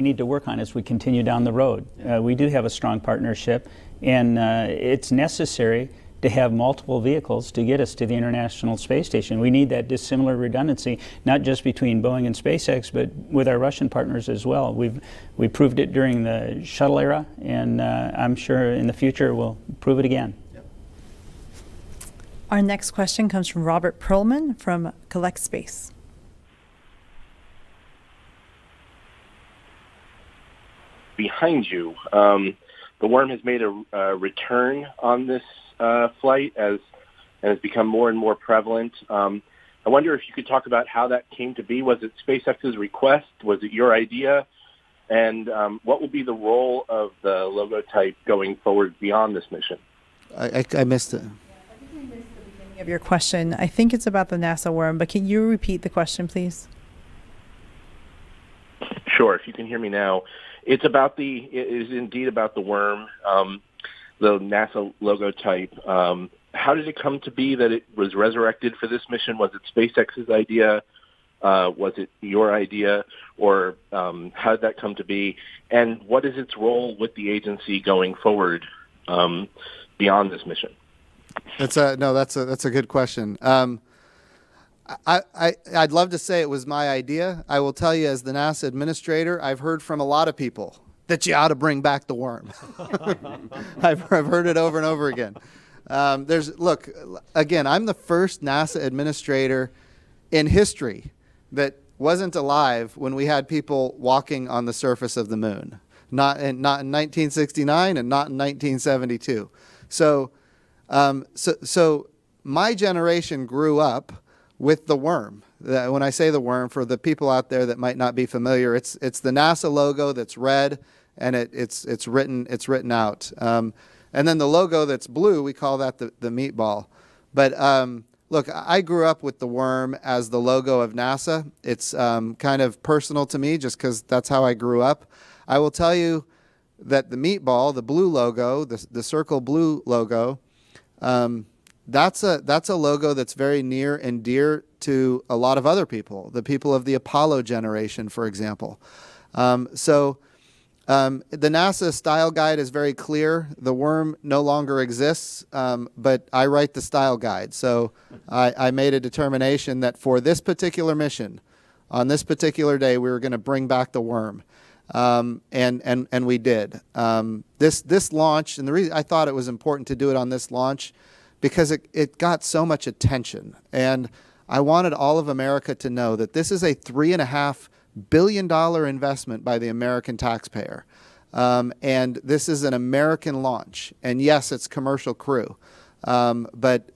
we need to work on as we continue down the road. We do have a strong partnership, and it's necessary to have multiple vehicles to get us to the International Space Station. We need that dissimilar redundancy, not just between Boeing and SpaceX, but with our Russian partners as well. We proved it during the shuttle era, and I'm sure in the future we'll prove it again. Yep. Our next question comes from Robert Perlman from Collect Space. Behind you, the worm has made a return on this flight and has become more and more prevalent. I wonder if you could talk about how that came to be. Was it SpaceX's request? Was it your idea? And what will be the role of the logo type going forward beyond this mission? I missed it. I think we missed the beginning of your question. I think it's about the NASA worm, but can you repeat the question, please? Sure, if you can hear me now. It is indeed about the worm, the NASA logo type. How did it come to be that it was resurrected for this mission? Was it SpaceX's idea? Was it your idea? Or how did that come to be? And what is its role with the agency going forward beyond this mission? That's a good question. I'd love to say it was my idea. I will tell you, as the NASA administrator, I've heard from a lot of people that you ought to bring back the worm. I've heard it over and over again. Look, again, I'm the first NASA administrator in history that wasn't alive when we had people walking on the surface of the moon. Not in 1969 and not in 1972. So my generation grew up with the worm. When I say the worm, for the people out there that might not be familiar, it's the NASA logo that's red, and it's written out. And then the logo that's blue, we call that the meatball. But look, I grew up with the worm as the logo of NASA. It's kind of personal to me just because that's how I grew up. I will tell you that the meatball, the blue logo, the circle blue logo, that's a logo that's very near and dear to a lot of other people, the people of the Apollo generation, for example. The NASA style guide is very clear. The worm no longer exists, but I write the style guide. So I made a determination that for this particular mission, on this particular day, we were going to bring back the worm. And we did. This launch, and the reason I thought it was important to do it on this launch, because it got so much attention. And I wanted all of America to know that this is a $3.5 billion investment by the American taxpayer. And this is an American launch. And yes, it's commercial crew. But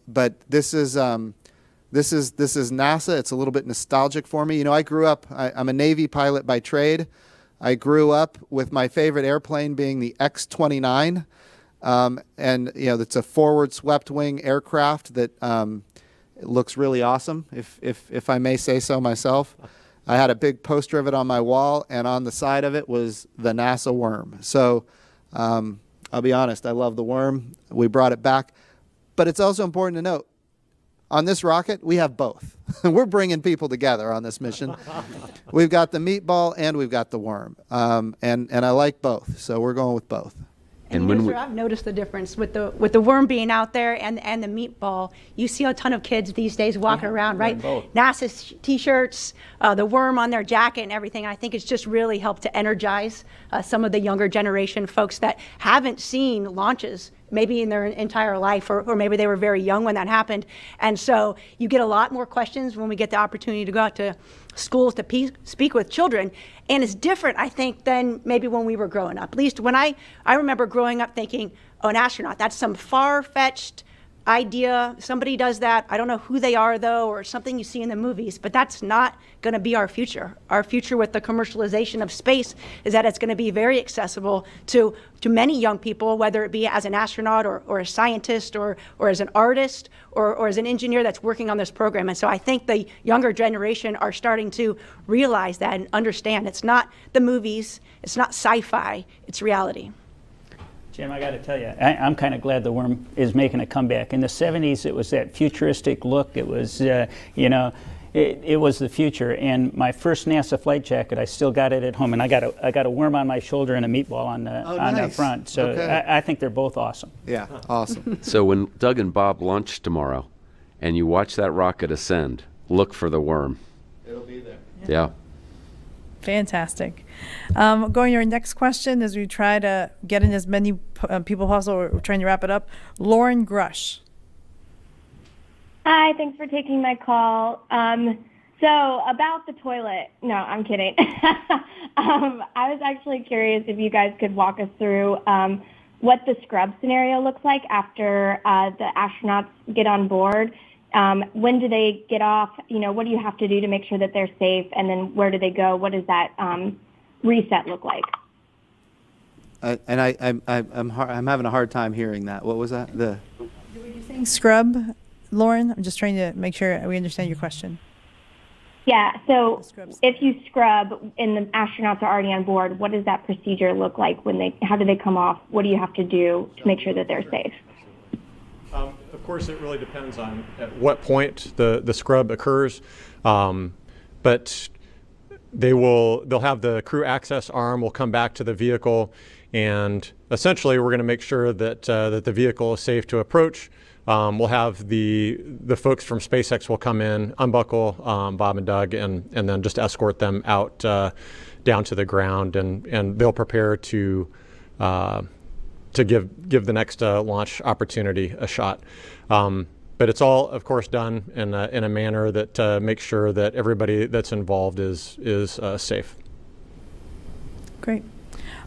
this is NASA. It's a little bit nostalgic for me. You know, I grew up, I'm a Navy pilot by trade. I grew up with my favorite airplane being the X-29. And, you know, it's a forward swept wing aircraft that looks really awesome, if I may say so myself. I had a big poster of it on my wall, and on the side of it was the NASA worm. So I'll be honest, I love the worm. We brought it back. But it's also important to note, on this rocket, we have both. We're bringing people together on this mission. We've got the meatball and we've got the worm. And I like both, so we're going with both. And I've noticed the difference with the worm being out there and the meatball. You see a ton of kids these days walking around, right? NASA T-shirts, the worm on their jacket and everything. I think it's just really helped to energize some of the younger generation folks that haven't seen launches maybe in their entire life, or maybe they were very young when that happened. And so you get a lot more questions when we get the opportunity to go out to schools to speak with children. And it's different, I think, than maybe when we were growing up. At least when I remember growing up thinking, oh, an astronaut, that's some far-fetched idea. Somebody does that. I don't know who they are, though, or something you see in the movies, but that's not going to be our future. Our future with the commercialization of space is that it's going to be very accessible to many young people, whether it be as an astronaut or a scientist or as an artist or as an engineer that's working on this program. And so I think the younger generation are starting to realize that and understand it's not the movies, it's not sci-fi, it's reality. Jim, I got to tell you, I'm kind of glad the worm is making a comeback. In the 70s, it was that futuristic look. It was, you know, it was the future. And my first NASA flight jacket, I still got it at home, and I got a worm on my shoulder and a meatball on the front. So Okay. I think they're both awesome. Yeah, awesome. So when Doug and Bob launch tomorrow and you watch that rocket ascend, look for the worm. It'll be there. Yeah. Fantastic. Going to our next question as we try to get in as many people possible. We're trying to wrap it up. Lauren Grush. Hi, thanks for taking my call. So about the toilet, no, I'm kidding. I was actually curious if you guys could walk us through what the scrub scenario looks like after the astronauts get on board. When do they get off? What do you have to do to make sure that they're safe? And then where do they go? What does that reset look like? And I'm having a hard time hearing that. What was that? Were you saying scrub, Lauren? I'm just trying to make sure we understand your question. Yeah, so The scrub if you scrub and the astronauts are already on board, what does that procedure look like? How do they come off? What do you have to do to make sure that they're safe? Of course, it really depends on at what point the scrub occurs, but they'll have the crew access arm will come back to the vehicle, and essentially we're going to make sure that that the vehicle is safe to approach. We'll have the folks from SpaceX will come in, unbuckle Bob and Doug, and then just escort them out down to the ground, and they'll prepare to give the next launch opportunity a shot. But it's all, of course, done in a manner that makes sure that everybody that's involved is safe. Great.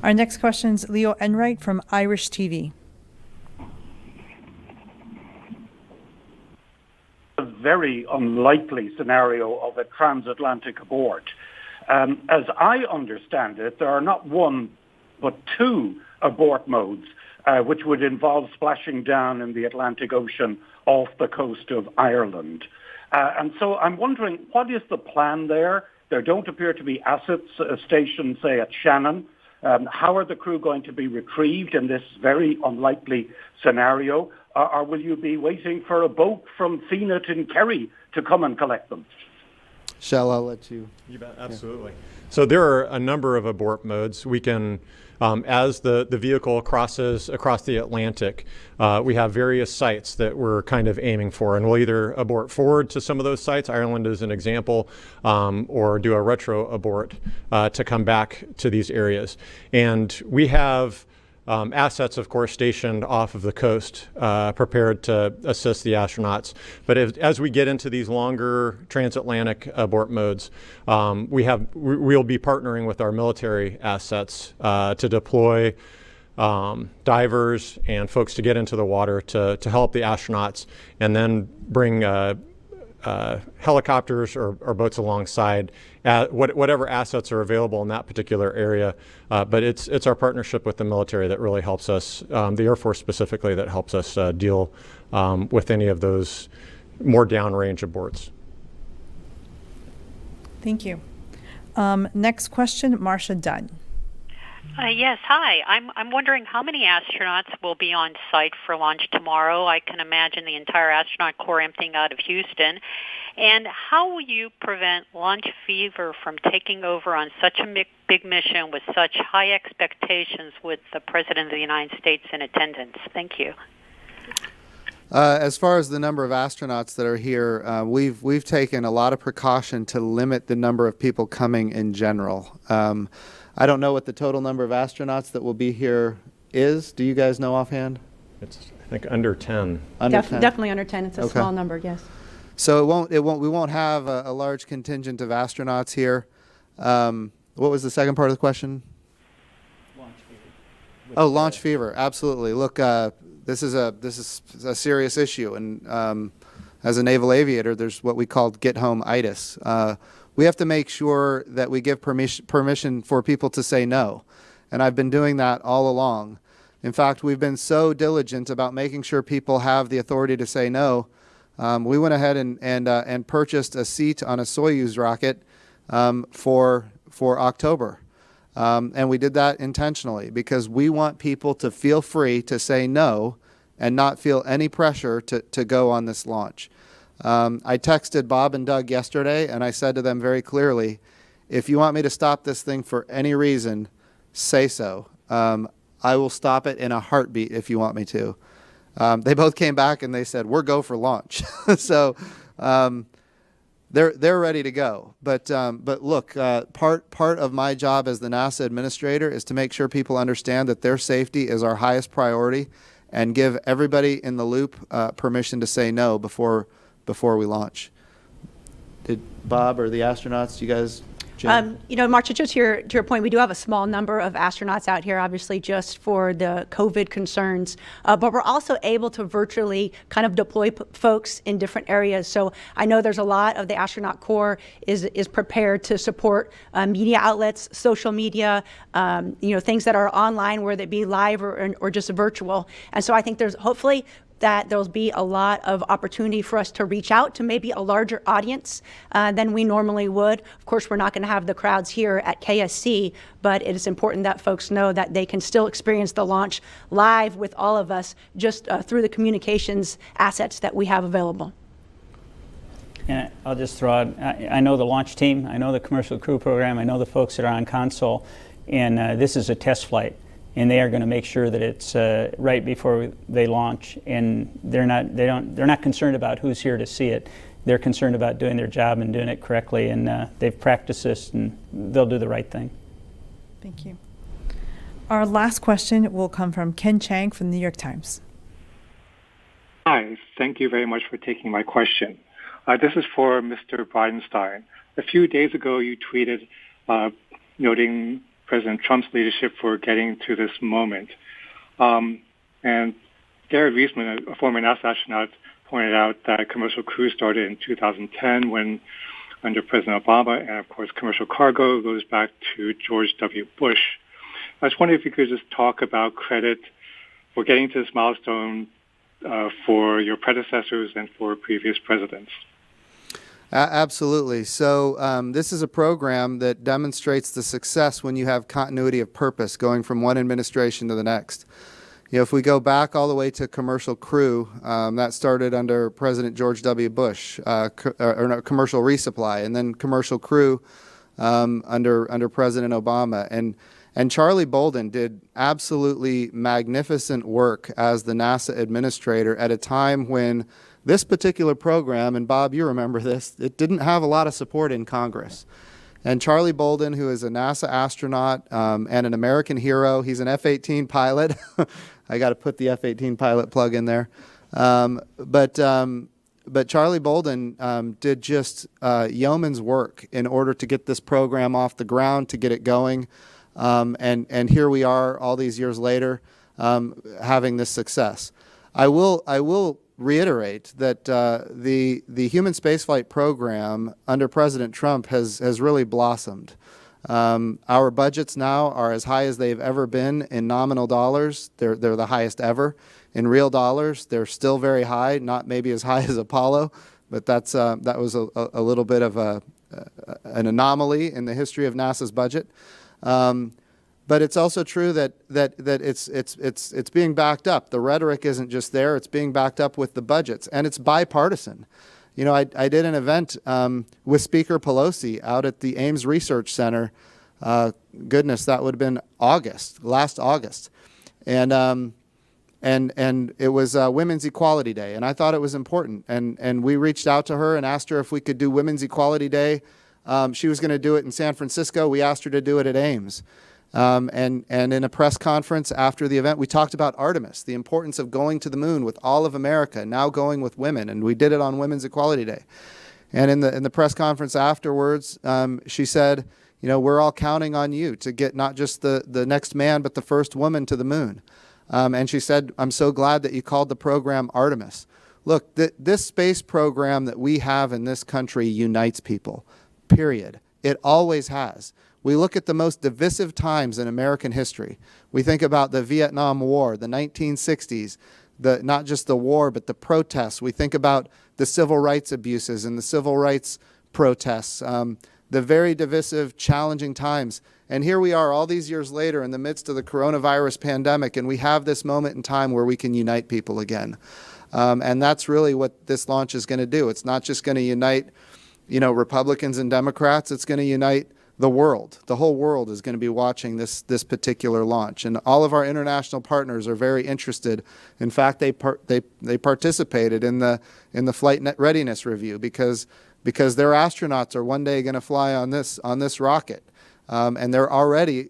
Our next question is Leo Enright from Irish TV. A very unlikely scenario of a transatlantic abort. As I understand it, there are not one but two abort modes, which would involve splashing down in the Atlantic Ocean off the coast of Ireland. And so I'm wondering, what is the plan there? There don't appear to be assets stationed, say, at Shannon. How are the crew going to be retrieved in this very unlikely scenario? Or will you be waiting for a boat from Fenit in Kerry to come and collect them? Shell, I'll let you. You bet, absolutely. So there are a number of abort modes. We can, as the vehicle crosses across the Atlantic, we have various sites that we're kind of aiming for, and we'll either abort forward to some of those sites, Ireland is an example, or do a retro abort to come back to these areas. And we have assets, of course, stationed off of the coast, prepared to assist the astronauts. But as we get into these longer transatlantic abort modes, we'll be partnering with our military assets to deploy divers and folks to get into the water to help the astronauts, and then bring helicopters or boats alongside, whatever assets are available in that particular area. But it's our partnership with the military that really helps us, the Air Force specifically, that helps us deal with any of those more downrange aborts. Thank you. Next question, Marcia Dunn. Yes, hi. I'm wondering how many astronauts will be on site for launch tomorrow. I can imagine the entire astronaut corps emptying out of Houston. And how will you prevent launch fever from taking over on such a big mission with such high expectations with the President of the United States in attendance? Thank you. As far as the number of astronauts that are here, we've taken a lot of precaution to limit the number of people coming in general. I don't know what the total number of astronauts that will be here is. Do you guys know offhand? It's, I think, under 10. Under 10? Definitely under 10. It's a small number, yes. So we won't have a large contingent of astronauts here. What was the second part of the question? Launch fever. Oh, launch fever. Absolutely. Look, this is a serious issue, and as a naval aviator, there's what we call get-home-itis. We have to make sure that we give permission for people to say no, and I've been doing that all along. In fact, we've been so diligent about making sure people have the authority to say no. We went ahead and purchased a seat on a Soyuz rocket for October. And we did that intentionally because we want people to feel free to say no and not feel any pressure to go on this launch. I texted Bob and Doug yesterday, and I said to them very clearly, if you want me to stop this thing for any reason, say so. I will stop it in a heartbeat if you want me to. They both came back and they said, we're go for launch. So they're ready to go. But look, part of my job as the NASA administrator is to make sure people understand that their safety is our highest priority and give everybody in the loop permission to say no before we launch. Did Bob or the astronauts, you guys? Marcia, just to your point, we do have a small number of astronauts out here, obviously, just for the COVID concerns. But we're also able to virtually kind of deploy folks in different areas. So I know there's a lot of the astronaut corps is prepared to support media outlets, social media, things that are online, whether it be live or just virtual. And so I think there's hopefully that there'll be a lot of opportunity for us to reach out to maybe a larger audience than we normally would. Of course, we're not going to have the crowds here at KSC, but it is important that folks know that they can still experience the launch live with all of us just through the communications assets that we have available. And I'll just throw out, I know the launch team, I know the commercial crew program, I know the folks that are on console, and this is a test flight. And they are going to make sure that it's right before they launch, and they're not concerned about who's here to see it. They're concerned about doing their job and doing it correctly, and they've practiced this, and they'll do the right thing. Thank you. Our last question will come from Ken Chang from the New York Times. Hi, thank you very much for taking my question. This is for Mr. Bridenstine. A few days ago, you tweeted noting President Trump's leadership for getting to this moment. And Gary Reisman, a former NASA astronaut, pointed out that commercial crew started in 2010 when under President Obama, and of course commercial cargo goes back to George W. Bush. I was wondering if you could just talk about credit for getting to this milestone for your predecessors and for previous presidents. Absolutely. So this is a program that demonstrates the success when you have continuity of purpose going from one administration to the next. If we go back all the way to commercial crew, that started under President George W. Bush, commercial resupply, and then commercial crew under President Obama. And Charlie Bolden did absolutely magnificent work as the NASA administrator at a time when this particular program, and Bob, you remember this, it didn't have a lot of support in Congress. And Charlie Bolden, who is a NASA astronaut and an American hero, he's an F-18 pilot. I got to put the F-18 pilot plug in there. But Charlie Bolden did just yeoman's work in order to get this program off the ground, to get it going. And here we are all these years later having this success. I will reiterate that the human spaceflight program under President Trump has really blossomed. Our budgets now are as high as they've ever been in nominal dollars. They're the highest ever. In real dollars, they're still very high, not maybe as high as Apollo, but that was a little bit of an anomaly in the history of NASA's budget. But it's also true that it's being backed up. The rhetoric isn't just there; it's being backed up with the budgets, and it's bipartisan. I did an event with Speaker Pelosi out at the Ames Research Center. Goodness, that would have been last August, and it was Women's Equality Day, and I thought it was important. And we reached out to her and asked her if we could do Women's Equality Day. She was going to do it in San Francisco. We asked her to do it at Ames. And in a press conference after the event, we talked about Artemis, the importance of going to the moon with all of America, now going with women, and we did it on Women's Equality Day. And in the press conference afterwards, she said, we're all counting on you to get not just the next man, but the first woman to the moon. And she said, I'm so glad that you called the program Artemis. Look, this space program that we have in this country unites people, period. It always has. We look at the most divisive times in American history. We think about the Vietnam War, the 1960s, not just the war, but the protests. We think about the civil rights abuses and the civil rights protests, the very divisive, challenging times. And here we are all these years later in the midst of the coronavirus pandemic, and we have this moment in time where we can unite people again. And that's really what this launch is going to do. It's not just going to unite, Republicans and Democrats. It's going to unite the world. The whole world is going to be watching this particular launch, and all of our international partners are very interested. In fact, they participated in the flight readiness review because their astronauts are one day going to fly on this rocket, and they're already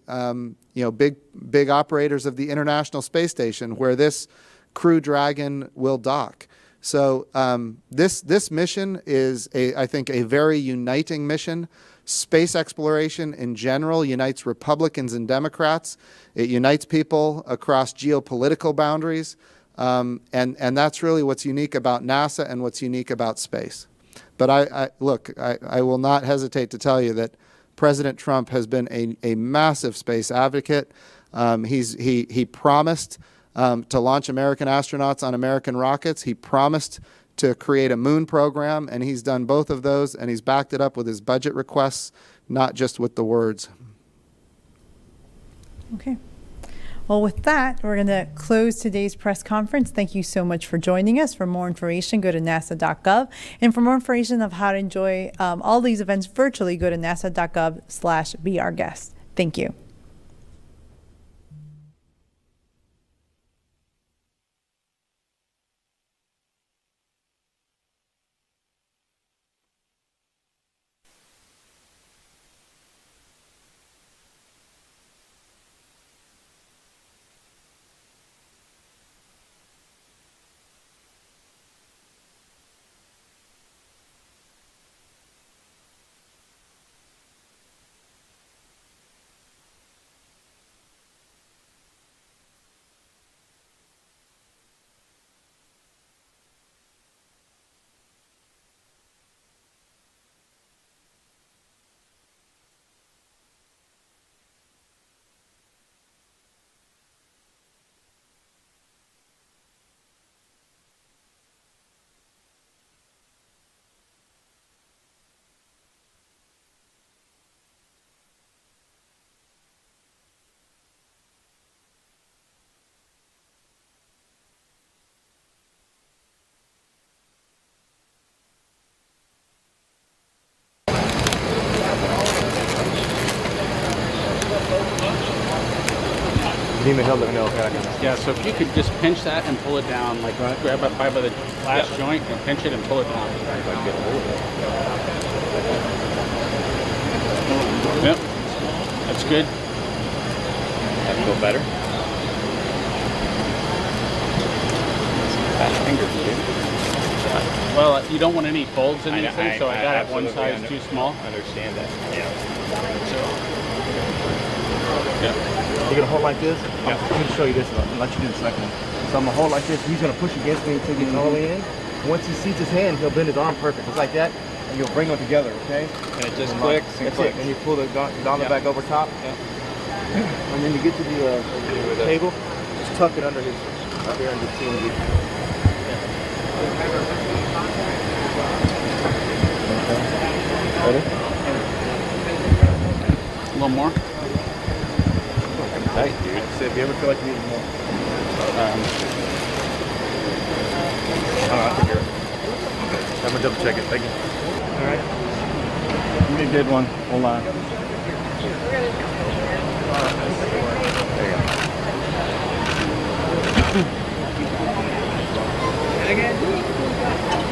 big operators of the International Space Station where this Crew Dragon will dock. So this mission is I think a very uniting mission. Space exploration in general unites Republicans and Democrats. It unites people across geopolitical boundaries. And that's really what's unique about NASA and what's unique about space. But I will not hesitate to tell you that President Trump has been a massive space advocate. He promised to launch American astronauts on American rockets. He promised to create a moon program, and he's done both of those, and he's backed it up with his budget requests, not just with the words. Okay. Well, with that, we're going to close today's press conference. Thank you so much for joining us. For more information, go to nasa.gov. And for more information of how to enjoy all these events virtually, go to nasa.gov/beourguest. Thank you. Yeah, so if you could just pinch that and pull it down, like grab it by the last joint and pinch it and pull it down. Yep, that's good. That feel better? Fat fingers, dude. Well, you don't want any folds in these things, so I got it one size too small. Understand that. Yeah. So, yeah. You're gonna hold like this? Yeah. Let me show you this. I'll let you do the second one. So I'm gonna hold like this. He's gonna push against me until he gets all the way in. Once he sees his hand, he'll bend his arm perfect, just like that, and you'll bring them together, okay? And it just clicks and that's clicks. it. And you pull the gauntlet back over top. Yeah. And then you get to the table, just tuck it under his, up here under the team. Okay. Ready? A little more. Tight, dude. So if you ever feel like you need more. I think you're. I'm gonna double check it. Thank you. All right. You did a good one. Hold on.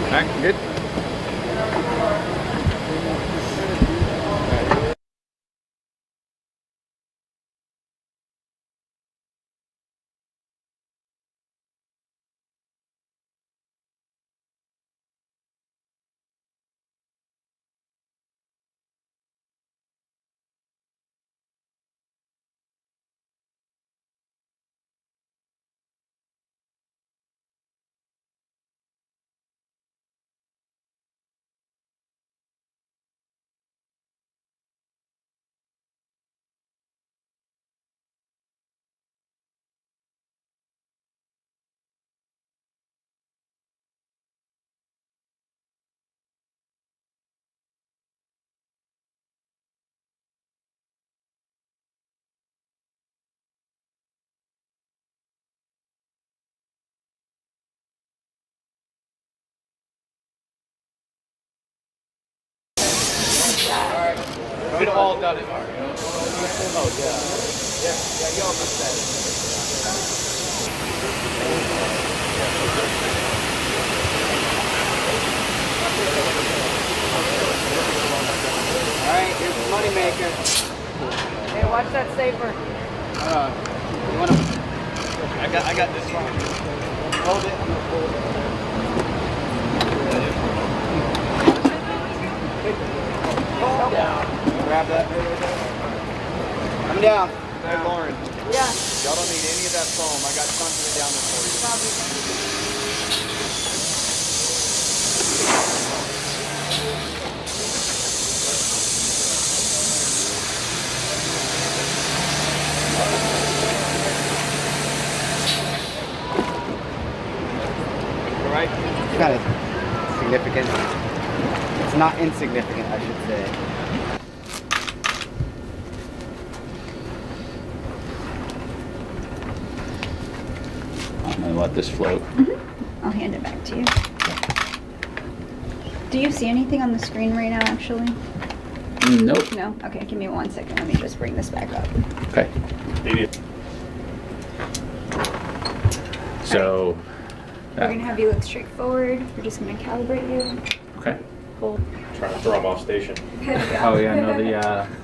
All right, good. All right, here's the money maker. Hey, watch that safer. You wanna? I got this one. Hold it. I'm gonna pull it. Grab that. I'm down. Hey, Lauren. Yeah. Y'all don't need any of that foam. I got tons of it down there for you. All right. It's kind of significant. It's not insignificant, I should say. I'm going to let this float. I'll hand it back to you. Do you see anything on the screen right now, actually? Nope. No? Okay, give me 1 second. Let me just bring this back up. Okay. So, We're going to have you look straight forward. We're just going to calibrate you. okay. Hold. Trying to throw them off station. Oh yeah, no, the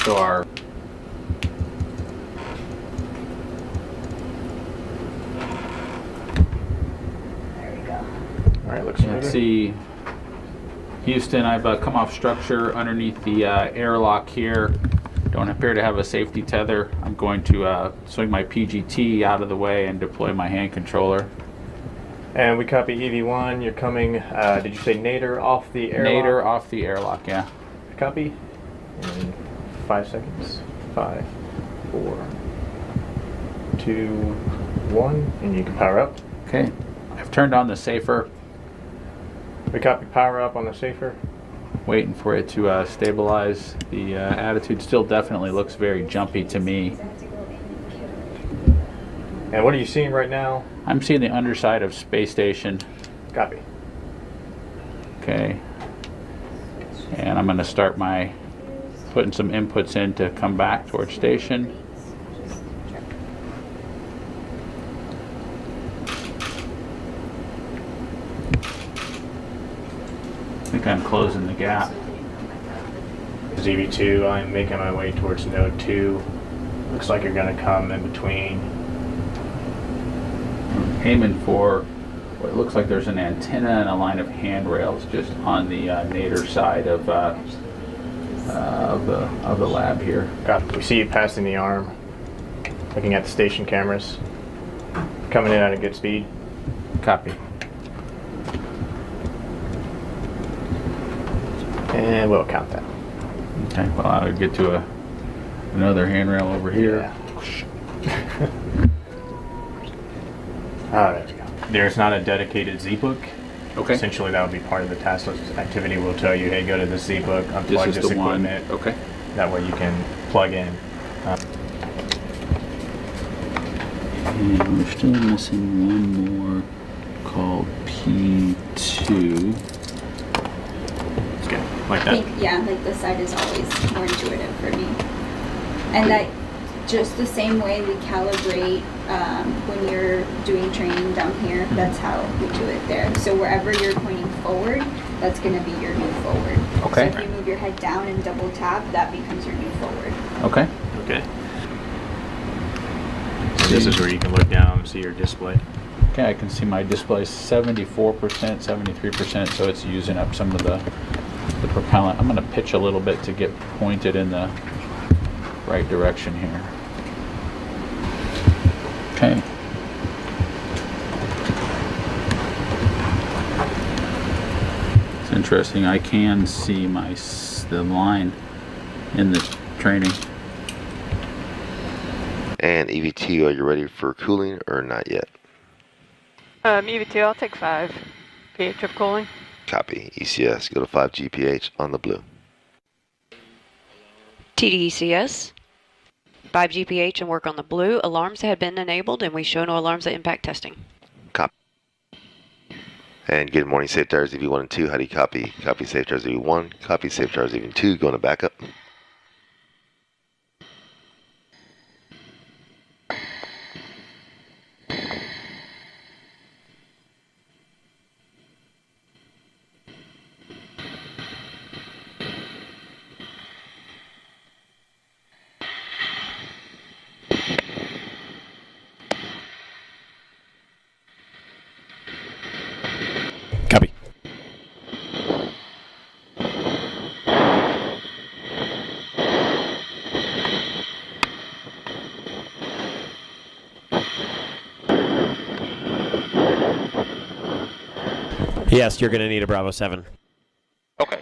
so our There we go. All right, looks let's see, Houston, I've come off structure underneath the airlock here. Don't appear to have a safety tether. I'm going to swing my PGT out of the way and deploy my hand controller. And we copy EV1. You're coming, did you say nadir off the airlock? Nadir off the airlock, yeah. Copy. In 5 seconds. 5, 4, 2, 1. And you can power up. Okay. I've turned on the safer. We copy power up on the safer. Waiting for it to stabilize. The attitude still definitely looks very jumpy to me. And what are you seeing right now? I'm seeing the underside of space station. Copy. Okay. And I'm going to start my putting some inputs in to come back towards station. I think I'm closing the gap. ZV2, I'm making my way towards node 2. Looks like you're going to come in between. I'm aiming for what looks like there's an antenna and a line of handrails just on the nadir side of the lab here. Copy. We see you passing the arm. Looking at the station cameras. Coming in at a good speed. Copy. And we'll count that. Okay, well I'll get to another handrail over here. Yeah. There we go. There's not a dedicated Z-book. Okay. Essentially that would be part of the task list activity. We'll tell you, hey, go to the Z-book, unplug this equipment. Okay. That way you can plug in. And we're still missing one more called P2. Let's go. Like that? Yeah, like this side is always more intuitive for me. And I, just the same way we calibrate when you're doing training down here, that's how we do it there. So wherever you're pointing forward, that's going to be your new forward. Okay. So if you move your head down and double tap, that becomes your new forward. Okay. Okay. So this is where you can look down and see your display. Okay, I can see my display 74%, 73%, so it's using up some of the propellant. I'm going to pitch a little bit to get pointed in the right direction here. Okay. It's interesting. I can see the line in the training. And EV2, are you ready for cooling or not yet? EV2, I'll take 5 pH of cooling. Copy. ECS, go to 5 GPH on the blue. TDECS, 5 GPH and work on the blue. Alarms had been enabled and we show no alarms at impact testing. Copy. And good morning, Safe Tires EV1 and 2. How do you copy? Copy Safe Tires EV1, copy Safe Tires EV2, going to backup. Yes, you're going to need a Bravo 7. Okay.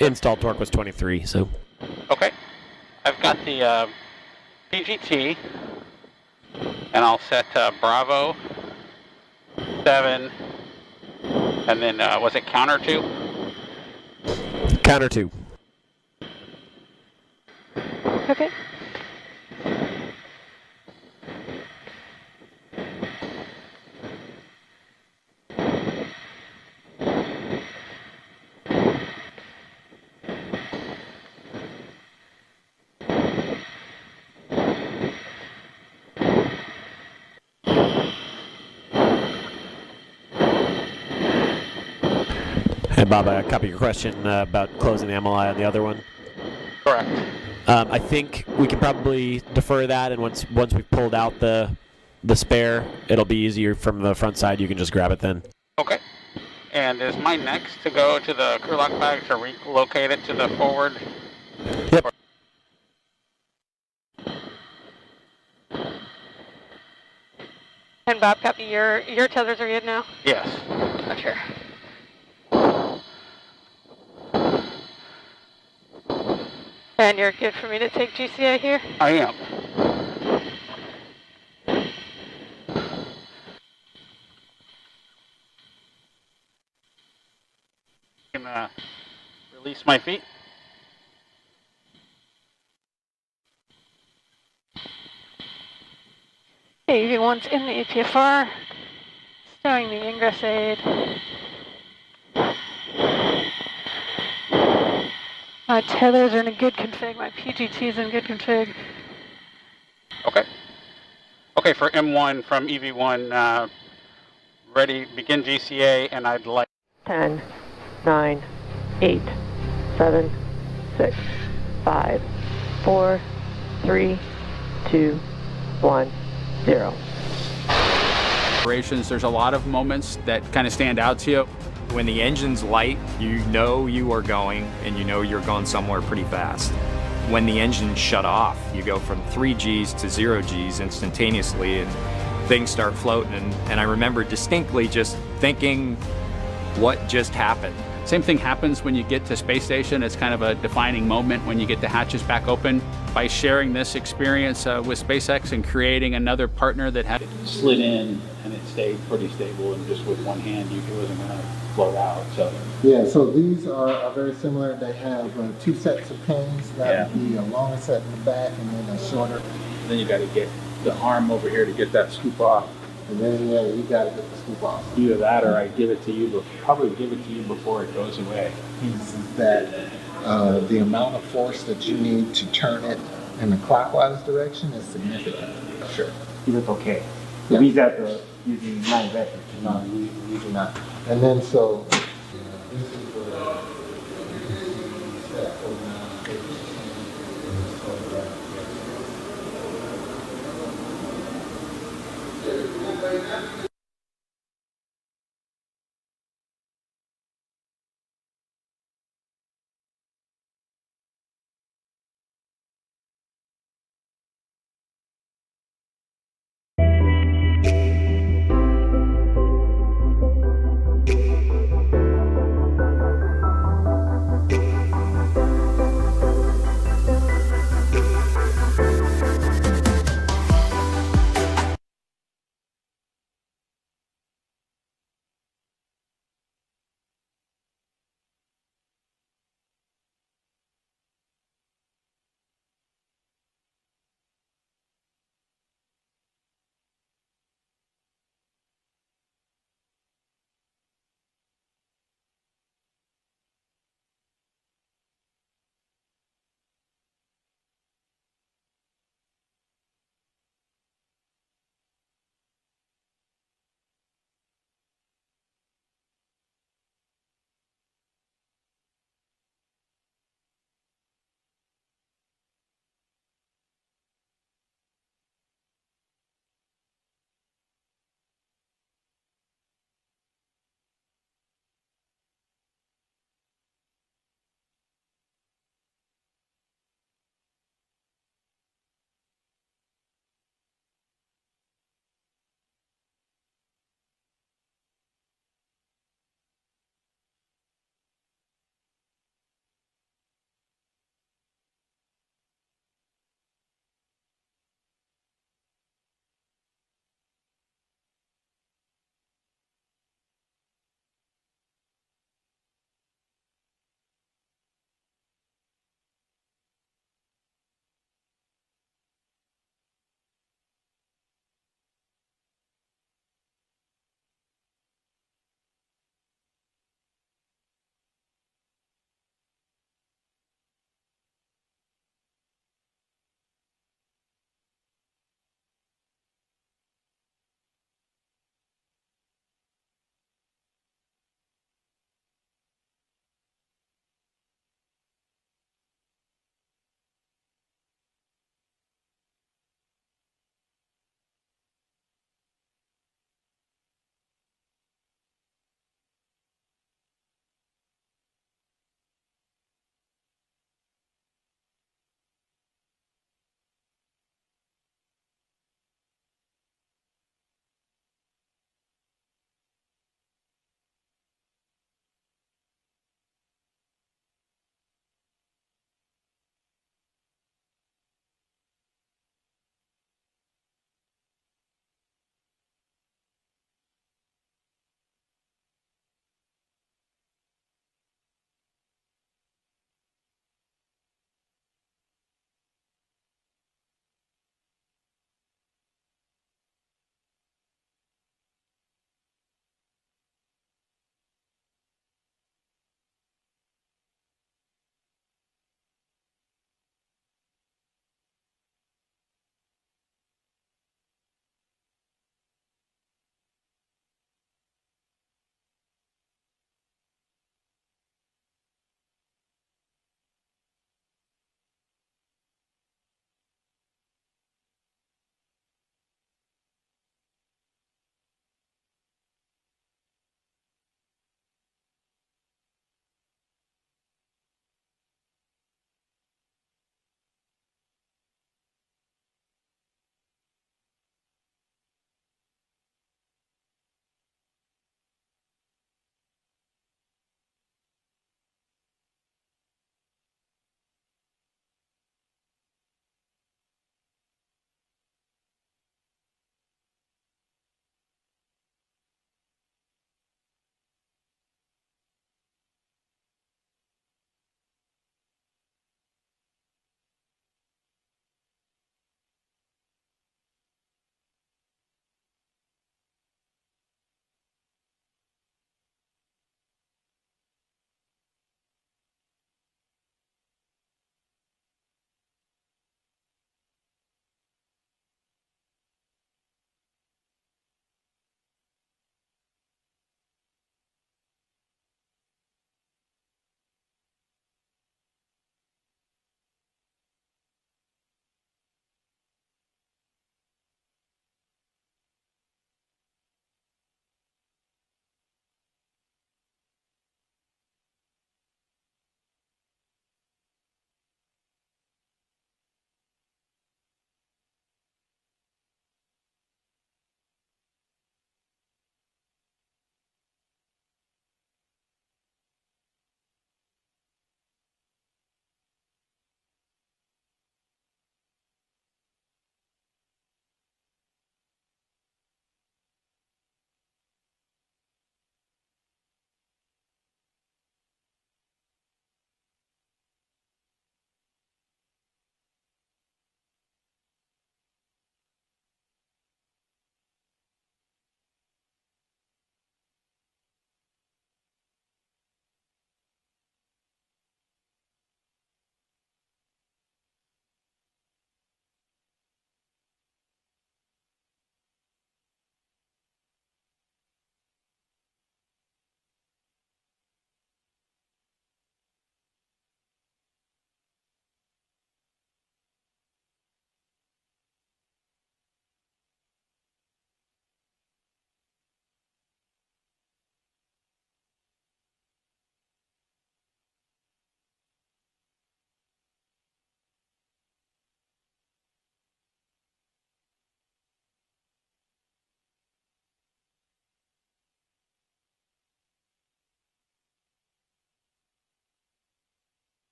Install torque was 23, so. Okay. I've got the PGT, and I'll set Bravo 7, and then was it counter 2? Counter 2. Okay. And Bob, I copy your question about closing the MLI on the other one. Correct. I think we can probably defer that, and once we've pulled out the spare, it'll be easier from the front side. You can just grab it then. Okay. And is my next to go to the crew lock bag to relocate it to the forward? Yep. And Bob, copy your tethers are good now? Yes. Sure. And you're good for me to take GCA here? I am. Can release my feet. Okay, EV1's in the APFR, stowing the ingress aid. My tethers are in a good config, my PGT's in good config. Okay. Okay, for M1 from EV1, ready, begin GCA, and I'd like 10, 9, 8, 7, 6, 5, 4, 3, 2, 1, 0. operations. There's a lot of moments that kind of stand out to you. When the engine's light, you know you are going, and you know you're going somewhere pretty fast. When the engine's shut off, you go from 3 Gs to 0 Gs instantaneously, and things start floating. And I remember distinctly just thinking, what just happened? Same thing happens when you get to space station. It's kind of a defining moment when you get the hatches back open. By sharing this experience with SpaceX and creating another partner that had slid in and it stayed pretty stable, and just with one hand it wasn't going to float out. So yeah, so these are very similar. They have 2 sets of pins. That would be a longer set in the back and then a shorter. Then you got to get the arm over here to get that scoop off. And then yeah, you got to get the scoop off. Either that, or I give it to you, but probably give it to you before it goes away. Is that the amount of force that you need to turn it in a clockwise direction is significant. Sure. Is it okay? Yeah. These are the using 9 vectors. No, we do not. And then so this is the step over now.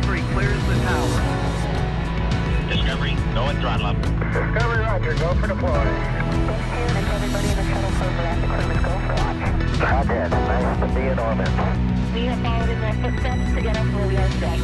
Discovery clears the tower. Discovery, go and throttle up. Discovery, roger, go for deploy. And everybody in the shuttle program, the crew is go for launch. Roger, nice to be in orbit. We have followed in their footsteps to get us where we are today.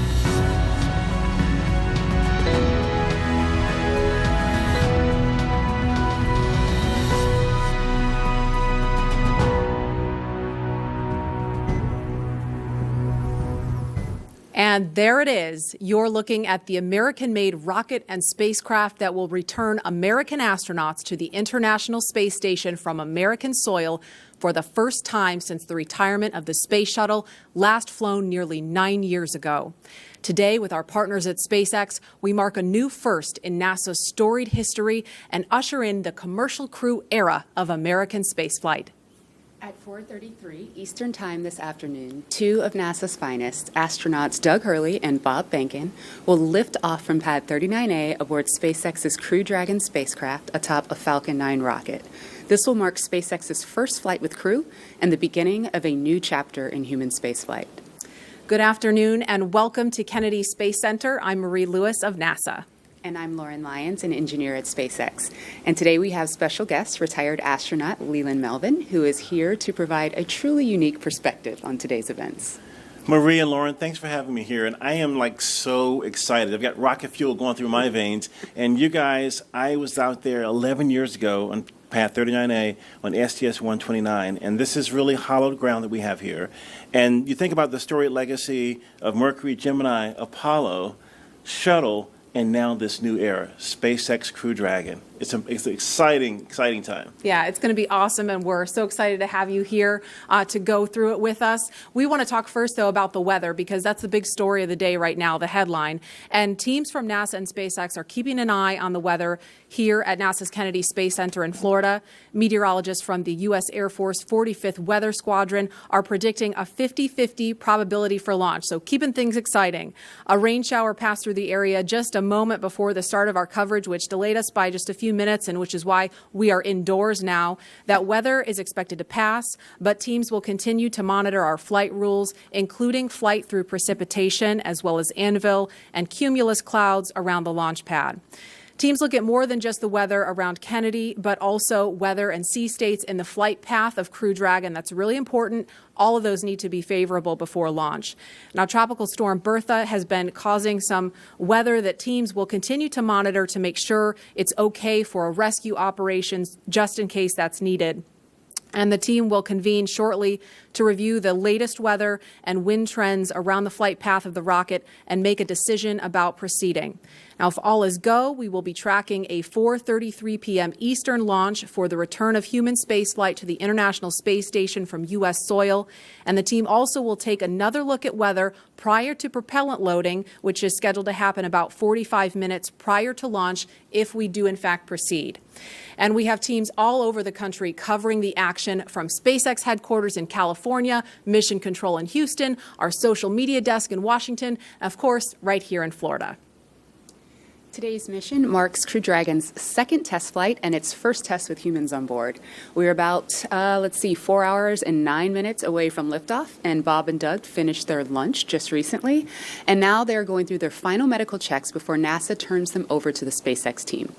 And there it is. You're looking at the American-made rocket and spacecraft that will return American astronauts to the International Space Station from American soil for the first time since the retirement of the space shuttle, last flown nearly 9 years ago. Today, with our partners at SpaceX, we mark a new first in NASA's storied history and usher in the commercial crew era of American spaceflight. At 4:33 Eastern Time this afternoon, two of NASA's finest, astronauts Doug Hurley and Bob Behnken, will lift off from Pad 39A aboard SpaceX's Crew Dragon spacecraft atop a Falcon 9 rocket. This will mark SpaceX's first flight with crew and the beginning of a new chapter in human spaceflight. Good afternoon and welcome to Kennedy Space Center. I'm Marie Lewis of NASA. And I'm Lauren Lyons, an engineer at SpaceX. And today we have special guest, retired astronaut Leland Melvin, who is here to provide a truly unique perspective on today's events. Marie and Lauren, thanks for having me here. And I am so excited. I've got rocket fuel going through my veins. And you guys, I was out there 11 years ago on Pad 39A on STS-129. And this is really hallowed ground that we have here. And you think about the storied legacy of Mercury, Gemini, Apollo, Shuttle, and now this new era, SpaceX Crew Dragon. It's an exciting time. Yeah, it's going to be awesome, and we're so excited to have you here to go through it with us. We want to talk first, though, about the weather, because that's the big story of the day right now, the headline. And teams from NASA and SpaceX are keeping an eye on the weather here at NASA's Kennedy Space Center in Florida. Meteorologists from the U.S. Air Force 45th Weather Squadron are predicting a 50-50 probability for launch, so keeping things exciting. A rain shower passed through the area just a moment before the start of our coverage, which delayed us by just a few minutes, and which is why we are indoors now. That weather is expected to pass, but teams will continue to monitor our flight rules, including flight through precipitation, as well as anvil and cumulus clouds around the launch pad. Teams look at more than just the weather around Kennedy, but also weather and sea states in the flight path of Crew Dragon. That's really important. All of those need to be favorable before launch. Now, Tropical Storm Bertha has been causing some weather that teams will continue to monitor to make sure it's okay for rescue operations, just in case that's needed. And the team will convene shortly to review the latest weather and wind trends around the flight path of the rocket and make a decision about proceeding. Now, if all is go, we will be tracking a 4:33 p.m. Eastern launch for the return of human spaceflight to the International Space Station from U.S. soil. And the team also will take another look at weather prior to propellant loading, which is scheduled to happen about 45 minutes prior to launch if we do, in fact, proceed. And we have teams all over the country covering the action, from SpaceX headquarters in California, Mission Control in Houston, our social media desk in Washington, and of course, right here in Florida. Today's mission marks Crew Dragon's second test flight and its first test with humans on board. We're about, 4 hours and 9 minutes away from liftoff, and Bob and Doug finished their lunch just recently, and now they're going through their final medical checks before NASA turns them over to the SpaceX team.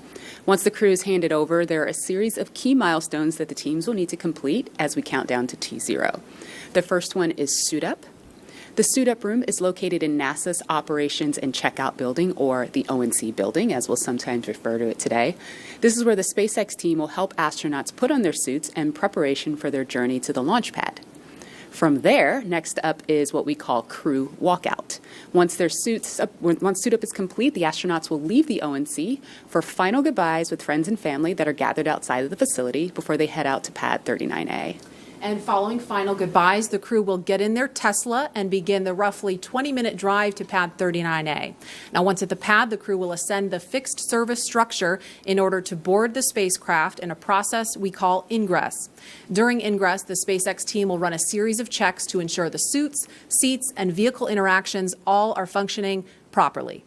Once the crew is handed over, there are a series of key milestones that the teams will need to complete as we count down to T0. The first one is suit up. The suit-up room is located in NASA's Operations and Checkout Building, or the ONC building, as we'll sometimes refer to it today. This is where the SpaceX team will help astronauts put on their suits in preparation for their journey to the launch pad. From there, next up is what we call crew walkout. Once suit-up is complete, the astronauts will leave the ONC for final goodbyes with friends and family that are gathered outside of the facility before they head out to Pad 39A. And following final goodbyes, the crew will get in their Tesla and begin the roughly 20-minute drive to Pad 39A. Now, once at the pad, the crew will ascend the fixed service structure in order to board the spacecraft in a process we call ingress. During ingress, the SpaceX team will run a series of checks to ensure the suits, seats, and vehicle interactions all are functioning properly.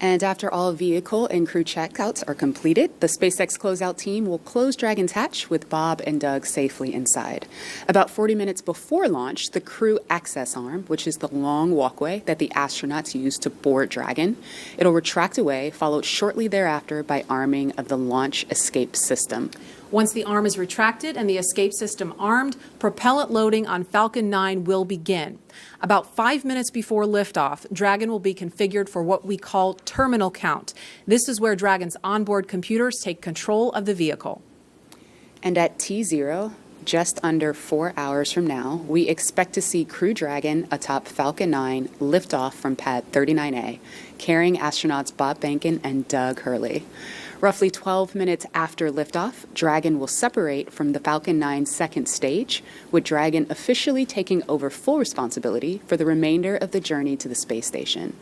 And after all vehicle and crew checkouts are completed, the SpaceX closeout team will close Dragon's hatch with Bob and Doug safely inside. About 40 minutes before launch, the crew access arm, which is the long walkway that the astronauts use to board Dragon, it'll retract away, followed shortly thereafter by arming of the launch escape system. Once the arm is retracted and the escape system armed, propellant loading on Falcon 9 will begin. About 5 minutes before liftoff, Dragon will be configured for what we call terminal count. This is where Dragon's onboard computers take control of the vehicle. And at T0, just under 4 hours from now, we expect to see Crew Dragon atop Falcon 9 lift off from pad 39A, carrying astronauts Bob Behnken and Doug Hurley. Roughly 12 minutes after liftoff, Dragon will separate from the Falcon 9 second stage, with Dragon officially taking over full responsibility for the remainder of the journey to the space station.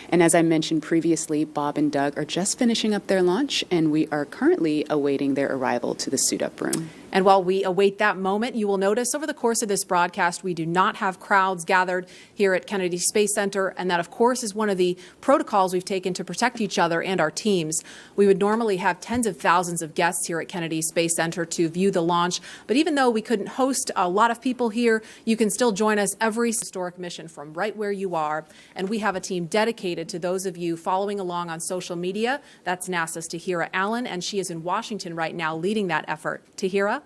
And as I mentioned previously, Bob and Doug are just finishing up their launch, and we are currently awaiting their arrival to the suit-up room. And while we await that moment, you will notice over the course of this broadcast, we do not have crowds gathered here at Kennedy Space Center. And that, of course, is one of the protocols we've taken to protect each other and our teams. We would normally have tens of thousands of guests here at Kennedy Space Center to view the launch. But even though we couldn't host a lot of people here, you can still join us every historic mission from right where you are. And we have a team dedicated to those of you following along on social media. That's NASA's Tahira Allen, and she is in Washington right now leading that effort. Tahira?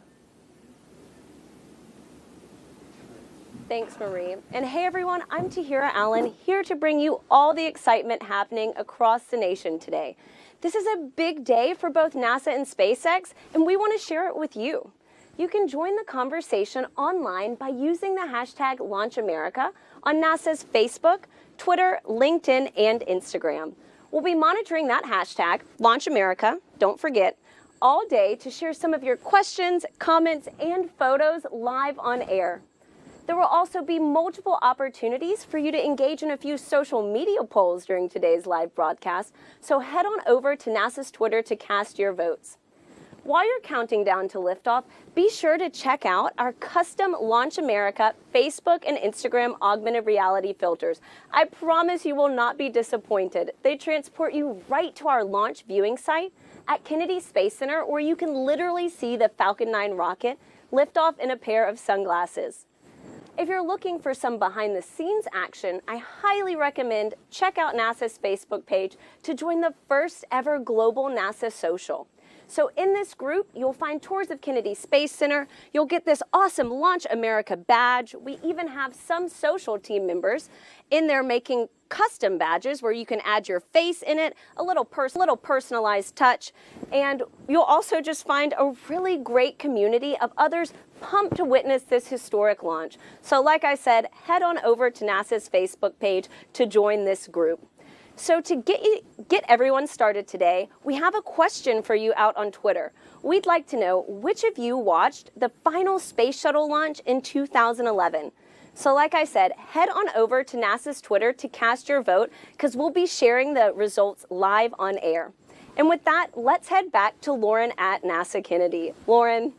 Thanks, Marie. And hey, everyone, I'm Tahira Allen, here to bring you all the excitement happening across the nation today. This is a big day for both NASA and SpaceX, and we want to share it with you. You can join the conversation online by using the hashtag LaunchAmerica on NASA's Facebook, Twitter, LinkedIn, and Instagram. We'll be monitoring that hashtag, LaunchAmerica, don't forget, all day to share some of your questions, comments, and photos live on air. There will also be multiple opportunities for you to engage in a few social media polls during today's live broadcast, so head on over to NASA's Twitter to cast your votes. While you're counting down to liftoff, be sure to check out our custom Launch America Facebook and Instagram augmented reality filters. I promise you will not be disappointed. They transport you right to our launch viewing site at Kennedy Space Center, where you can literally see the Falcon 9 rocket lift off in a pair of sunglasses. If you're looking for some behind-the-scenes action, I highly recommend check out NASA's Facebook page to join the first ever global NASA social. So in this group, you'll find tours of Kennedy Space Center. You'll get this awesome Launch America badge. We even have some social team members in there making custom badges where you can add your face in it, a little personalized touch. And you'll also just find a really great community of others pumped to witness this historic launch. So like I said, head on over to NASA's Facebook page to join this group. So to get everyone started today, we have a question for you out on Twitter. We'd like to know which of you watched the final space shuttle launch in 2011. So like I said, head on over to NASA's Twitter to cast your vote, because we'll be sharing the results live on air. And with that, let's head back to Lauren at NASA Kennedy. Lauren.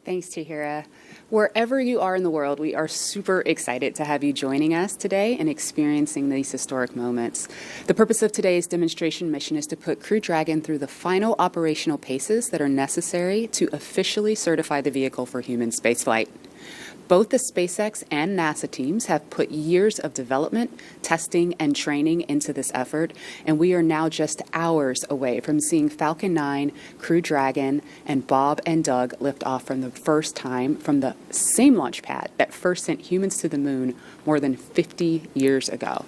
Thanks, Tahira. Wherever you are in the world, we are super excited to have you joining us today and experiencing these historic moments. The purpose of today's demonstration mission is to put Crew Dragon through the final operational paces that are necessary to officially certify the vehicle for human spaceflight. Both the SpaceX and NASA teams have put years of development, testing, and training into this effort, and we are now just hours away from seeing Falcon 9, Crew Dragon, and Bob and Doug lift off for the first time from the same launch pad that first sent humans to the moon more than 50 years ago.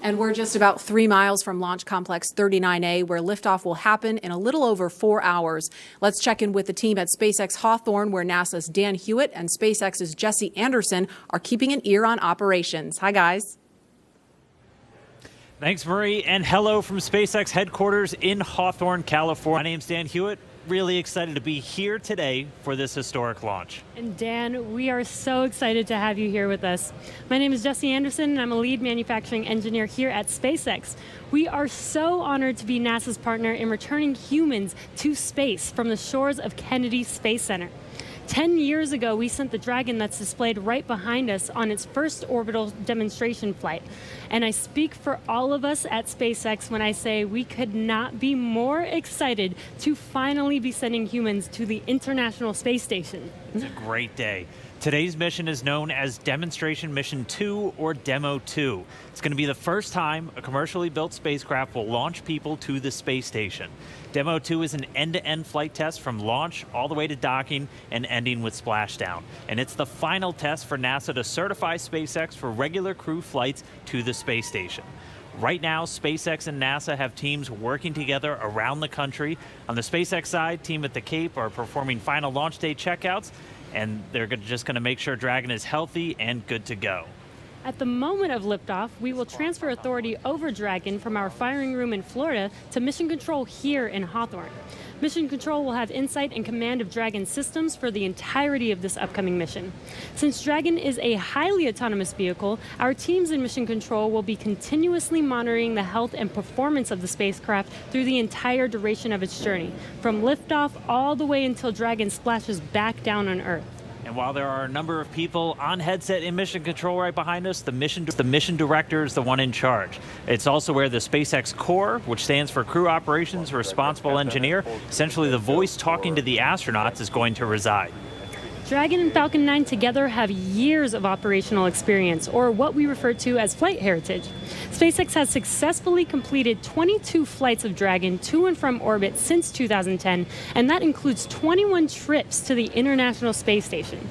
And we're just about 3 miles from Launch Complex 39A, where liftoff will happen in a little over 4 hours. Let's check in with the team at SpaceX Hawthorne, where NASA's Dan Hewitt and SpaceX's Jesse Anderson are keeping an ear on operations. Hi, guys. Thanks, Marie, and hello from SpaceX headquarters in Hawthorne, California. My name's Dan Hewitt. Really excited to be here today for this historic launch. And Dan, we are so excited to have you here with us. My name is Jesse Anderson, and I'm a lead manufacturing engineer here at SpaceX. We are so honored to be NASA's partner in returning humans to space from the shores of Kennedy Space Center. 10 years ago, we sent the Dragon that's displayed right behind us on its first orbital demonstration flight. And I speak for all of us at SpaceX when I say we could not be more excited to finally be sending humans to the International Space Station. It's a great day. Today's mission is known as Demonstration Mission 2 or DEMO-2. It's going to be the first time a commercially built spacecraft will launch people to the space station. DEMO-2 is an end-to-end flight test from launch all the way to docking and ending with splashdown. And it's the final test for NASA to certify SpaceX for regular crew flights to the space station. Right now, SpaceX and NASA have teams working together around the country. On the SpaceX side, team at the Cape are performing final launch day checkouts, and they're just going to make sure Dragon is healthy and good to go. At the moment of liftoff, we will transfer authority over Dragon from our firing room in Florida to Mission Control here in Hawthorne. Mission Control will have insight and command of Dragon systems for the entirety of this upcoming mission. Since Dragon is a highly autonomous vehicle, our teams in Mission Control will be continuously monitoring the health and performance of the spacecraft through the entire duration of its journey, from liftoff all the way until Dragon splashes back down on Earth. And while there are a number of people on headset in Mission Control right behind us, the mission director is the one in charge. It's also where the SpaceX Core, which stands for Crew Operations Responsible Engineer, essentially the voice talking to the astronauts, is going to reside. Dragon and Falcon 9 together have years of operational experience, or what we refer to as flight heritage. SpaceX has successfully completed 22 flights of Dragon to and from orbit since 2010, and that includes 21 trips to the International Space Station.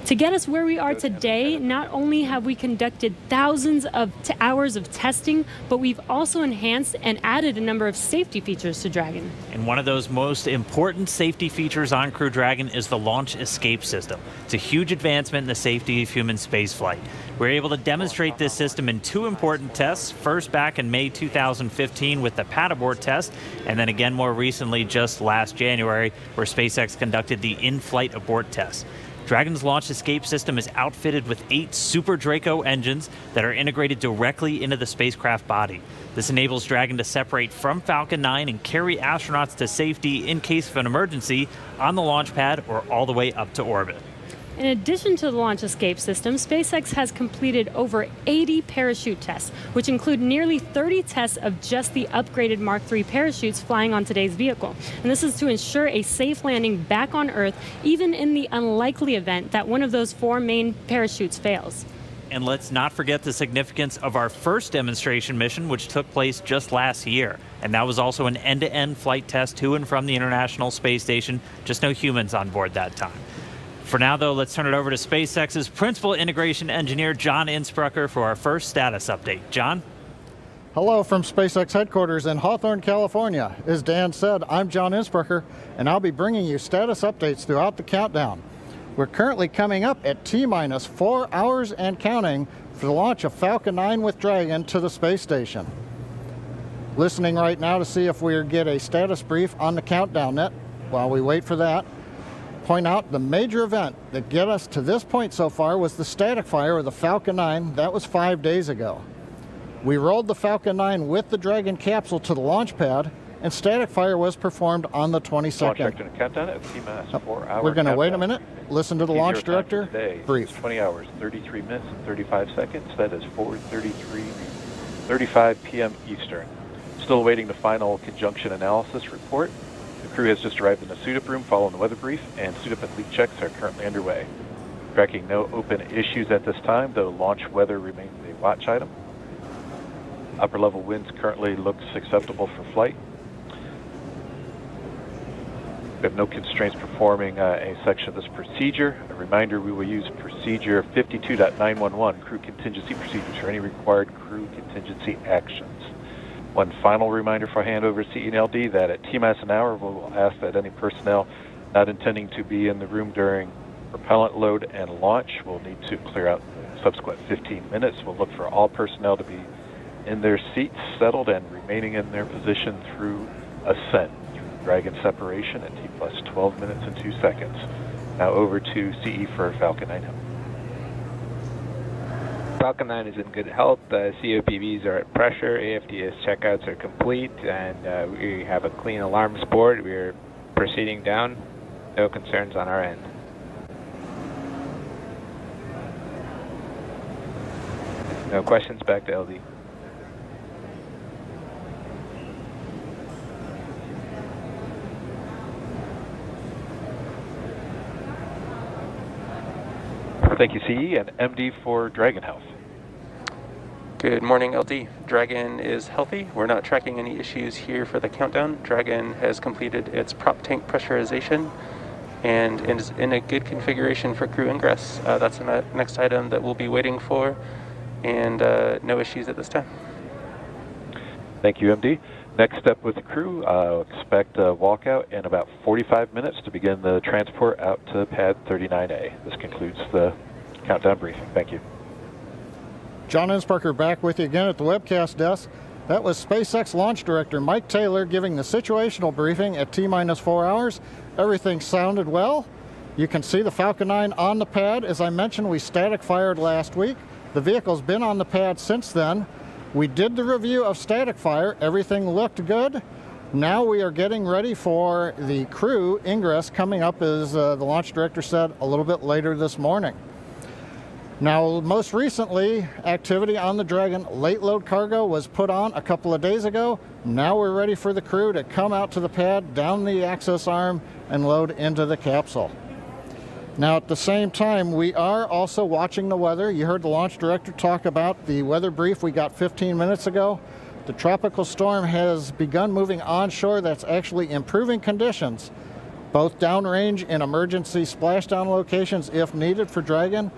To get us where we are today, not only have we conducted thousands of hours of testing, but we've also enhanced and added a number of safety features to Dragon. And one of those most important safety features on Crew Dragon is the launch escape system. It's a huge advancement in the safety of human spaceflight. We're able to demonstrate this system in two important tests, first back in May 2015 with the pad abort test, and then again more recently just last January where SpaceX conducted the in-flight abort test. Dragon's launch escape system is outfitted with 8 Super Draco engines that are integrated directly into the spacecraft body. This enables Dragon to separate from Falcon 9 and carry astronauts to safety in case of an emergency on the launch pad or all the way up to orbit. In addition to the launch escape system, SpaceX has completed over 80 parachute tests, which include nearly 30 tests of just the upgraded Mark III parachutes flying on today's vehicle. And this is to ensure a safe landing back on Earth, even in the unlikely event that one of those 4 main parachutes fails. And let's not forget the significance of our first demonstration mission, which took place just last year. And that was also an end-to-end flight test to and from the International Space Station, just no humans on board that time. For now, though, let's turn it over to SpaceX's Principal Integration Engineer, John Insprucker, for our first status update. John? Hello from SpaceX headquarters in Hawthorne, California. As Dan said, I'm John Insprucker, and I'll be bringing you status updates throughout the countdown. We're currently coming up at T-minus 4 hours and counting for the launch of Falcon 9 with Dragon to the space station. Listening right now to see if we get a status brief on the countdown net. While we wait for that, point out the major event that get us to this point so far was the static fire of the Falcon 9. That was 5 days ago. We rolled the Falcon 9 with the Dragon capsule to the launch pad, and static fire was performed on the 22nd. Countdown at T-minus 4 hours. We're going to wait a minute, listen to the launch director. Brief. 20 hours, 33 minutes, and 35 seconds. That is 4:35 p.m. Eastern. Still awaiting the final conjunction analysis report. The crew has just arrived in the suit-up room following the weather brief, and suit-up and leak checks are currently underway. Tracking no open issues at this time, though launch weather remains a watch item. Upper level winds currently looks acceptable for flight. We have no constraints performing a section of this procedure. A reminder, we will use procedure 52.911, crew contingency procedures, for any required crew contingency actions. One final reminder for handover CNLD that at T-minus an hour, we will ask that any personnel not intending to be in the room during propellant load and launch will need to clear out the subsequent 15 minutes. We'll look for all personnel to be in their seats, settled, and remaining in their position through ascent, through Dragon separation at T plus 12 minutes and 2 seconds. Now over to CE for Falcon 9. Falcon 9 is in good health. COPVs are at pressure. AFDS checkouts are complete, and we have a clean alarms board. We are proceeding down. No concerns on our end. No questions, back to LD. Thank you, CE, and MD for Dragon Health. Good morning, LD. Dragon is healthy. We're not tracking any issues here for the countdown. Dragon has completed its prop tank pressurization and is in a good configuration for crew ingress. That's the next item that we'll be waiting for, and no issues at this time. Thank you, MD. Next up with the crew, expect a walkout in about 45 minutes to begin the transport out to pad 39A. This concludes the countdown briefing. Thank you. John Insparker back with you again at the webcast desk. That was SpaceX Launch Director Mike Taylor giving the situational briefing at T-minus 4 hours. Everything sounded well. You can see the Falcon 9 on the pad. As I mentioned, we static fired last week. The vehicle's been on the pad since then. We did the review of static fire. Everything looked good. Now we are getting ready for the crew ingress coming up, as the launch director said, a little bit later this morning. Now, most recently, activity on the Dragon late load cargo was put on a couple of days ago. Now we're ready for the crew to come out to the pad, down the access arm, and load into the capsule. Now, at the same time, we are also watching the weather. You heard the launch director talk about the weather brief we got 15 minutes ago. The tropical storm has begun moving onshore. That's actually improving conditions, both downrange in emergency splashdown locations if needed for Dragon,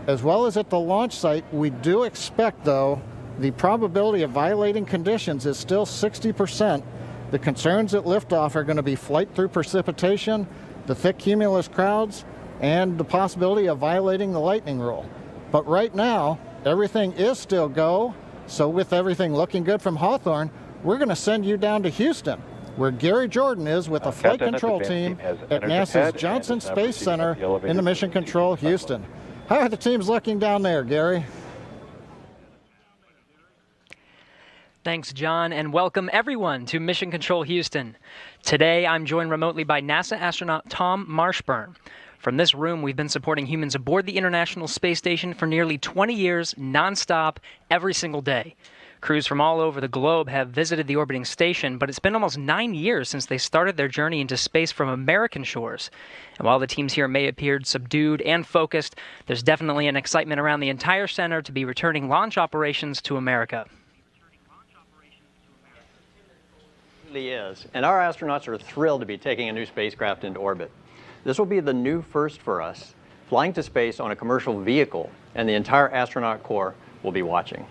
as well as at the launch site. We do expect, though, the probability of violating conditions is still 60%. The concerns at liftoff are going to be flight through precipitation, the thick cumulus crowds, and the possibility of violating the lightning rule. But right now, everything is still go. So with everything looking good from Hawthorne, we're going to send you down to Houston, where Gary Jordan is with the flight control team at NASA's Johnson Space Center in the Mission Control, Houston. How are the teams looking down there, Gary? Thanks, John, and welcome everyone to Mission Control Houston. Today, I'm joined remotely by NASA astronaut Tom Marshburn. From this room, we've been supporting humans aboard the International Space Station for nearly 20 years, nonstop, every single day. Crews from all over the globe have visited the orbiting station, but it's been almost 9 years since they started their journey into space from American shores. And while the teams here may appear subdued and focused, there's definitely an excitement around the entire center to be returning launch operations to America. It really is, and our astronauts are thrilled to be taking a new spacecraft into orbit. This will be the new first for us, flying to space on a commercial vehicle, and the entire astronaut corps will be watching.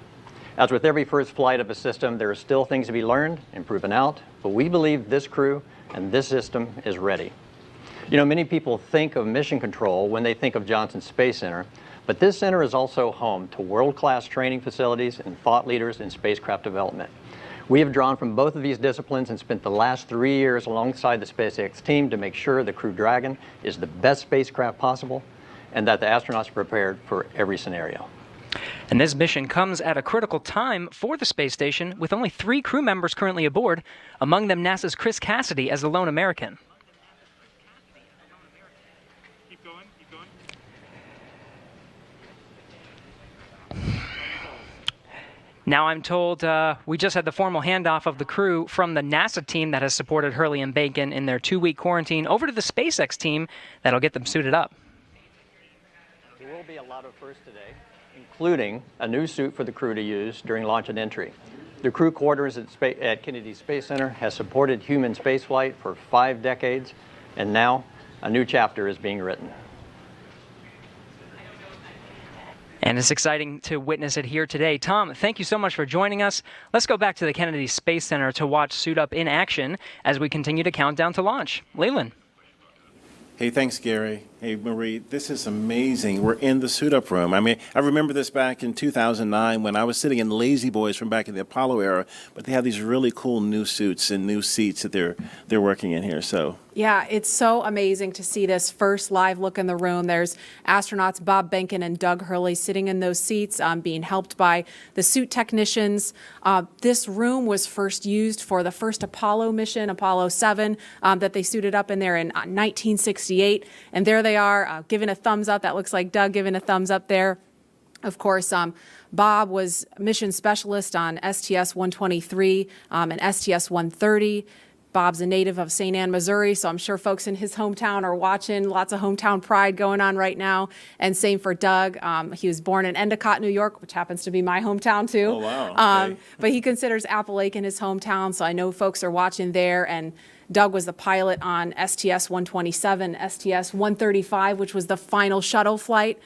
As with every first flight of a system, there are still things to be learned and proven out, but we believe this crew and this system is ready. You know, many people think of Mission Control when they think of Johnson Space Center, but this center is also home to world-class training facilities and thought leaders in spacecraft development. We have drawn from both of these disciplines and spent the last 3 years alongside the SpaceX team to make sure the Crew Dragon is the best spacecraft possible and that the astronauts are prepared for every scenario. And this mission comes at a critical time for the space station, with only 3 crew members currently aboard, among them NASA's Chris Cassidy as the lone American. Now I'm told we just had the formal handoff of the crew from the NASA team that has supported Hurley and Behnken in their 2-week quarantine over to the SpaceX team that'll get them suited up. There will be a lot of firsts today, including a new suit for the crew to use during launch and entry. The crew quarters at Kennedy Space Center has supported human spaceflight for 5 decades, and now a new chapter is being written. And it's exciting to witness it here today. Tom, thank you so much for joining us. Let's go back to the Kennedy Space Center to watch Suit Up in action as we continue to count down to launch. Leland. Hey, thanks, Gary. Hey, Marie, this is amazing. We're in the suit-up room. I mean, I remember this back in 2009 when I was sitting in Lazy Boys from back in the Apollo era, but they have these really cool new suits and new seats that they're working in here. So Yeah, it's so amazing to see this first live look in the room. There's astronauts Bob Behnken and Doug Hurley sitting in those seats, being helped by the suit technicians. This room was first used for the first Apollo mission, Apollo 7, that they suited up in there in 1968. And there they are, giving a thumbs up. That looks like Doug giving a thumbs up there. Of course, Bob was mission specialist on STS-123 and STS-130. Bob's a native of St. Anne, Missouri, so I'm sure folks in his hometown are watching. Lots of hometown pride going on right now. And same for Doug. He was born in Endicott, New York, which happens to be my hometown too. Oh, wow. Okay. But he considers Appalachian his hometown, so I know folks are watching there. And Doug was the pilot on STS-127, STS-135, which was the final shuttle flight.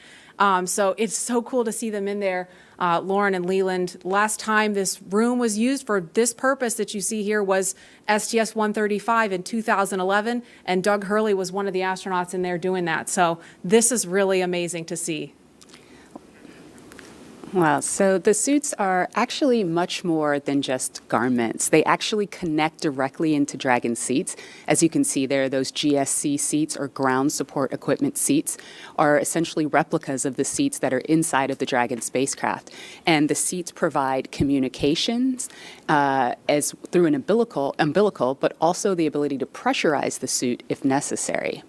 So it's so cool to see them in there. Lauren and Leland, last time this room was used for this purpose that you see here was STS-135 in 2011, and Doug Hurley was one of the astronauts in there doing that. So this is really amazing to see. Wow, so the suits are actually much more than just garments. They actually connect directly into Dragon seats. As you can see there, those GSC seats, or ground support equipment seats, are essentially replicas of the seats that are inside of the Dragon spacecraft. And the seats provide communications as through an umbilical, but also the ability to pressurize the suit if necessary.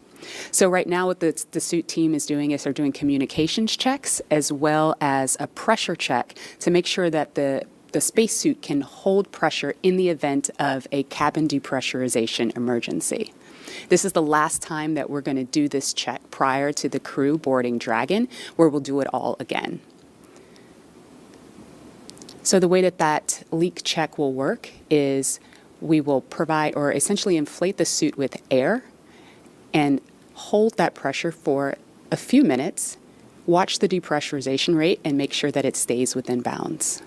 So right now what the suit team is doing is they're doing communications checks as well as a pressure check to make sure that the spacesuit can hold pressure in the event of a cabin depressurization emergency. This is the last time that we're going to do this check prior to the crew boarding Dragon, where we'll do it all again. So the way that leak check will work is we will provide or essentially inflate the suit with air and hold that pressure for a few minutes, watch the depressurization rate, and make sure that it stays within bounds.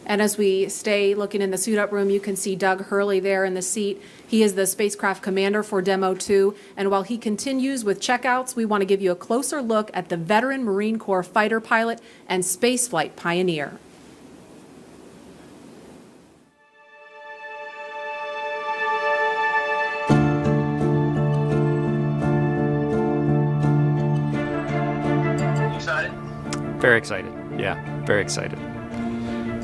And as we stay looking in the suit-up room, you can see Doug Hurley there in the seat. He is the spacecraft commander for DEMO-2. And while he continues with checkouts, we want to give you a closer look at the veteran Marine Corps fighter pilot and spaceflight pioneer. Very excited. Yeah, very excited.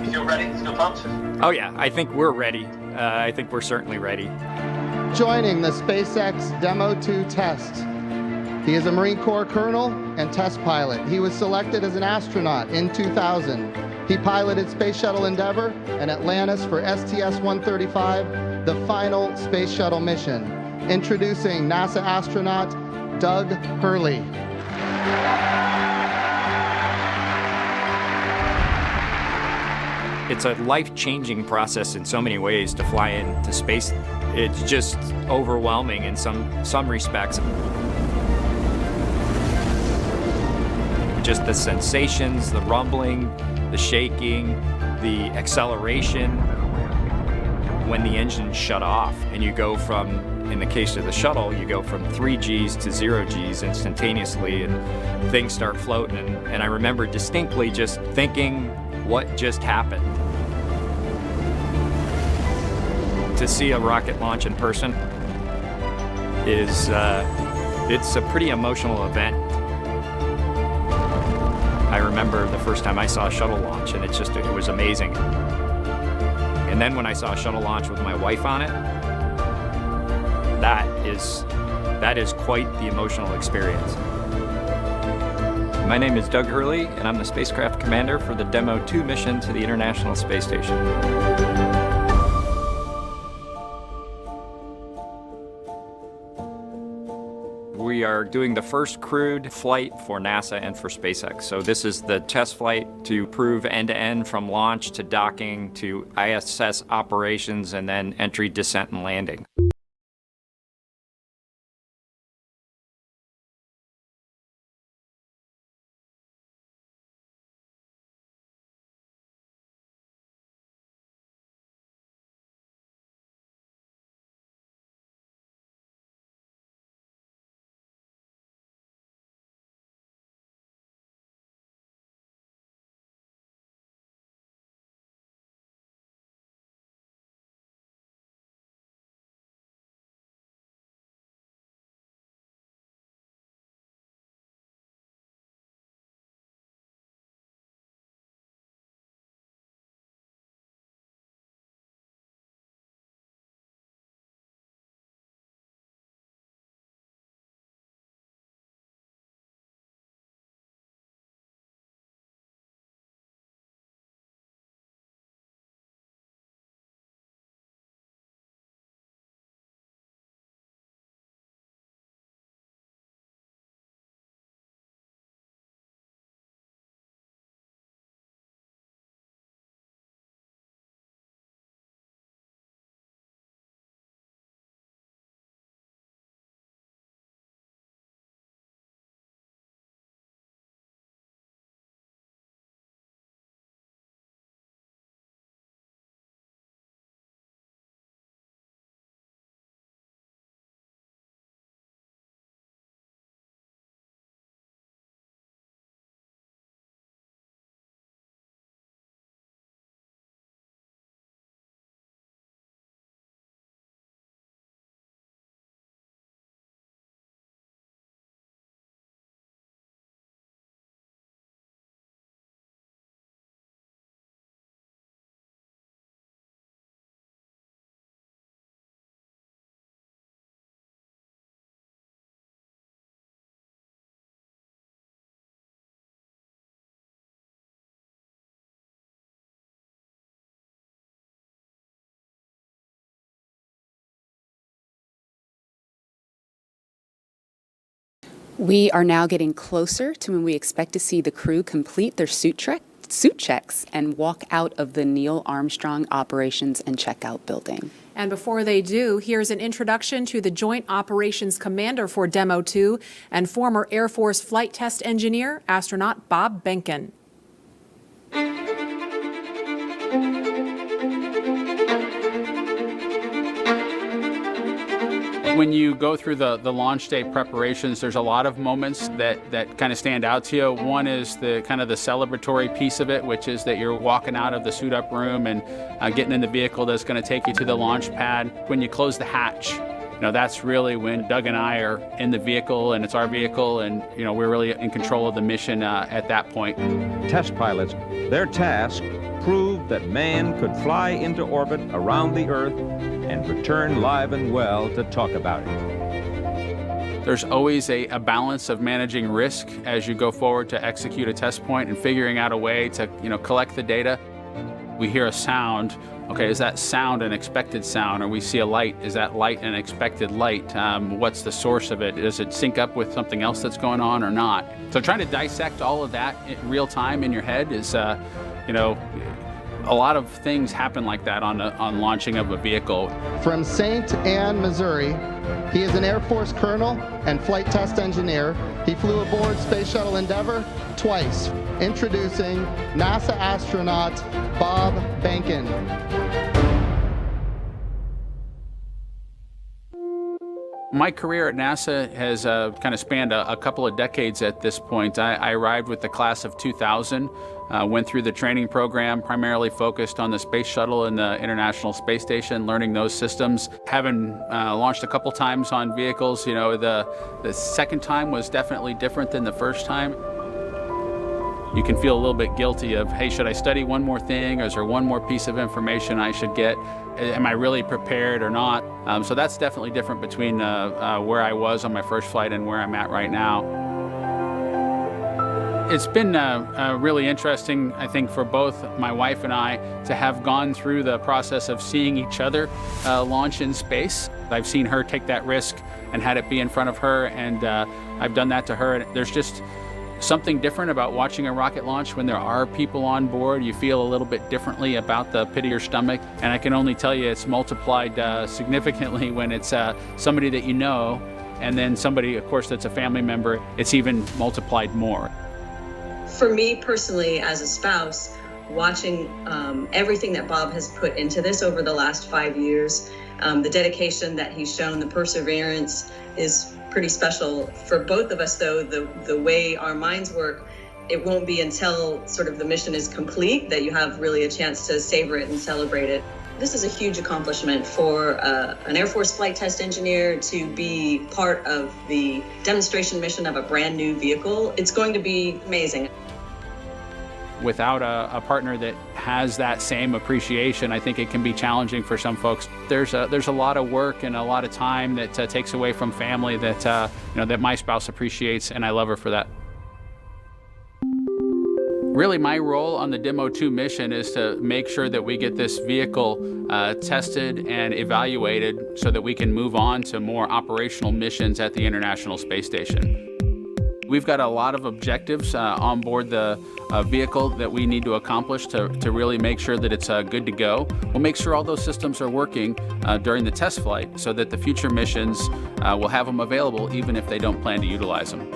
Still ready? Still pumped? Oh yeah, I think we're ready. I think we're certainly ready. Joining the SpaceX DEMO-2 test. He is a Marine Corps colonel and test pilot. He was selected as an astronaut in 2000. He piloted Space Shuttle Endeavour and Atlantis for STS-135, the final space shuttle mission. Introducing NASA astronaut Doug Hurley. It's a life-changing process in so many ways to fly into space. It's just overwhelming in some respects. Just the sensations, the rumbling, the shaking, the acceleration. When the engine shut off and you go from, in the case of the shuttle, you go from 3 Gs to 0 Gs instantaneously and things start floating. And I remember distinctly just thinking, what just happened? To see a rocket launch in person is, it's a pretty emotional event. I remember the first time I saw a shuttle launch and it was amazing. And then when I saw a shuttle launch with my wife on it, that is quite the emotional experience. My name is Doug Hurley, and I'm the spacecraft commander for the DEMO-2 mission to the International Space Station. We are doing the first crewed flight for NASA and for SpaceX. So this is the test flight to prove end-to-end from launch to docking to ISS operations and then entry, descent, and landing. We are now getting closer to when we expect to see the crew complete their suit checks and walk out of the Neil Armstrong Operations and Checkout Building. And before they do, here's an introduction to the Joint Operations Commander for DEMO-2 and former Air Force Flight Test Engineer, astronaut Bob Behnken. When you go through the launch day preparations, there's a lot of moments that kind of stand out to you. One is the kind of the celebratory piece of it, which is that you're walking out of the suit up room and getting in the vehicle that's going to take you to the launch pad. When you close the hatch, that's really when Doug and I are in the vehicle, and it's our vehicle, and we're really in control of the mission at that point. Test pilots, their task proved that man could fly into orbit around the Earth and return live and well to talk about it. There's always a balance of managing risk as you go forward to execute a test point and figuring out a way to collect the data. We hear a sound. Okay, is that sound an expected sound? Or we see a light, is that light an expected light? What's the source of it? Does it sync up with something else that's going on or not? So trying to dissect all of that in real time in your head is, a lot of things happen like that on launching of a vehicle. From St. Anne, Missouri, he is an Air Force colonel and flight test engineer. He flew aboard Space Shuttle Endeavour twice. Introducing NASA astronaut Bob Behnken. My career at NASA has kind of spanned a couple of decades at this point. I arrived with the class of 2000, went through the training program, primarily focused on the Space Shuttle and the International Space Station, learning those systems. Having launched a couple times on vehicles, the second time was definitely different than the first time. You can feel a little bit guilty of, hey, should I study one more thing? Or is there one more piece of information I should get? Am I really prepared or not? So that's definitely different between where I was on my first flight and where I'm at right now. It's been really interesting, I think, for both my wife and I to have gone through the process of seeing each other launch in space. I've seen her take that risk and had it be in front of her, and I've done that to her. And there's just something different about watching a rocket launch when there are people on board. You feel a little bit differently about the pit of your stomach, and I can only tell you it's multiplied significantly when it's somebody that you know, and then somebody, of course, that's a family member. It's even multiplied more. For me personally, as a spouse, watching everything that Bob has put into this over the last 5 years, the dedication that he's shown, the perseverance is pretty special. For both of us, though, the way our minds work, it won't be until sort of the mission is complete that you have really a chance to savor it and celebrate it. This is a huge accomplishment for an Air Force flight test engineer to be part of the demonstration mission of a brand new vehicle. It's going to be amazing. Without a partner that has that same appreciation, I think it can be challenging for some folks. There's a lot of work and a lot of time that takes away from family that that my spouse appreciates, and I love her for that. Really, my role on the DEMO-2 mission is to make sure that we get this vehicle tested and evaluated so that we can move on to more operational missions at the International Space Station. We've got a lot of objectives on board the vehicle that we need to accomplish to really make sure that it's good to go. We'll make sure all those systems are working during the test flight so that the future missions will have them available even if they don't plan to utilize them.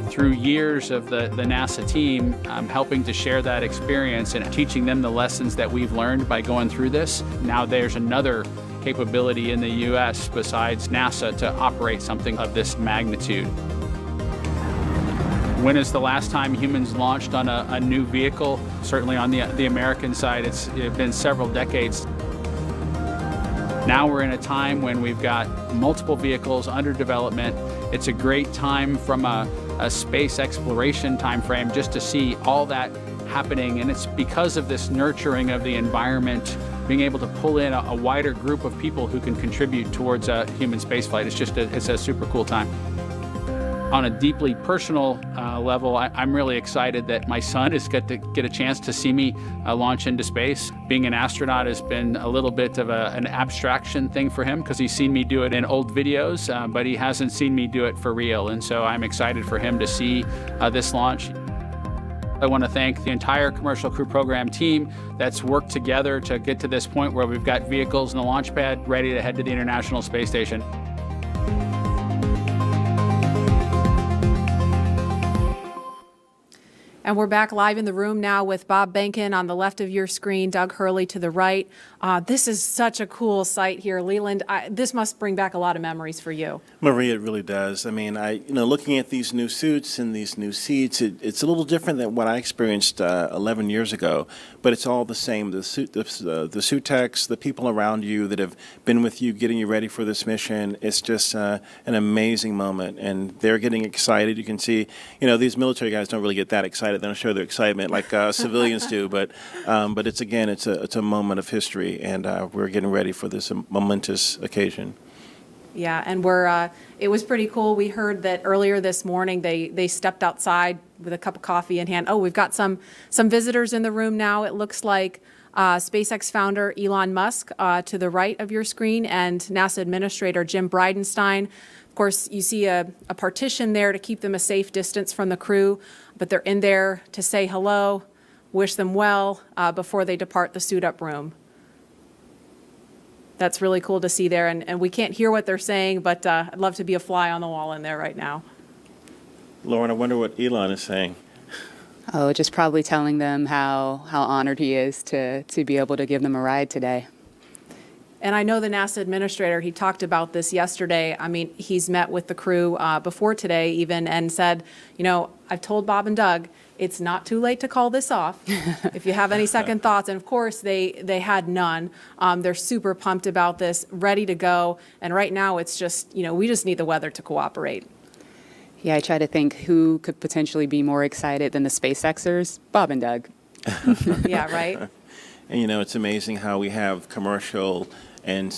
Through years of the NASA team, I'm helping to share that experience and teaching them the lessons that we've learned by going through this. Now there's another capability in the U.S. besides NASA to operate something of this magnitude. When is the last time humans launched on a new vehicle? Certainly on the American side, it's been several decades. Now we're in a time when we've got multiple vehicles under development. It's a great time from a space exploration time frame just to see all that happening, and it's because of this nurturing of the environment, being able to pull in a wider group of people who can contribute towards human spaceflight. It's a super cool time. On a deeply personal level, I'm really excited that my son is get a chance to see me launch into space. Being an astronaut has been a little bit of an abstraction thing for him because he's seen me do it in old videos, but he hasn't seen me do it for real. And so I'm excited for him to see this launch. I want to thank the entire Commercial Crew Program team that's worked together to get to this point where we've got vehicles in the launch pad ready to head to the International Space Station. And we're back live in the room now with Bob Behnken on the left of your screen, Doug Hurley to the right. This is such a cool sight here. Leland, this must bring back a lot of memories for you. Maria, it really does. I mean, looking at these new suits and these new seats, it's a little different than what I experienced 11 years ago, but it's all the same. The suit techs, the people around you that have been with you, getting you ready for this mission, it's just an amazing moment, and they're getting excited. You can see, these military guys don't really get that excited. They don't show their excitement like civilians do, but it's a moment of history, and we're getting ready for this momentous occasion. Yeah, and it was pretty cool. We heard that earlier this morning they stepped outside with a cup of coffee in hand. Oh, we've got some visitors in the room now. It looks like SpaceX founder Elon Musk to the right of your screen, and NASA Administrator Jim Bridenstine. Of course, you see a partition there to keep them a safe distance from the crew, but they're in there to say hello, wish them well before they depart the suit-up room. That's really cool to see there, and we can't hear what they're saying, but I'd love to be a fly on the wall in there right now. Lauren, I wonder what Elon is saying. Oh, just probably telling them how honored he is to be able to give them a ride today. And I know the NASA Administrator, he talked about this yesterday. I mean, he's met with the crew before today even and said, I've told Bob and Doug, it's not too late to call this off if you have any second thoughts. And of course, they had none. They're super pumped about this, ready to go. And right now, it's just, we just need the weather to cooperate. Yeah, I try to think who could potentially be more excited than the SpaceXers, Bob and Doug. Yeah, right? And, it's amazing how we have commercial and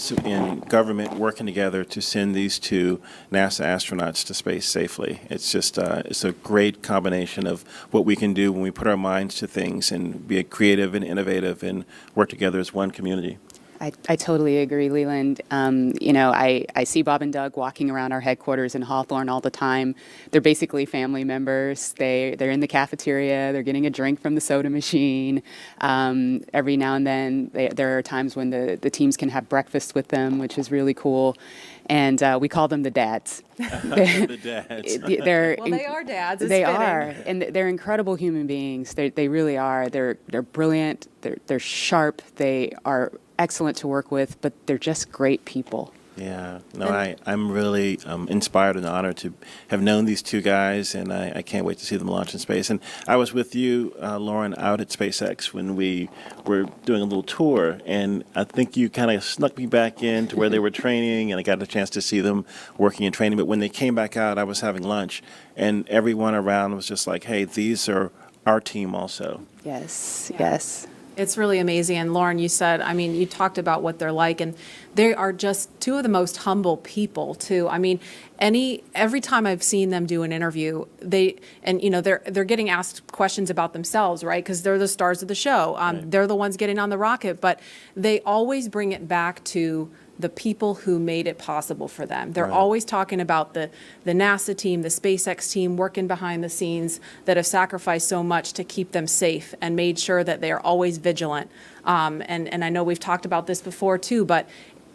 government working together to send these two NASA astronauts to space safely. It's just it's a great combination of what we can do when we put our minds to things and be creative and innovative and work together as one community. I totally agree, Leland. I see Bob and Doug walking around our headquarters in Hawthorne all the time. They're basically family members. They're in the cafeteria. They're getting a drink from the soda machine. Every now and then, there are times when the teams can have breakfast with them, which is really cool. And we call them the dads. The dads. They are dads. It's they fitting. are, and they're incredible human beings. They really are. They're brilliant. They're sharp. They are excellent to work with, but they're just great people. Yeah, no, I'm really inspired and honored to have known these two guys, and I can't wait to see them launch in space. And I was with you, Lauren, out at SpaceX when we were doing a little tour, and I think you kind of snuck me back in to where they were training, and I got a chance to see them working and training. But when they came back out, I was having lunch, and everyone around was just like, hey, these are our team also. Yes, Yeah. yes. It's really amazing. And Lauren, you said, you talked about what they're like, and they are just two of the most humble people too. Every time I've seen them do an interview, they're getting asked questions about themselves, right? Because they're the stars of the show. Right. They're the ones getting on the rocket, but they always bring it back to the people who made it possible for them. They're Right. always talking about the NASA team, the SpaceX team working behind the scenes that have sacrificed so much to keep them safe and made sure that they are always vigilant. And I know we've talked about this before too, but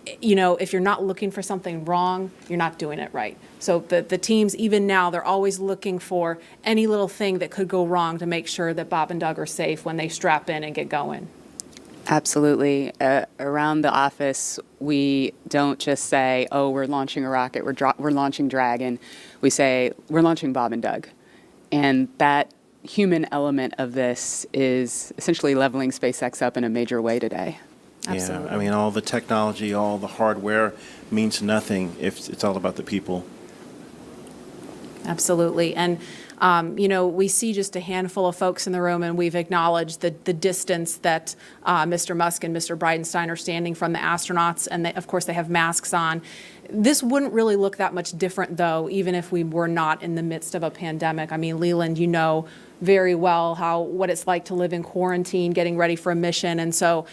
if you're not looking for something wrong, you're not doing it right. So the teams, even now, they're always looking for any little thing that could go wrong to make sure that Bob and Doug are safe when they strap in and get going. Absolutely. Around the office, we don't just say, oh, we're launching a rocket, we're launching Dragon. We say, we're launching Bob and Doug. And that human element of this is essentially leveling SpaceX up in a major way today. Absolutely. Yeah, all the technology, all the hardware means nothing if it's all about the people. Absolutely. And We see just a handful of folks in the room, and we've acknowledged the distance that Mr. Musk and Mr. Bridenstine are standing from the astronauts, and of course they have masks on. This wouldn't really look that much different, though, even if we were not in the midst of a pandemic. I mean, Leland, you know very well what it's like to live in quarantine, getting ready for a mission, and so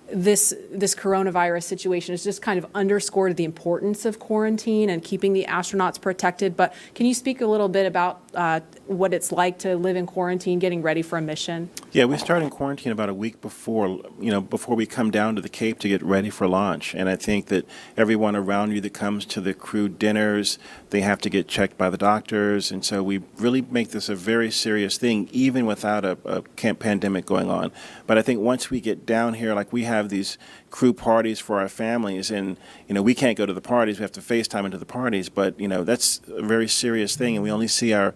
this coronavirus situation has just kind of underscored the importance of quarantine and keeping the astronauts protected. But can you speak a little bit about what it's like to live in quarantine, getting ready for a mission? Yeah, we start in quarantine about a week before we come down to the Cape to get ready for launch. And I think that everyone around you that comes to the crew dinners, they have to get checked by the doctors. And so we really make this a very serious thing, even without a pandemic going on. But I think once we get down here, like we have these crew parties for our families, and we can't go to the parties, we have to FaceTime into the parties, but that's a very serious thing, and we only see our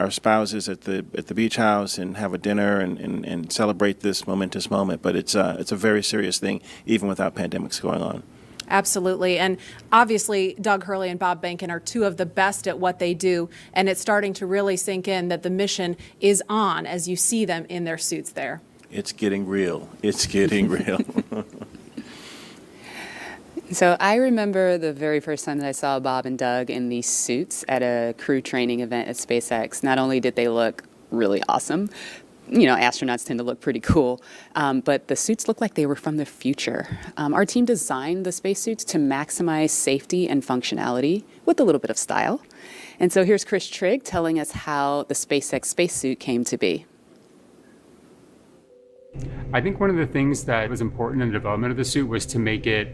spouses at the beach house and have a dinner and celebrate this momentous moment. But it's a very serious thing, even without pandemics going on. Absolutely. And obviously, Doug Hurley and Bob Behnken are two of the best at what they do, and it's starting to really sink in that the mission is on as you see them in their suits there. It's getting real. It's getting real. So I remember the very first time that I saw Bob and Doug in these suits at a crew training event at SpaceX. Not only did they look really awesome, astronauts tend to look pretty cool, but the suits looked like they were from the future. Our team designed the spacesuits to maximize safety and functionality with a little bit of style. And so here's Chris Trigg telling us how the SpaceX spacesuit came to be. I think one of the things that was important in the development of the suit was to make it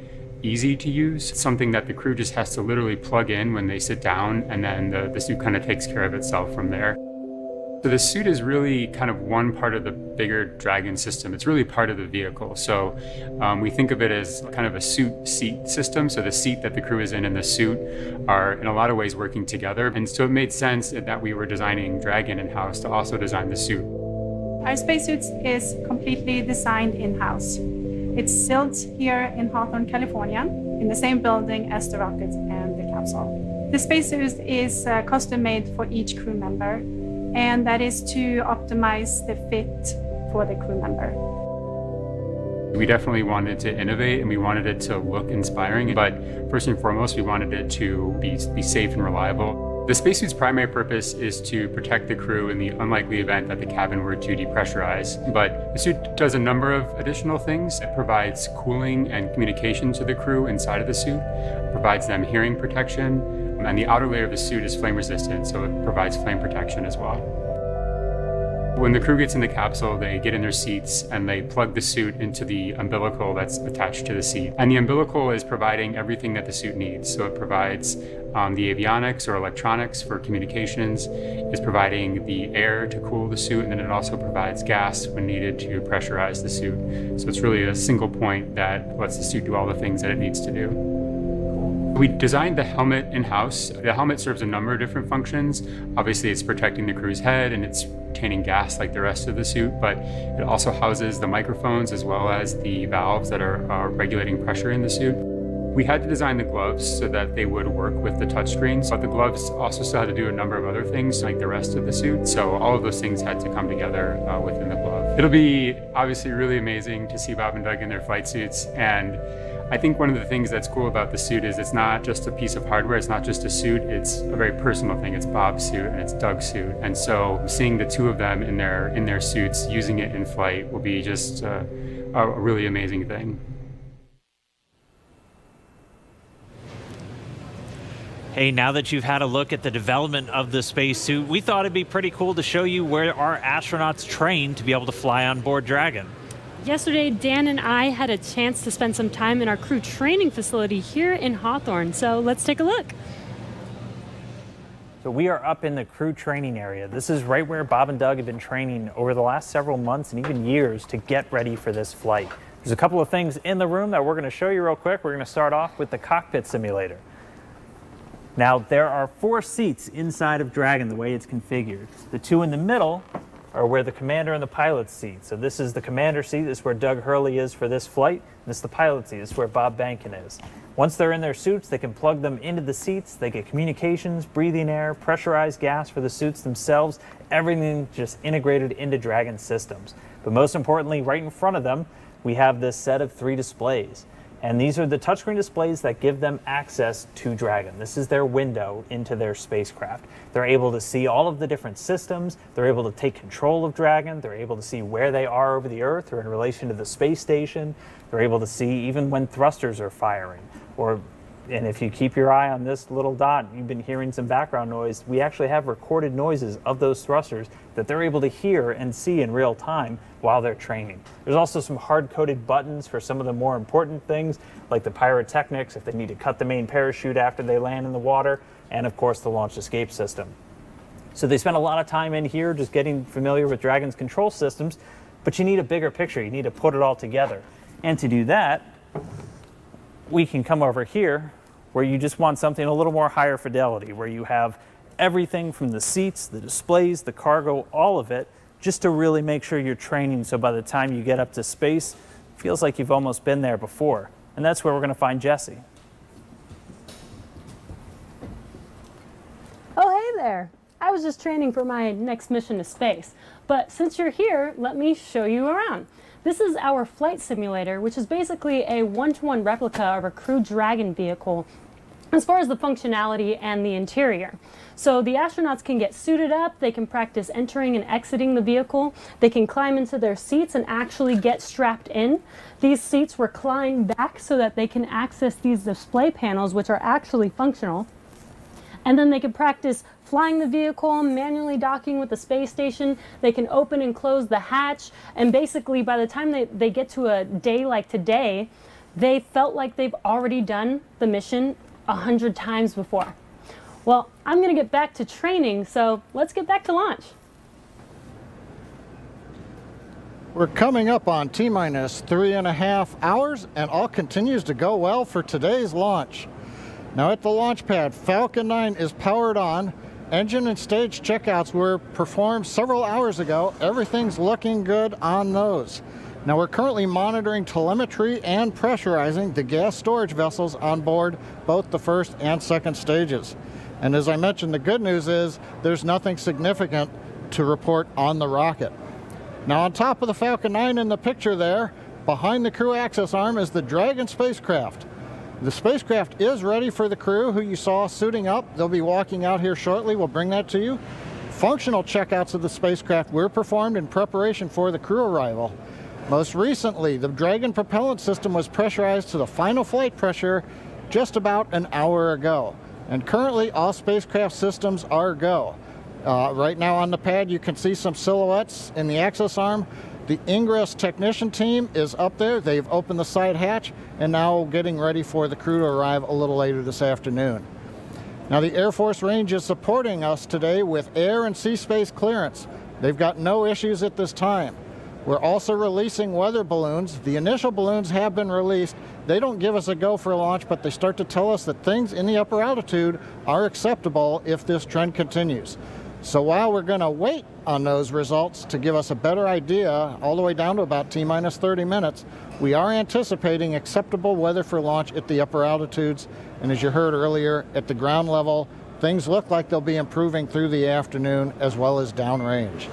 easy to use, something that the crew just has to literally plug in when they sit down, and then the suit kind of takes care of itself from there. So the suit is really kind of one part of the bigger Dragon system. It's really part of the vehicle. So we think of it as kind of a suit-seat system. So the seat that the crew is in and the suit are in a lot of ways working together. And so it made sense that we were designing Dragon in-house to also design the suit. Our spacesuit is completely designed in-house. It's built here in Hawthorne, California, in the same building as the rocket and the capsule. The spacesuit is custom-made for each crew member, and that is to optimize the fit for the crew member. We definitely wanted to innovate, and we wanted it to look inspiring, but first and foremost, we wanted it to be safe and reliable. The spacesuit's primary purpose is to protect the crew in the unlikely event that the cabin were to depressurize. But the suit does a number of additional things. It provides cooling and communication to the crew inside of the suit, provides them hearing protection, and the outer layer of the suit is flame resistant, so it provides flame protection as well. When the crew gets in the capsule, they get in their seats and they plug the suit into the umbilical that's attached to the seat. And the umbilical is providing everything that the suit needs. So it provides the avionics or electronics for communications, it's providing the air to cool the suit, and then it also provides gas when needed to pressurize the suit. So it's really a single point that lets the suit do all the things that it needs to do. We designed the helmet in-house. The helmet serves a number of different functions. Obviously, it's protecting the crew's head and it's retaining gas like the rest of the suit, but it also houses the microphones as well as the valves that are regulating pressure in the suit. We had to design the gloves so that they would work with the touchscreens, but the gloves also still had to do a number of other things like the rest of the suit. So all of those things had to come together within the glove. It'll be obviously really amazing to see Bob and Doug in their flight suits, and I think one of the things that's cool about the suit is it's not just a piece of hardware, it's not just a suit, it's a very personal thing. It's Bob's suit and it's Doug's suit. And so seeing the two of them in their suits, using it in flight will be just a really amazing thing. Hey, now that you've had a look at the development of the spacesuit, we thought it'd be pretty cool to show you where our astronauts train to be able to fly on board Dragon. Yesterday, Dan and I had a chance to spend some time in our crew training facility here in Hawthorne, so let's take a look. So we are up in the crew training area. This is right where Bob and Doug have been training over the last several months and even years to get ready for this flight. There's a couple of things in the room that we're going to show you real quick. We're going to start off with the cockpit simulator. Now, there are 4 seats inside of Dragon the way it's configured. The 2 in the middle are where the commander and the pilot's seat. So this is the commander seat. This is where Doug Hurley is for this flight. And this is the pilot seat. This is where Bob Behnken is. Once they're in their suits, they can plug them into the seats. They get communications, breathing air, pressurized gas for the suits themselves, everything just integrated into Dragon systems. But most importantly, right in front of them, we have this set of 3 displays. And these are the touchscreen displays that give them access to Dragon. This is their window into their spacecraft. They're able to see all of the different systems. They're able to take control of Dragon. They're able to see where they are over the Earth or in relation to the space station. They're able to see even when thrusters are firing. And if you keep your eye on this little dot, you've been hearing some background noise. We actually have recorded noises of those thrusters that they're able to hear and see in real time while they're training. There's also some hard-coded buttons for some of the more important things, like the pyrotechnics, if they need to cut the main parachute after they land in the water, and of course the launch escape system. So they spend a lot of time in here just getting familiar with Dragon's control systems, but you need a bigger picture. You need to put it all together. And to do that, we can come over here where you just want something a little more higher fidelity, where you have everything from the seats, the displays, the cargo, all of it, just to really make sure you're training so by the time you get up to space, it feels like you've almost been there before. And that's where we're going to find Jesse. Oh, hey there. I was just training for my next mission to space. But since you're here, let me show you around. This is our flight simulator, which is basically a one-to-one replica of a Crew Dragon vehicle as far as the functionality and the interior. So the astronauts can get suited up, they can practice entering and exiting the vehicle, they can climb into their seats and actually get strapped in. These seats recline back so that they can access these display panels, which are actually functional. And then they can practice flying the vehicle, manually docking with the space station. They can open and close the hatch. And basically, by the time they get to a day like today, they felt like they've already done the mission 100 times before. Well, I'm going to get back to training, so let's get back to launch. We're coming up on T-minus 3.5 hours, and all continues to go well for today's launch. Now at the launch pad, Falcon 9 is powered on. Engine and stage checkouts were performed several hours ago. Everything's looking good on those. Now we're currently monitoring telemetry and pressurizing the gas storage vessels on board both the first and second stages. And as I mentioned, the good news is there's nothing significant to report on the rocket. Now on top of the Falcon 9 in the picture there, behind the crew access arm is the Dragon spacecraft. The spacecraft is ready for the crew who you saw suiting up. They'll be walking out here shortly. We'll bring that to you. Functional checkouts of the spacecraft were performed in preparation for the crew arrival. Most recently, the Dragon propellant system was pressurized to the final flight pressure just about an hour ago. And currently, all spacecraft systems are go. Right now on the pad, you can see some silhouettes in the access arm. The ingress technician team is up there. They've opened the side hatch and now getting ready for the crew to arrive a little later this afternoon. Now the Air Force Range is supporting us today with air and sea space clearance. They've got no issues at this time. We're also releasing weather balloons. The initial balloons have been released. They don't give us a go for launch, but they start to tell us that things in the upper altitude are acceptable if this trend continues. So while we're going to wait on those results to give us a better idea, all the way down to about T-minus 30 minutes, we are anticipating acceptable weather for launch at the upper altitudes. And as you heard earlier, at the ground level, things look like they'll be improving through the afternoon as well as downrange.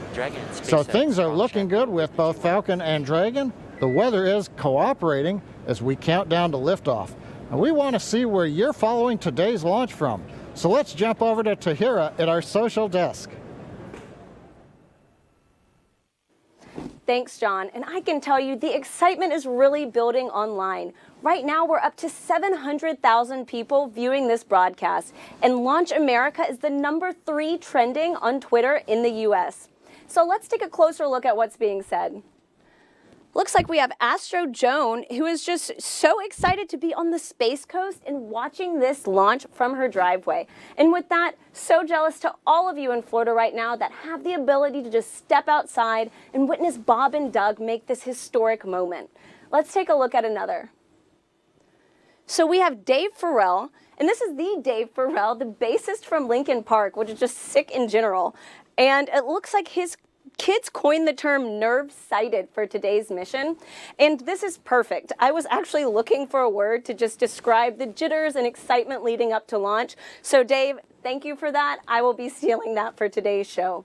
So things are looking good with both Falcon and Dragon. The weather is cooperating as we count down to liftoff. And we want to see where you're following today's launch from. So let's jump over to Tahira at our social desk. Thanks, John. And I can tell you the excitement is really building online. Right now, we're up to 700,000 people viewing this broadcast. And Launch America is the #3 trending on Twitter in the U.S. So let's take a closer look at what's being said. Looks like we have Astro Joan, who is just so excited to be on the Space Coast and watching this launch from her driveway. And with that, so jealous to all of you in Florida right now that have the ability to just step outside and witness Bob and Doug make this historic moment. Let's take a look at another. So we have Dave Farrell, and this is the Dave Farrell, the bassist from Linkin Park, which is just sick in general. And it looks like his kids coined the term nerve-sighted for today's mission, and this is perfect. I was actually looking for a word to just describe the jitters and excitement leading up to launch. So Dave, thank you for that. I will be stealing that for today's show.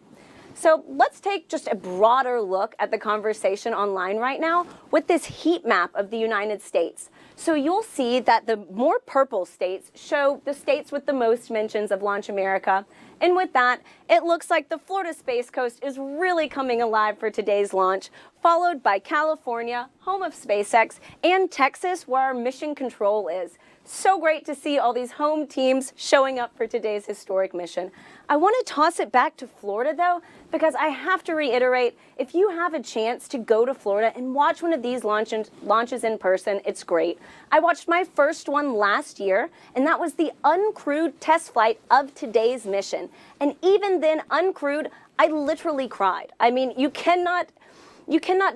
So let's take just a broader look at the conversation online right now with this heat map of the United States. So you'll see that the more purple states show the states with the most mentions of Launch America. And with that, it looks like the Florida Space Coast is really coming alive for today's launch, followed by California, home of SpaceX, and Texas, where our mission control is. So great to see all these home teams showing up for today's historic mission. I want to toss it back to Florida, though, because I have to reiterate, if you have a chance to go to Florida and watch one of these launches in person, it's great. I watched my first one last year, and that was the uncrewed test flight of today's mission. And even then, uncrewed, I literally cried. I mean, you cannot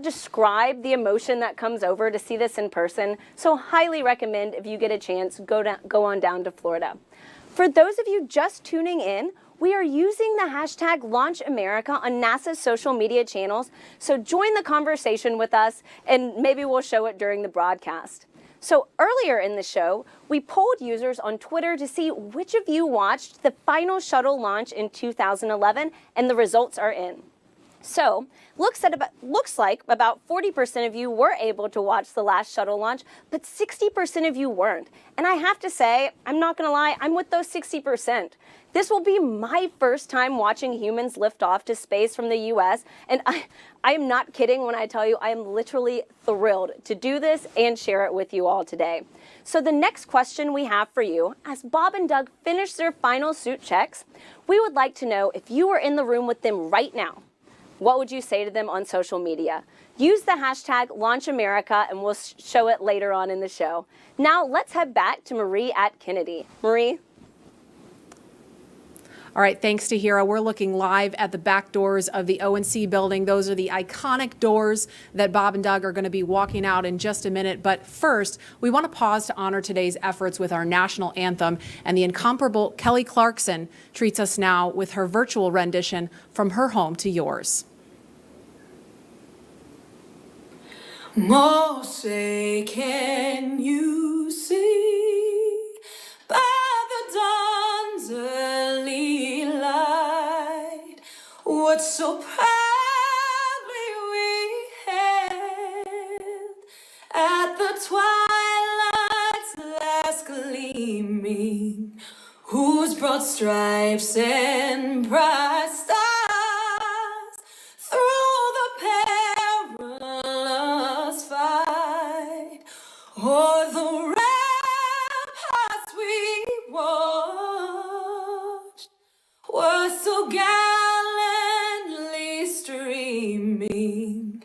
describe the emotion that comes over to see this in person, so highly recommend, if you get a chance, go on down to Florida. For those of you just tuning in, we are using the hashtag #LaunchAmerica on NASA's social media channels, so join the conversation with us, and maybe we'll show it during the broadcast. So earlier in the show, we polled users on Twitter to see which of you watched the final shuttle launch in 2011, and the results are in. So, looks like about 40% of you were able to watch the last shuttle launch, but 60% of you weren't. And I have to say, I'm not going to lie, I'm with those 60%. This will be my first time watching humans lift off to space from the U.S., and I am not kidding when I tell you I am literally thrilled to do this and share it with you all today. So the next question we have for you, as Bob and Doug finish their final suit checks, we would like to know if you were in the room with them right now, what would you say to them on social media? Use the hashtag #LaunchAmerica, and we'll show it later on in the show. Now let's head back to Marie at Kennedy. Marie? All right, thanks to Hira. We're looking live at the back doors of the O&C building. Those are the iconic doors that Bob and Doug are going to be walking out in just a minute. But first, we want to pause to honor today's efforts with our national anthem. And the incomparable Kelly Clarkson treats us now with her virtual rendition from her home to yours. Oh, say, can you see by the dawn's early light what so proudly we hailed at the twilight's last gleaming, whose broad stripes and bright stars through the perilous fight o'er the ramparts we watched were so gallantly streaming,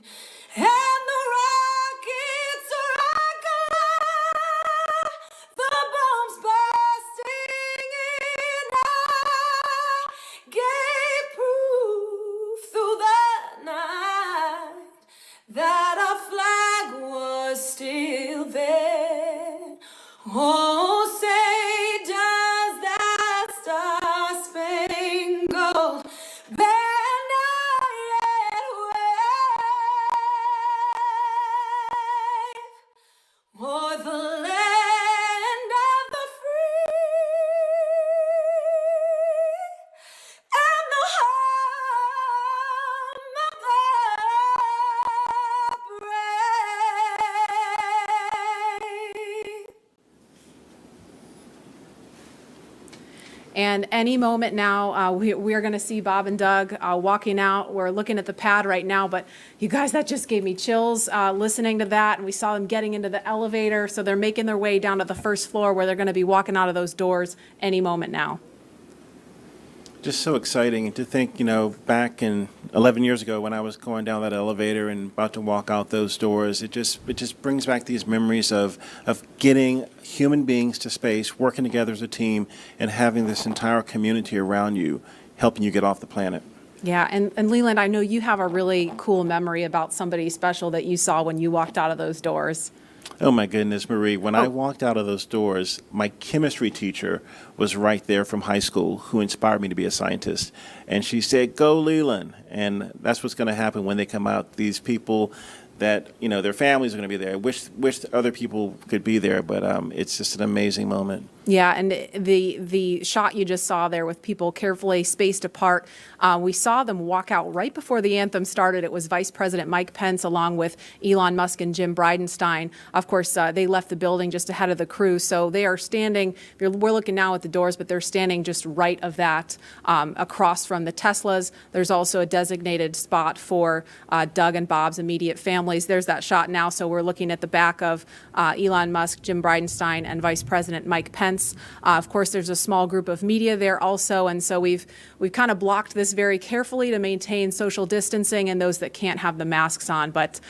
and the rockets rocked, the bombs bursting in air, gave proof through the night that our flag was still there. Oh, say does that star-spangled banner yet wave o'er the land of the free and the home of the brave? And any moment now, we are going to see Bob and Doug walking out. We're looking at the pad right now, but you guys, that just gave me chills listening to that. And we saw them getting into the elevator, so they're making their way down to the first floor where they're going to be walking out of those doors any moment now. Just so exciting to think, back in 11 years ago when I was going down that elevator and about to walk out those doors, it just brings back these memories of getting human beings to space, working together as a team, and having this entire community around you helping you get off the planet. Yeah, and Leland, I know you have a really cool memory about somebody special that you saw when you walked out of those doors. Oh my goodness, Marie, when I walked out of those doors, my chemistry teacher was right there from high school who inspired me to be a scientist. And she said, "Go Leland." And that's what's going to happen when they come out. These people that, their families are going to be there. I wish other people could be there, but it's just an amazing moment. Yeah, and the shot you just saw there with people carefully spaced apart, we saw them walk out right before the anthem started. It was Vice President Mike Pence along with Elon Musk and Jim Bridenstine. Of course, they left the building just ahead of the crew, so they are standing, we're looking now at the doors, but they're standing just right of that across from the Teslas. There's also a designated spot for Doug and Bob's immediate families. There's that shot now, so we're looking at the back of Elon Musk, Jim Bridenstine, and Vice President Mike Pence. Of course, there's a small group of media there also, and so we've kind of blocked this very carefully to maintain social distancing and those that can't have the masks on. But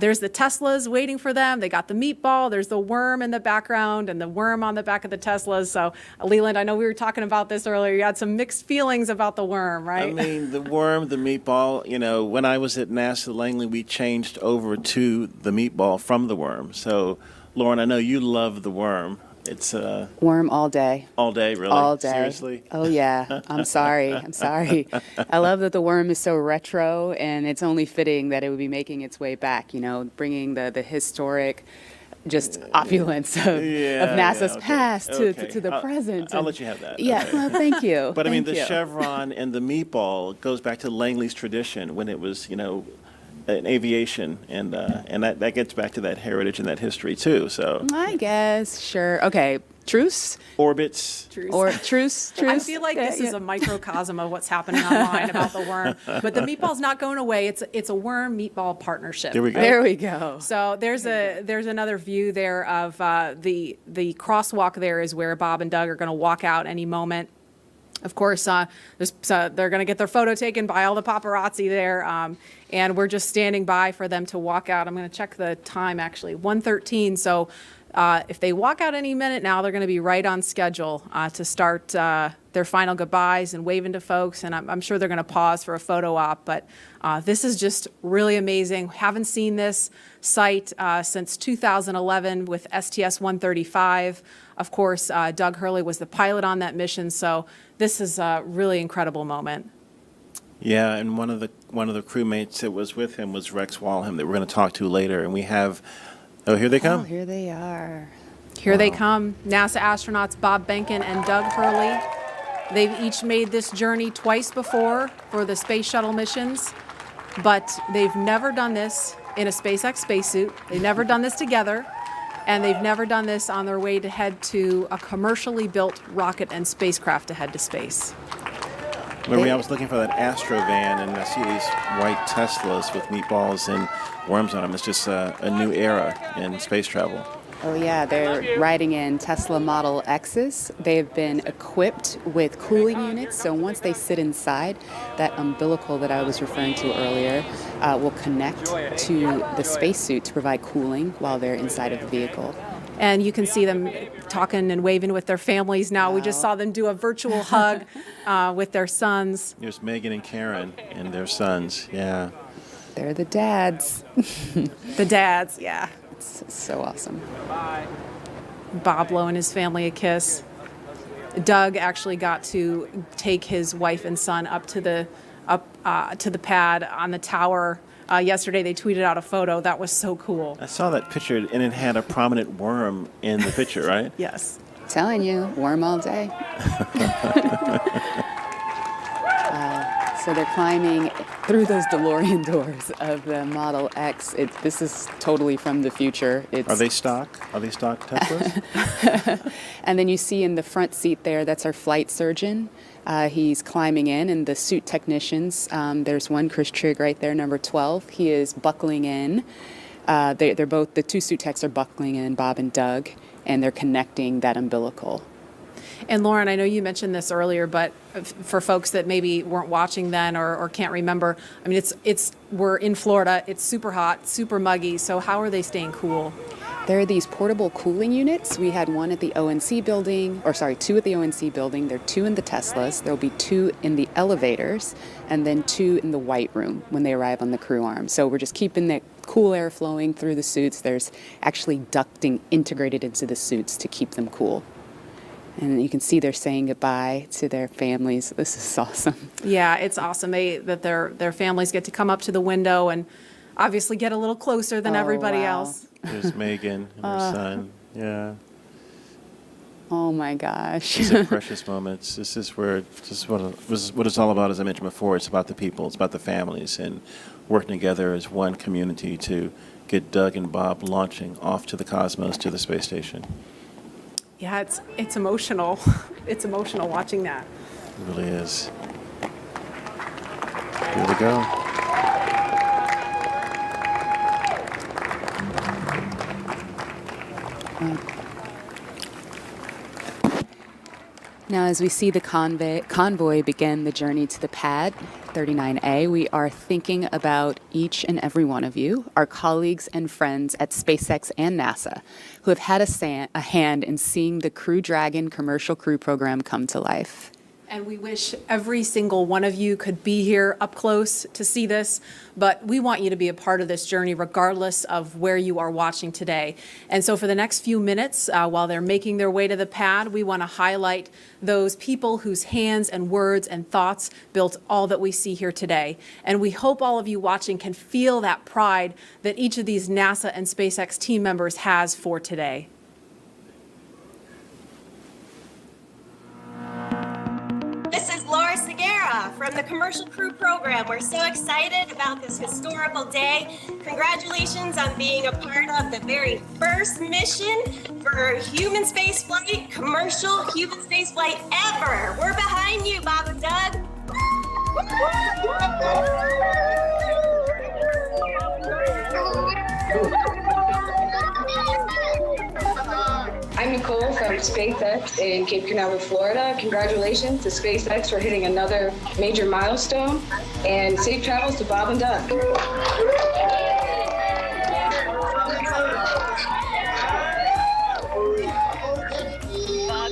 there's the Teslas waiting for them. They got the meatball. There's the worm in the background and the worm on the back of the Teslas. So, Leland, I know we were talking about this earlier. You had some mixed feelings about the worm, right? I mean, the worm, the meatball, when I was at NASA Langley, we changed over to the meatball from the worm. So, Lauren, I know you love the worm. It's worm all day. All day, really? All day. Seriously? Oh, yeah. I'm sorry. I love that the worm is so retro, and it's only fitting that it would be making its way back, bringing the historic just opulence of NASA's past to the present. I'll let you have that. Yeah, well, thank you. But, Thank the you. chevron and the meatball goes back to Langley's tradition when it was, in aviation, and that gets back to that heritage and that history too. So I guess, sure. Okay, truce? Orbits. Truce. I feel like this is a microcosm of what's happening online about the worm. But the meatball's not going away. It's a worm meatball partnership. There we go. There we go. So there's another view there of the crosswalk. There is where Bob and Doug are going to walk out any moment. Of course, they're going to get their photo taken by all the paparazzi there, and we're just standing by for them to walk out. I'm going to check the time, actually, 1:13. So if they walk out any minute now, they're going to be right on schedule to start their final goodbyes and waving to folks, and I'm sure they're going to pause for a photo op. But this is just really amazing. Haven't seen this site since 2011 with STS-135. Of course, Doug Hurley was the pilot on that mission, so this is a really incredible moment. Yeah, and one of the crewmates that was with him was Rex Walham that we're going to talk to later, and we have. Oh, here they come. Oh, here they are. Here they come, NASA astronauts Bob Behnken and Doug Hurley. They've each made this journey twice before for the space shuttle missions, but they've never done this in a SpaceX spacesuit. They've never done this together, and they've never done this on their way to head to a commercially built rocket and spacecraft to head to space. Marie, I was looking for that Astro van, and I see these white Teslas with meatballs and worms on them. It's just a new era in space travel. Oh, yeah, they're riding in Tesla Model X's. They've been equipped with cooling units, so once they sit inside, that umbilical that I was referring to earlier will connect to the spacesuit to provide cooling while they're inside of the vehicle. And you can see them talking and waving with their families now. Wow. We just saw them do a virtual hug with their sons. There's Megan and Karen and their sons, yeah. They're the dads. The dads, yeah. It's so awesome. Bob blowing his family a kiss. Doug actually got to take his wife and son up to the pad on the tower. Yesterday they tweeted out a photo. That was so cool. I saw that picture, and it had a prominent worm in the picture, right? Yes. Telling you, worm all day. So they're climbing through those DeLorean doors of the Model X. This is totally from the future. Are they stock? Are they stock Teslas? And then you see in the front seat there, that's our flight surgeon. He's climbing in, and the suit technicians, there's one, Chris Trigg right there, number 12. He is buckling in. They're both, the two suit techs are buckling in, Bob and Doug, and they're connecting that umbilical. And Lauren, I know you mentioned this earlier, but for folks that maybe weren't watching then or can't remember, I mean, we're in Florida. It's super hot, super muggy. So how are they staying cool? There are these portable cooling units. We had one at the ONC building, two at the ONC building. There are 2 in the Teslas. There'll be 2 in the elevators, and then 2 in the white room when they arrive on the crew arm. So we're just keeping the cool air flowing through the suits. There's actually ducting integrated into the suits to keep them cool. And you can see they're saying goodbye to their families. This is awesome. Yeah, it's awesome that their families get to come up to the window and obviously get a little closer than everybody else. There's Megan and her son. Yeah. Oh my gosh. These are precious moments. This is what it's all about, as I mentioned before. It's about the people. It's about the families and working together as one community to get Doug and Bob launching off to the cosmos, to the space station. Yeah, it's emotional. It's emotional watching that. It really is. Here we go. Now, as we see the convoy begin the journey to the pad, 39A, we are thinking about each and every one of you, our colleagues and friends at SpaceX and NASA, who have had a hand in seeing the Crew Dragon commercial crew program come to life. And we wish every single one of you could be here up close to see this, but we want you to be a part of this journey regardless of where you are watching today. And so for the next few minutes, while they're making their way to the pad, we want to highlight those people whose hands and words and thoughts built all that we see here today. And we hope all of you watching can feel that pride that each of these NASA and SpaceX team members has for today. This is Laura Segura from the Commercial Crew Program. We're so excited about this historical day. Congratulations on being a part of the very first mission for human spaceflight, commercial human spaceflight ever. We're behind you, Bob and Doug. I'm Nicole from SpaceX in Cape Canaveral, Florida. Congratulations to SpaceX for hitting another major milestone, and safe travels to Bob and Doug. Bob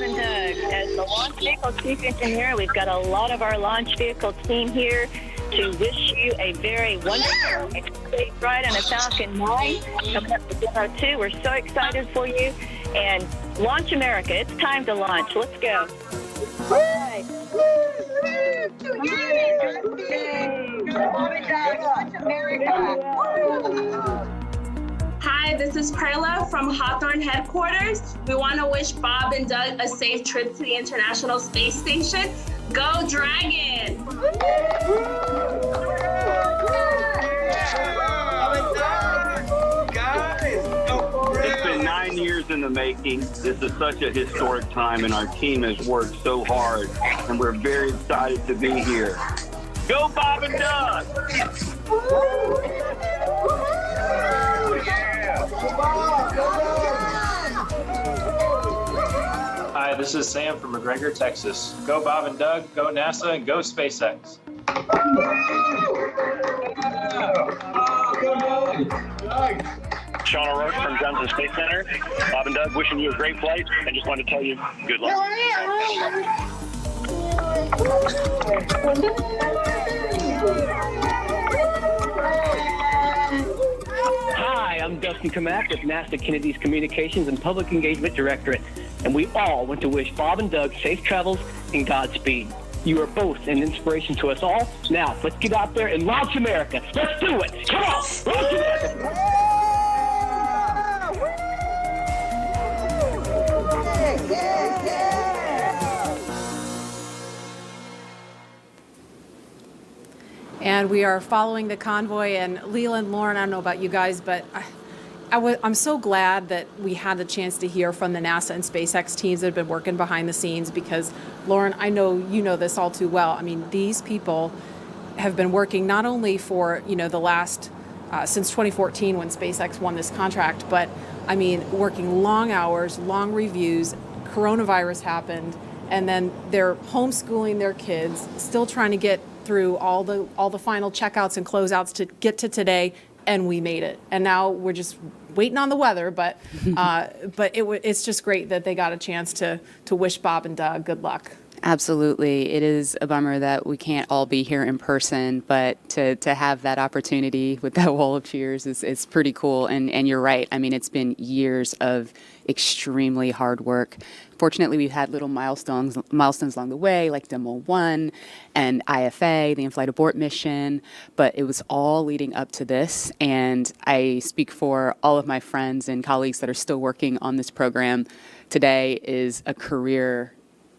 and Doug, as the launch vehicle chief engineer, we've got a lot of our launch vehicle team here to wish you a very wonderful safe ride on a Falcon 9 coming up to DEMO-2. We're so excited for you. And launch America. It's time to launch. Let's go. Hi. Hi, this is Perla from Hawthorne headquarters. We want to wish Bob and Doug a safe trip to the International Space Station. Go Dragon! It's been 9 years in the making. This is such a historic time, and our team has worked so hard, and we're very excited to be here. Go Bob and Doug! Hi, this is Sam from McGregor, Texas. Go Bob and Doug, go NASA, and go SpaceX. Sean O'Rourke from Johnson Space Center. Bob and Doug, wishing you a great flight, and just wanted to tell you good luck. Hi, I'm Dustin Kamak with NASA Kennedy's Communications and Public Engagement Directorate, and we all want to wish Bob and Doug safe travels and Godspeed. You are both an inspiration to us all. Now, let's get out there and launch America. Let's do it. Come on, launch America. And we are following the convoy. And Leland, Lauren, I don't know about you guys, but I'm so glad that we had the chance to hear from the NASA and SpaceX teams that have been working behind the scenes, because, Lauren, I know you know this all too well. I mean, these people have been working not only for, the last, since 2014 when SpaceX won this contract, but, I mean, working long hours, long reviews. Coronavirus happened, and then they're homeschooling their kids, still trying to get through all the final checkouts and closeouts to get to today, and we made it. And now we're just waiting on the weather, but it's just great that they got a chance to wish Bob and Doug good luck. Absolutely. It is a bummer that we can't all be here in person, but to have that opportunity with that wall of cheers is pretty cool. And you're right. I mean, it's been years of extremely hard work. Fortunately, we've had little milestones along the way, like DEMO-2 and IFA, the in-flight abort mission, but it was all leading up to this. And I speak for all of my friends and colleagues that are still working on this program. Today is a career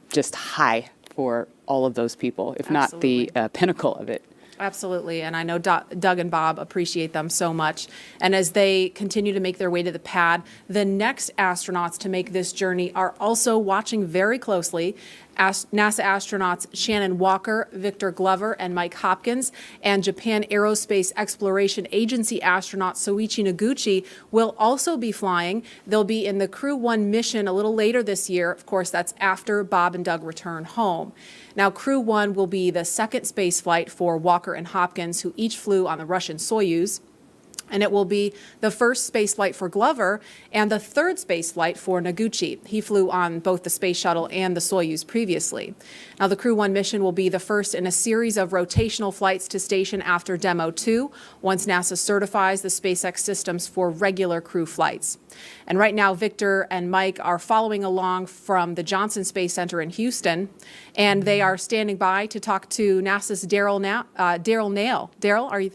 just high for all of those people, if not the pinnacle of it. Absolutely, and I know Doug and Bob appreciate them so much. And as they continue to make their way to the pad, the next astronauts to make this journey are also watching very closely. NASA astronauts Shannon Walker, Victor Glover, and Mike Hopkins, and Japan Aerospace Exploration Agency astronaut Soichi Noguchi will also be flying. They'll be in the Crew 1 mission a little later this year. Of course, that's after Bob and Doug return home. Now, Crew 1 will be the second space flight for Walker and Hopkins, who each flew on the Russian Soyuz. And it will be the first space flight for Glover and the third space flight for Noguchi. He flew on both the space shuttle and the Soyuz previously. Now, the Crew 1 mission will be the first in a series of rotational flights to station after DEMO-2, once NASA certifies the SpaceX systems for regular crew flights. And right now, Victor and Mike are following along from the Johnson Space Center in Houston, and they are standing by to talk to NASA's Daryl Nail. Daryl, are you?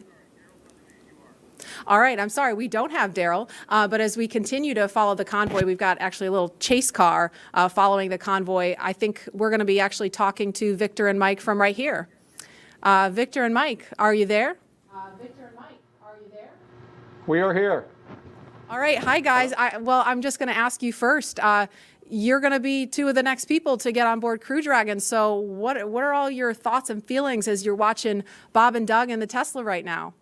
All right, I'm sorry, we don't have Daryl, but as we continue to follow the convoy, we've got actually a little chase car following the convoy. I think we're going to be actually talking to Victor and Mike from right here. Victor and Mike, are you there? We are here. All right, hi guys. I'm just going to ask you first. You're going to be two of the next people to get on board Crew Dragon. So what are all your thoughts and feelings as you're watching Bob and Doug in the Tesla right now?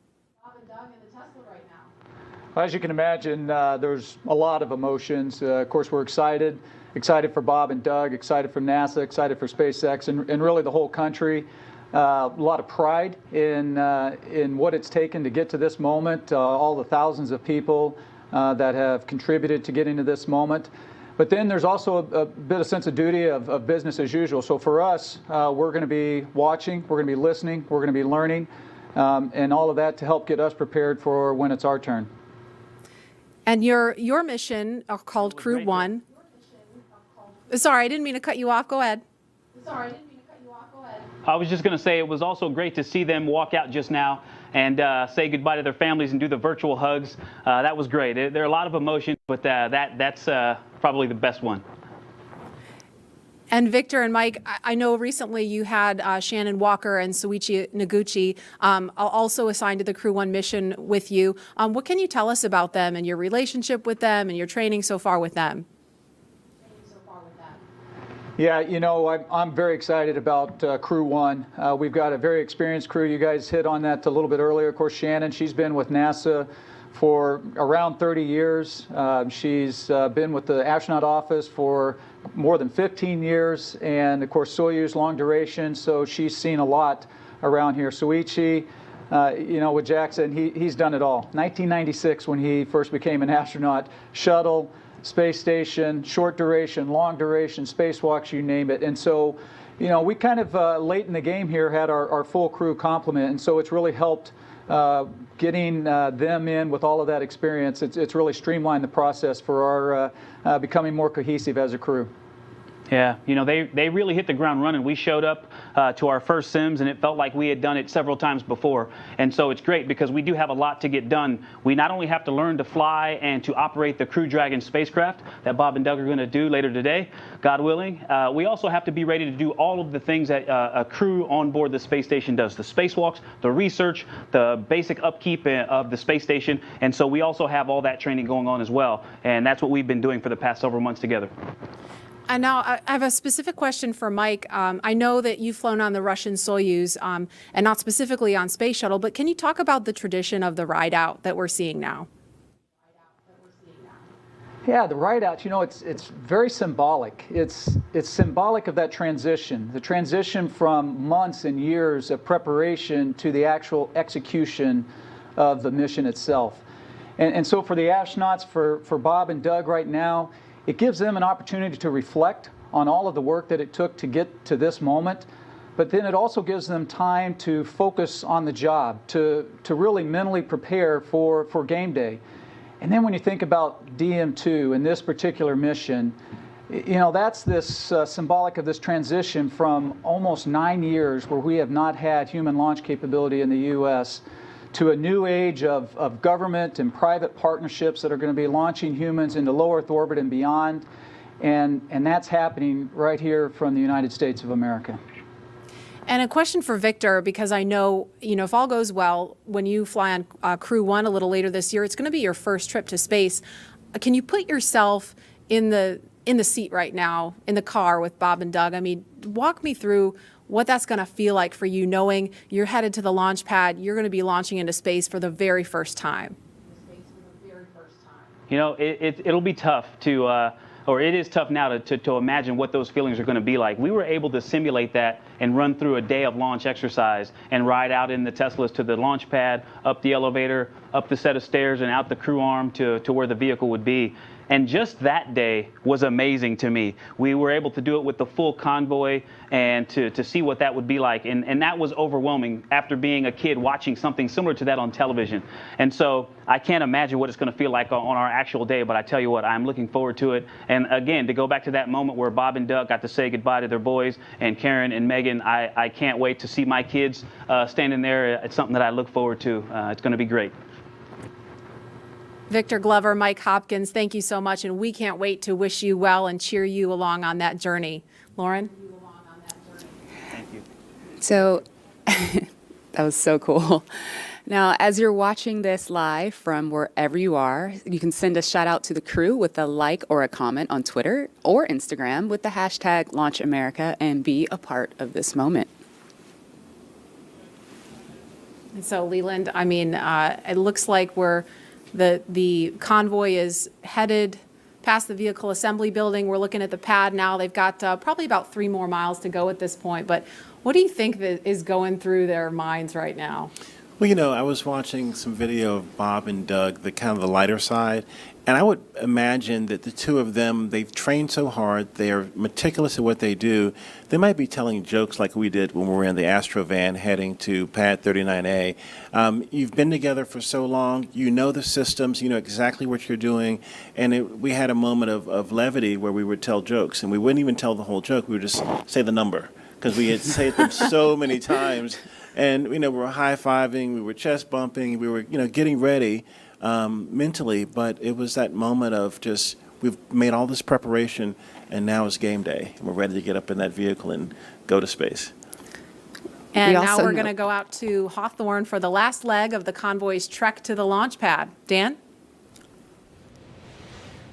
As you can imagine, there's a lot of emotions. Of course, we're excited for Bob and Doug, excited for NASA, excited for SpaceX, and really the whole country. A lot of pride in what it's taken to get to this moment, all the thousands of people that have contributed to getting to this moment. But then there's also a bit of sense of duty of business as usual. So for us, we're going to be watching, we're going to be listening, we're going to be learning, and all of that to help get us prepared for when it's our turn. And your mission called Crew 1. Sorry, I didn't mean to cut you off. Go ahead. I was just going to say it was also great to see them walk out just now and say goodbye to their families and do the virtual hugs. That was great. There are a lot of emotions, but that's probably the best one. And Victor and Mike, I know recently you had Shannon Walker and Soichi Noguchi also assigned to the Crew 1 mission with you. What can you tell us about them and your relationship with them and your training so far with them? Yeah, you know, I'm very excited about Crew 1. We've got a very experienced crew. You guys hit on that a little bit earlier. Of course, Shannon, she's been with NASA for around 30 years. She's been with the astronaut office for more than 15 years, and of course Soyuz long duration, so she's seen a lot around here. Soichi, you know, with Jackson, he's done it all. 1996 when he first became an astronaut, shuttle, space station, short duration, long duration, spacewalks, you name it. And so, you know, we kind of late in the game here had our full crew complement, and so it's really helped getting them in with all of that experience. It's really streamlined the process for our becoming more cohesive as a crew. Yeah, you know, they really hit the ground running. We showed up to our first sims, and it felt like we had done it several times before. And so it's great because we do have a lot to get done. We not only have to learn to fly and to operate the Crew Dragon spacecraft that Bob and Doug are going to do later today, God willing, we also have to be ready to do all of the things that a crew on board the space station does. The spacewalks, the research, the basic upkeep of the space station. And so we also have all that training going on as well. And that's what we've been doing for the past several months together. And now I have a specific question for Mike. I know that you've flown on the Russian Soyuz and not specifically on Space Shuttle, but can you talk about the tradition of the ride out that we're seeing now? Yeah, the ride out, you know, it's very symbolic. It's symbolic of that transition, the transition from months and years of preparation to the actual execution of the mission itself. And so for the astronauts, for Bob and Doug right now, it gives them an opportunity to reflect on all of the work that it took to get to this moment, but then it also gives them time to focus on the job, to really mentally prepare for game day. And then when you think about DEMO-2 and this particular mission, you know, that's this symbolic of this transition from almost 9 years where we have not had human launch capability in the U.S. to a new age of government and private partnerships that are going to be launching humans into low Earth orbit and beyond. And that's happening right here from the United States of America. And a question for Victor, because I know, if all goes well, when you fly on Crew 1 a little later this year, it's going to be your first trip to space. Can you put yourself in the seat right now, in the car with Bob and Doug? I mean, walk me through what that's going to feel like for you, knowing you're headed to the launch pad, you're going to be launching into space for the very first time. It'll be tough to, or it is tough now to imagine what those feelings are going to be like. We were able to simulate that and run through a day of launch exercise and ride out in the Teslas to the launch pad, up the elevator, up the set of stairs, and out the crew arm to where the vehicle would be. And just that day was amazing to me. We were able to do it with the full convoy and to see what that would be like. And that was overwhelming after being a kid watching something similar to that on television. And so I can't imagine what it's going to feel like on our actual day, but I tell you what, I'm looking forward to it. And again, to go back to that moment where Bob and Doug got to say goodbye to their boys, and Karen and Megan, I can't wait to see my kids standing there. It's something that I look forward to. It's going to be great. Victor Glover, Mike Hopkins, thank you so much, and we can't wait to wish you well and cheer you along on that journey. Lauren? Thank you. So that was so cool. Now, as you're watching this live from wherever you are, you can send a shout out to the crew with a like or a comment on Twitter or Instagram with the hashtag LaunchAmerica and be a part of this moment. And so, Leland, I mean, it looks like the convoy is headed past the vehicle assembly building. We're looking at the pad now. They've got probably about 3 more miles to go at this point. But what do you think that is going through their minds right now? Well, I was watching some video of Bob and Doug, the kind of the lighter side, and I would imagine that the two of them, they've trained so hard, they are meticulous at what they do. They might be telling jokes like we did when we were in the Astro van heading to Pad 39A. You've been together for so long, you know the systems, you know exactly what you're doing, and we had a moment of levity where we would tell jokes, and we wouldn't even tell the whole joke, we would just say the number, because we had said them so many times. And, we were high-fiving, we were chest bumping, we were, getting ready mentally, but it was that moment of just, we've made all this preparation, and now it's game day. And we're ready to get up in that vehicle and go to space. And now we're going to go out to Hawthorne for the last leg of the convoy's trek to the launch pad. Dan?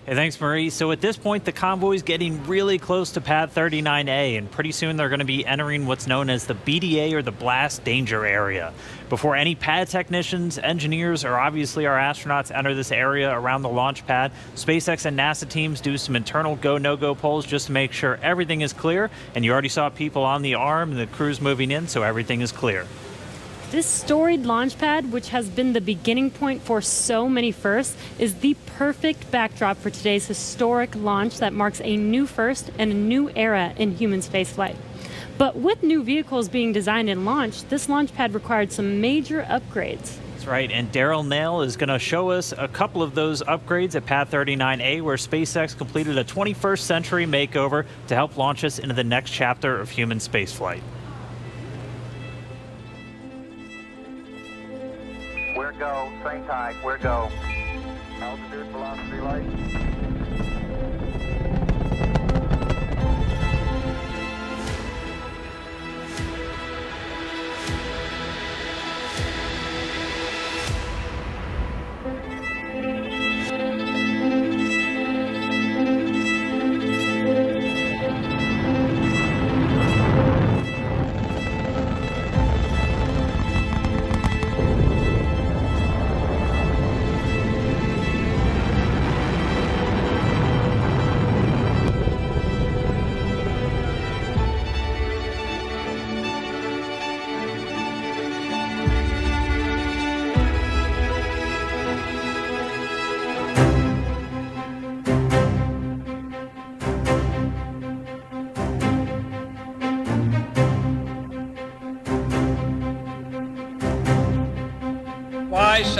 Hey, thanks, Marie. So at this point, the convoy is getting really close to Pad 39A, and pretty soon they're going to be entering what's known as the BDA, or the blast danger area. Before any pad technicians, engineers, or obviously our astronauts enter this area around the launch pad, SpaceX and NASA teams do some internal go, no-go polls just to make sure everything is clear. And you already saw people on the arm and the crew's moving in, so everything is clear. This storied launch pad, which has been the beginning point for so many firsts, is the perfect backdrop for today's historic launch that marks a new first and a new era in human spaceflight. But with new vehicles being designed and launched, this launch pad required some major upgrades. That's right, and Daryl Nail is going to show us a couple of those upgrades at Pad 39A, where SpaceX completed a 21st century makeover to help launch us into the next chapter of human spaceflight. We're go, same tide, we're go. Altitude, velocity, light.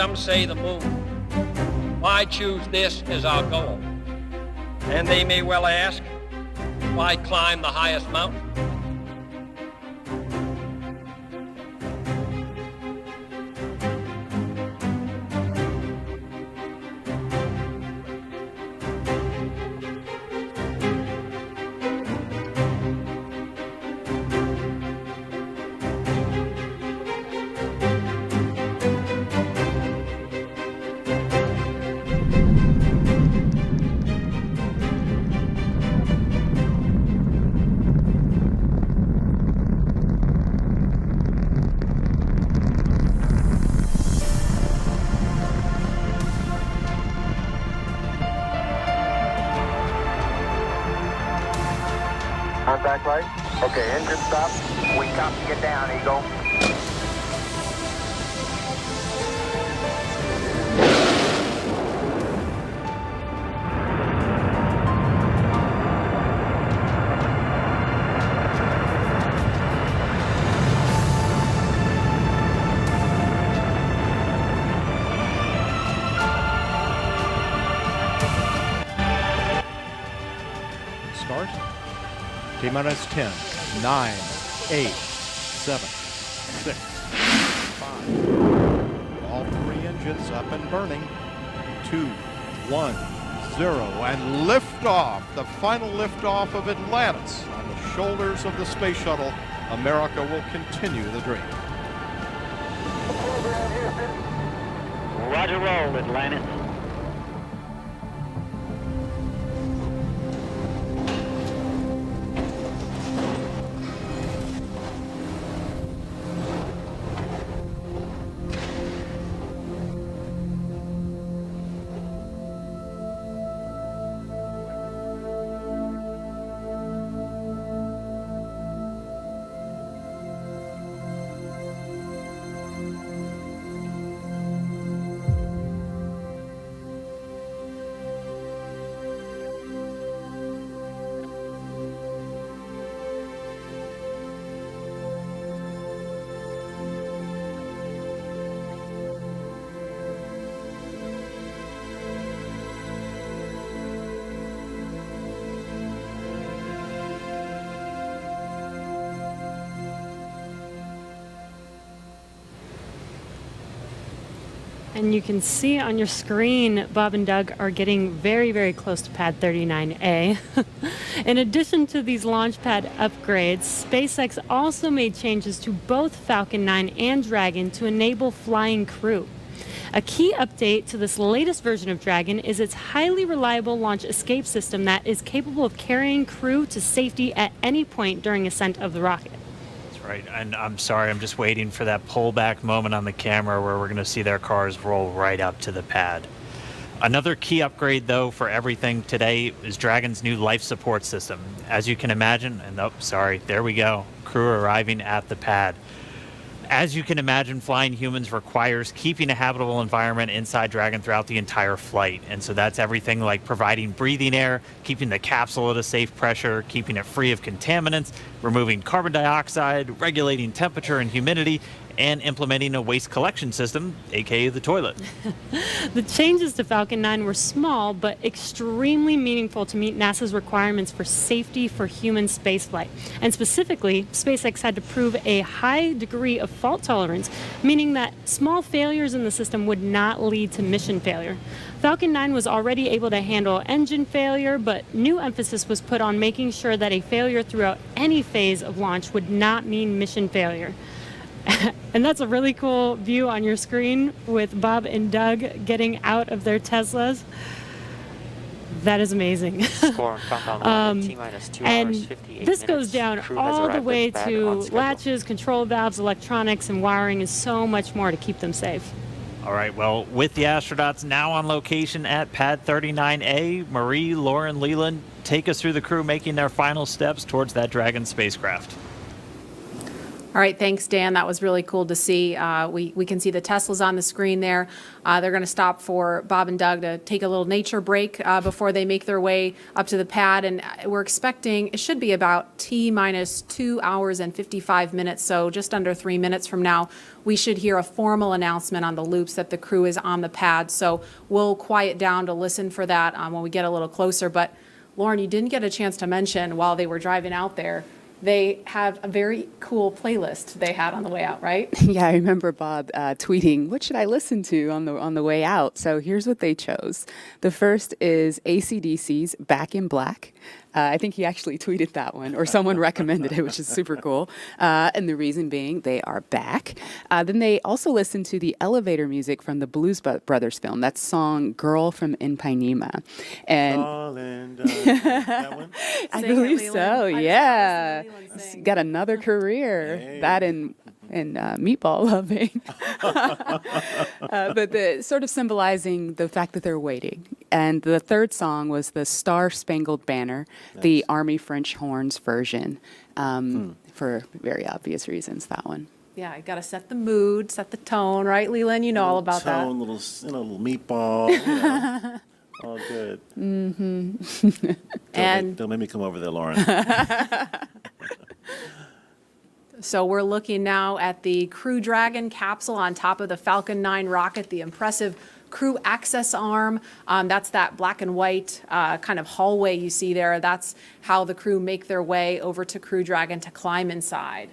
some say the moon. Why choose this as our goal? And they may well ask, why climb the highest mountain? Contact light. Okay, engine stop. We copy you down, Eagle. Start. T-minus 10, 9, 8, 7, 6, 5. All three engines up and burning. 2, 1, 0, and liftoff. The final liftoff of Atlantis on the shoulders of the space shuttle. America will continue the dream. Roger roll, Atlantis. And you can see on your screen, Bob and Doug are getting very, very close to pad 39A. In addition to these launch pad upgrades, SpaceX also made changes to both Falcon 9 and Dragon to enable flying crew. A key update to this latest version of Dragon is its highly reliable launch escape system that is capable of carrying crew to safety at any point during ascent of the rocket. Right, and I'm sorry, I'm just waiting for that pullback moment on the camera where we're going to see their cars roll right up to the pad. Another key upgrade, though, for everything today is Dragon's new life support system. As you can imagine, and oh, sorry, there we go, crew arriving at the pad. As you can imagine, flying humans requires keeping a habitable environment inside Dragon throughout the entire flight. And so that's everything like providing breathing air, keeping the capsule at a safe pressure, keeping it free of contaminants, removing carbon dioxide, regulating temperature and humidity, and implementing a waste collection system, aka the toilet. The changes to Falcon 9 were small, but extremely meaningful to meet NASA's requirements for safety for human spaceflight. And specifically, SpaceX had to prove a high degree of fault tolerance, meaning that small failures in the system would not lead to mission failure. Falcon 9 was already able to handle engine failure, but new emphasis was put on making sure that a failure throughout any phase of launch would not mean mission failure. And that's a really cool view on your screen with Bob and Doug getting out of their Teslas. That is amazing. And this goes down all the way to latches, control valves, electronics, and wiring, and so much more to keep them safe. All right, well, with the astronauts now on location at pad 39A, Marie, Lauren, Leland, take us through the crew making their final steps towards that Dragon spacecraft. All right, thanks, Dan. That was really cool to see. We can see the Teslas on the screen there. They're going to stop for Bob and Doug to take a little nature break before they make their way up to the pad. And we're expecting it should be about T-minus 2 hours and 55 minutes, so just under 3 minutes from now, we should hear a formal announcement on the loops that the crew is on the pad. So we'll quiet down to listen for that when we get a little closer. But Lauren, you didn't get a chance to mention while they were driving out there, they have a very cool playlist they had on the way out, right? Yeah, I remember Bob tweeting, what should I listen to on the way out? So here's what they chose. The first is AC/DC's Back in Black. I think he actually tweeted that one, or someone recommended it, which is super cool. And the reason being, they are back. Then they also listened to the elevator music from the Blues Brothers film. That song, Girl from Ipanema. And that one? I believe so, yeah. Got another career. Hey. That and meatball loving. But the sort of symbolizing the fact that they're waiting. And the third song was the Star Spangled Banner, the Army French horns version, for very obvious reasons, that one. Yeah, you got to set the mood, set the tone, right, Leland? You know all about that. Little meatball, you know, all good. Mm-hmm. And don't make me come over there, Lauren. So we're looking now at the Crew Dragon capsule on top of the Falcon 9 rocket, the impressive crew access arm. That's that black and white kind of hallway you see there. That's how the crew make their way over to Crew Dragon to climb inside.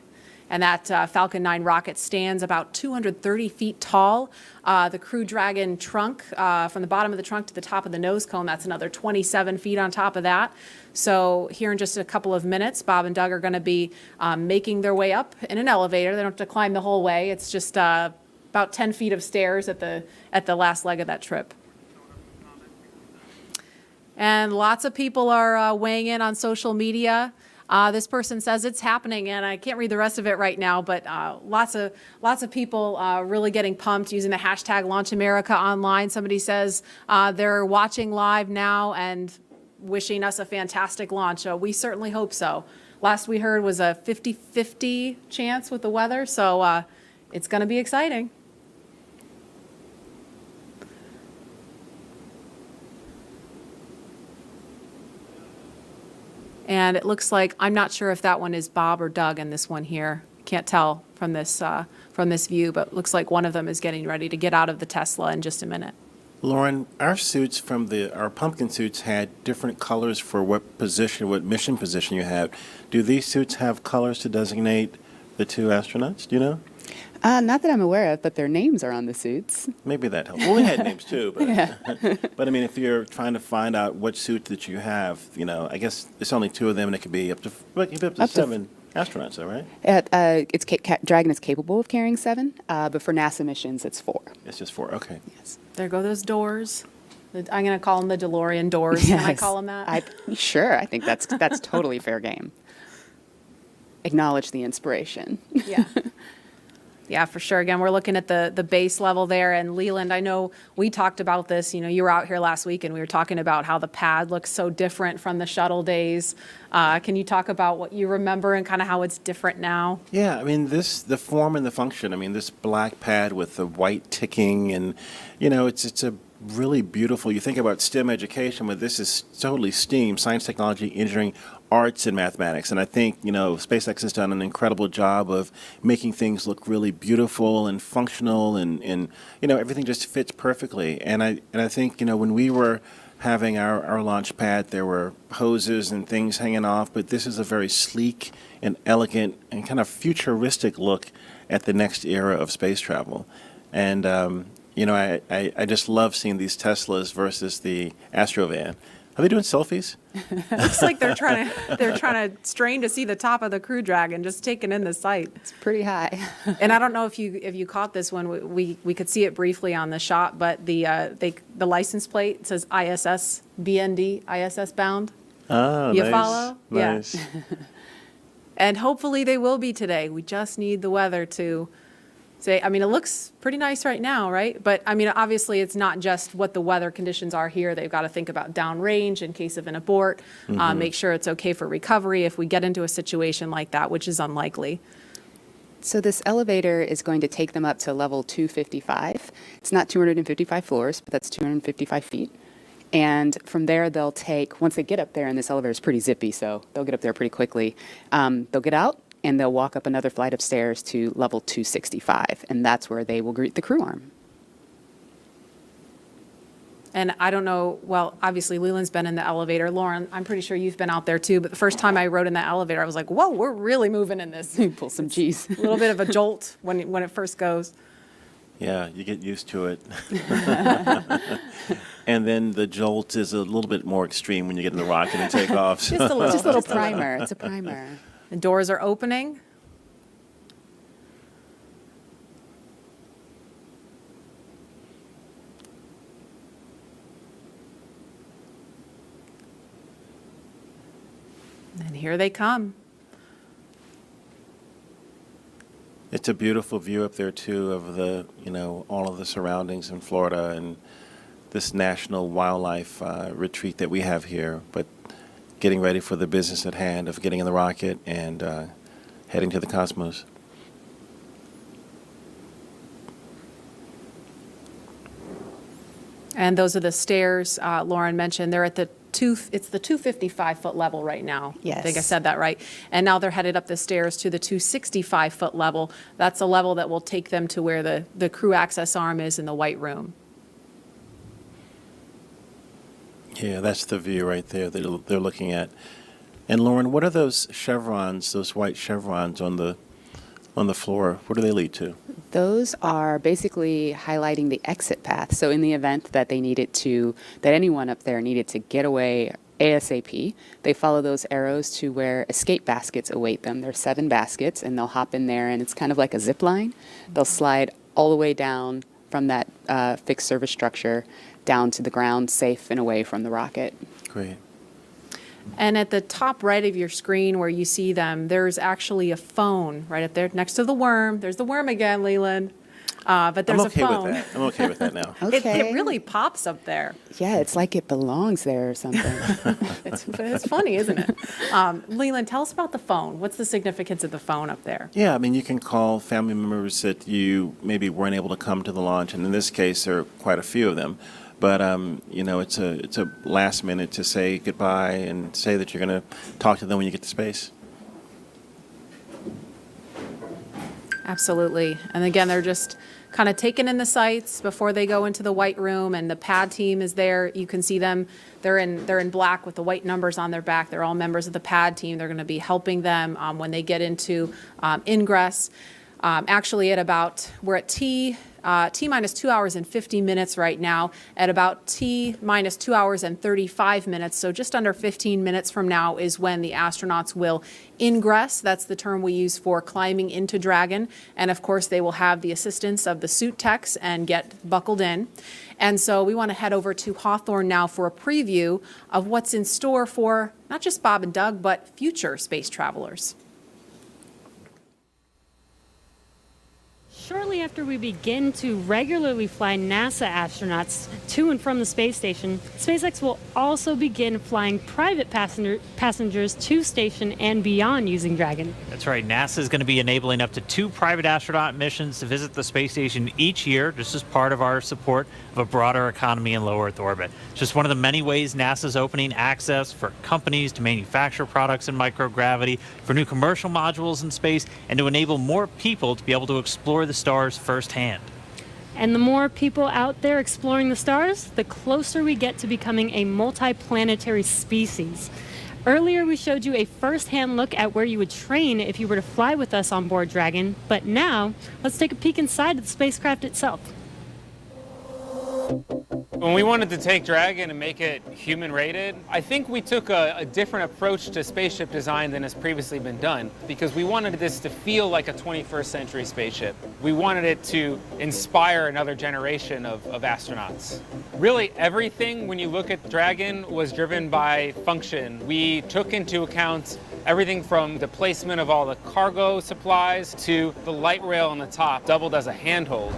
And that Falcon 9 rocket stands about 230 feet tall. The Crew Dragon trunk, from the bottom of the trunk to the top of the nose cone, that's another 27 feet on top of that. So here in just a couple of minutes, Bob and Doug are going to be making their way up in an elevator. They don't have to climb the whole way. It's just about 10 feet of stairs at the last leg of that trip. And lots of people are weighing in on social media. This person says it's happening, and I can't read the rest of it right now, but lots of people really getting pumped using the hashtag #LaunchAmerica online. Somebody says they're watching live now and wishing us a fantastic launch. We certainly hope so. Last we heard was a 50-50 chance with the weather, so it's going to be exciting. And it looks like, I'm not sure if that one is Bob or Doug in this one here. Can't tell from this view, but looks like one of them is getting ready to get out of the Tesla in just a minute. Lauren, our suits from our pumpkin suits had different colors for what mission position you have. Do these suits have colors to designate the two astronauts? Do you know? Not that I'm aware of, but their names are on the suits. Maybe that helps. Well, we had names too, but Yeah. but I mean, if you're trying to find out what suit that you have, I guess it's only two of them, and it could be up to seven astronauts, though, right? Dragon is capable of carrying 7, but for NASA missions, it's 4. It's just 4. Okay. Yes. There go those doors. I'm going to call them the DeLorean doors. Yes. Can I call them that? Sure. I think that's totally fair game. Acknowledge the inspiration. Yeah. Yeah, for sure. Again, we're looking at the base level there. And Leland, I know we talked about this. You were out here last week and we were talking about how the pad looks so different from the shuttle days. Can you talk about what you remember and kind of how it's different now? Yeah, I mean, the form and the function. I mean, this black pad with the white ticking, and it's a really beautiful. You think about STEM education, but this is totally STEAM: science, technology, engineering, arts, and mathematics. And I think SpaceX has done an incredible job of making things look really beautiful and functional, and everything just fits perfectly. And I think when we were having our launch pad, there were hoses and things hanging off, but this is a very sleek and elegant and kind of futuristic look at the next era of space travel. And I just love seeing these Teslas versus the Astrovan. Are they doing selfies? Looks like they're trying to strain to see the top of the Crew Dragon, just taking in the sight. It's pretty high. And I don't know if you caught this one. We could see it briefly on the shot, but the license plate says ISS BND, ISS bound. Oh, you nice. Follow? Nice. Yeah. And hopefully they will be today. We just need the weather to say, it looks pretty nice right now, right? But obviously it's not just what the weather conditions are here. They've got to think about downrange in case of an abort, make sure it's okay for recovery if we get into a situation like that, which is unlikely. So this elevator is going to take them up to level 255. It's not 255 floors, but that's 255 feet. And from there, they'll take, once they get up there, and this elevator is pretty zippy, so they'll get up there pretty quickly, they'll get out and they'll walk up another flight of stairs to level 265. And that's where they will greet the crew arm. And I don't know, well, obviously Leland's been in the elevator. Lauren, I'm pretty sure you've been out there too, but the first time I rode in that elevator, I was like, whoa, we're really moving in this. Pull some G's. A little bit of a jolt when it first goes. Yeah, you get used to it. And then the jolt is a little bit more extreme when you get in the rocket and take off. Just a little primer. It's a primer. The doors are opening. And here they come. It's a beautiful view up there too of the, all of the surroundings in Florida and this national wildlife retreat that we have here. But getting ready for the business at hand of getting in the rocket and heading to the cosmos. And those are the stairs Lauren mentioned. They're at it's the 255-foot level right now. Yes. I think I said that right. And now they're headed up the stairs to the 265-foot level. That's a level that will take them to where the crew access arm is in the white room. Yeah, that's the view right there that they're looking at. And Lauren, what are those chevrons, those white chevrons on the floor? What do they lead to? Those are basically highlighting the exit path. So in the event that that anyone up there needed to get away ASAP, they follow those arrows to where escape baskets await them. There's 7 baskets, and they'll hop in there, and it's kind of like a zip line. They'll slide all the way down from that fixed service structure down to the ground, safe and away from the rocket. Great. And at the top right of your screen where you see them, there's actually a phone right up there next to the worm. There's the worm again, Leland. But there's a phone. I'm okay with that now. It really pops up there. Yeah, it's like it belongs there or something. It's funny, isn't it? Leland, tell us about the phone. What's the significance of the phone up there? Yeah, I mean, you can call family members that you maybe weren't able to come to the launch, and in this case, there are quite a few of them. But it's a last minute to say goodbye and say that you're going to talk to them when you get to space. Absolutely. And again, they're just kind of taking in the sights before they go into the white room, and the pad team is there. You can see them. They're in black with the white numbers on their back. They're all members of the pad team. They're going to be helping them when they get into ingress. Actually, we're at T minus 2 hours and 50 minutes right now, at about T minus 2 hours and 35 minutes. So just under 15 minutes from now is when the astronauts will ingress. That's the term we use for climbing into Dragon. And of course, they will have the assistance of the suit techs and get buckled in. And so we want to head over to Hawthorne now for a preview of what's in store for not just Bob and Doug, but future space travelers. Shortly after we begin to regularly fly NASA astronauts to and from the space station, SpaceX will also begin flying private passengers to station and beyond using Dragon. That's right. NASA is going to be enabling up to 2 private astronaut missions to visit the space station each year, just as part of our support of a broader economy in low Earth orbit. It's just one of the many ways NASA is opening access for companies to manufacture products in microgravity, for new commercial modules in space, and to enable more people to be able to explore the stars firsthand. And the more people out there exploring the stars, the closer we get to becoming a multi-planetary species. Earlier, we showed you a first-hand look at where you would train if you were to fly with us on board Dragon, but now let's take a peek inside of the spacecraft itself. When we wanted to take Dragon and make it human-rated, I think we took a different approach to spaceship design than has previously been done, because we wanted this to feel like a 21st century spaceship. We wanted it to inspire another generation of astronauts. Really, everything when you look at Dragon was driven by function. We took into account everything from the placement of all the cargo supplies to the light rail on the top, doubled as a handhold.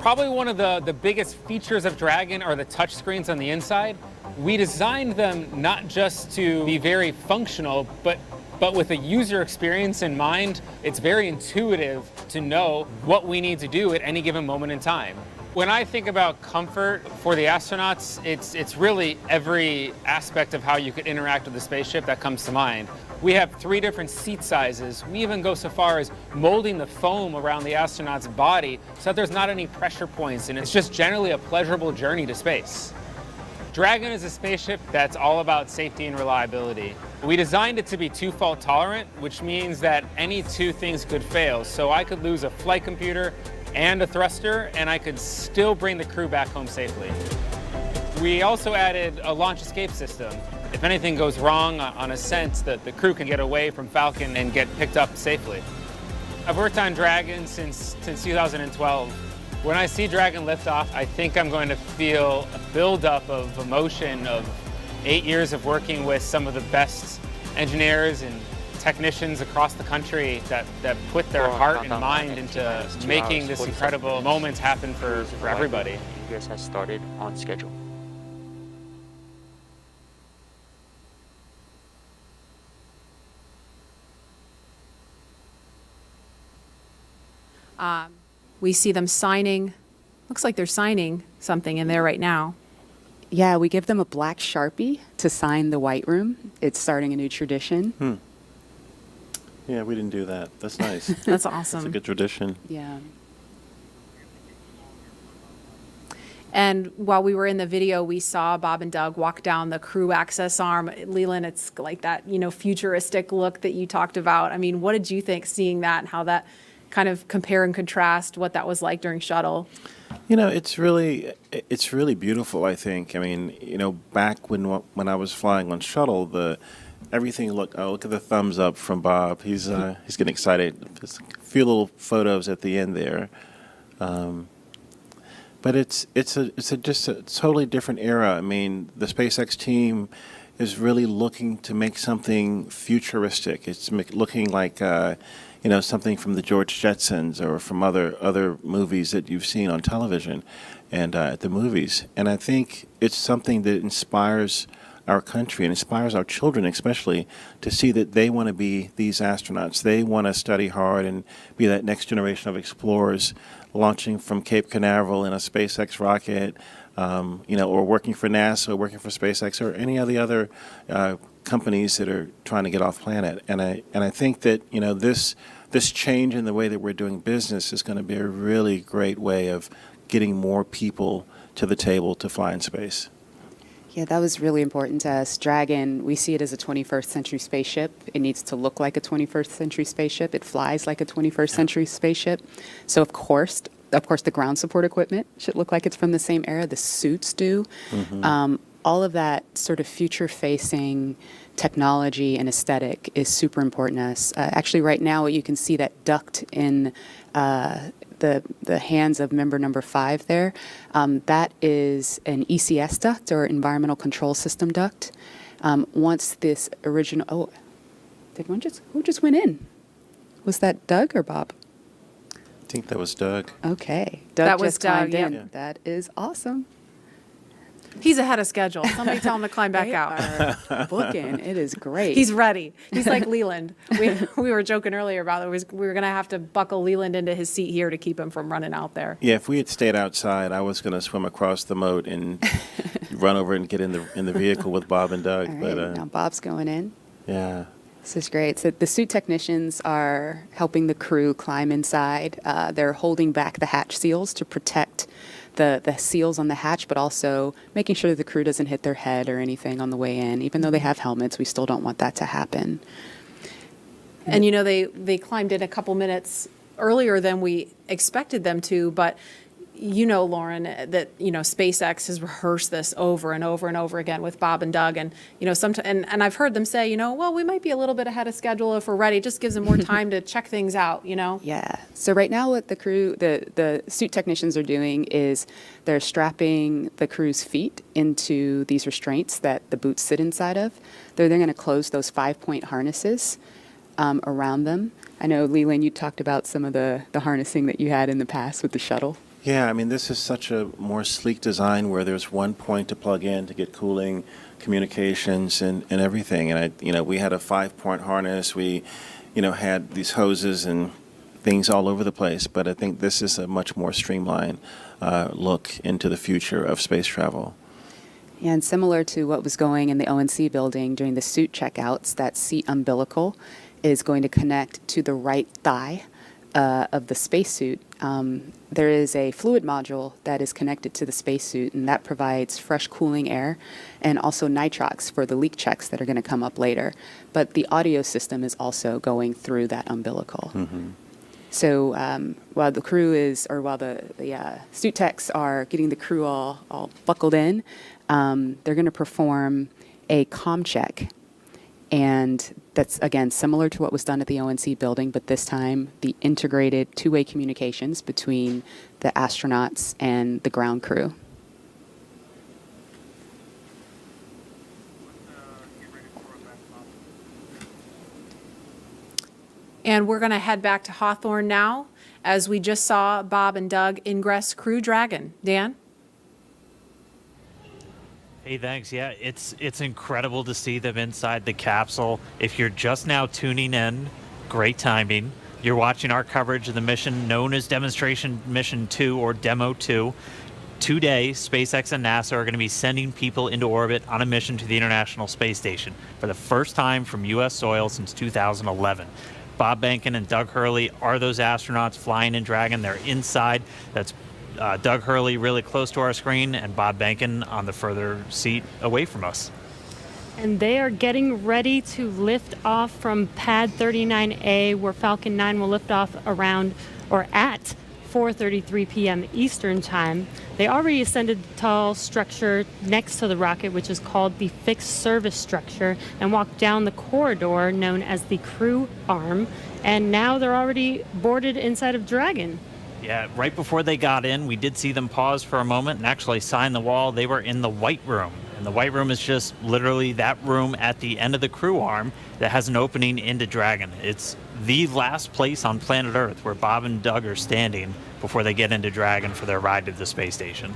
Probably one of the biggest features of Dragon are the touch screens on the inside. We designed them not just to be very functional, but But with a user experience in mind, it's very intuitive to know what we need to do at any given moment in time. When I think about comfort for the astronauts, it's really every aspect of how you could interact with the spaceship that comes to mind. We have 3 different seat sizes. We even go so far as molding the foam around the astronaut's body so that there's not any pressure points, and it's just generally a pleasurable journey to space. Dragon is a spaceship that's all about safety and reliability. We designed it to be 2-fault tolerant, which means that any 2 things could fail. So I could lose a flight computer and a thruster, and I could still bring the crew back home safely. We also added a launch escape system. If anything goes wrong on ascent, the crew can get away from Falcon and get picked up safely. I've worked on Dragon since 2012. When I see Dragon lift off, I think I'm going to feel a buildup of emotion of 8 years of working with some of the best engineers and technicians across the country that put their heart and mind into making this incredible moment happen for everybody. Egress has started on schedule. We see them signing. Looks like they're signing something in there right now. Yeah, we give them a black Sharpie to sign the white room. It's starting a new tradition. Yeah, we didn't do that. That's nice. That's awesome. That's a good tradition. Yeah. And while we were in the video, we saw Bob and Doug walk down the crew access arm. Leland, it's like that, futuristic look that you talked about. I mean, what did you think seeing that and how that kind of compare and contrast what that was like during shuttle? It's really beautiful, I think. I mean, back when I was flying on shuttle, everything looked. Oh, look at the thumbs up from Bob. He's getting excited. Just a few little photos at the end there, but it's just a totally different era. I mean, the SpaceX team is really looking to make something futuristic. It's looking like something from the George Jetsons or from other movies that you've seen on television and at the movies. And I think it's something that inspires our country and inspires our children especially to see that they want to be these astronauts. They want to study hard and be that next generation of explorers launching from Cape Canaveral in a SpaceX rocket, or working for NASA, or working for SpaceX, or any of the other companies that are trying to get off planet. And I think that this change in the way that we're doing business is going to be a really great way of getting more people to the table to fly in space. Yeah, that was really important to us. Dragon, we see it as a 21st century spaceship. It needs to look like a 21st century spaceship. It flies like a 21st century spaceship. So of course, the ground support equipment should look like it's from the same era. The suits do. Mm-hmm. All of that sort of future-facing technology and aesthetic is super important to us. Actually, right now, you can see that duct in the hands of member number 5 there. That is an ECS duct, or environmental control system duct. Once this original, who just went in? Was that Doug or Bob? I think that was Doug. Okay. Doug that was just climbed Doug, in. yeah. That is awesome. He's ahead of schedule. Somebody tell him to climb back They out. are booking. It is great. He's ready. He's like Leland. We were joking earlier about it. We were going to have to buckle Leland into his seat here to keep him from running out there. Yeah, if we had stayed outside, I was going to swim across the moat and run over and get in the vehicle with Bob and Doug. All right, But now Bob's going in. Yeah. This is great. So the suit technicians are helping the crew climb inside. They're holding back the hatch seals to protect the seals on the hatch, but also making sure that the crew doesn't hit their head or anything on the way in. Even though they have helmets, we still don't want that to happen. And they climbed in a couple minutes earlier than we expected them to, but Lauren, that SpaceX has rehearsed this over and over and over again with Bob and Doug, and and I've heard them say, well, we might be a little bit ahead of schedule if we're ready. It just gives them more time to check things out. Yeah. So right now, what the crew, the suit technicians are doing is they're strapping the crew's feet into these restraints that the boots sit inside of. They're going to close those 5-point harnesses around them. I know, Leland, you talked about some of the harnessing that you had in the past with the shuttle. Yeah, I mean, this is such a more sleek design where there's one point to plug in to get cooling, communications, and everything. And we had a 5-point harness. We, had these hoses and things all over the place. But I think this is a much more streamlined look into the future of space travel. And similar to what was going in the ONC building during the suit checkouts, that seat umbilical is going to connect to the right thigh of the spacesuit. There is a fluid module that is connected to the spacesuit, and that provides fresh cooling air and also nitrox for the leak checks that are going to come up later. But the audio system is also going through that umbilical. Mm-hmm. So while the crew while the suit techs are getting the crew all buckled in, they're going to perform a comm check. And that's, again, similar to what was done at the ONC building, but this time the integrated two-way communications between the astronauts and the ground crew. And we're going to head back to Hawthorne now, as we just saw Bob and Doug ingress Crew Dragon. Dan? Hey, thanks. Yeah, it's incredible to see them inside the capsule. If you're just now tuning in, great timing. You're watching our coverage of the mission known as Demonstration Mission 2 or DEMO-2. Today, SpaceX and NASA are going to be sending people into orbit on a mission to the International Space Station for the first time from U.S. soil since 2011. Bob Behnken and Doug Hurley are those astronauts flying in Dragon. They're inside. That's Doug Hurley really close to our screen and Bob Behnken on the further seat away from us. And they are getting ready to lift off from pad 39A, where Falcon 9 will lift off around or at 4:33 p.m. Eastern Time. They already ascended the tall structure next to the rocket, which is called the fixed service structure, and walked down the corridor known as the crew arm. And now they're already boarded inside of Dragon. Yeah, right before they got in, we did see them pause for a moment and actually sign the wall. They were in the White Room. And the White Room is just literally that room at the end of the crew arm that has an opening into Dragon. It's the last place on planet Earth where Bob and Doug are standing before they get into Dragon for their ride to the space station.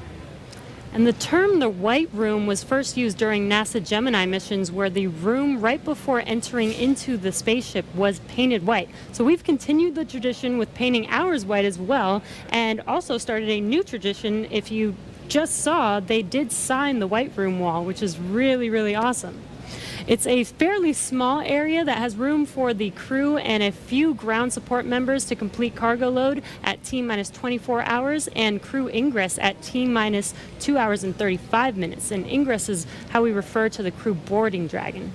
And the term the White Room was first used during NASA Gemini missions, where the room right before entering into the spaceship was painted white. So we've continued the tradition with painting ours white as well, and also started a new tradition. If you just saw, they did sign the White Room wall, which is really, really awesome. It's a fairly small area that has room for the crew and a few ground support members to complete cargo load at T-minus 24 hours and crew ingress at T-minus 2 hours and 35 minutes. And ingress is how we refer to the crew boarding Dragon.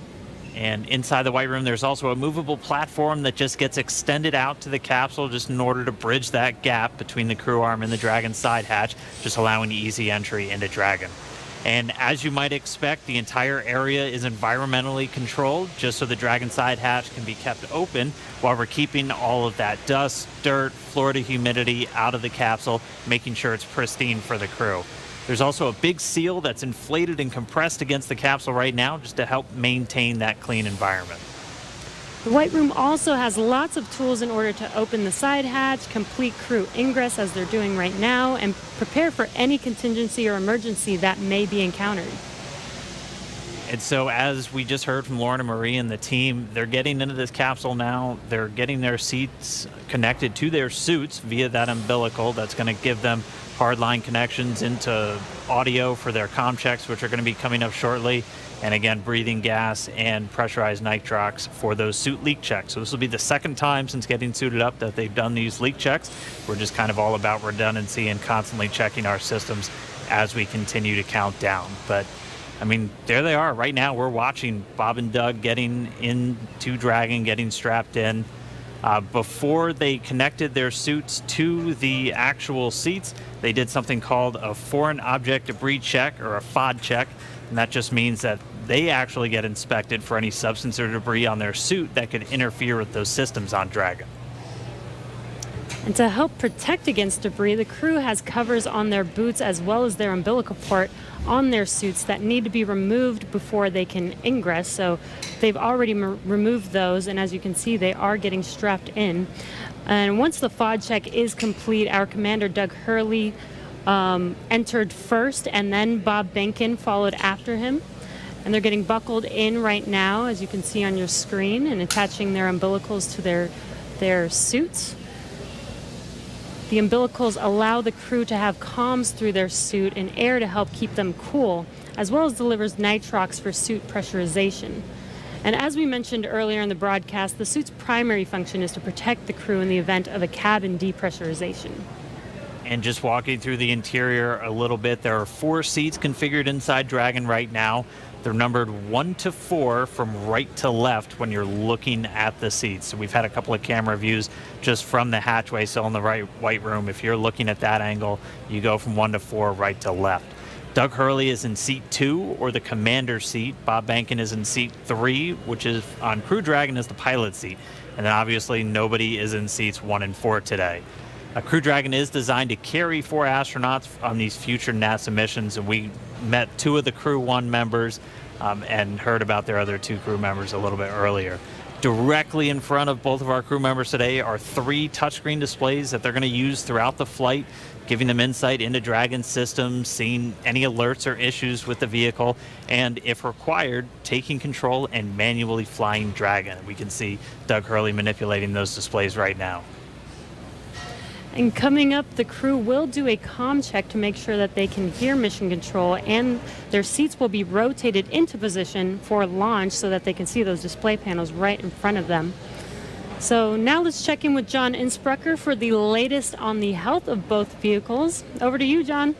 And inside the White Room, there's also a movable platform that just gets extended out to the capsule just in order to bridge that gap between the crew arm and the Dragon side hatch, just allowing easy entry into Dragon. And as you might expect, the entire area is environmentally controlled just so the Dragon side hatch can be kept open while we're keeping all of that dust, dirt, Florida humidity out of the capsule, making sure it's pristine for the crew. There's also a big seal that's inflated and compressed against the capsule right now just to help maintain that clean environment. The White Room also has lots of tools in order to open the side hatch, complete crew ingress as they're doing right now, and prepare for any contingency or emergency that may be encountered. And so as we just heard from Lauren and Marie and the team, they're getting into this capsule now. They're getting their seats connected to their suits via that umbilical that's going to give them hardline connections into audio for their comm checks, which are going to be coming up shortly. And again, breathing gas and pressurized nitrox for those suit leak checks. So this will be the second time since getting suited up that they've done these leak checks. We're just kind of all about redundancy and constantly checking our systems as we continue to count down. But I mean, there they are. Right now, we're watching Bob and Doug getting into Dragon, getting strapped in. Before they connected their suits to the actual seats, they did something called a foreign object debris check, or a FOD check. And that just means that they actually get inspected for any substance or debris on their suit that could interfere with those systems on Dragon. And to help protect against debris, the crew has covers on their boots as well as their umbilical port on their suits that need to be removed before they can ingress. So they've already removed those, and as you can see, they are getting strapped in. And once the FOD check is complete, our commander, Doug Hurley, entered first, and then Bob Behnken followed after him. And they're getting buckled in right now, as you can see on your screen, and attaching their umbilicals to their suits. The umbilicals allow the crew to have comms through their suit and air to help keep them cool, as well as delivers nitrox for suit pressurization. And as we mentioned earlier in the broadcast, the suit's primary function is to protect the crew in the event of a cabin depressurization. And just walking through the interior a little bit, there are 4 seats configured inside Dragon right now. They're numbered 1 to 4 from right to left when you're looking at the seats. So we've had a couple of camera views just from the hatchway, so in the right white room. If you're looking at that angle, you go from 1 to 4 right to left. Doug Hurley is in seat 2, or the commander's seat. Bob Behnken is in seat 3, which is on Crew Dragon is the pilot seat. And then obviously nobody is in seats 1 and 4 today. Crew Dragon is designed to carry 4 astronauts on these future NASA missions, and we met 2 of the Crew 1 members and heard about their other 2 crew members a little bit earlier. Directly in front of both of our crew members today are 3 touchscreen displays that they're going to use throughout the flight, giving them insight into Dragon's systems, seeing any alerts or issues with the vehicle, and if required, taking control and manually flying Dragon. We can see Doug Hurley manipulating those displays right now. And coming up, the crew will do a comm check to make sure that they can hear mission control, and their seats will be rotated into position for launch so that they can see those display panels right in front of them. So now let's check in with John Insprucker for the latest on the health of both vehicles. Over to you, John.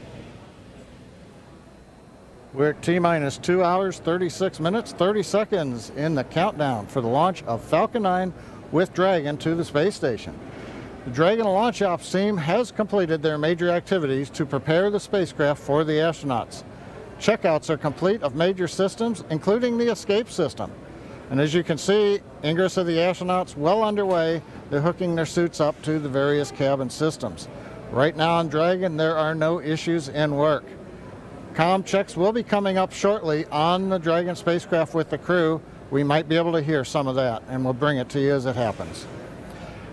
We're at T-minus 2 hours, 36 minutes, 30 seconds in the countdown for the launch of Falcon 9 with Dragon to the space station. The Dragon Launch Ops team has completed their major activities to prepare the spacecraft for the astronauts. Checkouts are complete of major systems, including the escape system. And as you can see, ingress of the astronauts well underway. They're hooking their suits up to the various cabin systems. Right now on Dragon, there are no issues in work. Comm checks will be coming up shortly on the Dragon spacecraft with the crew. We might be able to hear some of that, and we'll bring it to you as it happens.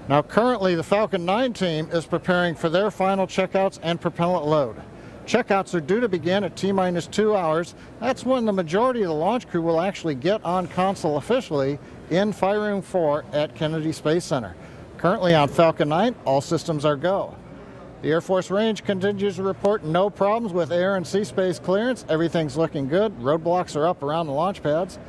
Now currently the Falcon 9 team is preparing for their final checkouts and propellant load. Checkouts are due to begin at T-minus 2 hours. That's when the majority of the launch crew will actually get on console officially in Fire Room 4 at Kennedy Space Center. Currently on Falcon 9, all systems are go. The Air Force Range continues to report no problems with air and sea space clearance. Everything's looking good. Roadblocks are up around the launch pads.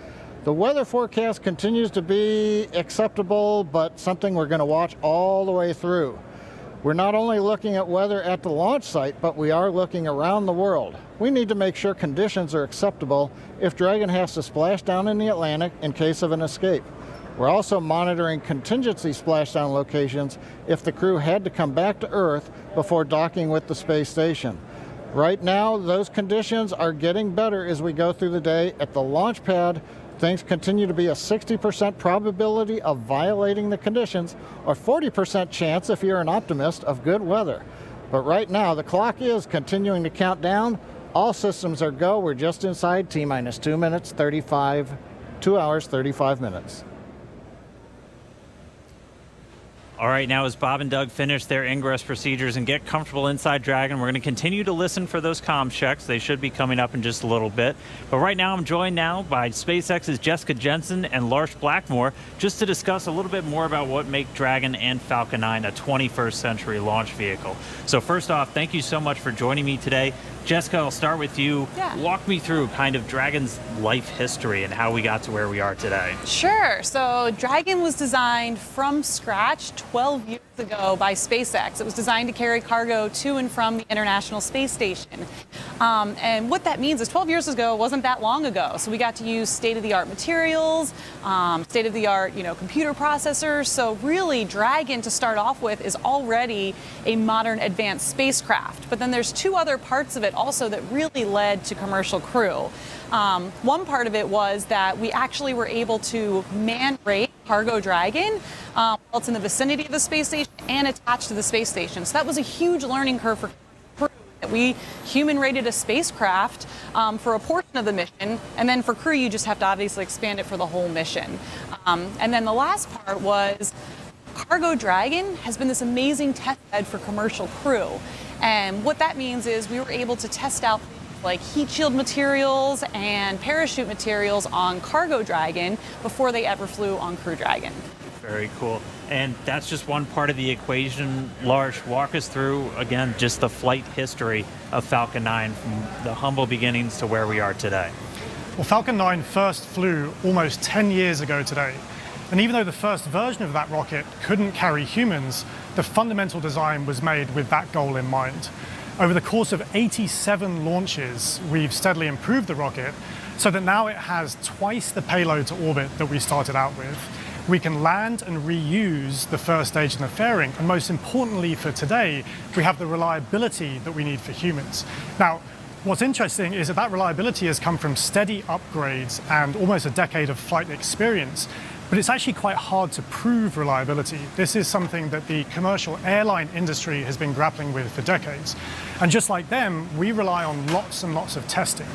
The weather forecast continues to be acceptable, but something we're going to watch all the way through. We're not only looking at weather at the launch site, but we are looking around the world. We need to make sure conditions are acceptable if Dragon has to splash down in the Atlantic in case of an escape. We're also monitoring contingency splashdown locations if the crew had to come back to Earth before docking with the space station. Right now, those conditions are getting better as we go through the day. At the launch pad, things continue to be a 60% probability of violating the conditions, or 40% chance if you're an optimist of good weather. But right now, the clock is continuing to count down. All systems are go. We're just inside T-minus 2 hours, 35 minutes. All right, now as Bob and Doug finish their ingress procedures and get comfortable inside Dragon, we're going to continue to listen for those comm checks. They should be coming up in just a little bit. But right now, I'm joined now by SpaceX's Jessica Jensen and Lars Blackmore just to discuss a little bit more about what make Dragon and Falcon 9 a 21st century launch vehicle. So first off, thank you so much for joining me today. Jessica, I'll start with you. Yeah. Walk me through kind of Dragon's life history and how we got to where we are today. Sure. So Dragon was designed from scratch 12 years ago by SpaceX. It was designed to carry cargo to and from the International Space Station. And what that means is 12 years ago wasn't that long ago. So we got to use state-of-the-art materials, state-of-the-art, computer processors. So really, Dragon to start off with is already a modern advanced spacecraft. But then there's 2 other parts of it also that really led to commercial crew. One part of it was that we actually were able to man-rate cargo Dragon while it's in the vicinity of the space station and attached to the space station. So that was a huge learning curve for crew. We human-rated a spacecraft for a portion of the mission, and then for crew you just have to obviously expand it for the whole mission. And then the last part was Cargo Dragon has been this amazing test bed for commercial crew. And what that means is we were able to test out like heat shield materials and parachute materials on Cargo Dragon before they ever flew on Crew Dragon. Very cool. And that's just one part of the equation. Lars, walk us through, again, just the flight history of Falcon 9 from the humble beginnings to where we are today. Well, Falcon 9 first flew almost 10 years ago today. And even though the first version of that rocket couldn't carry humans, the fundamental design was made with that goal in mind. Over the course of 87 launches, we've steadily improved the rocket so that now it has twice the payload to orbit that we started out with. We can land and reuse the first stage and the fairing, and most importantly for today, we have the reliability that we need for humans. Now, what's interesting is that reliability has come from steady upgrades and almost a decade of flight experience, but it's actually quite hard to prove reliability. This is something that the commercial airline industry has been grappling with for decades. And just like them, we rely on lots and lots of testing.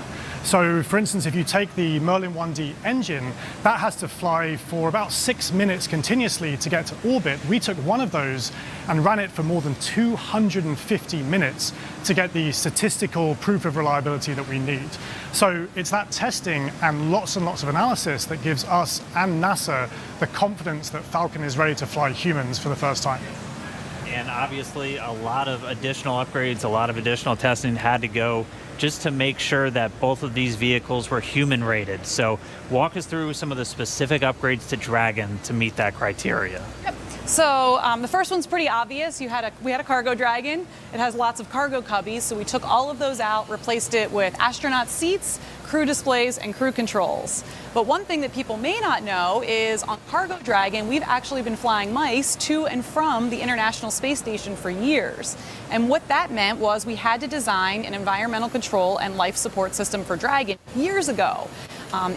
So for instance, if you take the Merlin 1D engine, that has to fly for about 6 minutes continuously to get to orbit. We took one of those and ran it for more than 250 minutes to get the statistical proof of reliability that we need. So it's that testing and lots of analysis that gives us and NASA the confidence that Falcon is ready to fly humans for the first time. And obviously a lot of additional upgrades, a lot of additional testing had to go just to make sure that both of these vehicles were human rated. So walk us through some of the specific upgrades to Dragon to meet that criteria. Yep. So the first one's pretty obvious. We had a Cargo Dragon. It has lots of cargo cubbies, so we took all of those out, replaced it with astronaut seats, crew displays, and crew controls. But one thing that people may not know is on Cargo Dragon, we've actually been flying mice to and from the International Space Station for years. And what that meant was we had to design an environmental control and life support system for Dragon years ago.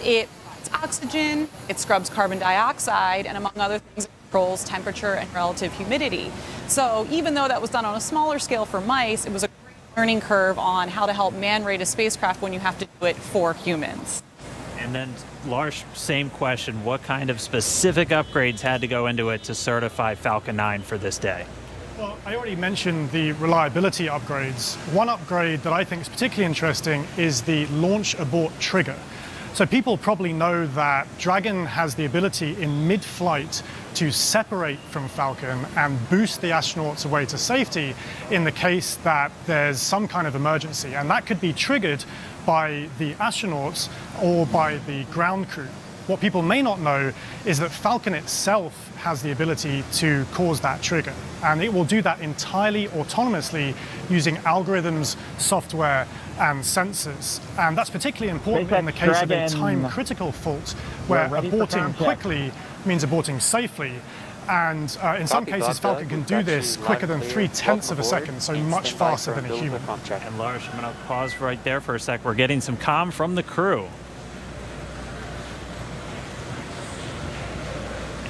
It provides oxygen, it scrubs carbon dioxide, and among other things, controls temperature and relative humidity. So even though that was done on a smaller scale for mice, it was a great learning curve on how to help man-rate a spacecraft when you have to do it for humans. And then, Lars, same question. What kind of specific upgrades had to go into it to certify Falcon 9 for this day? Well, I already mentioned the reliability upgrades. One upgrade that I think is particularly interesting is the launch abort trigger. So people probably know that Dragon has the ability in mid-flight to separate from Falcon and boost the astronauts away to safety in the case that there's some kind of emergency. And that could be triggered by the astronauts or by the ground crew. What people may not know is that Falcon itself has the ability to cause that trigger. And it will do that entirely autonomously using algorithms, software, and sensors. And that's particularly important in the case of a time-critical fault, where aborting quickly means aborting safely. And in some cases, Falcon can do this quicker than 0.3 of a second, so much faster than a human. And Lars, I'm going to pause right there for a sec. We're getting some comm from the crew.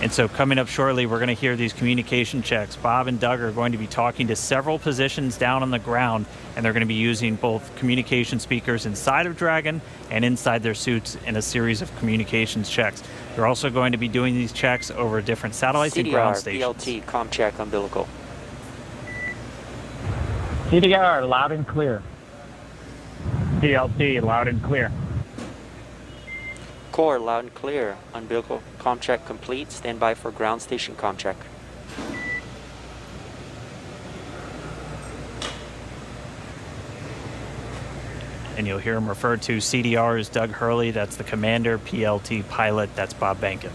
And so coming up shortly, we're going to hear these communication checks. Bob and Doug are going to be talking to several positions down on the ground, and they're going to be using both communication speakers inside of Dragon and inside their suits in a series of communications checks. They're also going to be doing these checks over different satellites and ground stations. PLT, comm check, umbilical. CDR, loud and clear. PLT, loud and clear. Core, loud and clear. Umbilical comm check complete. Stand by for ground station comm check. And you'll hear him referred to CDR as Doug Hurley. That's the commander. PLT pilot. That's Bob Behnken.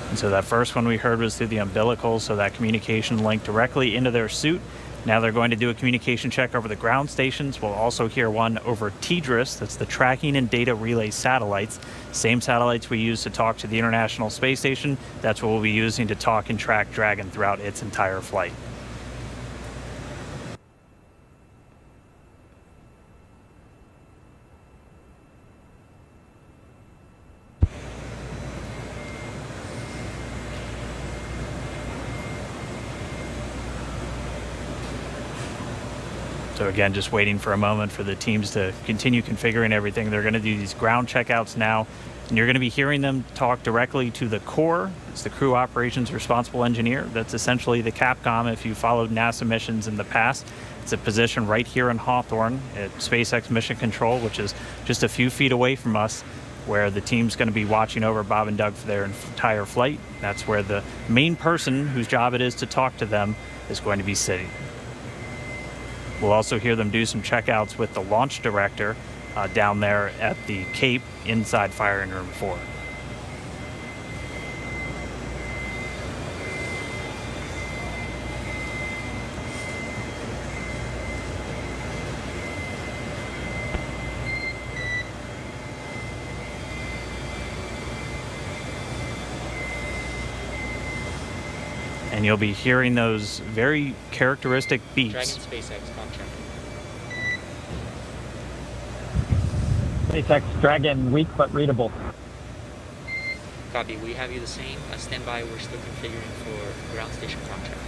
And so that first one we heard was through the umbilical, so that communication linked directly into their suit. Now they're going to do a communication check over the ground stations. We'll also hear one over TDRS, that's the tracking and data relay satellites. Same satellites we use to talk to the International Space Station. That's what we'll be using to talk and track Dragon throughout its entire flight. So again, just waiting for a moment for the teams to continue configuring everything. They're going to do these ground checkouts now, and you're going to be hearing them talk directly to the core. It's the crew operations responsible engineer. That's essentially the Capcom if you followed NASA missions in the past. It's a position right here in Hawthorne at SpaceX Mission Control, which is just a few feet away from us, where the team's going to be watching over Bob and Doug for their entire flight. That's where the main person whose job it is to talk to them is going to be sitting. We'll also hear them do some checkouts with the launch director down there at the Cape inside firing room 4. And you'll be hearing those very characteristic beeps. Dragon SpaceX contract. SpaceX Dragon, weak but readable. Copy, we have you the same. Stand by, we're still configuring for ground station contract.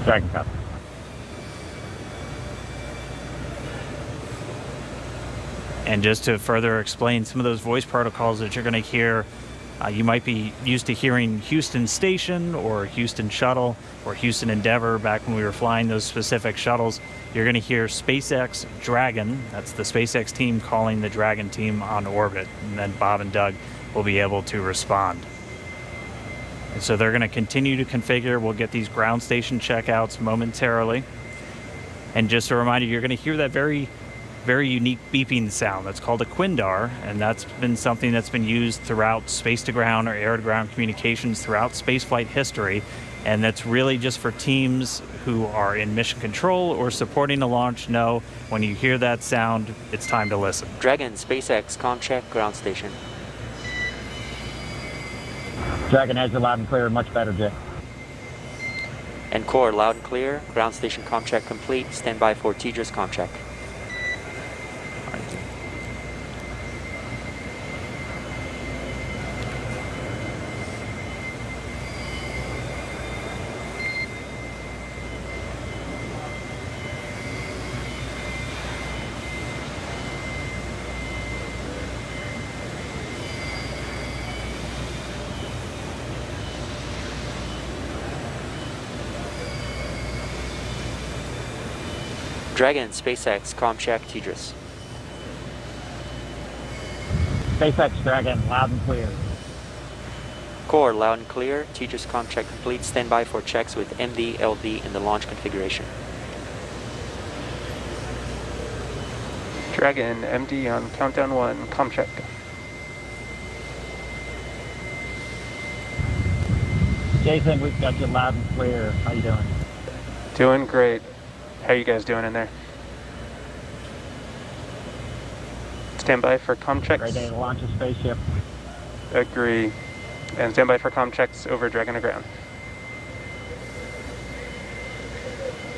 Dragon copy. And just to further explain some of those voice protocols that you're going to hear, you might be used to hearing Houston Station or Houston Shuttle or Houston Endeavor back when we were flying those specific shuttles. You're going to hear SpaceX Dragon. That's the SpaceX team calling the Dragon team on orbit. And then Bob and Doug will be able to respond. And so they're going to continue to configure. We'll get these ground station checkouts momentarily. And just a reminder, you're going to hear that very unique beeping sound. That's called a quindar, and that's been something that's been used throughout space-to-ground or air-to-ground communications throughout spaceflight history, and that's really just for teams who are in mission control or supporting a launch. Know when you hear that sound, it's time to listen. Dragon SpaceX ComCheck ground station. Dragon has you loud and clear, much better, Jay. And core loud and clear. Ground station ComCheck complete. Stand by for TDRS ComCheck. Dragon SpaceX ComCheck TDRS. SpaceX Dragon, loud and clear. Core loud and clear. TDRS ComCheck complete. Stand by for checks with MD, LD in the launch configuration. Dragon MD on countdown 1. ComCheck. Jason, we've got you loud and clear. How you doing? Doing great. How you guys doing in there? Stand by for comm checks. Great day to launch a spaceship. Agree. And stand by for comm checks over Dragon to ground.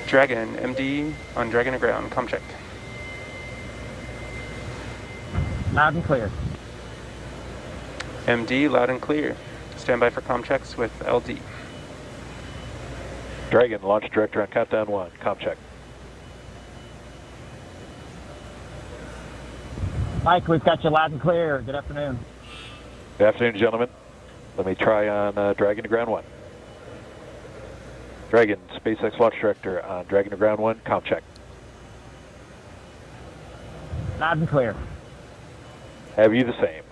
Dragon MD on Dragon to ground. Comm check. Loud and clear. MD loud and clear. Stand by for comm checks with LD. Dragon launch director on countdown 1. Comm check. Mike, we've got you loud and clear. Good afternoon. Good afternoon, gentlemen. Let me try on Dragon to ground 1. Dragon, SpaceX launch director on Dragon to ground 1. Comm check. Loud and clear. Have you the same.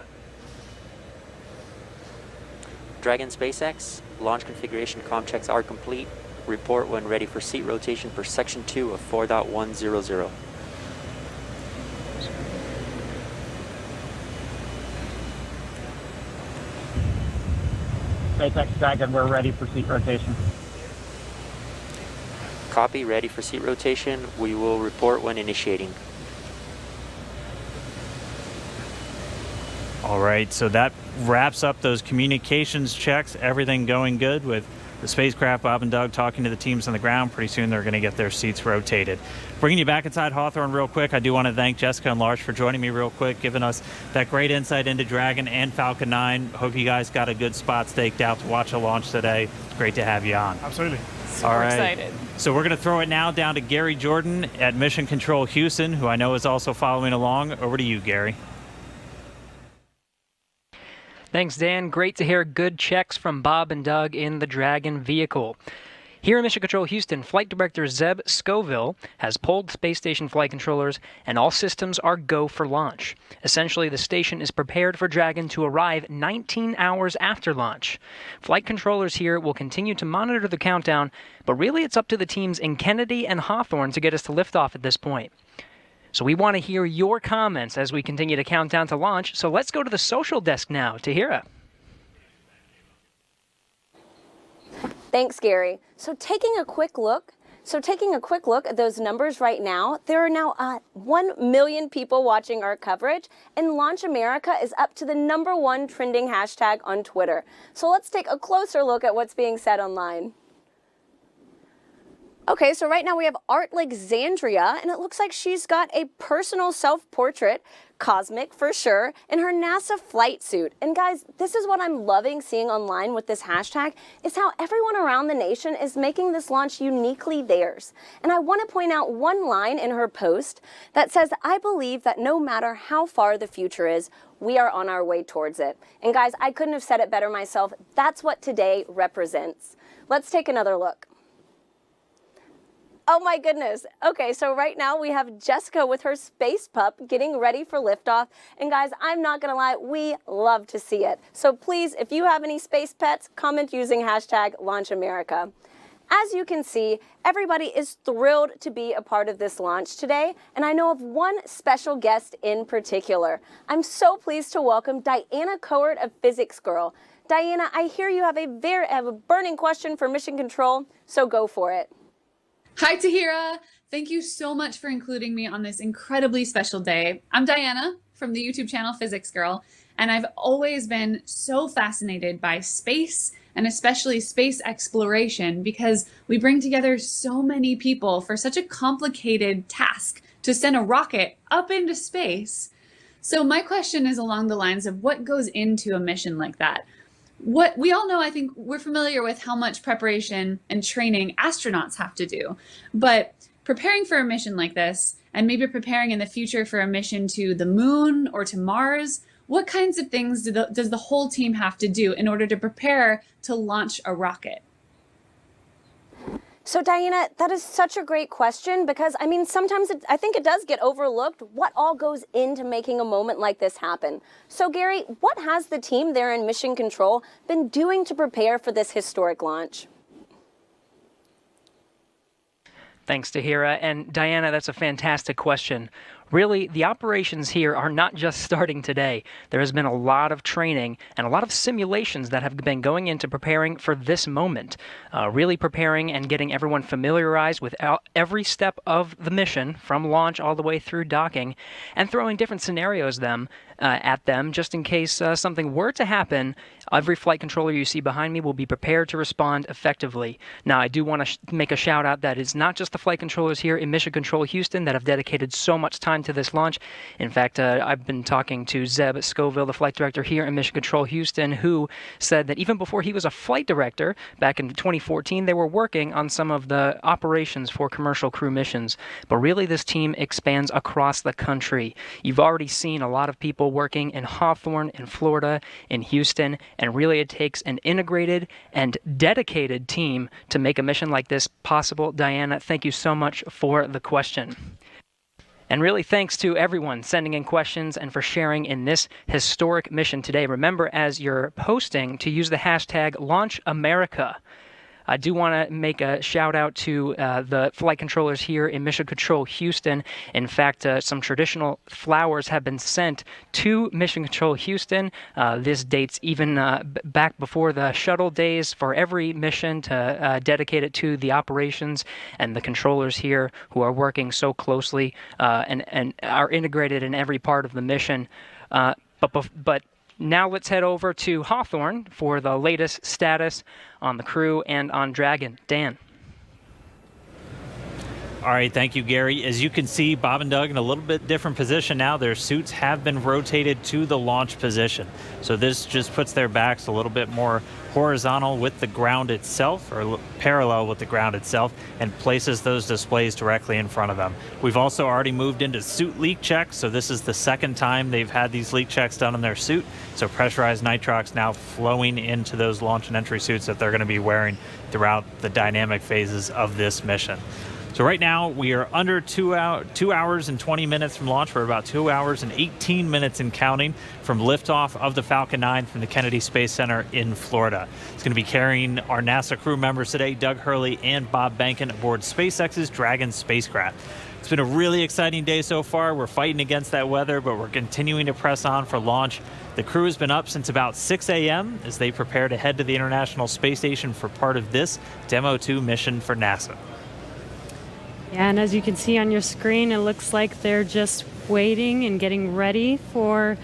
Dragon SpaceX launch configuration comm checks are complete. Report when ready for seat rotation per section 2 of 4.100. SpaceX Dragon, we're ready for seat rotation. Copy, ready for seat rotation. We will report when initiating. All right, so that wraps up those communications checks. Everything going good with the spacecraft. Bob and Doug talking to the teams on the ground. Pretty soon they're going to get their seats rotated. Bringing you back inside Hawthorne real quick, I do want to thank Jessica and Lars for joining me real quick, giving us that great insight into Dragon and Falcon 9. Hope you guys got a good spot staked out to watch a launch today. It's great to have you on. Absolutely. Super excited. So we're going to throw it now down to Gary Jordan at Mission Control Houston, who I know is also following along. Over to you, Gary. Thanks, Dan. Great to hear good checks from Bob and Doug in the Dragon vehicle. Here in Mission Control Houston, Flight Director Zeb Scoville has polled space station flight controllers, and all systems are go for launch. Essentially, the station is prepared for Dragon to arrive 19 hours after launch. Flight controllers here will continue to monitor the countdown, but really it's up to the teams in Kennedy and Hawthorne to get us to liftoff at this point. So we want to hear your comments as we continue to count down to launch, so let's go to the social desk now. Tahira. Thanks, Gary. So taking a quick look at those numbers right now, there are now 1 million people watching our coverage, and Launch America is up to the #1 trending hashtag on Twitter. So let's take a closer look at what's being said online. Okay, so right now we have Art Alexandria, and it looks like she's got a personal self-portrait, cosmic for sure, in her NASA flight suit. And guys, this is what I'm loving seeing online with this hashtag, is how everyone around the nation is making this launch uniquely theirs. And I want to point out one line in her post that says, "I believe that no matter how far the future is, we are on our way towards it." And guys, I couldn't have said it better myself. That's what today represents. Let's take another look. Oh my goodness. Okay, so right now we have Jessica with her space pup getting ready for liftoff. And guys, I'm not gonna lie, we love to see it. So please, if you have any space pets, comment using hashtag #LaunchAmerica. As you can see, everybody is thrilled to be a part of this launch today, and I know of one special guest in particular. I'm so pleased to welcome Diana Cohort of Physics Girl. Diana, I hear you have a burning question for Mission Control, so go for it. Hi, Tahira. Thank you so much for including me on this incredibly special day. I'm Diana from the YouTube channel Physics Girl, and I've always been so fascinated by space and especially space exploration because we bring together so many people for such a complicated task to send a rocket up into space. So my question is along the lines of what goes into a mission like that? What we all know, I think we're familiar with how much preparation and training astronauts have to do, but preparing for a mission like this, and maybe preparing in the future for a mission to the moon or to Mars, what kinds of things does the whole team have to do in order to prepare to launch a rocket? So Diana, that is such a great question because, I mean, sometimes I think it does get overlooked what all goes into making a moment like this happen. So Gary, what has the team there in Mission Control been doing to prepare for this historic launch? Thanks, Tahira. And Diana, that's a fantastic question. Really, the operations here are not just starting today. There has been a lot of training and a lot of simulations that have been going into preparing for this moment. Really preparing and getting everyone familiarized with every step of the mission, from launch all the way through docking, and throwing different scenarios at them just in case something were to happen. Every flight controller you see behind me will be prepared to respond effectively. Now, I do want to make a shout out that it's not just the flight controllers here in Mission Control Houston that have dedicated so much time to this launch. In fact, I've been talking to Zeb Scoville, the flight director here in Mission Control Houston, who said that even before he was a flight director, back in 2014, they were working on some of the operations for commercial crew missions. But really, this team expands across the country. You've already seen a lot of people working in Hawthorne, in Florida, in Houston, and really it takes an integrated and dedicated team to make a mission like this possible. Diana, thank you so much for the question. And really thanks to everyone sending in questions and for sharing in this historic mission today. Remember, as you're posting, to use the hashtag #LaunchAmerica. I do want to make a shout out to the flight controllers here in Mission Control Houston. In fact, some traditional flowers have been sent to Mission Control Houston. This dates even back before the shuttle days for every mission to dedicate it to the operations and the controllers here who are working so closely and are integrated in every part of the mission. But now let's head over to Hawthorne for the latest status on the crew and on Dragon. Dan. All right, thank you, Gary. As you can see, Bob and Doug in a little bit different position now. Their suits have been rotated to the launch position. So this just puts their backs a little bit more horizontal with the ground itself, or parallel with the ground itself, and places those displays directly in front of them. We've also already moved into suit leak checks, so this is the second time they've had these leak checks done in their suit. So pressurized nitrox now flowing into those launch and entry suits that they're going to be wearing throughout the dynamic phases of this mission. So right now we are under 2 hours and 20 minutes from launch. We're about 2 hours and 18 minutes and counting from liftoff of the Falcon 9 from the Kennedy Space Center in Florida. It's going to be carrying our NASA crew members today, Doug Hurley and Bob Behnken, aboard SpaceX's Dragon spacecraft. It's been a really exciting day so far. We're fighting against that weather, but we're continuing to press on for launch. The crew has been up since about 6 a.m. as they prepare to head to the International Space Station for part of this DEMO-2 mission for NASA. Yeah, and as you can see on your screen, it looks like they're just waiting and getting ready for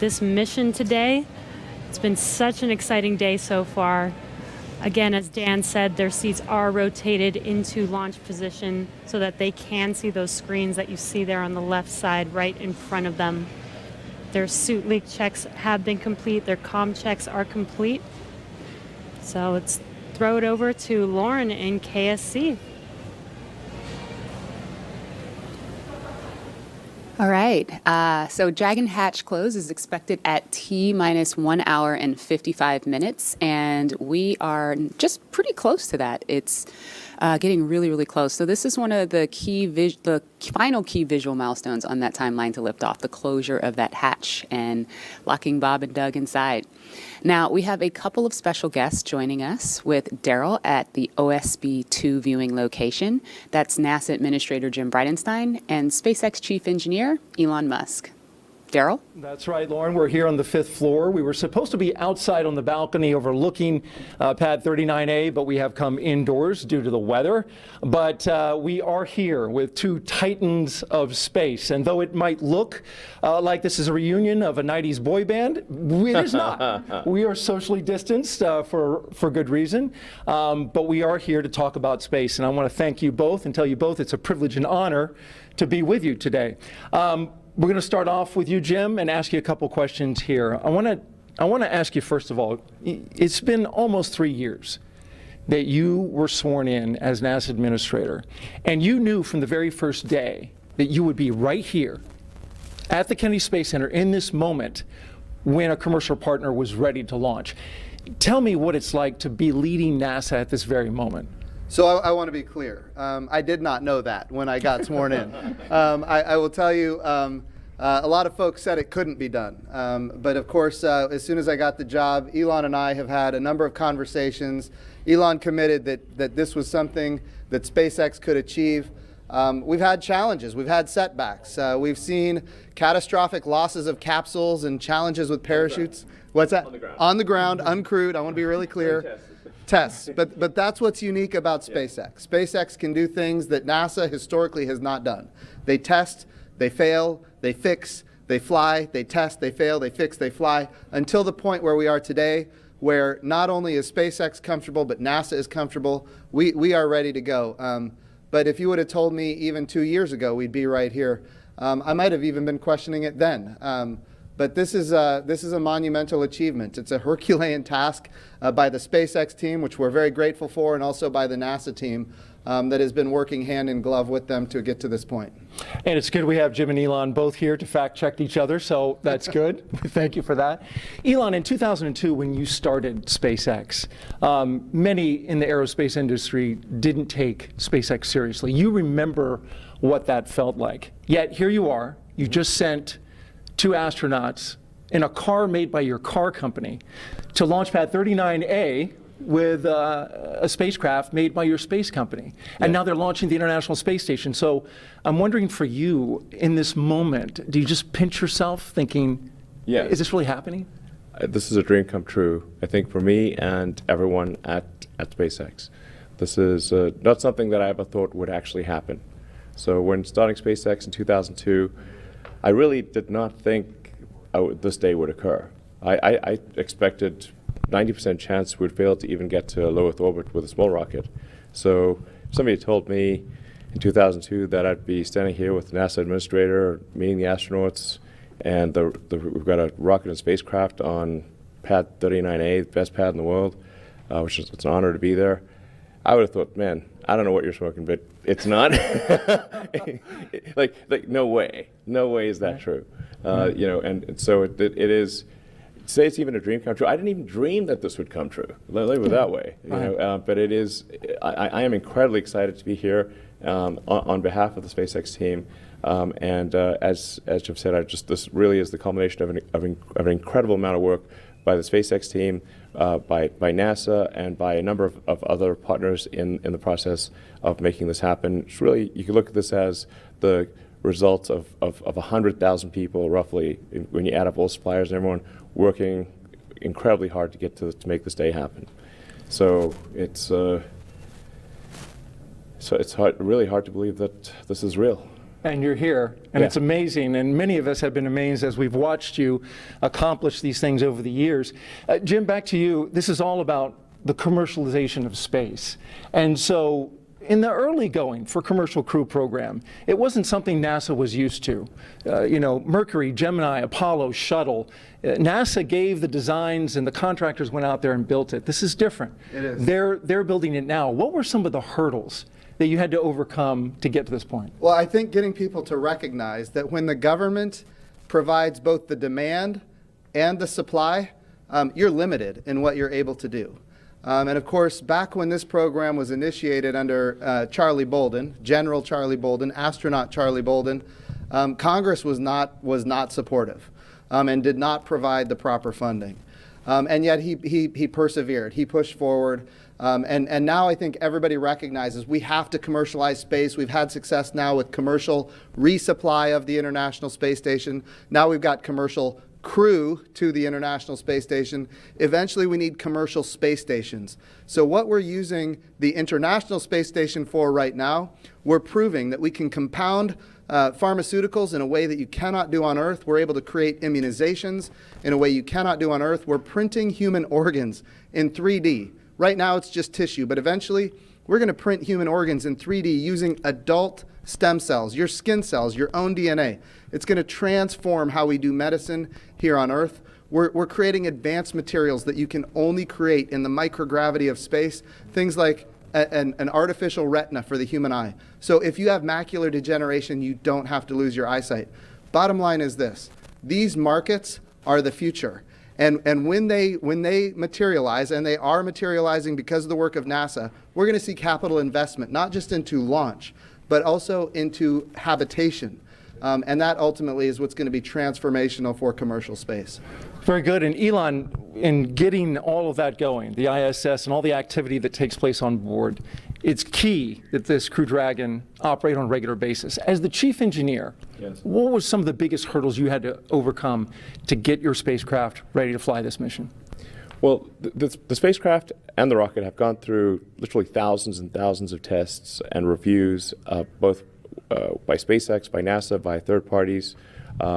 this mission today. It's been such an exciting day so far. Again, as Dan said, their seats are rotated into launch position so that they can see those screens that you see there on the left side right in front of them. Their suit leak checks have been complete. Their comm checks are complete. So let's throw it over to Lauren in KSC. All right. So Dragon hatch close is expected at T-minus 1 hour and 55 minutes, and we are just pretty close to that. It's getting really, really close. So this is one of the the final key visual milestones on that timeline to lift off, the closure of that hatch and locking Bob and Doug inside. Now, we have a couple of special guests joining us with Daryl at the OSB-2 viewing location. That's NASA Administrator Jim Bridenstine and SpaceX Chief Engineer Elon Musk. Daryl? That's right, Lauren. We're here on the 5th floor. We were supposed to be outside on the balcony overlooking pad 39A, but we have come indoors due to the weather. But we are here with two titans of space. And though it might look like this is a reunion of a 90s boy band, it is not. We are socially distanced for good reason. But we are here to talk about space. And I want to thank you both and tell you both it's a privilege and honor to be with you today. We're going to start off with you, Jim, and ask you a couple questions here. I want to ask you, first of all, it's been almost 3 years that you were sworn in as NASA Administrator, and you knew from the very first day that you would be right here at the Kennedy Space Center in this moment when a commercial partner was ready to launch. Tell me what it's like to be leading NASA at this very moment. So I want to be clear. I did not know that when I got sworn in. I will tell you, a lot of folks said it couldn't be done. But of course, as soon as I got the job, Elon and I have had a number of conversations. Elon committed that this was something that SpaceX could achieve. We've had challenges. We've had setbacks. We've seen catastrophic losses of capsules and challenges with parachutes. What's that? On the ground. On the ground, uncrewed. I want to be really clear. Tests, but that's what's unique about SpaceX. SpaceX can do things that NASA historically has not done. They test, they fail, they fix, they fly, they test, they fail, they fix, they fly, until the point where we are today, where not only is SpaceX comfortable, but NASA is comfortable. We are ready to go. But if you would have told me even 2 years ago we'd be right here, I might have even been questioning it then. But this is a monumental achievement. It's a Herculean task by the SpaceX team, which we're very grateful for, and also by the NASA team that has been working hand in glove with them to get to this point. And it's good we have Jim and Elon both here to fact check each other, so that's good. Thank you for that. Elon, in 2002, when you started SpaceX, many in the aerospace industry didn't take SpaceX seriously. You remember what that felt like. Yet here you are. You just sent 2 astronauts in a car made by your car company to launch pad 39A with a spacecraft made by your space company. And now they're launching the International Space Station. So I'm wondering for you, in this moment, do you just pinch yourself thinking, is this really happening? This is a dream come true, I think, for me and everyone at SpaceX. This is not something that I ever thought would actually happen. So when starting SpaceX in 2002, I really did not think this day would occur. I expected 90% chance we'd fail to even get to low Earth orbit with a small rocket. So if somebody told me in in 2002 that I'd be standing here with the NASA administrator, meeting the astronauts, and we've got a rocket and spacecraft on pad 39A, the best pad in the world, which is, it's an honor to be there. I would have thought, man, I don't know what you're smoking, but it's not. like no way is that true. You know, and so it is. Say it's even a dream come true. I didn't even dream that this would come true. Let me put it that way. You know, but it is. I am incredibly excited to be here on behalf of the SpaceX team. And as Jim said, this really is the culmination of an incredible amount of work by the SpaceX team, by NASA, and by a number of other partners in the process of making this happen. It's really, you can look at this as the results of 100,000 people, roughly, when you add up all suppliers and everyone working incredibly hard to get to make this day happen. So it's really hard to believe that this is real. And you're here, and it's amazing, and many of us have been amazed as we've watched you accomplish these things over the years. Jim, back to you. This is all about the commercialization of space. And so in the early going for commercial crew program, it wasn't something NASA was used to. You know, Mercury, Gemini, Apollo, shuttle. NASA gave the designs and the contractors went out there and built it. This is different. It is. They're building it now. What were some of the hurdles that you had to overcome to get to this point? Well, I think getting people to recognize that when the government provides both the demand and the supply, you're limited in what you're able to do. And of course, back when this program was initiated under Charlie Bolden, General Charlie Bolden, astronaut Charlie Bolden, Congress was not supportive and did not provide the proper funding. And yet he persevered. He pushed forward. And now I think everybody recognizes we have to commercialize space. We've had success now with commercial resupply of the International Space Station. Now we've got commercial crew to the International Space Station. Eventually we need commercial space stations. So what we're using the International Space Station for right now, we're proving that we can compound pharmaceuticals in a way that you cannot do on Earth. We're able to create immunizations in a way you cannot do on Earth. We're printing human organs in 3D. Right now it's just tissue, but eventually we're going to print human organs in 3D using adult stem cells, your skin cells, your own DNA. It's going to transform how we do medicine here on Earth. We're creating advanced materials that you can only create in the microgravity of space, things like an artificial retina for the human eye. So if you have macular degeneration, you don't have to lose your eyesight. Bottom line is this: these markets are the future. And when they materialize, and they are materializing because of the work of NASA, we're going to see capital investment, not just into launch, but also into habitation. And that ultimately is what's going to be transformational for commercial space. Very good. And Elon, in getting all of that going, the ISS and all the activity that takes place on board, it's key that this Crew Dragon operate on a regular basis. As the chief engineer, what were some of the biggest hurdles you had to overcome to get your spacecraft ready to fly this mission? Well, the spacecraft and the rocket have gone through literally thousands and thousands of tests and reviews, both by SpaceX, by NASA, by third parties.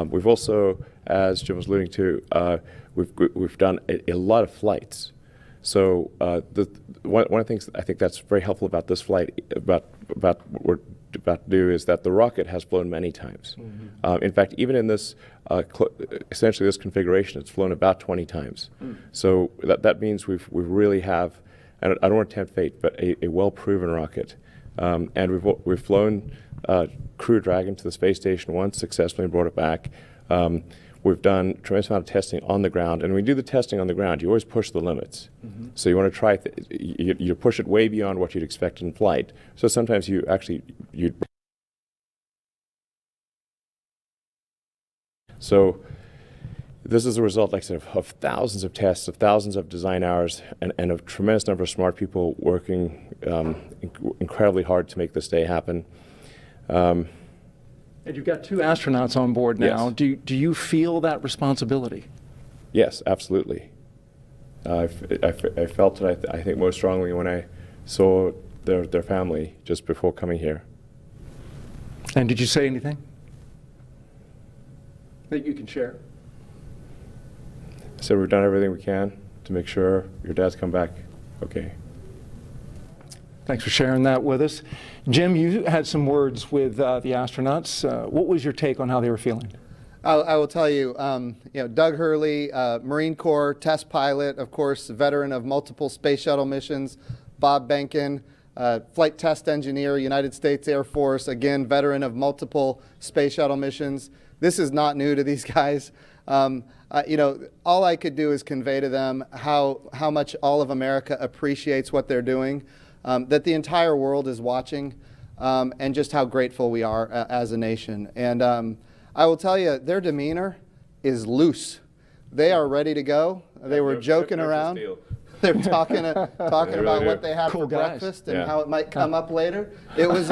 We've also, as Jim was alluding to, we've done a lot of flights. So one of the things I think that's very helpful about this flight, about what we're about to do, is that the rocket has flown many times. Mm-hmm. In fact, even in this, essentially this configuration, it's flown about 20 times. Mm. So that means we really have, and I don't want to tempt fate, but a well-proven rocket. And we've flown Crew Dragon to the space station once successfully and brought it back. We've done a tremendous amount of testing on the ground, and when you do the testing on the ground, you always push the limits. Mm-hmm. So you want to try, you push it way beyond what you'd expect in flight. So sometimes you'd So this is a result, like I said, of thousands of tests, of thousands of design hours, and a tremendous number of smart people working incredibly hard to make this day happen. And you've got 2 astronauts on board now. Yes. Do you feel that responsibility? Yes, absolutely. I felt it, I think, most strongly when I saw their family just before coming here. And did you say anything that you can share? I said we've done everything we can to make sure your dad's come back okay. Thanks for sharing that with us. Jim, you had some words with the astronauts. What was your take on how they were feeling? I will tell you, Doug Hurley, Marine Corps test pilot, of course, veteran of multiple space shuttle missions. Bob Behnken, flight test engineer, United States Air Force, again, veteran of multiple space shuttle missions. This is not new to these guys. All I could do is convey to them how much all of America appreciates what they're doing, that the entire world is watching, and just how grateful we are as a nation. And I will tell you, their demeanor is loose. They are ready to go. They were joking around. They're talking about what they had for breakfast and how it might come up later. It was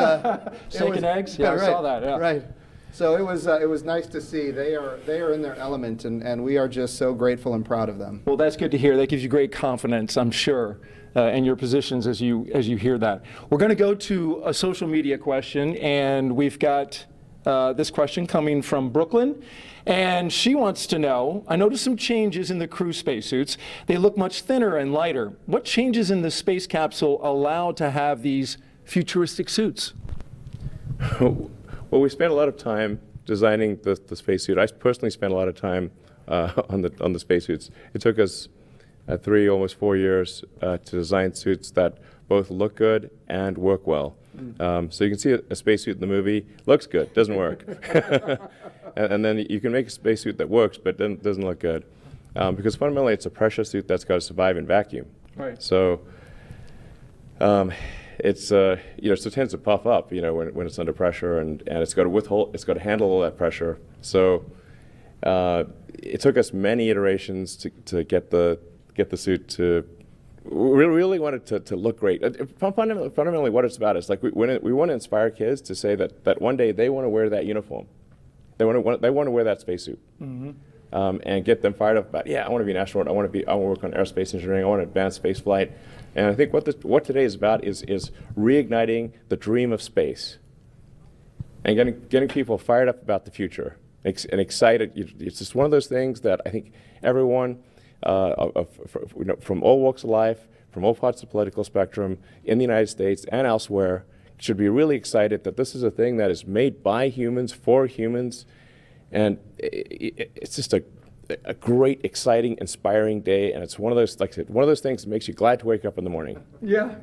steak and eggs. Yeah, I saw that. Yeah. Right. So it was nice to see. They are in their element, and we are just so grateful and proud of them. Well, that's good to hear. That gives you great confidence, I'm sure, in your positions as you hear that. We're going to go to a social media question, and we've got this question coming from Brooklyn, and she wants to know, I noticed some changes in the crew spacesuits. They look much thinner and lighter. What changes in the space capsule allow to have these futuristic suits? Well, we spent a lot of time designing the spacesuit. I personally spent a lot of time on the spacesuits. It took us 3, almost 4 years to design suits that both look good and work well. So you can see a spacesuit in the movie, looks good, doesn't work. and then you can make a spacesuit that works but doesn't look good. Because fundamentally it's a pressure suit that's got to survive in vacuum. Right. So it tends to puff up, when it's under pressure, and it's got to handle all that pressure. So it took us many iterations to get the suit to. We really wanted to look great. Fundamentally, what it's about is like we want to inspire kids to say that one day they want to wear that uniform, they want to wear that spacesuit, and get them fired up about, I want to be an astronaut. I want to work on aerospace engineering. I want to advance space flight. And I think what today is about is reigniting the dream of space, and getting people fired up about the future and excited. It's just one of those things that I think everyone. From all walks of life, from all parts of the political spectrum in the United States and elsewhere, should be really excited that this is a thing that is made by humans, for humans, and it's just a great, exciting, inspiring day, and it's one of those, like I said, one of those things that makes you glad to wake up in the morning. Yeah.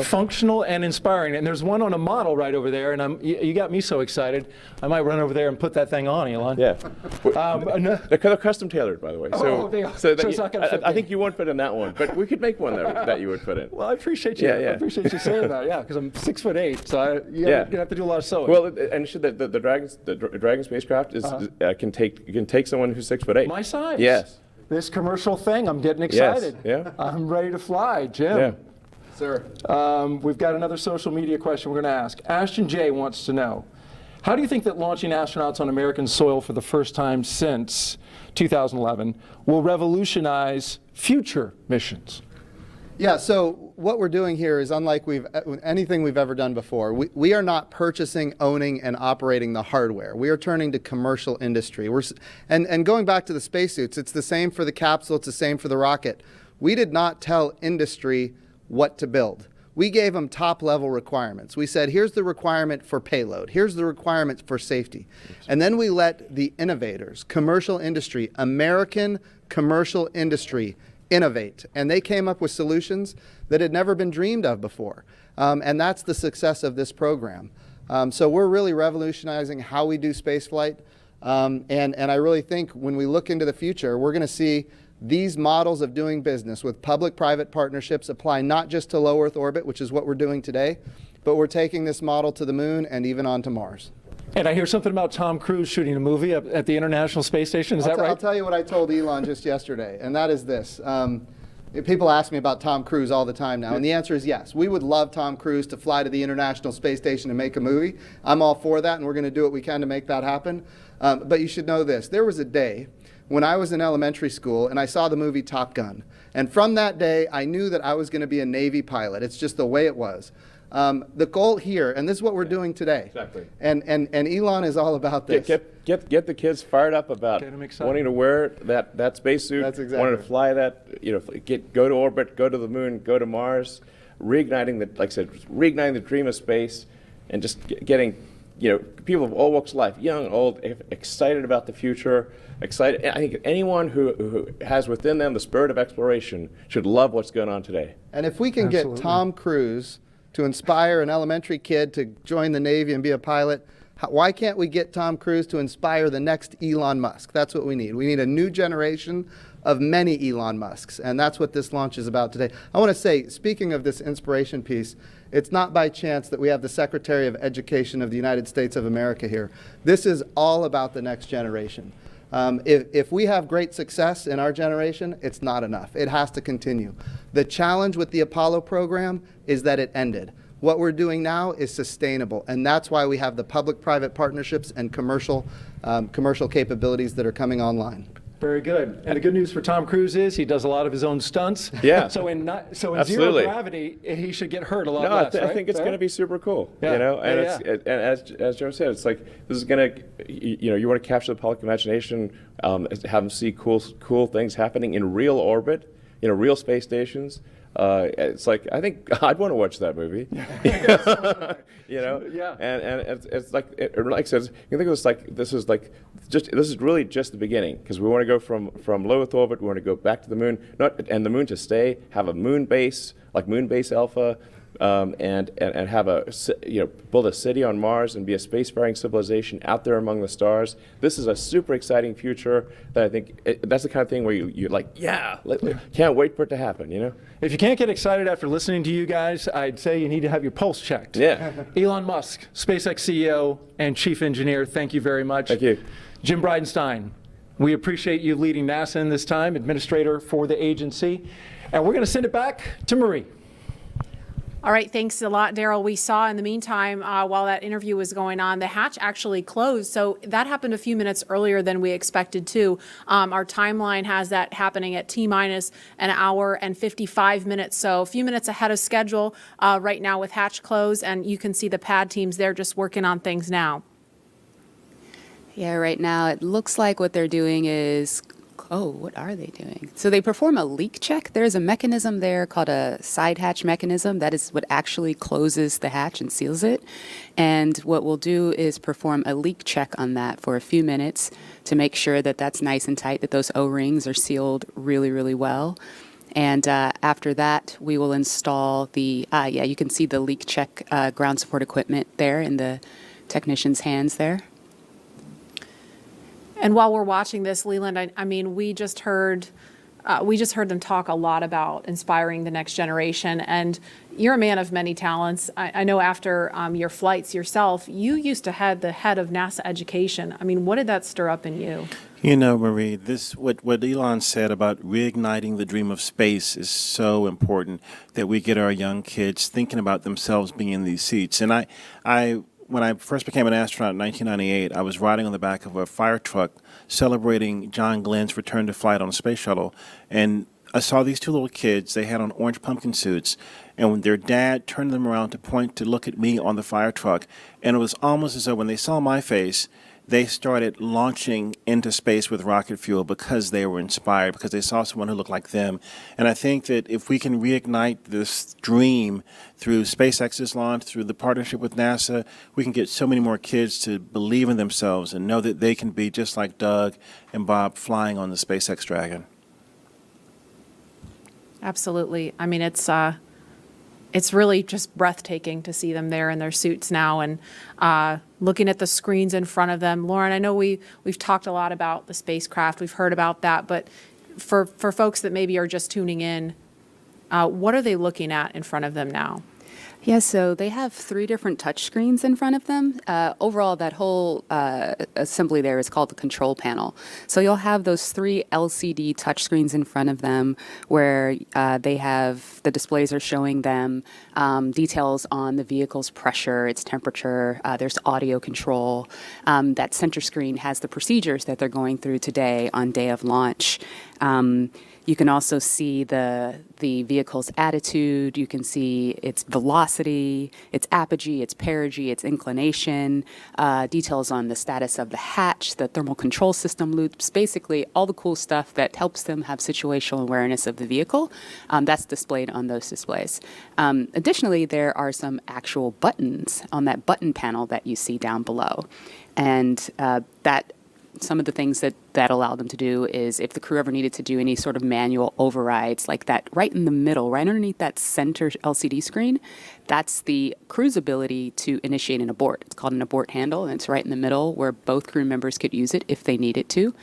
Functional and inspiring. And there's one on a model right over there, and you got me so excited. I might run over there and put that thing on, Elon. Yeah. They're custom tailored, by the way. I think you won't fit in that one, but we could make one that you would fit in. Well, I appreciate you. I appreciate you saying that. Yeah, because I'm 6'8", so you're gonna have to do a lot of sewing. Well, and the Dragon spacecraft can take someone who's 6'8". My size. Yes. This commercial thing, I'm getting excited. Yes. Yeah. I'm ready to fly, Jim. Yeah. Sir. We've got another social media question we're going to ask. Ashton J wants to know, how do you think that launching astronauts on American soil for the first time since 2011 will revolutionize future missions? Yeah, so what we're doing here is unlike anything we've ever done before. We are not purchasing, owning, and operating the hardware. We are turning to commercial industry. And going back to the spacesuits, it's the same for the capsule, it's the same for the rocket. We did not tell industry what to build. We gave them top-level requirements. We said, here's the requirement for payload. Here's the requirement for safety. And then we let the innovators, commercial industry, American commercial industry, innovate. And they came up with solutions that had never been dreamed of before. And that's the success of this program. So we're really revolutionizing how we do spaceflight. And I really think when we look into the future, we're going to see these models of doing business with public-private partnerships apply not just to low Earth orbit, which is what we're doing today, but we're taking this model to the moon and even onto Mars. And I hear something about Tom Cruise shooting a movie at the International Space Station. Is that right? I'll tell you what I told Elon just yesterday, and that is this. People ask me about Tom Cruise all the time now, and the answer is yes. We would love Tom Cruise to fly to the International Space Station and make a movie. I'm all for that, and we're going to do what we can to make that happen. But you should know this. There was a day when I was in elementary school, and I saw the movie Top Gun. And from that day, I knew that I was going to be a Navy pilot. It's just the way it was. The goal here, and this is what we're doing today. Exactly. And Elon is all about this. Get the kids fired up about wanting to wear that spacesuit. That's exactly. Wanting to fly that, go to orbit, go to the moon, go to Mars. reigniting the dream of space, and just getting, people of all walks of life, young, old, excited about the future. Excited. I think anyone who has within them the spirit of exploration should love what's going on today. And if we can get Tom Cruise to inspire an elementary kid to join the Navy and be a pilot, why can't we get Tom Cruise to inspire the next Elon Musk? That's what we need. We need a new generation of many Elon Musks, and that's what this launch is about today. I want to say, speaking of this inspiration piece, it's not by chance that we have the Secretary of Education of the United States of America here. This is all about the next generation. If we have great success in our generation, it's not enough. It has to continue. The challenge with the Apollo program is that it ended. What we're doing now is sustainable, and that's why we have the public-private partnerships and commercial capabilities that are coming online. Very good. And the good news for Tom Cruise is he does a lot of his own stunts. Yeah. So in zero gravity, he should get hurt a lot less. I think it's going to be super cool. Yeah. And as Joe said, it's like this is going to, you want to capture the public imagination, have them see cool things happening in real orbit, real space stations. It's like, I think I'd want to watch that movie. Yeah. And it's like, like I said, you can think of this like this is really just the beginning, because we want to go from low Earth orbit, we want to go back to the moon, and the moon to stay, have a moon base like Moon Base Alpha, and have build a city on Mars and be a spacefaring civilization out there among the stars. This is a super exciting future that I think that's the kind of thing where you're like, can't wait for it to happen. If you can't get excited after listening to you guys, I'd say you need to have your pulse checked. Yeah. Elon Musk, SpaceX CEO and Chief Engineer, thank you very much. Thank you. Jim Bridenstine, we appreciate you leading NASA in this time, Administrator for the agency. And we're going to send it back to Marie. All right, thanks a lot, Daryl. We saw in the meantime, while that interview was going on, the hatch actually closed. So that happened a few minutes earlier than we expected to. Our timeline has that happening at T-minus an hour and 55 minutes. So a few minutes ahead of schedule right now with hatch closed. And you can see the pad teams there just working on things now. Yeah, right now it looks like what they're doing is, what are they doing? So they perform a leak check. There's a mechanism there called a side hatch mechanism. That is what actually closes the hatch and seals it. And what we'll do is perform a leak check on that for a few minutes to make sure that that's nice and tight, that those O-rings are sealed really, really well. And after that, we will install the, you can see the leak check ground support equipment there in the technician's hands there. And while we're watching this, Leland, I mean, we just heard them talk a lot about inspiring the next generation. And you're a man of many talents. I know after your flights yourself, you used to head the head of NASA education. I mean, what did that stir up in you? Marie, what Elon said about reigniting the dream of space is so important, that we get our young kids thinking about themselves being in these seats. And when I first became an astronaut in 1998, I was riding on the back of a fire truck celebrating John Glenn's return to flight on a space shuttle. And I saw these two little kids. They had on orange pumpkin suits. And when their dad turned them around to look at me on the fire truck, and it was almost as though when they saw my face, they started launching into space with rocket fuel because they were inspired, because they saw someone who looked like them. And I think that if we can reignite this dream through SpaceX's launch, through the partnership with NASA, we can get so many more kids to believe in themselves and know that they can be just like Doug and Bob flying on the SpaceX Dragon. Absolutely. I mean, it's really just breathtaking to see them there in their suits now and looking at the screens in front of them. Lauren, I know we've talked a lot about the spacecraft. We've heard about that. But for folks that maybe are just tuning in, what are they looking at in front of them now? Yeah, so they have 3 different touch screens in front of them. Overall, that whole assembly there is called the control panel. So you'll have those 3 LCD touch screens in front of them where they have the displays are showing them details on the vehicle's pressure, its temperature. There's audio control. That center screen has the procedures that they're going through today on day of launch. You can also see the vehicle's attitude. You can see its velocity, its apogee, its perigee, its inclination, details on the status of the hatch, the thermal control system loops, basically all the cool stuff that helps them have situational awareness of the vehicle. That's displayed on those displays. Additionally, there are some actual buttons on that button panel that you see down below. And some of the things that allow them to do is if the crew ever needed to do any sort of manual overrides like that right in the middle, right underneath that center LCD screen, that's the crew's ability to initiate an abort. It's called an abort handle, and it's right in the middle where both crew members could use it if they needed to.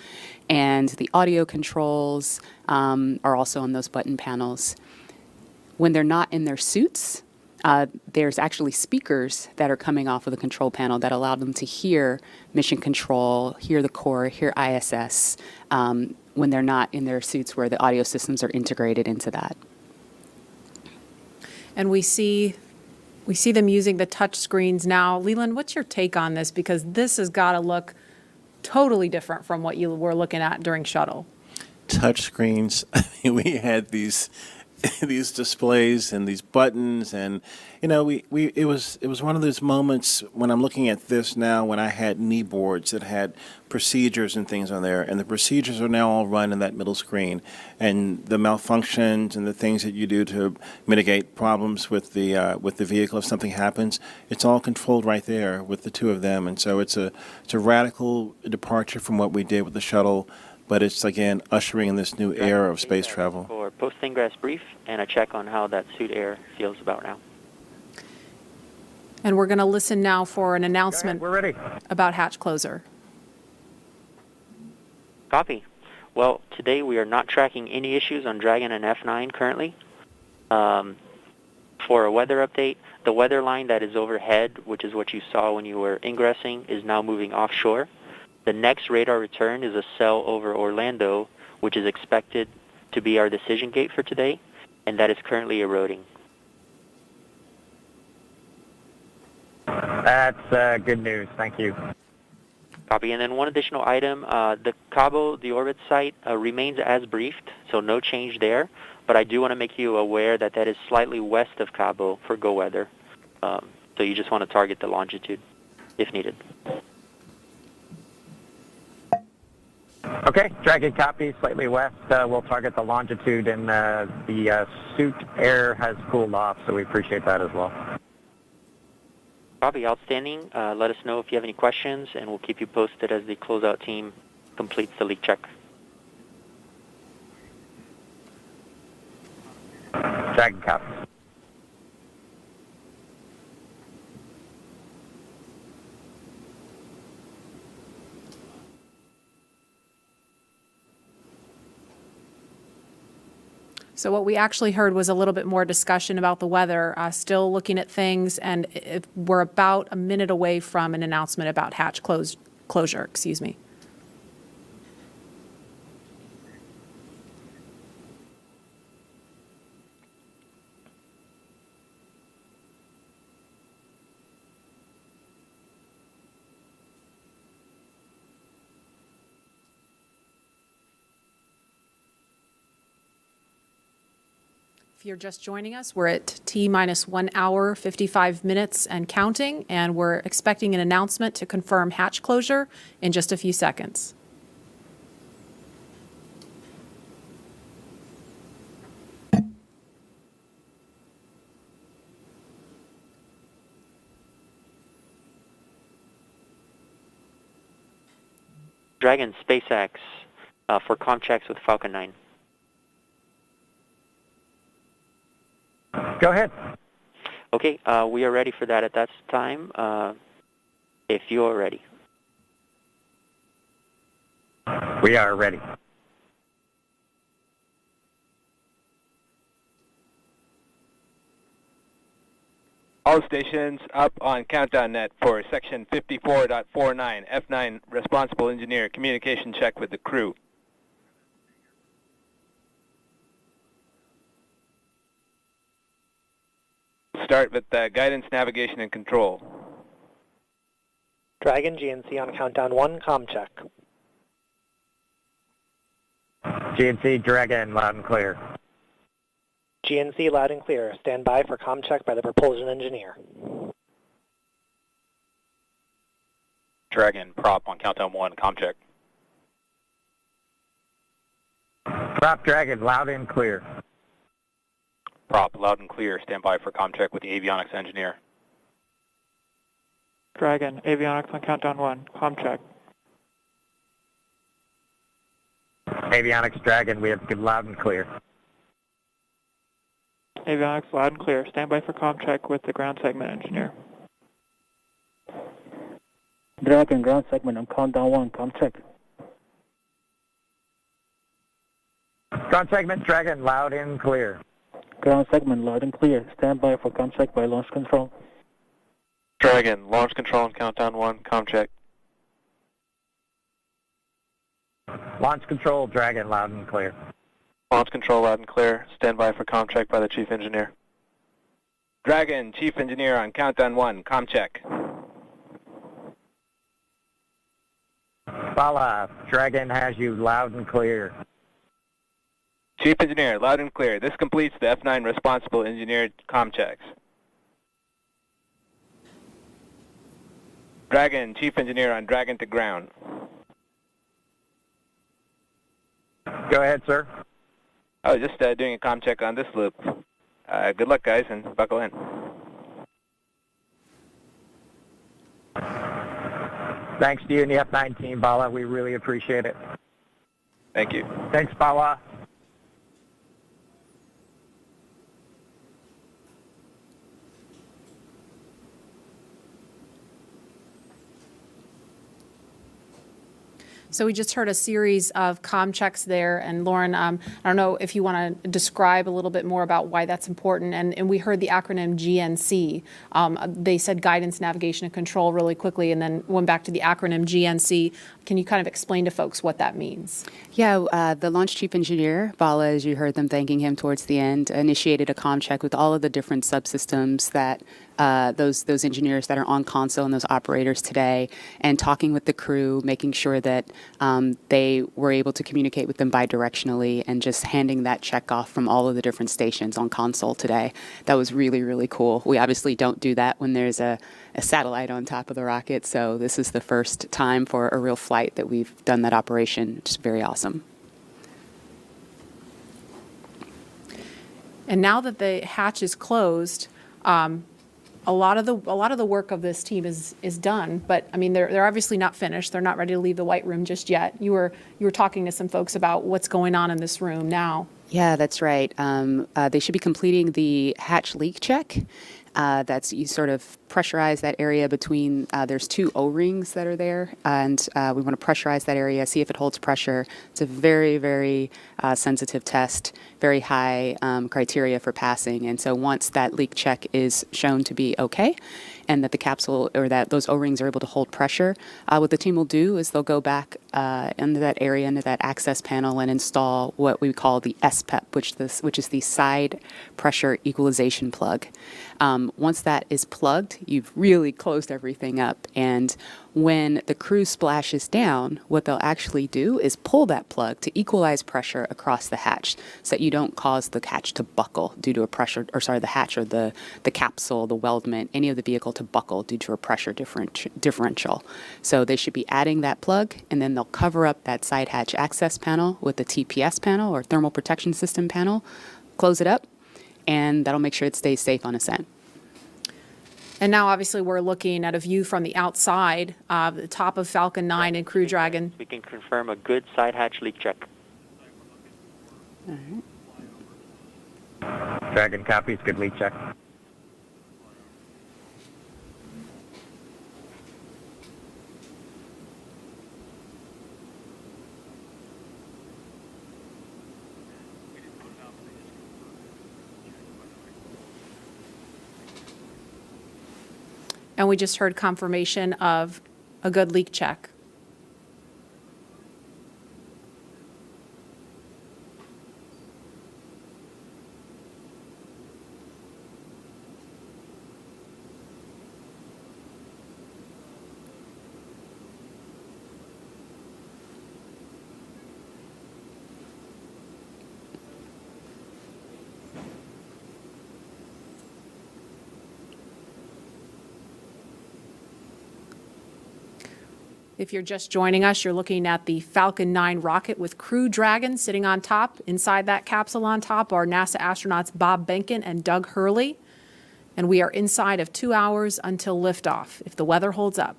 And the audio controls are also on those button panels. When they're not in their suits, there's actually speakers that are coming off of the control panel that allow them to hear mission control, hear the core, hear ISS, when they're not in their suits where the audio systems are integrated into that. And we see them using the touch screens now. Leland, what's your take on this? Because this has got to look totally different from what you were looking at during shuttle. Touch screens. I mean, we had these displays and these buttons, and it was one of those moments when I'm looking at this now when I had knee boards that had procedures and things on there, and the procedures are now all run in that middle screen, and the malfunctions and the things that you do to mitigate problems with the vehicle if something happens, it's all controlled right there with the two of them. And so it's a radical departure from what we did with the shuttle. But it's, again, ushering in this new era of space travel. For post-ingress brief and a check on how that suit air feels about now. And we're going to listen now for an announcement about hatch closer. Copy. Well, today we are not tracking any issues on Dragon and F9 currently. For a weather update, the weather line that is overhead, which is what you saw when you were ingressing, is now moving offshore. The next radar return is a cell over Orlando, which is expected to be our decision gate for today, and that is currently eroding. That's good news. Thank you. Copy. And then one additional item, the Cabo, the orbit site, remains as briefed, so no change there, but I do want to make you aware that that is slightly west of Cabo for GO weather, so you just want to target the longitude if needed. Okay, Dragon copy, slightly west. We'll target the longitude, and the suit air has cooled off, so we appreciate that as well. Copy, outstanding. Let us know if you have any questions, and we'll keep you posted as the closeout team completes the leak check. Dragon copy. So what we actually heard was a little bit more discussion about the weather, still looking at things, and we're about a minute away from an announcement about hatch closure. Excuse me. If you're just joining us, we're at T-minus 1 hour, 55 minutes and counting, and we're expecting an announcement to confirm hatch closure in just a few seconds. Dragon, SpaceX, for comm checks with Falcon 9. Go ahead. Okay, we are ready for that at that time, if you are ready. We are ready. All stations up on Countdown Net for section 54.49, F9 responsible engineer, communication check with the crew. Start with guidance, navigation, and control. Dragon GNC on countdown 1, comm check. GNC Dragon, loud and clear. GNC loud and clear. Stand by for comm check by the propulsion engineer. Dragon, prop on countdown 1, comm check. Prop Dragon, loud and clear. Prop, loud and clear. Stand by for comm check with the avionics engineer. Dragon, avionics on countdown 1, comm check. Avionics Dragon, we have good loud and clear. Avionics loud and clear. Stand by for comm check with the ground segment engineer. Dragon, ground segment on countdown 1, comm check. Ground segment Dragon, loud and clear. Ground segment loud and clear. Stand by for comm check by launch control. Dragon, launch control on countdown 1, comm check. Launch control Dragon, loud and clear. Launch control loud and clear. Stand by for comm check by the chief engineer. Dragon, chief engineer on countdown 1, comm check. Bala, Dragon has you loud and clear. Chief engineer, loud and clear. This completes the F9 responsible engineer comm checks. Dragon, chief engineer on Dragon to ground. Go ahead, sir. I was just doing a comm check on this loop. Good luck, guys, and buckle in. Thanks to you and the F9 team, Bala. We really appreciate it. Thank you. Thanks, Bala. So we just heard a series of comm checks there. And Lauren, I don't know if you want to describe a little bit more about why that's important. And we heard the acronym GNC. They said guidance, navigation, and control really quickly, and then went back to the acronym GNC. Can you kind of explain to folks what that means? Yeah, the launch chief engineer, Bala, as you heard them thanking him towards the end, initiated a comm check with all of the different subsystems that those engineers that are on console and those operators today, and talking with the crew, making sure that they were able to communicate with them bidirectionally, and just handing that check off from all of the different stations on console today. That was really, really cool. We obviously don't do that when there's a satellite on top of the rocket, so this is the first time for a real flight that we've done that operation, which is very awesome. And now that the hatch is closed, a lot of the work of this team is done, but I mean they're obviously not finished. They're not ready to leave the white room just yet. You were talking to some folks about what's going on in this room now. Yeah, that's right. They should be completing the hatch leak check. That's you sort of pressurize that area between, there's two O-rings that are there, and we want to pressurize that area, see if it holds pressure. It's a very, very sensitive test, very high criteria for passing. And so once that leak check is shown to be okay, and that the capsule or that those O-rings are able to hold pressure, what the team will do is they'll go back into that area, into that access panel, and install what we call the SPEP, which is the side pressure equalization plug. Once that is plugged, you've really closed everything up. And when the crew splashes down, what they'll actually do is pull that plug to equalize pressure across the hatch so that you don't cause the hatch to buckle due to a pressure, or sorry, the hatch or the capsule, the weldment, any of the vehicle to buckle due to a pressure differential. So they should be adding that plug, and then they'll cover up that side hatch access panel with the TPS panel or thermal protection system panel, close it up, and that'll make sure it stays safe on ascent. And now, obviously, we're looking at a view from the outside, the top of Falcon 9 and Crew Dragon. We can confirm a good side hatch leak check. All right. Dragon copies, good leak check. And we just heard confirmation of a good leak check. If you're just joining us, you're looking at the Falcon 9 rocket with Crew Dragon sitting on top. Inside that capsule on top are NASA astronauts Bob Behnken and Doug Hurley. And we are inside of 2 hours until liftoff, if the weather holds up.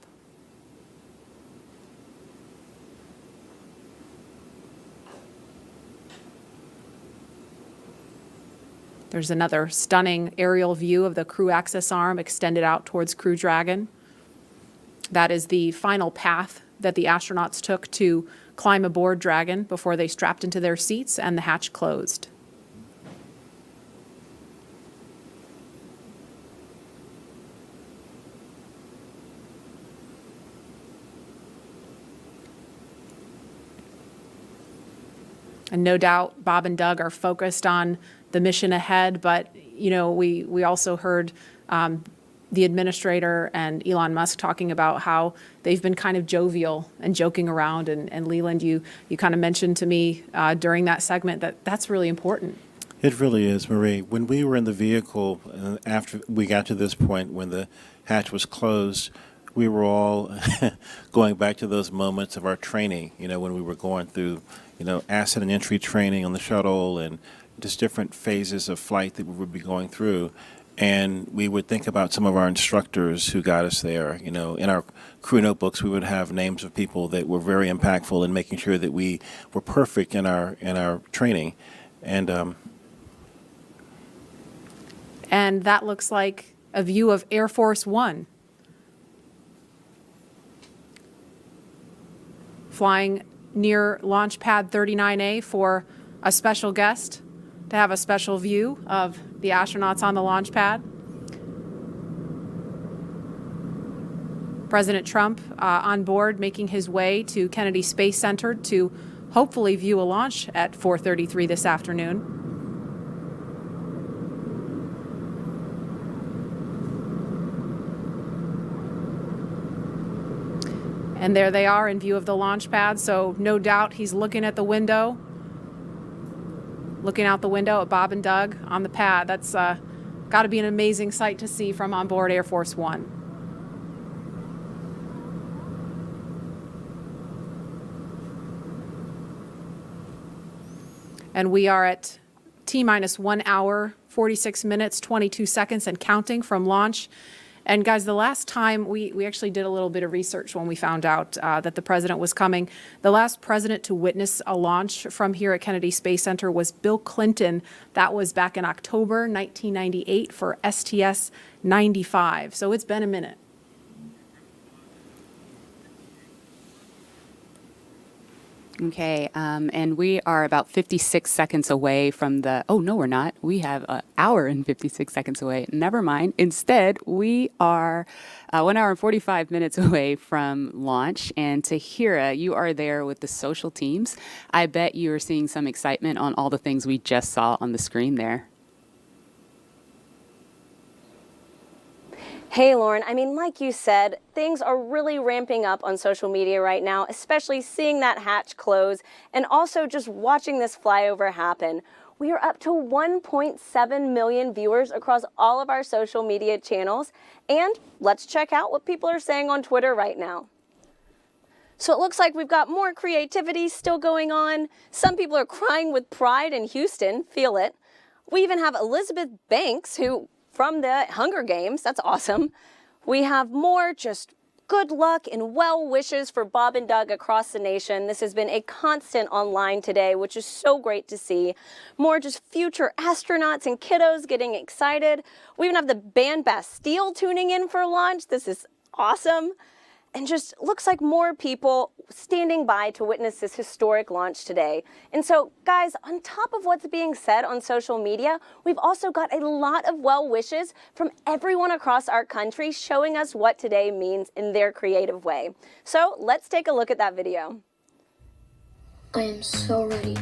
There's another stunning aerial view of the crew access arm extended out towards Crew Dragon. That is the final path that the astronauts took to climb aboard Dragon before they strapped into their seats and the hatch closed. And no doubt Bob and Doug are focused on the mission ahead, but you know, we also heard the administrator and Elon Musk talking about how they've been kind of jovial and joking around. And Leland, you kind of mentioned to me during that segment that that's really important. It really is, Marie. When we were in the vehicle, after we got to this point when the hatch was closed, we were all going back to those moments of our training, you know, when we were going through, you know, ascent and entry training on the shuttle and just different phases of flight that we would be going through. And we would think about some of our instructors who got us there. You know, in our crew notebooks, we would have names of people that were very impactful in making sure that we were perfect in our training. And that looks like a view of Air Force One. Flying near Launch Pad 39A for a special guest to have a special view of the astronauts on the launch pad. President Trump on board, making his way to Kennedy Space Center to hopefully view a launch at 4:33 this afternoon. And there they are in view of the launch pad, so no doubt he's looking at the window, looking out the window at Bob and Doug on the pad. That's got to be an amazing sight to see from on board Air Force One. And we are at T-minus 1 hour, 46 minutes, 22 seconds and counting from launch. And guys, the last time we actually did a little bit of research when we found out that the president was coming. The last president to witness a launch from here at Kennedy Space Center was Bill Clinton. That was back in October 1998 for STS-95. So it's been a minute. Okay, and we are about 56 seconds away from the, oh, no, we're not. We have an hour and 56 seconds away. Never mind. Instead, we are 1 hour and 45 minutes away from launch. And Tahira, you are there with the social teams. I bet you are seeing some excitement on all the things we just saw on the screen there. Hey, Lauren, I mean, like you said, things are really ramping up on social media right now, especially seeing that hatch close and also just watching this flyover happen. We are up to 1.7 million viewers across all of our social media channels. And let's check out what people are saying on Twitter right now. So it looks like we've got more creativity still going on. Some people are crying with pride in Houston, feel it. We even have Elizabeth Banks, who from the Hunger Games. That's awesome. We have more just good luck and well wishes for Bob and Doug across the nation. This has been a constant online today, which is so great to see. More just future astronauts and kiddos getting excited. We even have the band Bastille tuning in for launch. This is awesome. And just looks like more people standing by to witness this historic launch today. And so, guys, on top of what's being said on social media, we've also got a lot of well wishes from everyone across our country showing us what today means in their creative way. So let's take a look at that video. I am so ready.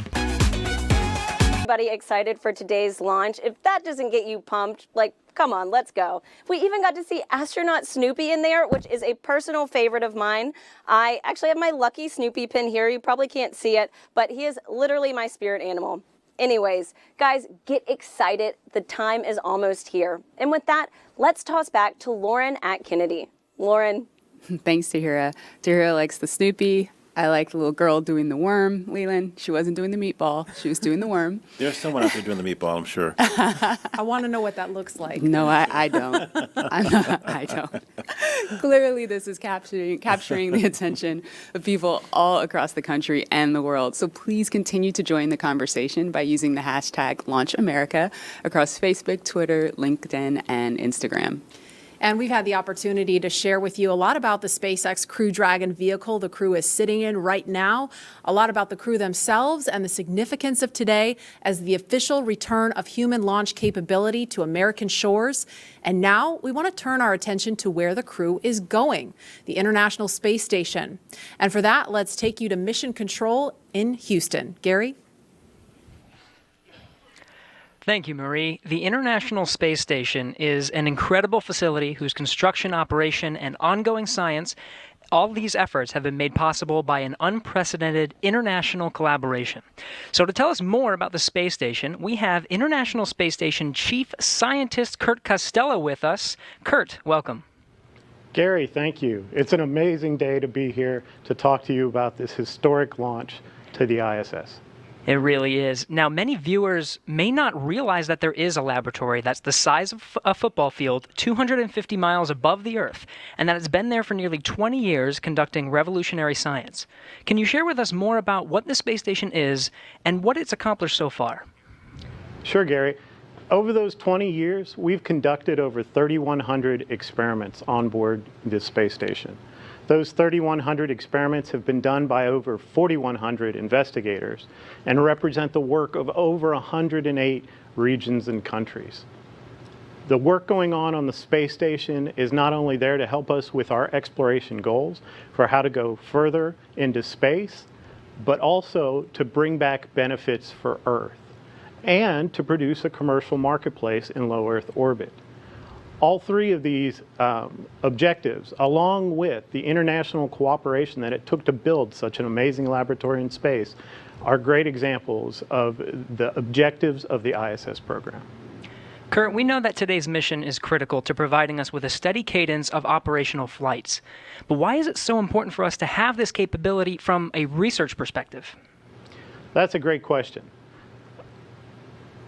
Everybody excited for today's launch? If that doesn't get you pumped, like, come on, let's go. We even got to see astronaut Snoopy in there, which is a personal favorite of mine. I actually have my lucky Snoopy pin here. You probably can't see it, but he is literally my spirit animal. Anyways, guys, get excited. The time is almost here. And with that, let's toss back to Lauren at Kennedy. Lauren. Thanks, Tahira. Tahira likes the Snoopy. I like the little girl doing the worm, Leland. She wasn't doing the meatball. She was doing the worm. There's someone out there doing the meatball, I'm sure. I want to know what that looks like. No, I don't. I don't. Clearly, this is capturing the attention of people all across the country and the world. So please continue to join the conversation by using the hashtag #LaunchAmerica across Facebook, Twitter, LinkedIn, and Instagram. And we've had the opportunity to share with you a lot about the SpaceX Crew Dragon vehicle the crew is sitting in right now, a lot about the crew themselves and the significance of today as the official return of human launch capability to American shores. And now we want to turn our attention to where the crew is going, the International Space Station. And for that, let's take you to Mission Control in Houston. Gary? Thank you, Marie. The International Space Station is an incredible facility whose construction, operation, and ongoing science, all these efforts have been made possible by an unprecedented international collaboration. So to tell us more about the space station, we have International Space Station Chief Scientist Kurt Costello with us. Kurt, welcome. Gary, thank you. It's an amazing day to be here to talk to you about this historic launch to the ISS. It really is. Now, many viewers may not realize that there is a laboratory that's the size of a football field, 250 miles above the Earth, and that it's been there for nearly 20 years conducting revolutionary science. Can you share with us more about what the space station is and what it's accomplished so far? Sure, Gary. Over those 20 years, we've conducted over 3,100 experiments on board this space station. Those 3,100 experiments have been done by over 4,100 investigators and represent the work of over 108 regions and countries. The work going on the space station is not only there to help us with our exploration goals for how to go further into space, but also to bring back benefits for Earth and to produce a commercial marketplace in low Earth orbit. All three of these objectives, along with the international cooperation that it took to build such an amazing laboratory in space, are great examples of the objectives of the ISS program. Kurt, we know that today's mission is critical to providing us with a steady cadence of operational flights. But why is it so important for us to have this capability from a research perspective? That's a great question.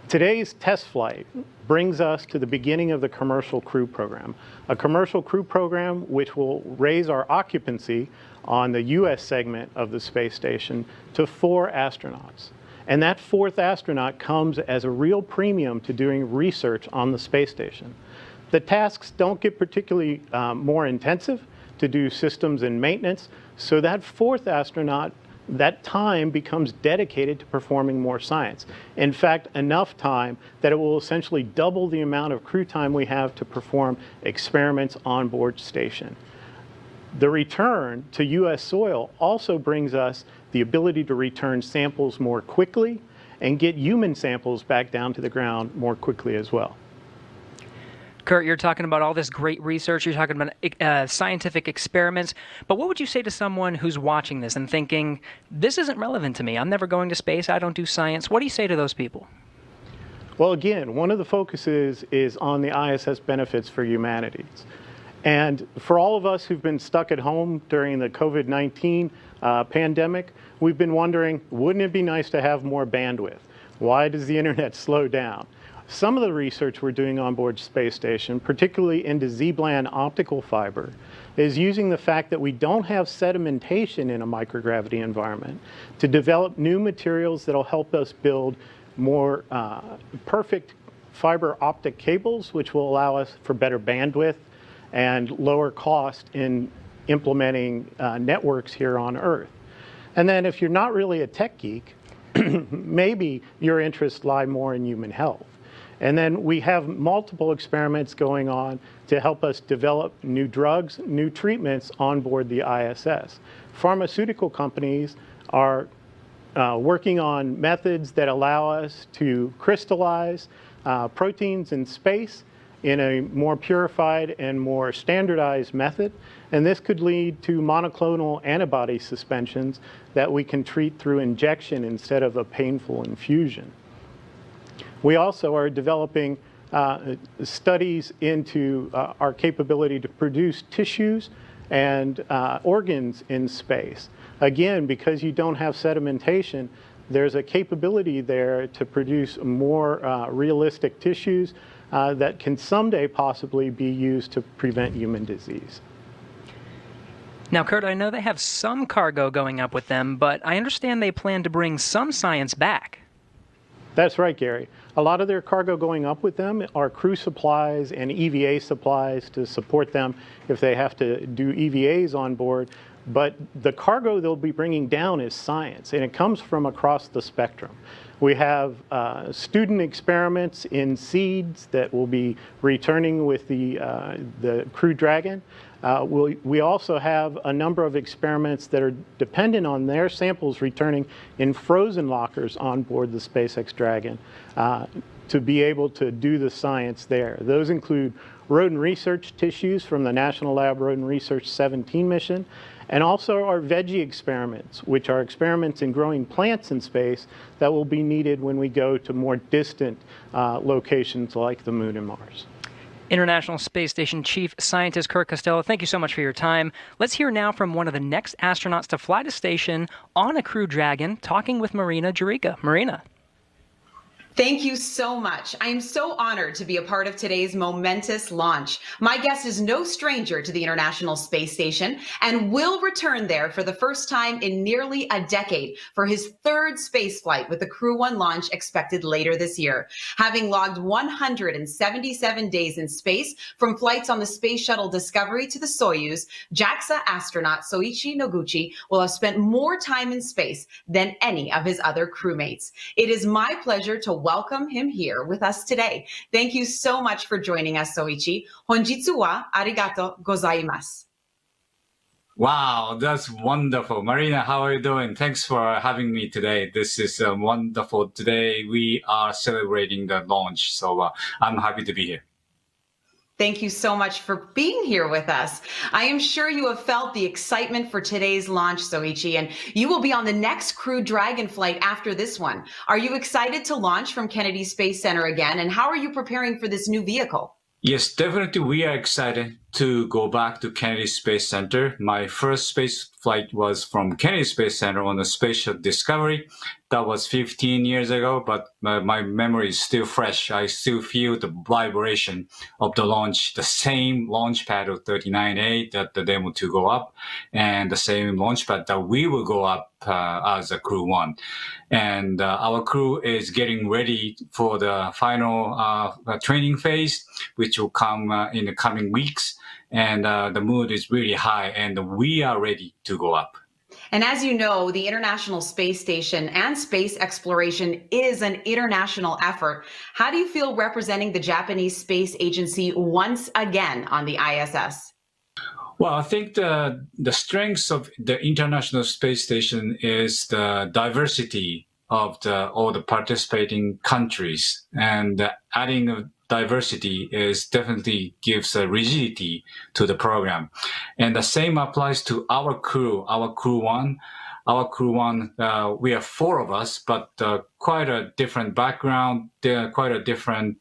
Today's test flight brings us to the beginning of the commercial crew program, a commercial crew program which will raise our occupancy on the U.S. segment of the space station to 4 astronauts. And that 4th astronaut comes as a real premium to doing research on the space station. The tasks don't get particularly more intensive to do systems and maintenance, so that 4th astronaut, that time becomes dedicated to performing more science. In fact, enough time that it will essentially double the amount of crew time we have to perform experiments on board station. The return to U.S. soil also brings us the ability to return samples more quickly and get human samples back down to the ground more quickly as well. Kurt, you're talking about all this great research, you're talking about scientific experiments, but what would you say to someone who's watching this and thinking, this isn't relevant to me, I'm never going to space, I don't do science? What do you say to those people? Well, again, one of the focuses is on the ISS benefits for humanities. And for all of us who've been stuck at home during the COVID-19 pandemic, we've been wondering, wouldn't it be nice to have more bandwidth? Why does the internet slow down? Some of the research we're doing on board space station, particularly into Z-band optical fiber, is using the fact that we don't have sedimentation in a microgravity environment to develop new materials that'll help us build more perfect fiber optic cables, which will allow us for better bandwidth and lower cost in implementing networks here on Earth. And then if you're not really a tech geek, maybe your interests lie more in human health. And then we have multiple experiments going on to help us develop new drugs, new treatments on board the ISS. Pharmaceutical companies are working on methods that allow us to crystallize proteins in space in a more purified and more standardized method. And this could lead to monoclonal antibody suspensions that we can treat through injection instead of a painful infusion. We also are developing studies into our capability to produce tissues and organs in space. Again, because you don't have sedimentation, there's a capability there to produce more realistic tissues that can someday possibly be used to prevent human disease. Now, Kurt, I know they have some cargo going up with them, but I understand they plan to bring some science back. That's right, Gary. A lot of their cargo going up with them are crew supplies and EVA supplies to support them if they have to do EVAs on board. But the cargo they'll be bringing down is science, and it comes from across the spectrum. We have student experiments in seeds that will be returning with the Crew Dragon. We also have a number of experiments that are dependent on their samples returning in frozen lockers on board the SpaceX Dragon to be able to do the science there. Those include rodent research tissues from the National Lab Rodent Research 17 mission, and also our veggie experiments, which are experiments in growing plants in space that will be needed when we go to more distant locations like the Moon and Mars. International Space Station Chief Scientist Kurt Costello, thank you so much for your time. Let's hear now from one of the next astronauts to fly to station on a Crew Dragon, talking with Marina Jurica. Marina. Thank you so much. I am so honored to be a part of today's momentous launch. My guest is no stranger to the International Space Station and will return there for the first time in nearly a decade for his third space flight with the Crew 1 launch expected later this year. Having logged 177 days in space from flights on the Space Shuttle Discovery to the Soyuz, JAXA astronaut Soichi Noguchi will have spent more time in space than any of his other crewmates. It is my pleasure to welcome him here with us today. Thank you so much for joining us, Soichi. Honjitsu wa arigato gozaimasu. Wow, that's wonderful. Marina, how are you doing? Thanks for having me today. This is wonderful. Today we are celebrating the launch, so I'm happy to be here. Thank you so much for being here with us. I am sure you have felt the excitement for today's launch, Soichi, and you will be on the next Crew Dragon flight after this one. Are you excited to launch from Kennedy Space Center again, and how are you preparing for this new vehicle? Yes, definitely we are excited to go back to Kennedy Space Center. My first space flight was from Kennedy Space Center on the Space Shuttle Discovery. That was 15 years ago, but my memory is still fresh. I still feel the vibration of the launch, the same launch pad of 39A that the DEMO-2 go up, and the same launch pad that we will go up as a Crew 1. And our crew is getting ready for the final training phase, which will come in the coming weeks. And the mood is really high, and we are ready to go up. And as you know, the International Space Station and space exploration is an international effort. How do you feel representing the Japanese Space Agency once again on the ISS? Well, I think the strengths of the International Space Station is the diversity of all the participating countries, and adding diversity is definitely gives a rigidity to the program. And the same applies to our crew 1. Our Crew 1, we are 4 of us, but quite a different background, quite a different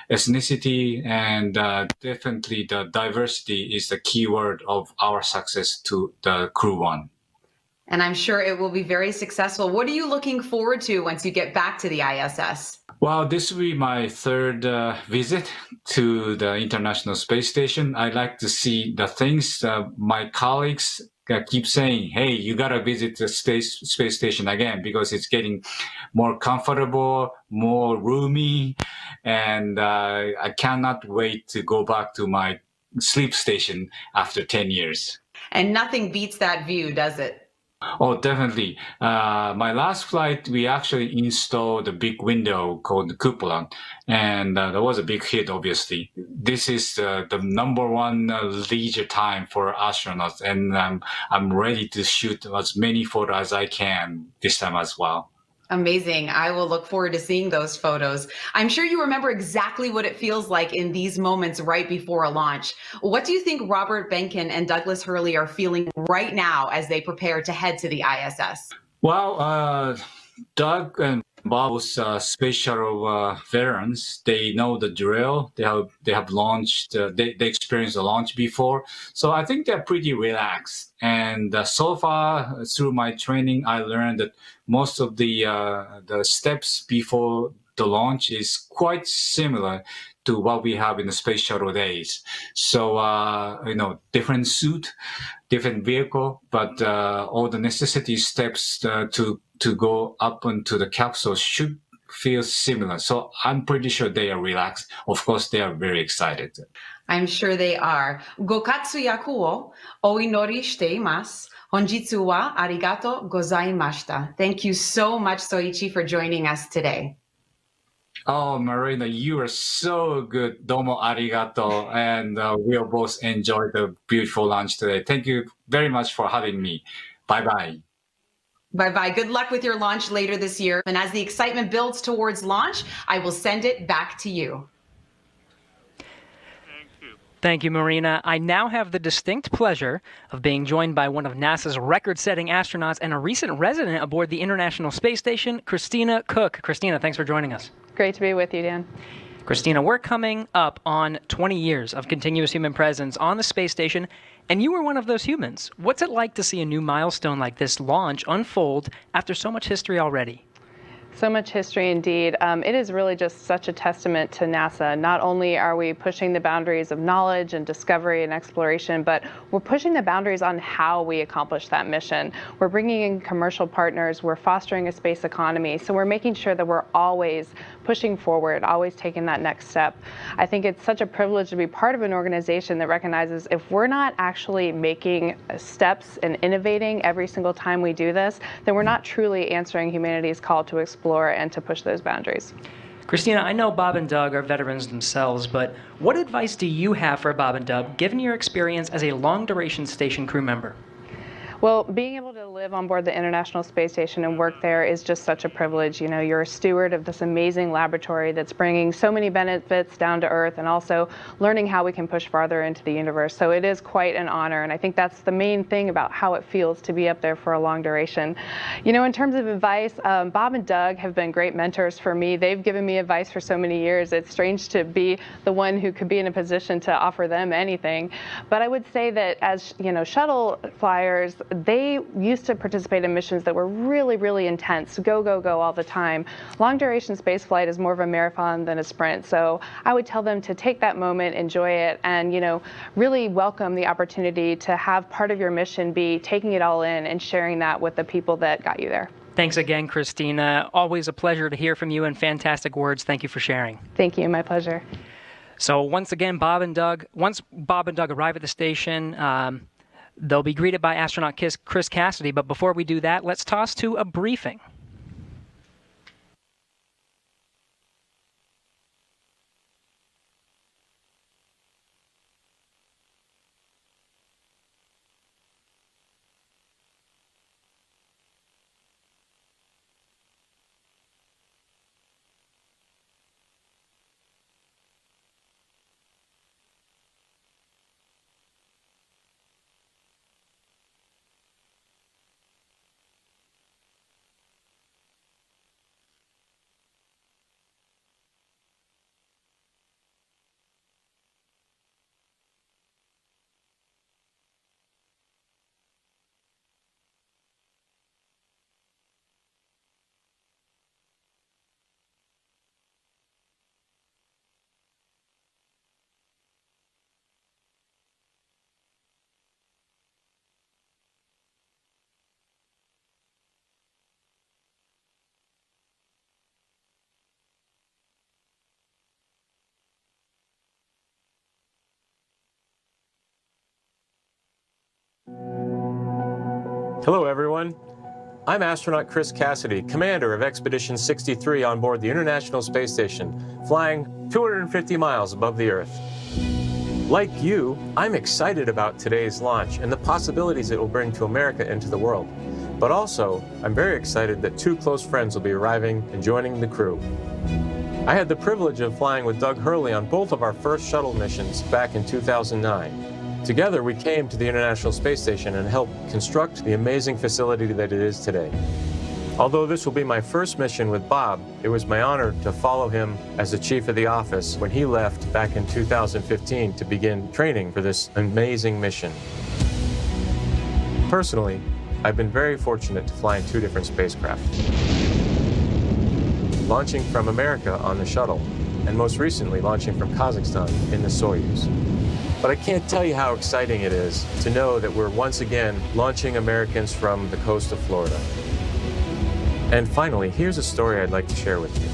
ethnicity, and definitely the diversity is the key word of our success to the Crew 1. And I'm sure it will be very successful. What are you looking forward to once you get back to the ISS? Well, this will be my third visit to the International Space Station. I like to see the things my colleagues keep saying, hey, you got to visit the space station again because it's getting more comfortable, more roomy, and I cannot wait to go back to my sleep station after 10 years. And nothing beats that view, does it? Oh, definitely. My last flight, we actually installed a big window called the cupola, and that was a big hit, obviously. This is the #1 leisure time for astronauts, and I'm ready to shoot as many photos as I can this time as well. Amazing. I will look forward to seeing those photos. I'm sure you remember exactly what it feels like in these moments right before a launch. What do you think Robert Behnken and Douglas Hurley are feeling right now as they prepare to head to the ISS? Well, Doug and Bob's space shuttle veterans, they know the drill. They have launched. They experienced the launch before, so I think they're pretty relaxed. And so far through my training, I learned that most of the steps before the launch is quite similar to what we have in the space shuttle days. So different suit, different vehicle, but all the necessity steps to go up into the capsule should feel similar. So I'm pretty sure they are relaxed. Of course, they are very excited. I'm sure they are. Gokatsu yaku wo oinori shite imasu. Honjitsu wa arigato gozaimashita. Thank you so much, Soichi, for joining us today. Oh, Marina, you are so good. Domo arigato. And we'll both enjoy the beautiful lunch today. Thank you very much for having me. Bye-bye. Bye-bye. Good luck with your launch later this year. And as the excitement builds towards launch, I will send it back to you. Thank you, Marina. I now have the distinct pleasure of being joined by one of NASA's record-setting astronauts and a recent resident aboard the International Space Station, Christina Cook. Christina, thanks for joining us. Great to be with you, Dan. Christina, we're coming up on 20 years of continuous human presence on the space station, and you were one of those humans. What's it like to see a new milestone like this launch unfold after so much history already? So much history indeed. It is really just such a testament to NASA. Not only are we pushing the boundaries of knowledge and discovery and exploration, but we're pushing the boundaries on how we accomplish that mission. We're bringing in commercial partners. We're fostering a space economy. So we're making sure that we're always pushing forward, always taking that next step. I think it's such a privilege to be part of an organization that recognizes if we're not actually making steps and innovating every single time we do this, then we're not truly answering humanity's call to explore and to push those boundaries. Christina, I know Bob and Doug are veterans themselves, but what advice do you have for Bob and Doug, given your experience as a long-duration station crew member? Well, being able to live on board the International Space Station and work there is just such a privilege. You know, you're a steward of this amazing laboratory that's bringing so many benefits down to Earth and also learning how we can push farther into the universe. So it is quite an honor, and I think that's the main thing about how it feels to be up there for a long duration. You know, in terms of advice, Bob and Doug have been great mentors for me. They've given me advice for so many years. It's strange to be the one who could be in a position to offer them anything. But I would say that as, you know, shuttle flyers, they used to participate in missions that were really, really intense, go, go, go all the time. Long duration space flight is more of a marathon than a sprint. So I would tell them to take that moment, enjoy it, and, you know, really welcome the opportunity to have part of your mission be taking it all in and sharing that with the people that got you there. Thanks again, Christina. Always a pleasure to hear from you and fantastic words. Thank you for sharing. Thank you. My pleasure. So once again, once Bob and Doug arrive at the station, they'll be greeted by astronaut Chris Cassidy, but before we do that, let's toss to a briefing. Hello, everyone. I'm astronaut Chris Cassidy, commander of Expedition 63 on board the International Space Station, flying 250 miles above the Earth. Like you, I'm excited about today's launch and the possibilities it will bring to America and to the world. But also, I'm very excited that two close friends will be arriving and joining the crew. I had the privilege of flying with Doug Hurley on both of our first shuttle missions back in 2009. Together, we came to the International Space Station and helped construct the amazing facility that it is today. Although this will be my first mission with Bob, it was my honor to follow him as the chief of the office when he left back in 2015 to begin training for this amazing mission. Personally, I've been very fortunate to fly in 2 different spacecraft. Launching from America on the shuttle, and most recently launching from Kazakhstan in the Soyuz. But I can't tell you how exciting it is to know that we're once again launching Americans from the coast of Florida. And finally, here's a story I'd like to share with you.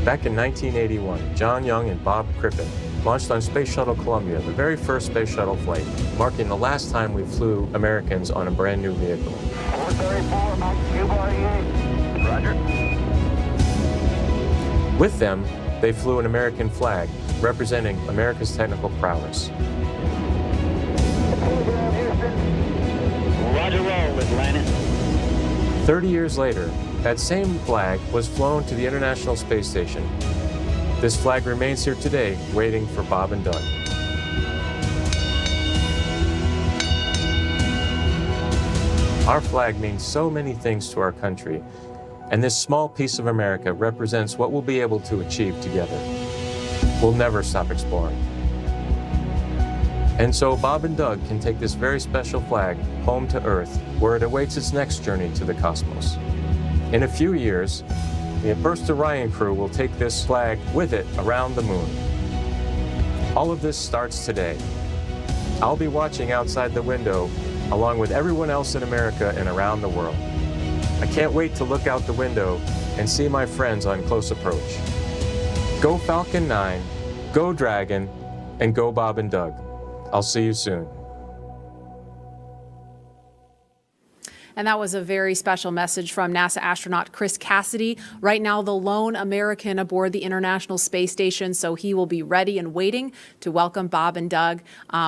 Back in 1981, John Young and Bob Crippen launched on Space Shuttle Columbia, the very first space shuttle flight, marking the last time we flew Americans on a brand new vehicle. 434, Mike, QRE. Roger. With them, they flew an American flag, representing America's technical prowess. Roger, roll, Atlanta. 30 years later, that same flag was flown to the International Space Station. This flag remains here today, waiting for Bob and Doug. Our flag means so many things to our country, and this small piece of America represents what we'll be able to achieve together. We'll never stop exploring. And so Bob and Doug can take this very special flag home to Earth, where it awaits its next journey to the cosmos. In a few years, the first Orion crew will take this flag with it around the moon. All of this starts today. I'll be watching outside the window along with everyone else in America and around the world. I can't wait to look out the window and see my friends on close approach. Go Falcon 9, go Dragon, and go Bob and Doug. I'll see you soon. And that was a very special message from NASA astronaut Chris Cassidy. Right now, the lone American aboard the International Space Station, so he will be ready and waiting to welcome Bob and Doug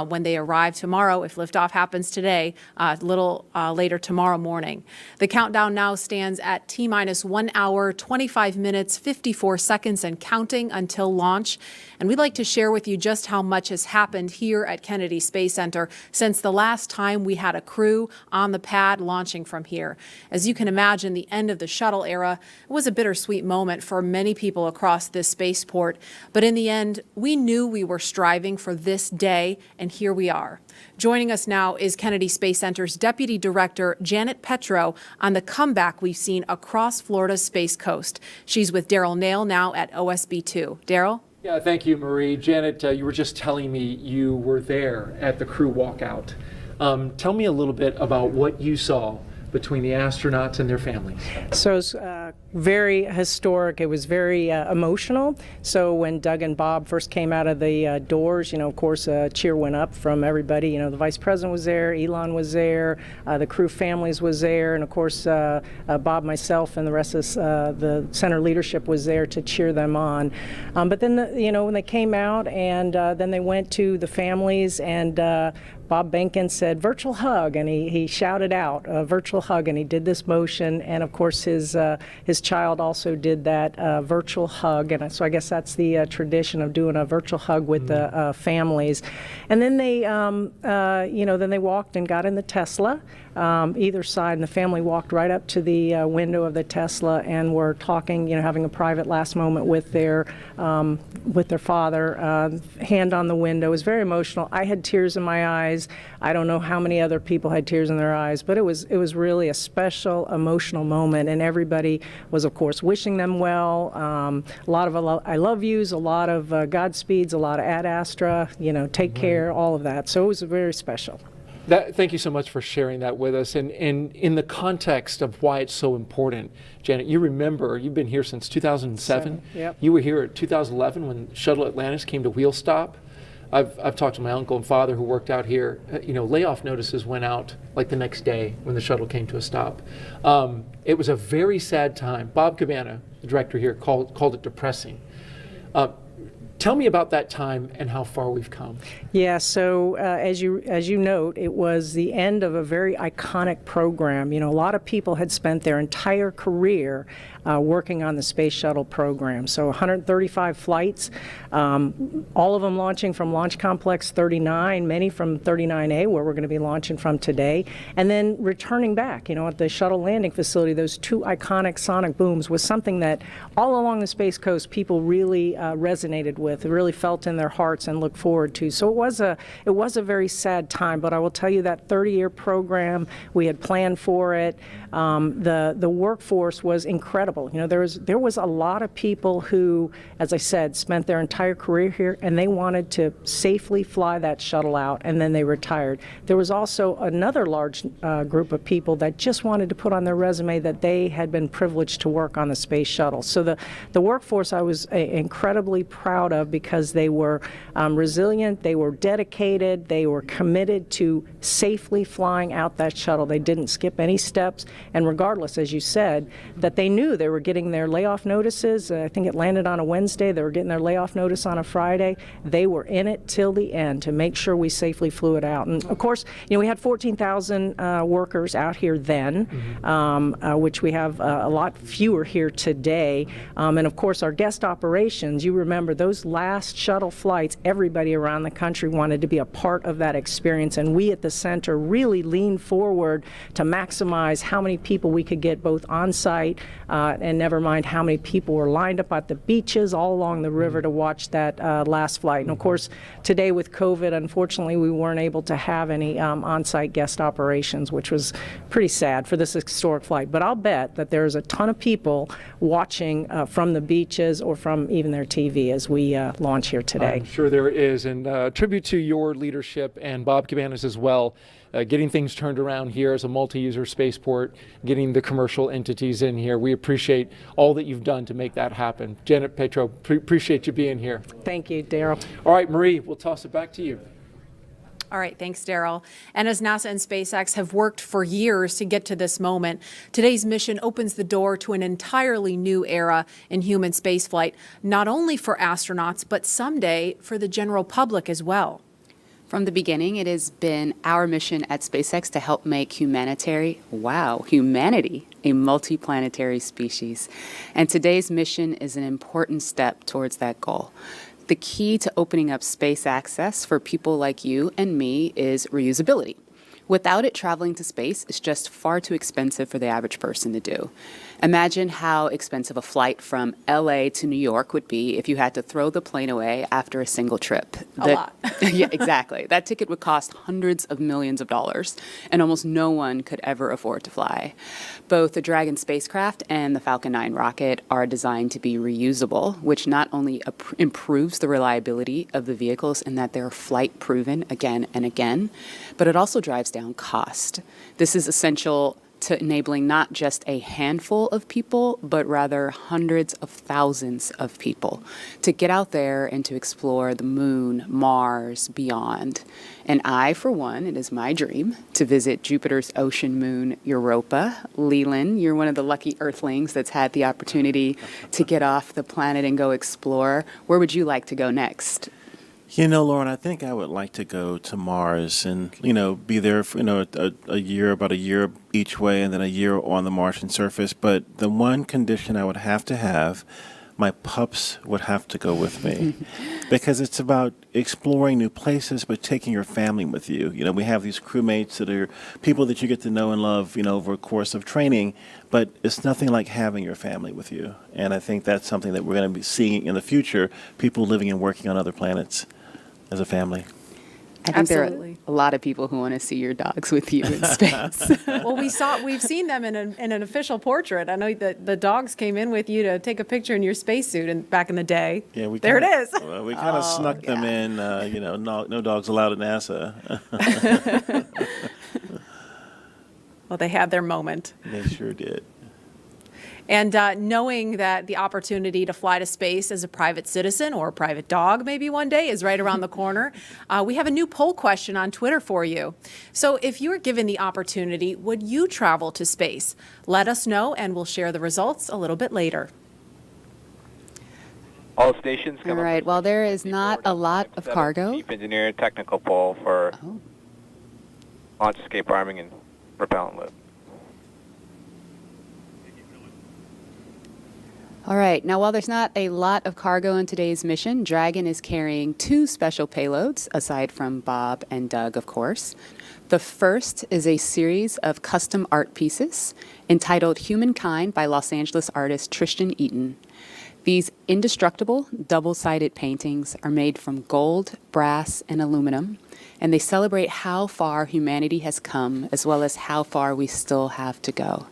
when they arrive tomorrow, if liftoff happens today, a little later tomorrow morning. The countdown now stands at T-minus 1 hour, 25 minutes, 54 seconds, and counting until launch. And we'd like to share with you just how much has happened here at Kennedy Space Center since the last time we had a crew on the pad launching from here. As you can imagine, the end of the shuttle era was a bittersweet moment for many people across this spaceport. But in the end, we knew we were striving for this day, and here we are. Joining us now is Kennedy Space Center's Deputy Director, Janet Petro, on the comeback we've seen across Florida's Space Coast. She's with Daryl Nail now at OSB-2. Daryl? Yeah, thank you, Marie. Janet, you were just telling me you were there at the crew walkout. Tell me a little bit about what you saw between the astronauts and their families. So it was very historic. It was very emotional. So when Doug and Bob first came out of the doors, of course, a cheer went up from everybody. The Vice President was there, Elon was there, the crew families was there, and of course, Bob, myself, and the rest of the center leadership was there to cheer them on. But then, when they came out and then they went to the families, and Bob Behnken said, "Virtual hug," and he shouted out, "Virtual hug," and he did this motion, and of course his child also did that virtual hug, and so I guess that's the tradition of doing a virtual hug with the families. And then they, then they walked and got in the Tesla, either side, and the family walked right up to the window of the Tesla and were talking, having a private last moment with their father, hand on the window. It was very emotional. I had tears in my eyes. I don't know how many other people had tears in their eyes, but it was really a special, emotional moment, and everybody was, of course, wishing them well. A lot of I love yous, a lot of Godspeeds, a lot of Ad Astra, take care, all of that. So it was very special. Thank you so much for sharing that with us. And in the context of why it's so important, Janet, you remember, you've been here since 2007. Yep. You were here at 2011 when Shuttle Atlantis came to wheel stop. I've talked to my uncle and father who worked out here. Layoff notices went out like the next day when the shuttle came to a stop. It was a very sad time. Bob Cabana, the director here, called it depressing. Tell me about that time and how far we've come. Yeah, so as you note, it was the end of a very iconic program. A lot of people had spent their entire career working on the Space Shuttle program. So 135 flights, all of them launching from Launch Complex 39, many from 39A, where we're going to be launching from today, and then returning back. At the shuttle landing facility, those two iconic sonic booms was something that all along the Space Coast people really resonated with, really felt in their hearts and looked forward to. So it was a very sad time, but I will tell you that 30-year program, we had planned for it. The workforce was incredible. There was a lot of people who, as I said, spent their entire career here, and they wanted to safely fly that shuttle out, and then they retired. There was also another large group of people that just wanted to put on their resume that they had been privileged to work on the space shuttle. So the workforce I was incredibly proud of, because they were resilient, they were dedicated, they were committed to safely flying out that shuttle. They didn't skip any steps, and regardless, as you said, that they knew they were getting their layoff notices. I think it landed on a Wednesday. They were getting their layoff notice on a Friday. They were in it till the end to make sure we safely flew it out. And of course, we had 14,000 workers out here then, which we have a lot fewer here today. And of course, our guest operations, you remember those last shuttle flights, everybody around the country wanted to be a part of that experience. And we at the center really leaned forward to maximize how many people we could get both on site, and never mind how many people were lined up at the beaches all along the river to watch that last flight. And of course, today with COVID, unfortunately, we weren't able to have any on-site guest operations, which was pretty sad for this historic flight. But I'll bet that there's a ton of people watching from the beaches or from even their TV as we launch here today. I'm sure there is, and tribute to your leadership and Bob Cabanas as well. Getting things turned around here as a multi-user spaceport, getting the commercial entities in here. We appreciate all that you've done to make that happen. Janet Petro, appreciate you being here. Thank you, Daryl. All right, Marie, we'll toss it back to you. All right, thanks, Daryl. And as NASA and SpaceX have worked for years to get to this moment, today's mission opens the door to an entirely new era in human spaceflight, not only for astronauts, but someday for the general public as well. From the beginning, it has been our mission at SpaceX to help make humanity a multiplanetary species. And today's mission is an important step towards that goal. The key to opening up space access for people like you and me is reusability. Without it, traveling to space is just far too expensive for the average person to do. Imagine how expensive a flight from LA to New York would be if you had to throw the plane away after a single trip. A lot. Yeah, exactly. That ticket would cost hundreds of millions of dollars, and almost no one could ever afford to fly. Both the Dragon spacecraft and the Falcon 9 rocket are designed to be reusable, which not only improves the reliability of the vehicles in that they're flight proven again and again, but it also drives down cost. This is essential to enabling not just a handful of people, but rather hundreds of thousands of people to get out there and to explore the moon, Mars, beyond. And I, for one, it is my dream to visit Jupiter's ocean moon, Europa. Leland, you're one of the lucky Earthlings that's had the opportunity to get off the planet and go explore. Where would you like to go next? Lauren, I think I would like to go to Mars and, be there for, about a year each way and then a year on the Martian surface. But the one condition I would have to have, my pups would have to go with me because it's about exploring new places, but taking your family with you. We have these crewmates that are people that you get to know and love, over a course of training, but it's nothing like having your family with you. And I think that's something that we're going to be seeing in the future, people living and working on other planets as a family. I think there are a lot of people who want to see your dogs with you in space. Well, we've seen them in an official portrait. I know that the dogs came in with you to take a picture in your spacesuit back in the day. Yeah, it is. Well, we kind of snuck them in. No dogs allowed at NASA. Well, they had their moment. They sure did. And knowing that the opportunity to fly to space as a private citizen or a private dog maybe one day is right around the corner, we have a new poll question on Twitter for you. So if you were given the opportunity, would you travel to space? Let us know, and we'll share the results a little bit later. All stations come All right. Well, there is not a lot of cargo. Chief engineer technical poll for launch escape arming and propellant loop. All right, now while there's not a lot of cargo in today's mission, Dragon is carrying 2 special payloads, aside from Bob and Doug, of course. The first is a series of custom art pieces entitled Humankind by Los Angeles artist Tristan Eaton. These indestructible, double-sided paintings are made from gold, brass, and aluminum, and they celebrate how far humanity has come, as well as how far we still have to go.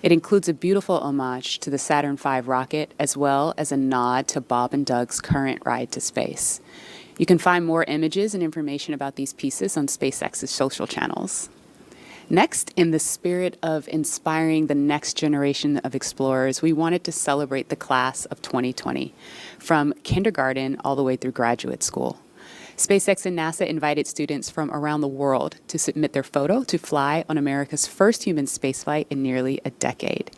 It includes a beautiful homage to the Saturn V rocket, as well as a nod to Bob and Doug's current ride to space. You can find more images and information about these pieces on SpaceX's social channels. Next, in the spirit of inspiring the next generation of explorers, we wanted to celebrate the class of 2020, from kindergarten all the way through graduate school. SpaceX and NASA invited students from around the world to submit their photo to fly on America's first human spaceflight in nearly a decade.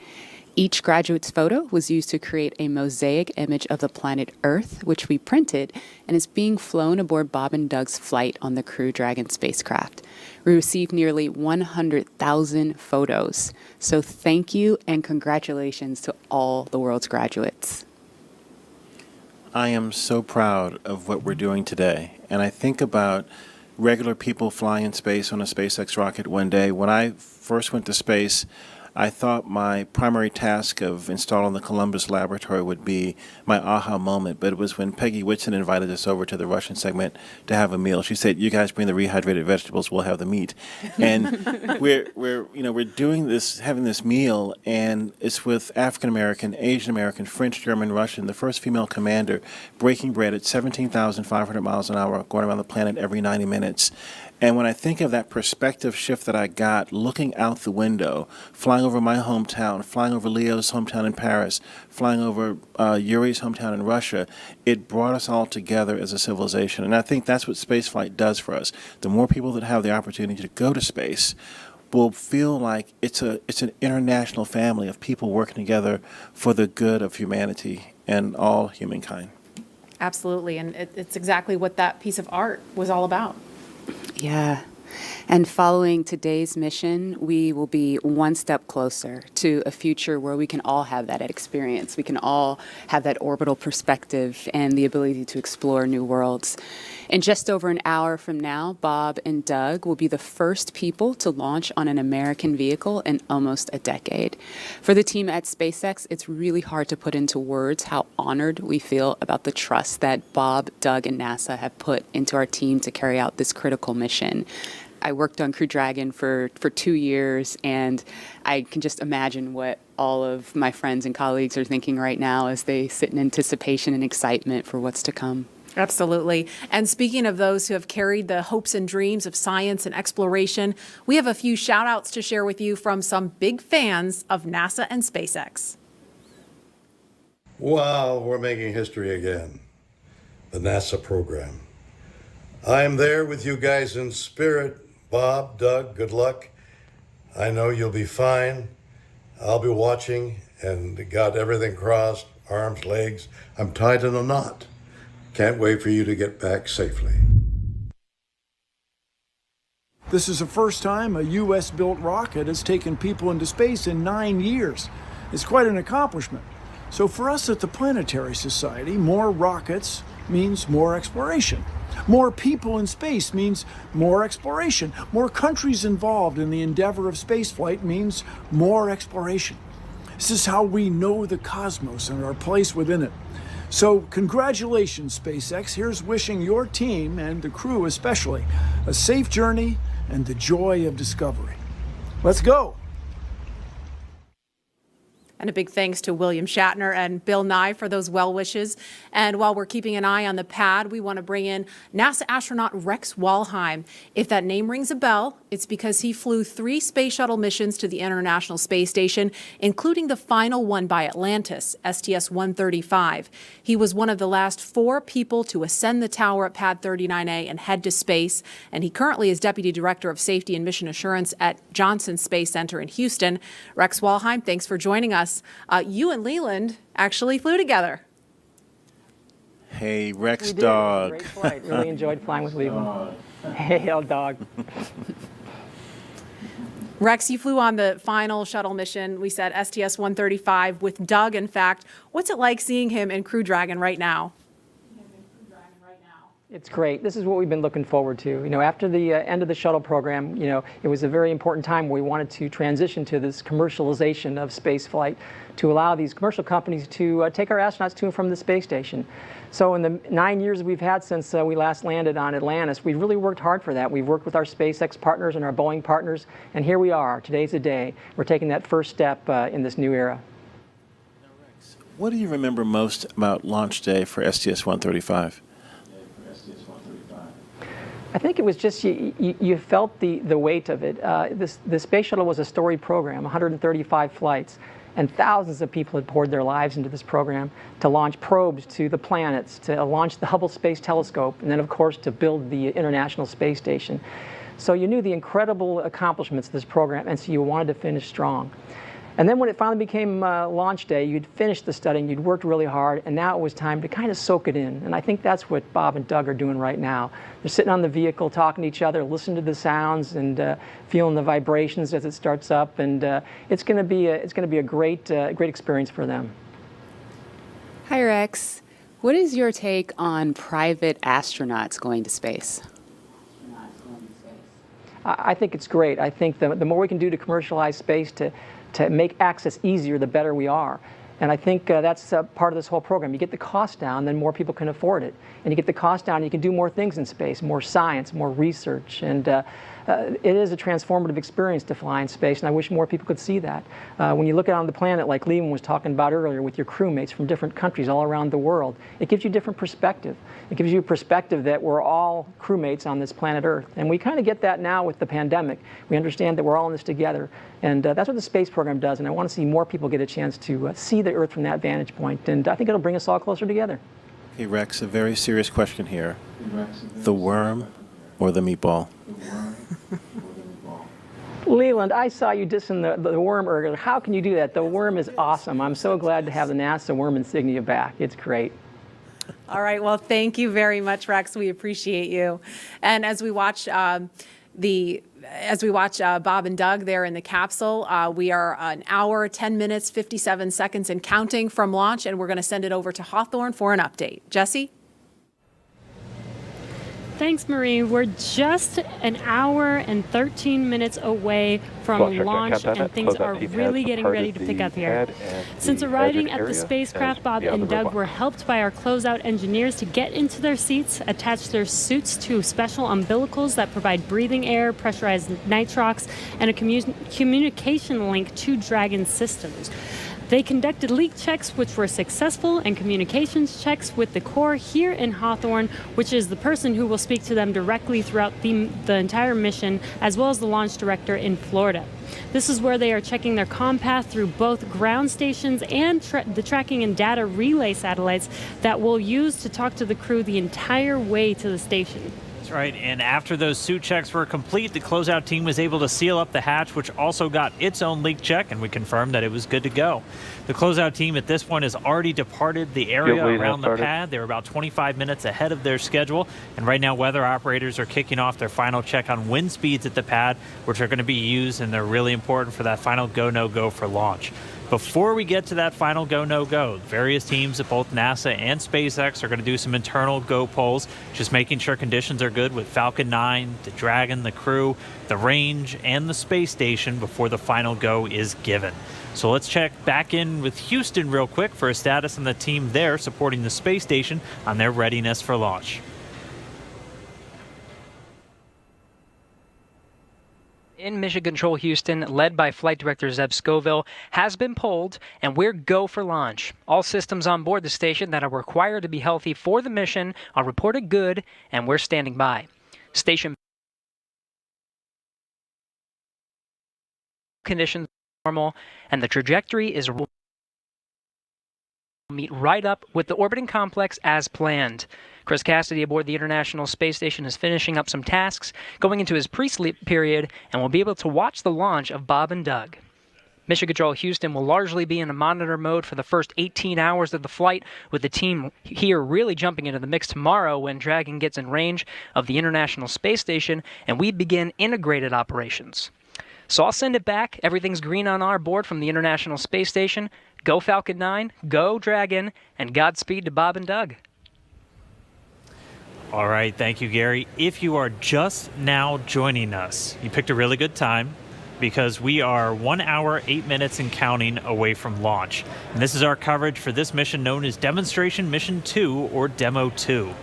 Each graduate's photo was used to create a mosaic image of the planet Earth, which we printed and is being flown aboard Bob and Doug's flight on the Crew Dragon spacecraft. We received nearly 100,000 photos. So thank you and congratulations to all the world's graduates. I am so proud of what we're doing today. And I think about regular people flying in space on a SpaceX rocket one day. When I first went to space, I thought my primary task of installing the Columbus laboratory would be my aha moment, but it was when Peggy Whitson invited us over to the Russian segment to have a meal. She said, "You guys bring the rehydrated vegetables, we'll have the meat." And we're doing this, having this meal, and it's with African American, Asian American, French, German, Russian, the first female commander breaking bread at 17,500 miles an hour, going around the planet every 90 minutes. And when I think of that perspective shift that I got looking out the window, flying over my hometown, flying over Leo's hometown in Paris, flying over Yuri's hometown in Russia, it brought us all together as a civilization. And I think that's what spaceflight does for us. The more people that have the opportunity to go to space will feel like it's an international family of people working together for the good of humanity and all humankind. Absolutely, and it's exactly what that piece of art was all about. Yeah. And following today's mission, we will be one step closer to a future where we can all have that experience. We can all have that orbital perspective and the ability to explore new worlds. In just over an hour from now, Bob and Doug will be the first people to launch on an American vehicle in almost a decade. For the team at SpaceX, it's really hard to put into words how honored we feel about the trust that Bob, Doug, and NASA have put into our team to carry out this critical mission. I worked on Crew Dragon for 2 years, and I can just imagine what all of my friends and colleagues are thinking right now as they sit in anticipation and excitement for what's to come. Absolutely. And speaking of those who have carried the hopes and dreams of science and exploration, we have a few shout outs to share with you from some big fans of NASA and SpaceX. Wow, we're making history again. The NASA program. I am there with you guys in spirit. Bob, Doug, good luck. I know you'll be fine. I'll be watching and got everything crossed, arms, legs. I'm tied in a knot. Can't wait for you to get back safely. This is the first time a U.S.-built rocket has taken people into space in 9 years. It's quite an accomplishment. So for us at the Planetary Society, more rockets means more exploration. More people in space means more exploration. More countries involved in the endeavor of spaceflight means more exploration. This is how we know the cosmos and our place within it. So congratulations, SpaceX. Here's wishing your team, and the crew especially, a safe journey and the joy of discovery. Let's go. And a big thanks to William Shatner and Bill Nye for those well wishes. And while we're keeping an eye on the pad, we want to bring in NASA astronaut Rex Walheim. If that name rings a bell, it's because he flew 3 space shuttle missions to the International Space Station, including the final one by Atlantis, STS-135. He was one of the last 4 people to ascend the tower at Pad 39A and head to space. And he currently is Deputy Director of Safety and Mission Assurance at Johnson Space Center in Houston. Rex Walheim, thanks for joining us. You and Leland actually flew together. Hey, Rex We did. dog. Great flight. Really enjoyed flying with Leland. Hey, old dog. Rex, you flew on the final shuttle mission, we said STS-135 with Doug, in fact. What's it like seeing him in Crew Dragon right now? It's great. This is what we've been looking forward to. You know, after the end of the shuttle program, you know, it was a very important time where we wanted to transition to this commercialization of space flight to allow these commercial companies to take our astronauts to and from the space station. So in the 9 years we've had since we last landed on Atlantis, we've really worked hard for that. We've worked with our SpaceX partners and our Boeing partners, and here we are. Today's the day. We're taking that first step in this new era. What do you remember most about launch day for STS-135? I think it was just you felt the weight of it. The space shuttle was a storied program, 135 flights, and thousands of people had poured their lives into this program to launch probes to the planets, to launch the Hubble Space Telescope, and then of course to build the International Space Station. So you knew the incredible accomplishments of this program, and so you wanted to finish strong. And then when it finally became launch day, you'd finished the studying, you'd worked really hard, and now it was time to kind of soak it in. And I think that's what Bob and Doug are doing right now. They're sitting on the vehicle, talking to each other, listening to the sounds, and feeling the vibrations as it starts up. And it's going to be a great experience for them. Hi, Rex. What is your take on private astronauts going to space? I think it's great. I think the more we can do to commercialize space, to make access easier, the better we are. And I think that's part of this whole program. You get the cost down, then more people can afford it. And you get the cost down, you can do more things in space, more science, more research. And it is a transformative experience to fly in space, and I wish more people could see that. When you look out on the planet, like Leland was talking about earlier, with your crewmates from different countries all around the world, it gives you a different perspective. It gives you a perspective that we're all crewmates on this planet Earth. And we kind of get that now with the pandemic. We understand that we're all in this together. And that's what the space program does, and I want to see more people get a chance to see the Earth from that vantage point. And I think it'll bring us all closer together. Okay, Rex, a very serious question here. The worm or the meatball? Leland, I saw you dissing the worm earlier. How can you do that? The worm is awesome. I'm so glad to have the NASA worm insignia back. It's great. All right. Well, thank you very much, Rex. We appreciate you. And as we watch Bob and Doug there in the capsule, we are an hour, 10 minutes, 57 seconds and counting from launch, and we're going to send it over to Hawthorne for an update. Jesse? Thanks, Marie. We're just an hour and 13 minutes away from launch, and things are really getting ready to pick up here. Since arriving at the spacecraft, Bob and Doug were helped by our closeout engineers to get into their seats, attach their suits to special umbilicals that provide breathing air, pressurized nitrox, and a communication link to Dragon systems. They conducted leak checks, which were successful, and communications checks with the Corps here in Hawthorne, which is the person who will speak to them directly throughout the entire mission, as well as the launch director in Florida. This is where they are checking their comm path through both ground stations and the tracking and data relay satellites that we'll use to talk to the crew the entire way to the station. That's right, and after those suit checks were complete, the closeout team was able to seal up the hatch, which also got its own leak check, and we confirmed that it was good to go. The closeout team at this point has already departed the area around the pad. They're about 25 minutes ahead of their schedule, and right now weather operators are kicking off their final check on wind speeds at the pad, which are going to be used, and they're really important for that final go, no-go for launch. Before we get to that final go, no-go, various teams at both NASA and SpaceX are going to do some internal go polls, just making sure conditions are good with Falcon 9, the Dragon, the crew, the range, and the space station before the final go is given. So let's check back in with Houston real quick for a status on the team there supporting the space station on their readiness for launch. In Mission Control Houston, led by Flight Director Zeb Scoville, has been polled, and we're go for launch. All systems on board the station that are required to be healthy for the mission are reported good, and we're standing by. Station conditions are normal, and the trajectory is meet right up with the orbiting complex as planned. Chris Cassidy aboard the International Space Station is finishing up some tasks, going into his pre-sleep period, and will be able to watch the launch of Bob and Doug. Mission Control Houston will largely be in a monitor mode for the first 18 hours of the flight, with the team here really jumping into the mix tomorrow when Dragon gets in range of the International Space Station and we begin integrated operations. So I'll send it back. Everything's green on our board from the International Space Station. Go Falcon 9, go Dragon, and Godspeed to Bob and Doug. All right, thank you, Gary. If you are just now joining us, you picked a really good time because we are 1 hour, 8 minutes and counting away from launch. And this is our coverage for this mission known as Demonstration Mission 2 or DEMO-2.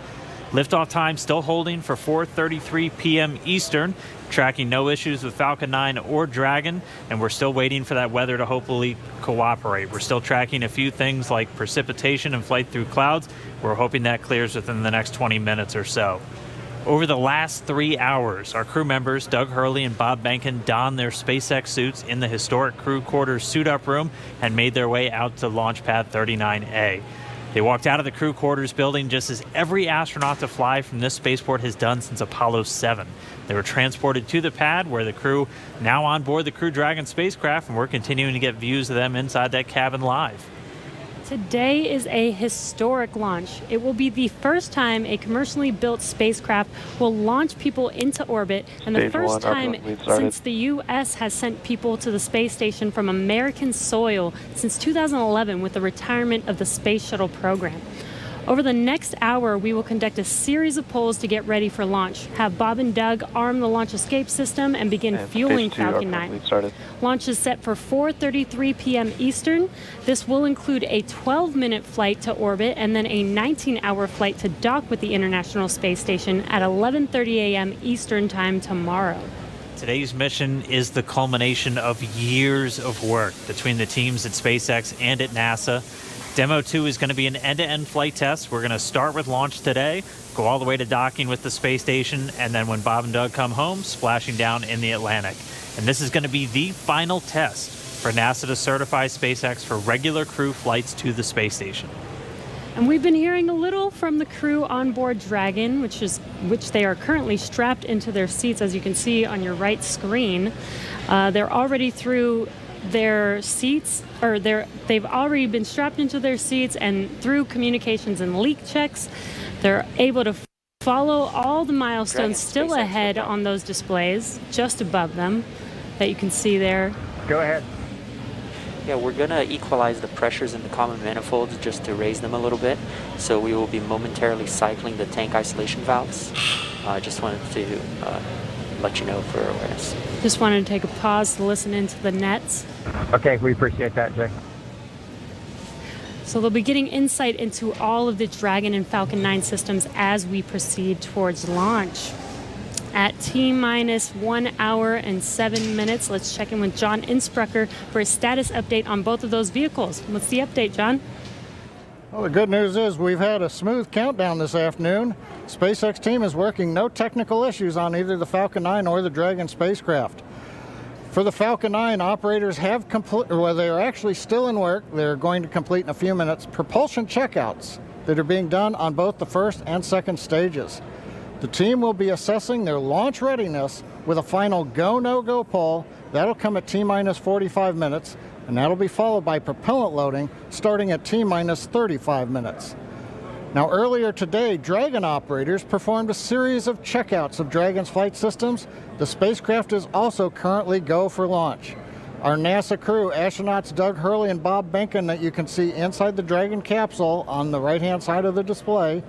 Liftoff time still holding for 4:33 p.m. Eastern, tracking no issues with Falcon 9 or Dragon, and we're still waiting for that weather to hopefully cooperate. We're still tracking a few things like precipitation and flight through clouds. We're hoping that clears within the next 20 minutes or so. Over the last 3 hours, our crew members, Doug Hurley and Bob Behnken, donned their SpaceX suits in the historic crew quarters suit-up room and made their way out to Launch Pad 39A. They walked out of the crew quarters building just as every astronaut to fly from this spaceport has done since Apollo 7. They were transported to the pad where the crew now on board the Crew Dragon spacecraft, and we're continuing to get views of them inside that cabin live. Today is a historic launch. It will be the first time a commercially built spacecraft will launch people into orbit, and the first time since the U.S. has sent people to the space station from American soil since 2011 with the retirement of the Space Shuttle program. Over the next hour, we will conduct a series of polls to get ready for launch, have Bob and Doug arm the launch escape system, and begin fueling Falcon 9. Launch is set for 4:33 p.m. Eastern. This will include a 12-minute flight to orbit and then a 19-hour flight to dock with the International Space Station at 11:30 a.m. Eastern Time tomorrow. Today's mission is the culmination of years of work between the teams at SpaceX and at NASA. DEMO-2 is going to be an end-to-end flight test. We're going to start with launch today, go all the way to docking with the space station, and then when Bob and Doug come home, splashing down in the Atlantic. And this is going to be the final test for NASA to certify SpaceX for regular crew flights to the space station. And we've been hearing a little from the crew on board Dragon, which they are currently strapped into their seats, as you can see on your right screen. They're already through their seats, or they've already been strapped into their seats, and through communications and leak checks, they're able to follow all the milestones still ahead on those displays just above them that you can see there. Go ahead. Yeah, we're going to equalize the pressures in the common manifolds just to raise them a little bit. So we will be momentarily cycling the tank isolation valves. I just wanted to let you know for awareness. Just wanted to take a pause to listen into the nets. Okay, we appreciate that, Jay. So they'll be getting insight into all of the Dragon and Falcon 9 systems as we proceed towards launch. At T-minus 1 hour and 7 minutes, let's check in with John Insprucker for a status update on both of those vehicles. What's the update, John? Well, the good news is we've had a smooth countdown this afternoon. SpaceX team is working no technical issues on either the Falcon 9 or the Dragon spacecraft. For the Falcon 9, operators have they're actually still in work. They're going to complete in a few minutes propulsion checkouts that are being done on both the first and second stages. The team will be assessing their launch readiness with a final go, no-go poll. That'll come at T-minus 45 minutes, and that'll be followed by propellant loading starting at T-minus 35 minutes. Now, earlier today, Dragon operators performed a series of checkouts of Dragon's flight systems. The spacecraft is also currently go for launch. Our NASA crew, astronauts Doug Hurley and Bob Behnken, that you can see inside the Dragon capsule on the right-hand side of the display,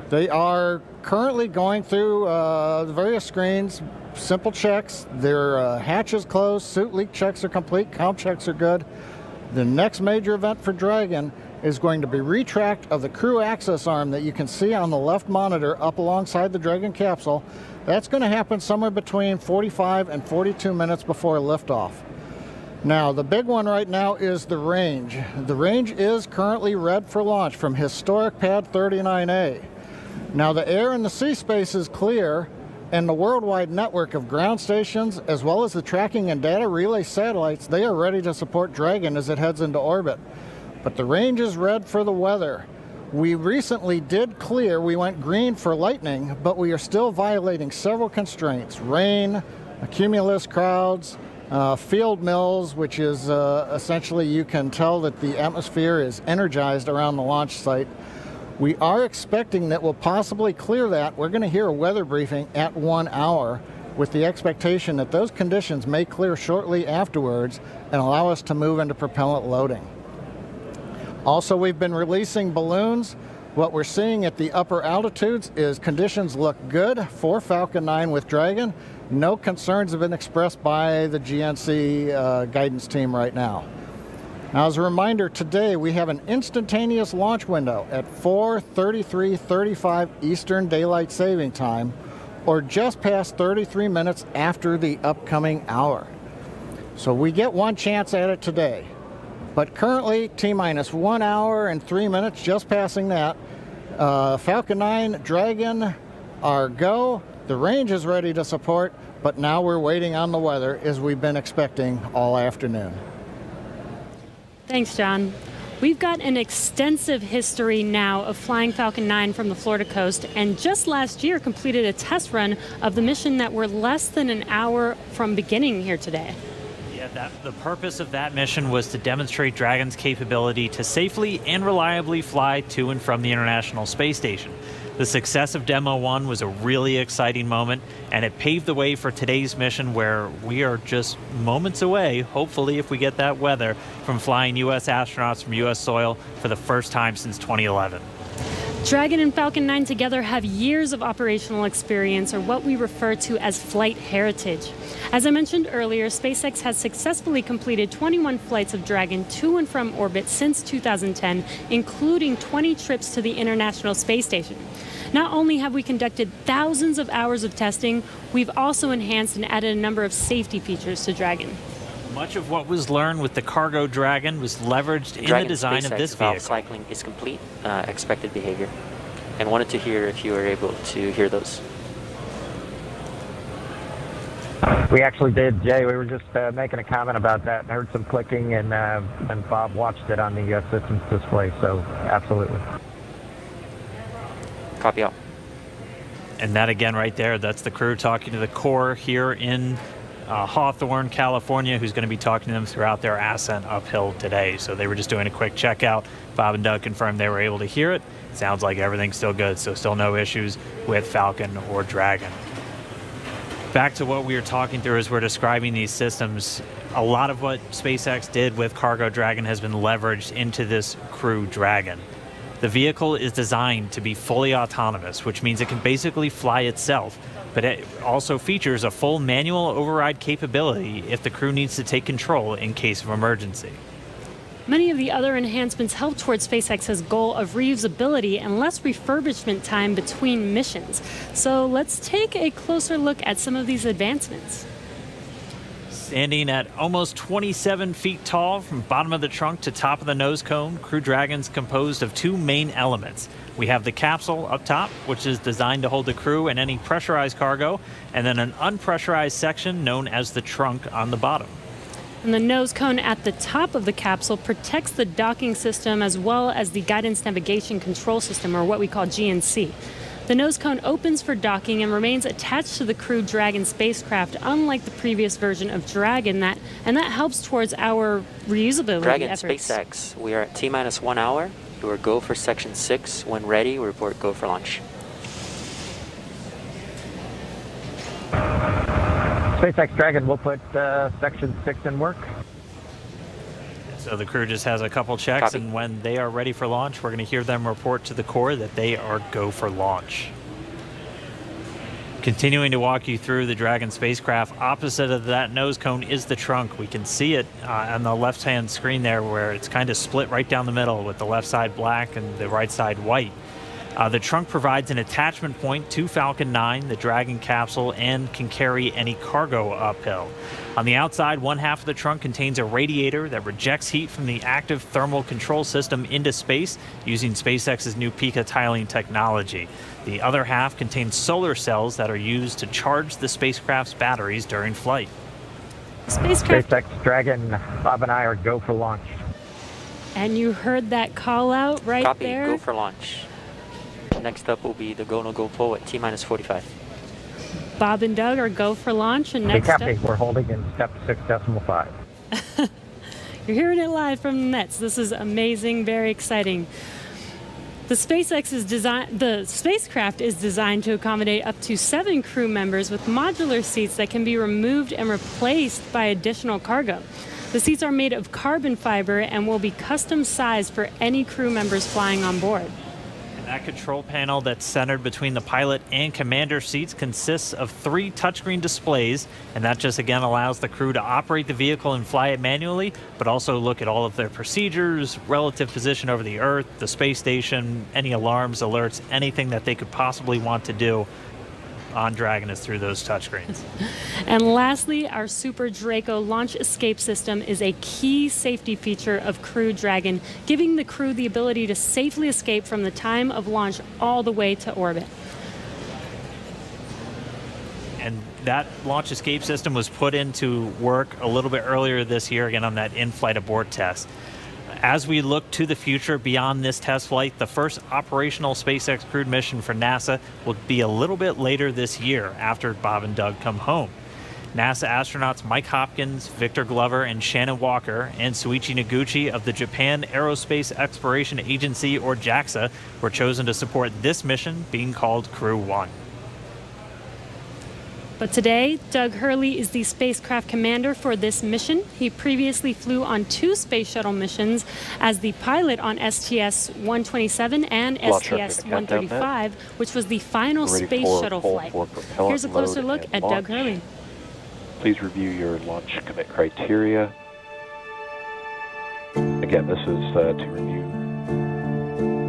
they are currently going through the various screens, simple checks. Their hatch is closed, suit leak checks are complete, comm checks are good. The next major event for Dragon is going to be retract of the crew access arm that you can see on the left monitor up alongside the Dragon capsule. That's going to happen somewhere between 45 and 42 minutes before liftoff. Now, the big one right now is the range. The range is currently red for launch from historic pad 39A. Now, the air and the sea space is clear, and the worldwide network of ground stations, as well as the tracking and data relay satellites, they are ready to support Dragon as it heads into orbit. But the range is red for the weather. We recently did clear, we went green for lightning, but we are still violating several constraints. Rain, cumulus clouds, field mills, which is essentially you can tell that the atmosphere is energized around the launch site. We are expecting that we'll possibly clear that. We're going to hear a weather briefing at 1 hour, with the expectation that those conditions may clear shortly afterwards and allow us to move into propellant loading. Also, we've been releasing balloons. What we're seeing at the upper altitudes is conditions look good for Falcon 9 with Dragon. No concerns have been expressed by the GNC guidance team right now. Now, as a reminder, today we have an instantaneous launch window at 4:33:35 Eastern Daylight Saving Time, or just past 33 minutes after the upcoming hour. So we get one chance at it today. But currently, T-minus 1 hour and 3 minutes, just passing that. Falcon 9, Dragon, are go. The range is ready to support, but now we're waiting on the weather as we've been expecting all afternoon. Thanks, John. We've got an extensive history now of flying Falcon 9 from the Florida coast, and just last year completed a test run of the mission that we're less than an hour from beginning here today. Yeah, the purpose of that mission was to demonstrate Dragon's capability to safely and reliably fly to and from the International Space Station. The success of DEMO-1 was a really exciting moment, and it paved the way for today's mission, where we are just moments away, hopefully if we get that weather, from flying U.S. astronauts from U.S. soil for the first time since 2011. Dragon and Falcon 9 together have years of operational experience, or what we refer to as flight heritage. As I mentioned earlier, SpaceX has successfully completed 21 flights of Dragon to and from orbit since 2010, including 20 trips to the International Space Station. Not only have we conducted thousands of hours of testing, we've also enhanced and added a number of safety features to Dragon. Much of what was learned with the cargo Dragon was leveraged in the design SpaceX of this valve vehicle. cycling is complete, expected behavior, and wanted to hear if you were able to hear those. We actually did, Jay. We were just making a comment about that and heard some clicking, and Bob watched it on the systems display, so absolutely. Copy all. And that again right there, that's the crew talking to the Corps here in Hawthorne, California, who's going to be talking to them throughout their ascent uphill today. So they were just doing a quick checkout. Bob and Doug confirmed they were able to hear it. Sounds like everything's still good, so still no issues with Falcon or Dragon. Back to what we were talking through as we're describing these systems, a lot of what SpaceX did with Cargo Dragon has been leveraged into this Crew Dragon. The vehicle is designed to be fully autonomous, which means it can basically fly itself, but it also features a full manual override capability if the crew needs to take control in case of emergency. Many of the other enhancements help towards SpaceX's goal of reusability and less refurbishment time between missions. So let's take a closer look at some of these advancements. Standing at almost 27 feet tall from bottom of the trunk to top of the nose cone, Crew Dragon's composed of two main elements. We have the capsule up top, which is designed to hold the crew and any pressurized cargo, and then an unpressurized section known as the trunk on the bottom. And the nose cone at the top of the capsule protects the docking system as well as the guidance navigation control system, or what we call GNC. The nose cone opens for docking and remains attached to the Crew Dragon spacecraft, unlike the previous version of Dragon, and that helps towards our reusability Dragon efforts. SpaceX, we are at T-minus 1 hour. You are go for section 6. When ready, we report go for launch. SpaceX Dragon, we'll put section 6 in work. So the crew just has a couple checks, Copy. and when they are ready for launch, we're going to hear them report to the Corps that they are go for launch. Continuing to walk you through the Dragon spacecraft, opposite of that nose cone is the trunk. We can see it on the left-hand screen there, where it's kind of split right down the middle with the left side black and the right side white. The trunk provides an attachment point to Falcon 9, the Dragon capsule, and can carry any cargo uphill. On the outside, one half of the trunk contains a radiator that rejects heat from the active thermal control system into space using SpaceX's new picotiling technology. The other half contains solar cells that are used to charge the spacecraft's batteries during flight. SpaceX Dragon, Bob and I are go for launch. And you heard that call out right Copy, there. go for launch. Next up will be the go no go pull at T-minus 45. Bob and Doug are go for launch, and next up, We're holding in step 6.5. you're hearing it live from the nets. This is amazing, very exciting. The spacecraft is designed to accommodate up to 7 crew members with modular seats that can be removed and replaced by additional cargo. The seats are made of carbon fiber and will be custom sized for any crew members flying on board. And that control panel that's centered between the pilot and commander seats consists of 3 touchscreen displays, and that just again allows the crew to operate the vehicle and fly it manually, but also look at all of their procedures, relative position over the Earth, the space station, any alarms, alerts, anything that they could possibly want to do on Dragon is through those touchscreens. And lastly, our Super Draco launch escape system is a key safety feature of Crew Dragon, giving the crew the ability to safely escape from the time of launch all the way to orbit. And that launch escape system was put into work a little bit earlier this year, again on that in-flight abort test. As we look to the future beyond this test flight, the first operational SpaceX crewed mission for NASA will be a little bit later this year after Bob and Doug come home. NASA astronauts Mike Hopkins, Victor Glover, and Shannon Walker, and Suichi Noguchi of the Japan Aerospace Exploration Agency, or JAXA, were chosen to support this mission, being called Crew 1. But today, Doug Hurley is the spacecraft commander for this mission. He previously flew on 2 space shuttle missions as the pilot on STS-127 and STS-135, which was the final space shuttle flight. Here's a closer look at Doug Hurley. Please review your launch commit criteria. Again, this is to review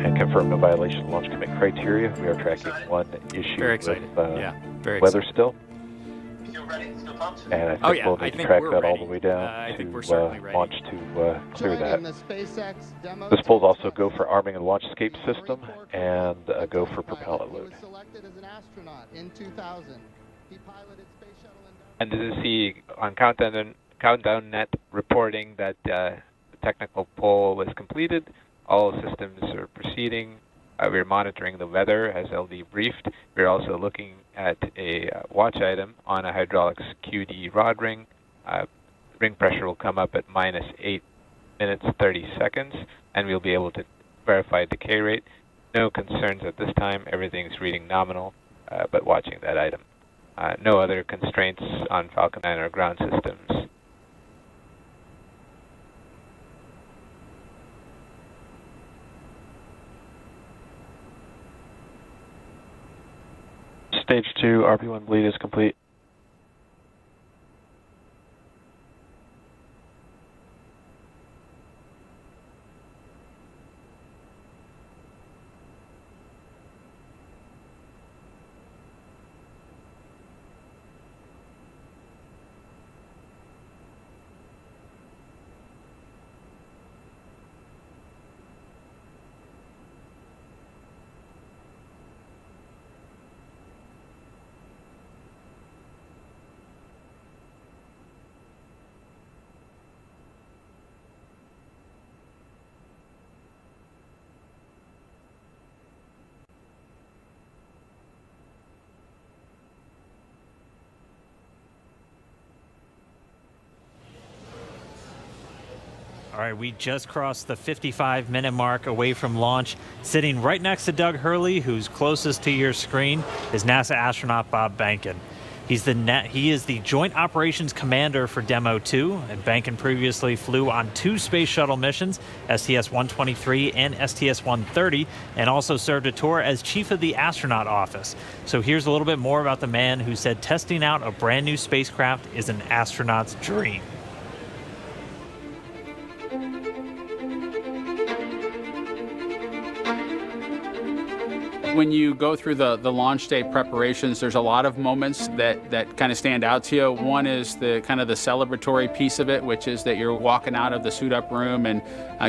and confirm no violation of launch commit criteria. We are tracking one issue with weather still. And I think we'll need to track that all the way down to launch to clear that. This polls also go for arming and launch escape system and a go for propellant load. And this is the on Countdown Net reporting that the technical poll was completed. All systems are proceeding. We're monitoring the weather, as LD briefed. We're also looking at a watch item on a hydraulics QD rod ring. Ring pressure will come up at -8 minutes 30 seconds, and we'll be able to verify decay rate. No concerns at this time. Everything's reading nominal, but watching that item. No other constraints on Falcon 9 or ground systems. Stage 2 RP1 bleed is complete. All right, we just crossed the 55-minute mark away from launch. Sitting right next to Doug Hurley, who's closest to your screen, is NASA astronaut Bob Behnken. He is the Joint Operations Commander for DEMO-2, and Behnken previously flew on 2 space shuttle missions, STS-123 and STS-130, and also served a tour as Chief of the Astronaut Office. So here's a little bit more about the man who said testing out a brand new spacecraft is an astronaut's dream. When you go through the launch day preparations, there's a lot of moments that kind of stand out to you. One is the kind of the celebratory piece of it, which is that you're walking out of the suit up room and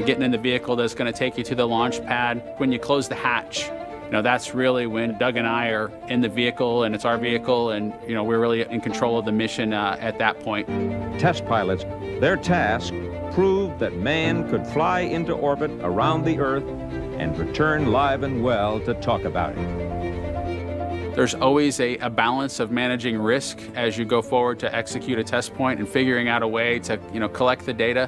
getting in the vehicle that's going to take you to the launch pad. When you close the hatch, that's really when Doug and I are in the vehicle, and it's our vehicle, and we're really in control of the mission at that point. Test pilots, their task proved that man could fly into orbit around the Earth and return live and well to talk about it. There's always a balance of managing risk as you go forward to execute a test point and figuring out a way to collect the data.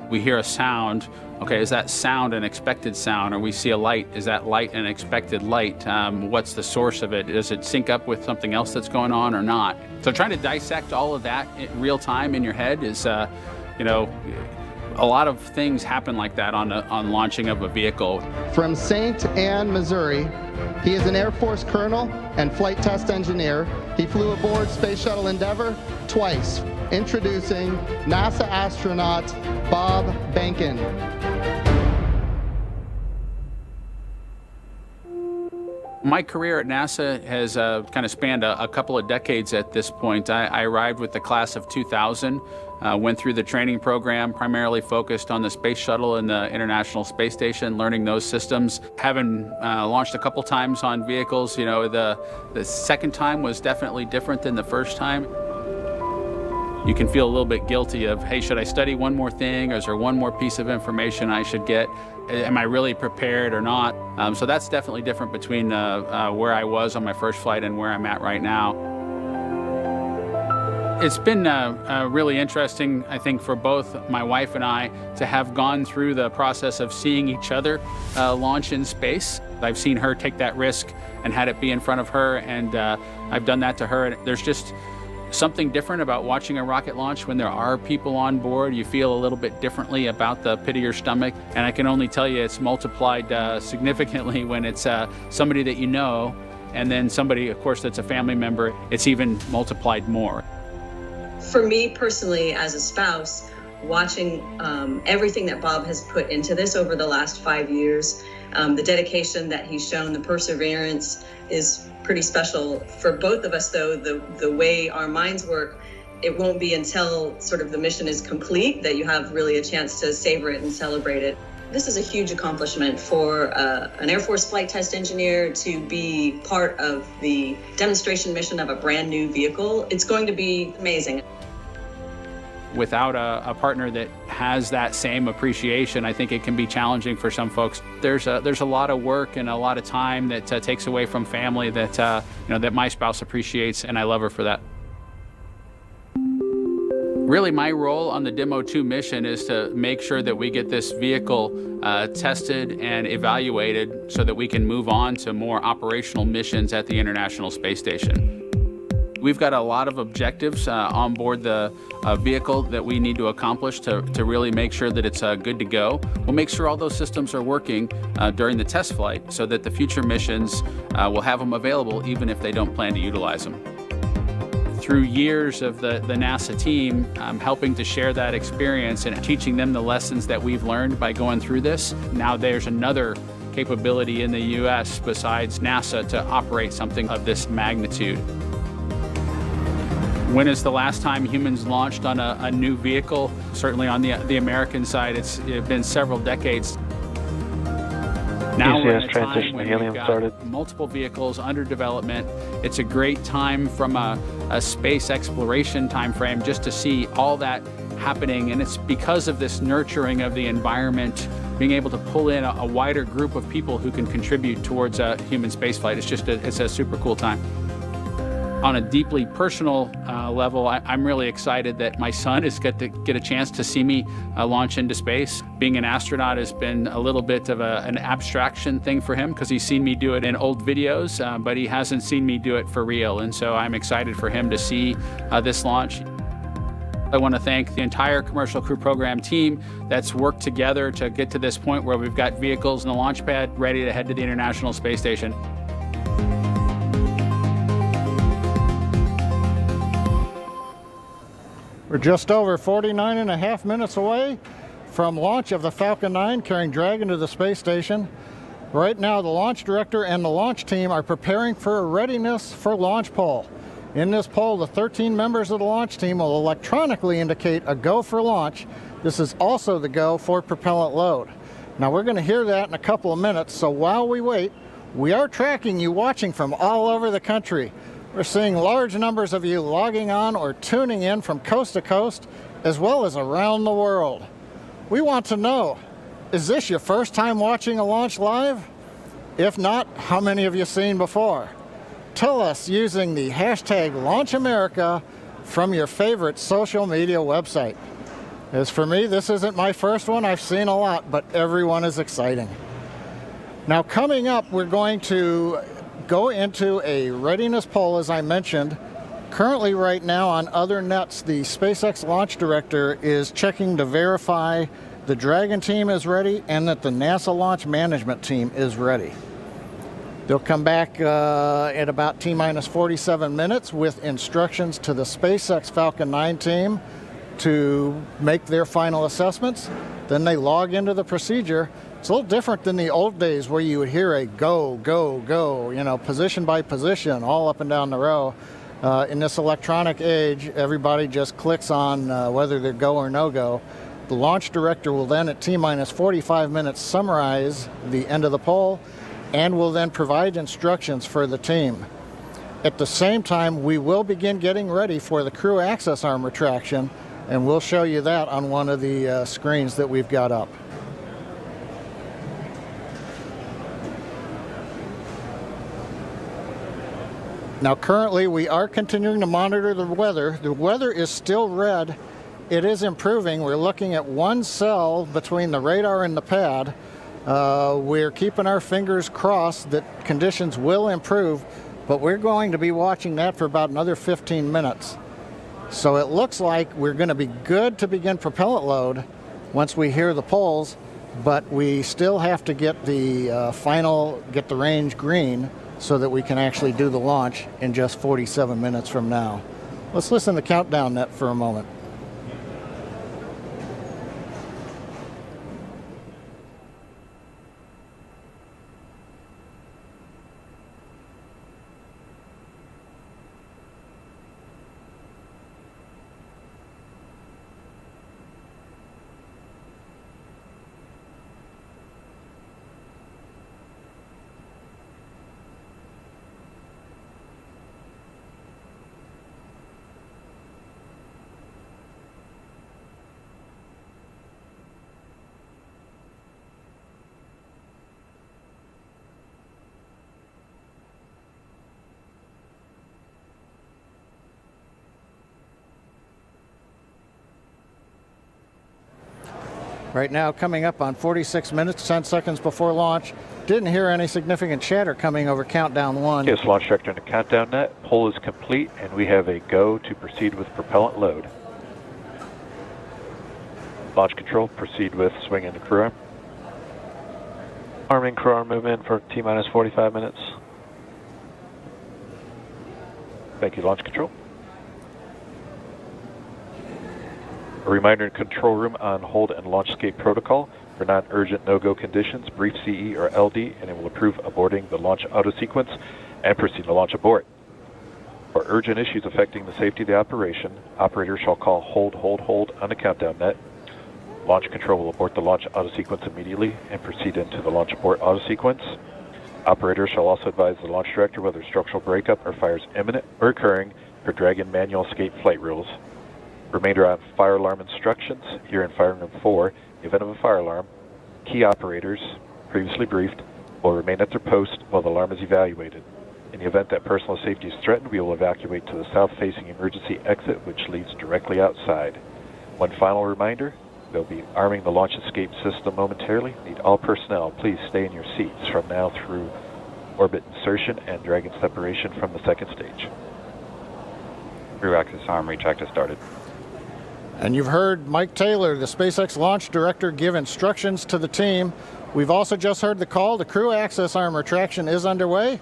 We hear a sound. Okay, is that sound an expected sound? Or we see a light, is that light an expected light? What's the source of it? Does it sync up with something else that's going on or not? So trying to dissect all of that in real time in your head is, you know, a lot of things happen like that on launching of a vehicle. From St. Anne, Missouri, he is an Air Force colonel and flight test engineer. He flew aboard Space Shuttle Endeavour twice. Introducing NASA astronaut Bob Behnken. My career at NASA has kind of spanned a couple of decades at this point. I arrived with the class of 2000, went through the training program, primarily focused on the Space Shuttle and the International Space Station, learning those systems. Having launched a couple times on vehicles, you know, the second time was definitely different than the first time. You can feel a little bit guilty of, hey, should I study one more thing, or is there one more piece of information I should get? Am I really prepared or not? So that's definitely different between where I was on my first flight and where I'm at right now. It's been really interesting, I think, for both my wife and I to have gone through the process of seeing each other launch in space. I've seen her take that risk and had it be in front of her, and I've done that to her. And there's just something different about watching a rocket launch when there are people on board. You feel a little bit differently about the pit of your stomach, and I can only tell you it's multiplied significantly when it's somebody that you know, and then somebody, of course, that's a family member. It's even multiplied more. For me personally, as a spouse, watching everything that Bob has put into this over the last 5 years, the dedication that he's shown, the perseverance is pretty special. For both of us, though, the way our minds work, it won't be until sort of the mission is complete that you have really a chance to savor it and celebrate it. This is a huge accomplishment for an Air Force flight test engineer to be part of the demonstration mission of a brand new vehicle. It's going to be amazing. Without a partner that has that same appreciation, I think it can be challenging for some folks. There's a lot of work and a lot of time that takes away from family that that my spouse appreciates, and I love her for that. Really, my role on the DEMO-2 mission is to make sure that we get this vehicle tested and evaluated so that we can move on to more operational missions at the International Space Station. We've got a lot of objectives on board the vehicle that we need to accomplish to really make sure that it's good to go. We'll make sure all those systems are working during the test flight so that the future missions will have them available even if they don't plan to utilize them. Through years of the NASA team, helping to share that experience and teaching them the lessons that we've learned by going through this. Now there's another capability in the U.S. besides NASA to operate something of this magnitude. When is the last time humans launched on a new vehicle? Certainly on the American side, it's been several decades. Now we're in a time when we've got multiple vehicles under development. It's a great time from a space exploration time frame just to see all that happening, and it's because of this nurturing of the environment, being able to pull in a wider group of people who can contribute towards human spaceflight. It's a super cool time. On a deeply personal level, I'm really excited that my son is going to get a chance to see me launch into space. Being an astronaut has been a little bit of an abstraction thing for him because he's seen me do it in old videos, but he hasn't seen me do it for real. And so I'm excited for him to see this launch. I want to thank the entire Commercial Crew Program team that's worked together to get to this point where we've got vehicles in the launch pad ready to head to the International Space Station. We're just over 49 and a half minutes away from launch of the Falcon 9 carrying Dragon to the space station. Right now, the launch director and the launch team are preparing for a readiness for launch poll. In this poll, the 13 members of the launch team will electronically indicate a go for launch. This is also the go for propellant load. Now, we're going to hear that in a couple of minutes, so while we wait, we are tracking you watching from all over the country. We're seeing large numbers of you logging on or tuning in from coast to coast, as well as around the world. We want to know, is this your first time watching a launch live? If not, how many have you seen before? Tell us using the hashtag LaunchAmerica from your favorite social media website. As for me, this isn't my first one. I've seen a lot, but every one is exciting. Now coming up, we're going to go into a readiness poll, as I mentioned. Currently right now on other nets, the SpaceX launch director is checking to verify the Dragon team is ready and that the NASA launch management team is ready. They'll come back at about T-minus 47 minutes with instructions to the SpaceX Falcon 9 team to make their final assessments. Then they log into the procedure. It's a little different than the old days where you would hear a go, go, go, you know, position by position, all up and down the row. In this electronic age, everybody just clicks on whether they're go or no go. The launch director will then at T-minus 45 minutes summarize the end of the poll and will then provide instructions for the team. At the same time, we will begin getting ready for the crew access arm retraction, and we'll show you that on one of the screens that we've got up. Now currently we are continuing to monitor the weather. The weather is still red. It is improving. We're looking at one cell between the radar and the pad. We're keeping our fingers crossed that conditions will improve, but we're going to be watching that for about another 15 minutes. So it looks like we're going to be good to begin propellant load once we hear the polls, but we still have to get the get the range green so that we can actually do the launch in just 47 minutes from now. Let's listen to the countdown net for a moment. Right now, coming up on 46 minutes, 10 seconds before launch. Didn't hear any significant chatter coming over countdown one. Yes, launch director in the countdown net. Poll is complete, and we have a go to proceed with propellant load. Launch control, proceed with swing into crew arm. Arming crew arm movement for T-minus 45 minutes. Thank you, launch control. A reminder in control room on hold and launch escape protocol. For non-urgent no-go conditions, brief CE or LD, and it will approve aborting the launch auto sequence and proceed to launch abort. For urgent issues affecting the safety of the operation, operators shall call hold on the countdown net. Launch control will abort the launch auto sequence immediately and proceed into the launch abort auto sequence. Operators shall also advise the launch director whether structural breakup or fire is imminent or occurring per Dragon manual escape flight rules. Remainder on fire alarm instructions. Here in Fire Room 4, in the event of a fire alarm, key operators, previously briefed, will remain at their post while the alarm is evaluated. In the event that personal safety is threatened, we will evacuate to the south-facing emergency exit, which leads directly outside. One final reminder, they'll be arming the launch escape system momentarily. Need all personnel, please stay in your seats from now through orbit insertion and Dragon separation from the second stage. Crew access arm retract has started. And you've heard Mike Taylor, the SpaceX launch director, give instructions to the team. We've also just heard the call. The crew access arm retraction is underway.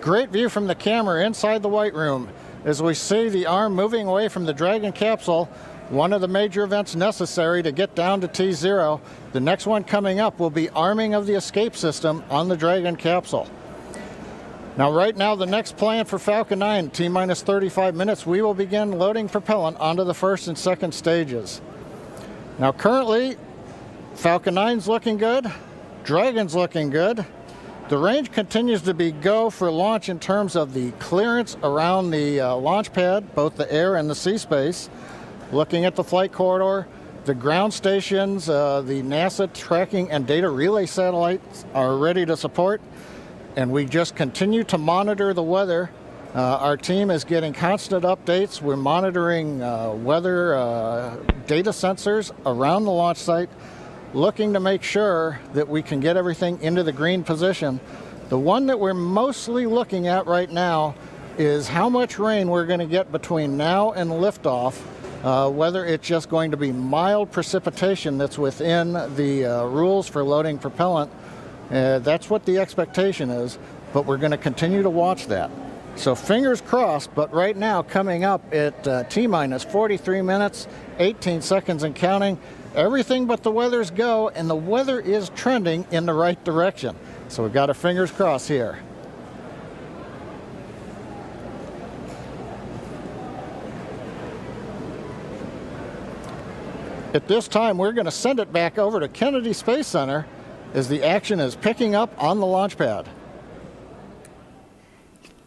Great view from the camera inside the White Room as we see the arm moving away from the Dragon capsule, one of the major events necessary to get down to T0. The next one coming up will be arming of the escape system on the Dragon capsule. Now, right now, the next plan for Falcon 9, T-minus 35 minutes, we will begin loading propellant onto the first and second stages. Now, currently, Falcon 9's looking good, Dragon's looking good. The range continues to be go for launch in terms of the clearance around the launch pad, both the air and the sea space. Looking at the flight corridor, the ground stations, the NASA tracking and data relay satellites are ready to support. And we just continue to monitor the weather Our team is getting constant updates. We're monitoring weather data sensors around the launch site, looking to make sure that we can get everything into the green position. The one that we're mostly looking at right now is how much rain we're going to get between now and liftoff, whether it's just going to be mild precipitation that's within the rules for loading propellant. That's what the expectation is, but we're going to continue to watch that. So fingers crossed, but right now coming up at T-minus 43 minutes, 18 seconds and counting, everything but the weather's go, and the weather is trending in the right direction. So we've got our fingers crossed here. At this time, we're going to send it back over to Kennedy Space Center as the action is picking up on the launch pad.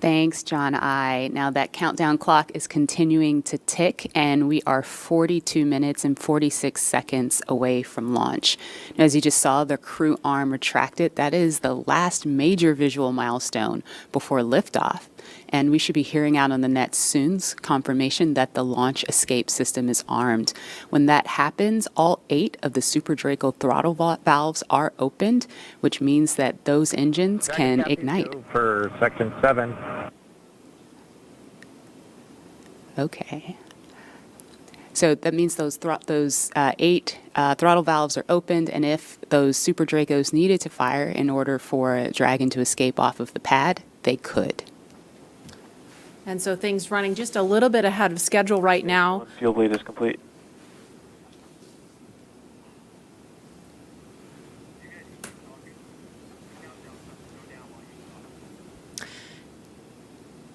Thanks, John I. Now that countdown clock is continuing to tick, and we are 42 minutes and 46 seconds away from launch. Now, as you just saw, the crew arm retracted. That is the last major visual milestone before liftoff. And we should be hearing out on the net soon confirmation that the launch escape system is armed. When that happens, all 8 of the Super Draco throttle valves are opened, which means that those engines can ignite. For section 7. Okay. So that means those 8 throttle valves are opened, and if those Super Dracos needed to fire in order for a Dragon to escape off of the pad, they could. And so things running just a little bit ahead of schedule right now. Fuel bleed is complete.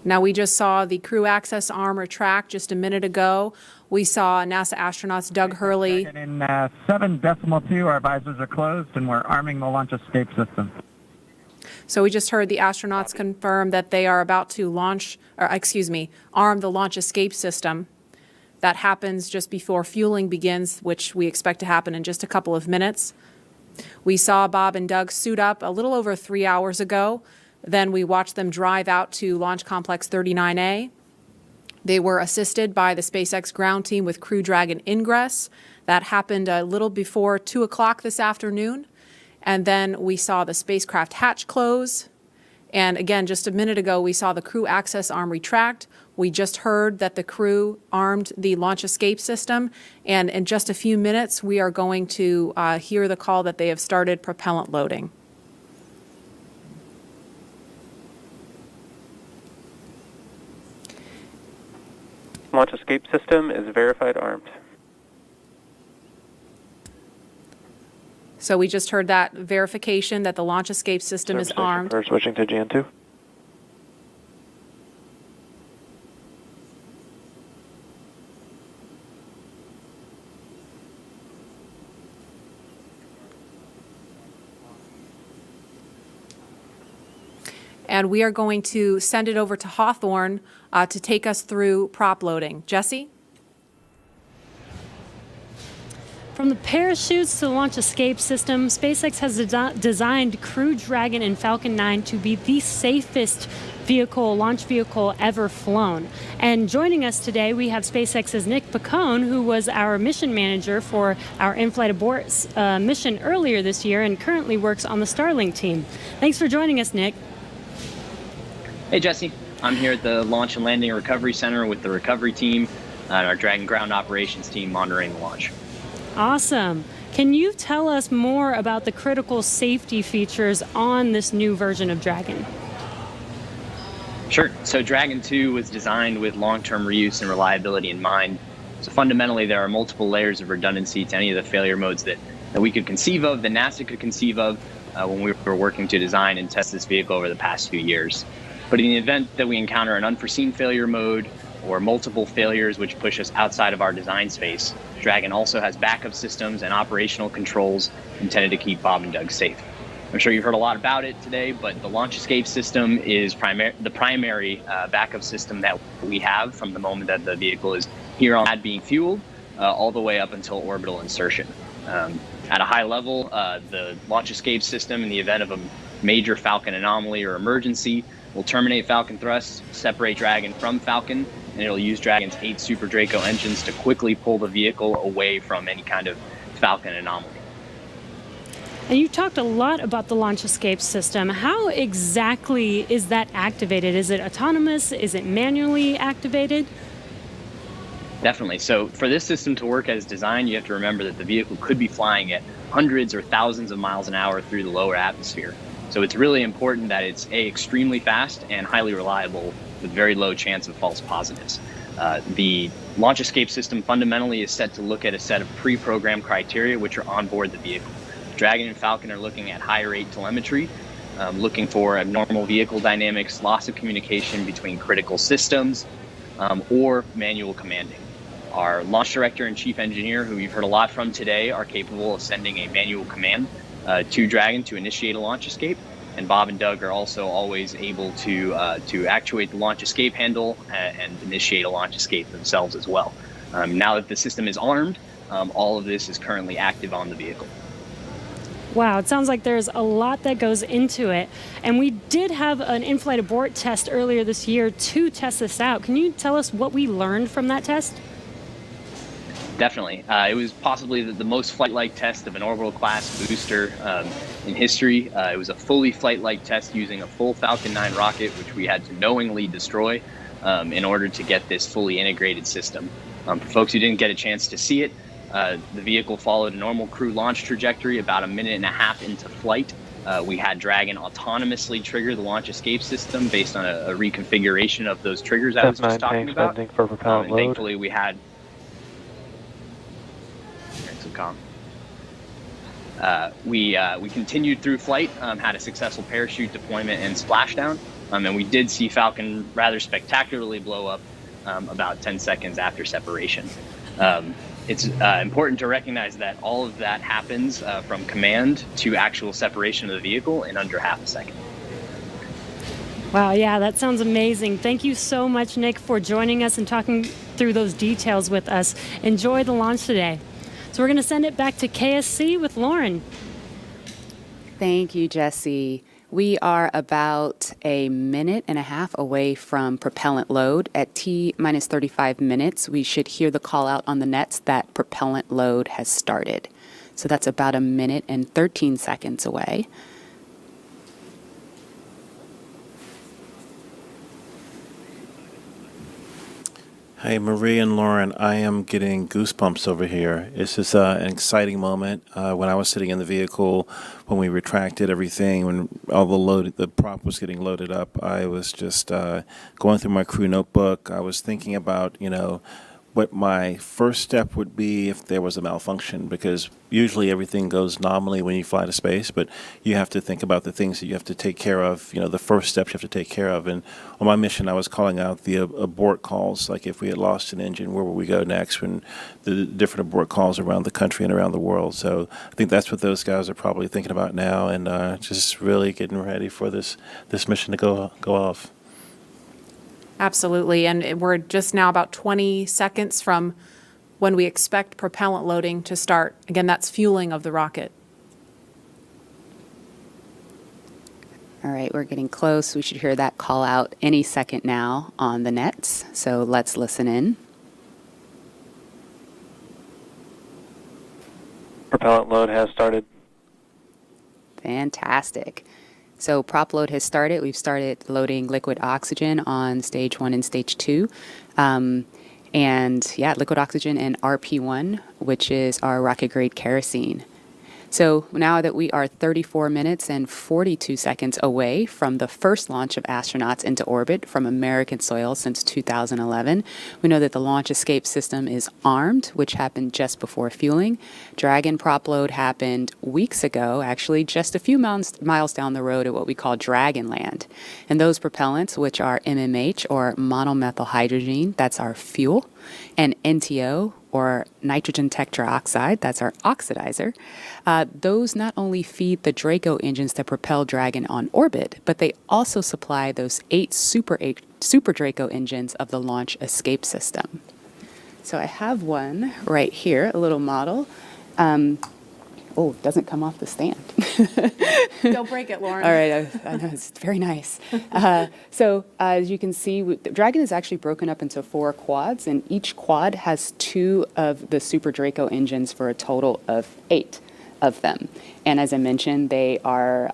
Now, we just saw the crew access arm retract just a minute ago. We saw NASA astronauts Doug Hurley. In 7.2, our visors are closed, and we're arming the launch escape system. So we just heard the astronauts confirm that they are about to arm the launch escape system. That happens just before fueling begins, which we expect to happen in just a couple of minutes. We saw Bob and Doug suit up a little over 3 hours ago. Then we watched them drive out to Launch Complex 39A. They were assisted by the SpaceX ground team with Crew Dragon ingress. That happened a little before 2 o'clock this afternoon. And then we saw the spacecraft hatch close. And again, just a minute ago, we saw the crew access arm retract. We just heard that the crew armed the launch escape system. And in just a few minutes, we are going to hear the call that they have started propellant loading. Launch escape system is verified armed. So we just heard that verification that the launch escape system is armed. We're switching to Jan 2. And we are going to send it over to Hawthorne to take us through prop loading. Jesse? From the parachutes to the launch escape system, SpaceX has designed Crew Dragon and Falcon 9 to be the safest launch vehicle ever flown. And joining us today, we have SpaceX's Nick Picone, who was our mission manager for our in-flight abort mission earlier this year and currently works on the Starlink team. Thanks for joining us, Nick. Hey, Jesse. I'm here at the Launch and Landing Recovery Center with the recovery team and our Dragon ground operations team monitoring the launch. Awesome. Can you tell us more about the critical safety features on this new version of Dragon? Sure. So Dragon 2 was designed with long-term reuse and reliability in mind. So fundamentally, there are multiple layers of redundancy to any of the failure modes that we could conceive of, that NASA could conceive of when we were working to design and test this vehicle over the past few years. But in the event that we encounter an unforeseen failure mode or multiple failures which push us outside of our design space, Dragon also has backup systems and operational controls intended to keep Bob and Doug safe. I'm sure you've heard a lot about it today, but the launch escape system is the primary backup system that we have from the moment that the vehicle is here on pad being fueled all the way up until orbital insertion. At a high level, the launch escape system, in the event of major Falcon anomaly or emergency, will terminate Falcon thrust, separate Dragon from Falcon, and it'll use Dragon's 8 Super Draco engines to quickly pull the vehicle away from any kind of Falcon anomaly. And you talked a lot about the launch escape system. How exactly is that activated? Is it autonomous? Is it manually activated? Definitely. So for this system to work as designed, you have to remember that the vehicle could be flying at hundreds or thousands of miles an hour through the lower atmosphere. So it's really important that it's extremely fast and highly reliable with very low chance of false positives. The launch escape system fundamentally is set to look at a set of pre-programmed criteria which are on board the vehicle. Dragon and Falcon are looking at high rate telemetry, looking for abnormal vehicle dynamics, loss of communication between critical systems, or manual commanding. Our launch director and chief engineer, who you've heard a lot from today, are capable of sending a manual command to Dragon to initiate a launch escape. And Bob and Doug are also always able to actuate the launch escape handle and initiate a launch escape themselves as well. Now that the system is armed, all of this is currently active on the vehicle. Wow, it sounds like there's a lot that goes into it. And we did have an in-flight abort test earlier this year to test this out. Can you tell us what we learned from that test? Definitely. It was possibly the most flight-like test of an orbital class booster in history. It was a fully flight-like test using a full Falcon 9 rocket, which we had to knowingly destroy in order to get this fully integrated system. For folks who didn't get a chance to see it, the vehicle followed a normal crew launch trajectory. About a minute and a half into flight, we had Dragon autonomously trigger the launch escape system based on a reconfiguration of those triggers I was just talking about. For propellant and load. thankfully, we had some we continued through flight, had a successful parachute deployment and splashdown, and we did see Falcon rather spectacularly blow up about 10 seconds after separation. It's important to recognize that all of that happens from command to actual separation of the vehicle in under half a second. Wow, yeah, that sounds amazing. Thank you so much, Nick, for joining us and talking through those details with us. Enjoy the launch today. So we're going to send it back to KSC with Lauren. Thank you, Jesse. We are about a minute and a half away from propellant load. At T-minus 35 minutes, we should hear the call out on the nets that propellant load has started. So that's about a minute and 13 seconds away. Hey, Marie and Lauren, I am getting goosebumps over here. This is an exciting moment. When I was sitting in the vehicle, when we retracted everything, when all the prop was getting loaded up, I was just going through my crew notebook. I was thinking about, what my first step would be if there was a malfunction, because usually everything goes nominally when you fly to space, but you have to think about the things that you have to take care of, the first steps you have to take care of. And on my mission, I was calling out the abort calls, like if we had lost an engine, where would we go next, when the different abort calls around the country and around the world. So I think that's what those guys are probably thinking about now, and just really getting ready for this mission to go off. Absolutely. And we're just now about 20 seconds from when we expect propellant loading to start. Again, that's fueling of the rocket. All right, we're getting close. We should hear that call out any second now on the nets. So let's listen in. Propellant load has started. Fantastic. So prop load has started. We've started loading liquid oxygen on stage 1 and stage 2. And liquid oxygen and RP1, which is our rocket grade kerosene. So now that we are 34 minutes and 42 seconds away from the first launch of astronauts into orbit from American soil since 2011, we know that the launch escape system is armed, which happened just before fueling. Dragon prop load happened weeks ago, actually just a few miles down the road at what we call Dragon Land. And those propellants, which are MMH, or monomethyl hydrogen, that's our fuel, and NTO, or nitrogen tetroxide, that's our oxidizer, those not only feed the Draco engines that propel Dragon on orbit, but they also supply those 8 Super Draco engines of the launch escape system. So I have one right here, a little model. Oh, it doesn't come off the stand. Don't break it, Lauren. All right, I know, it's very nice. So as you can see, the Dragon is actually broken up into 4 quads, and each quad has 2 of the Super Draco engines for a total of 8 of them. And as I mentioned, they are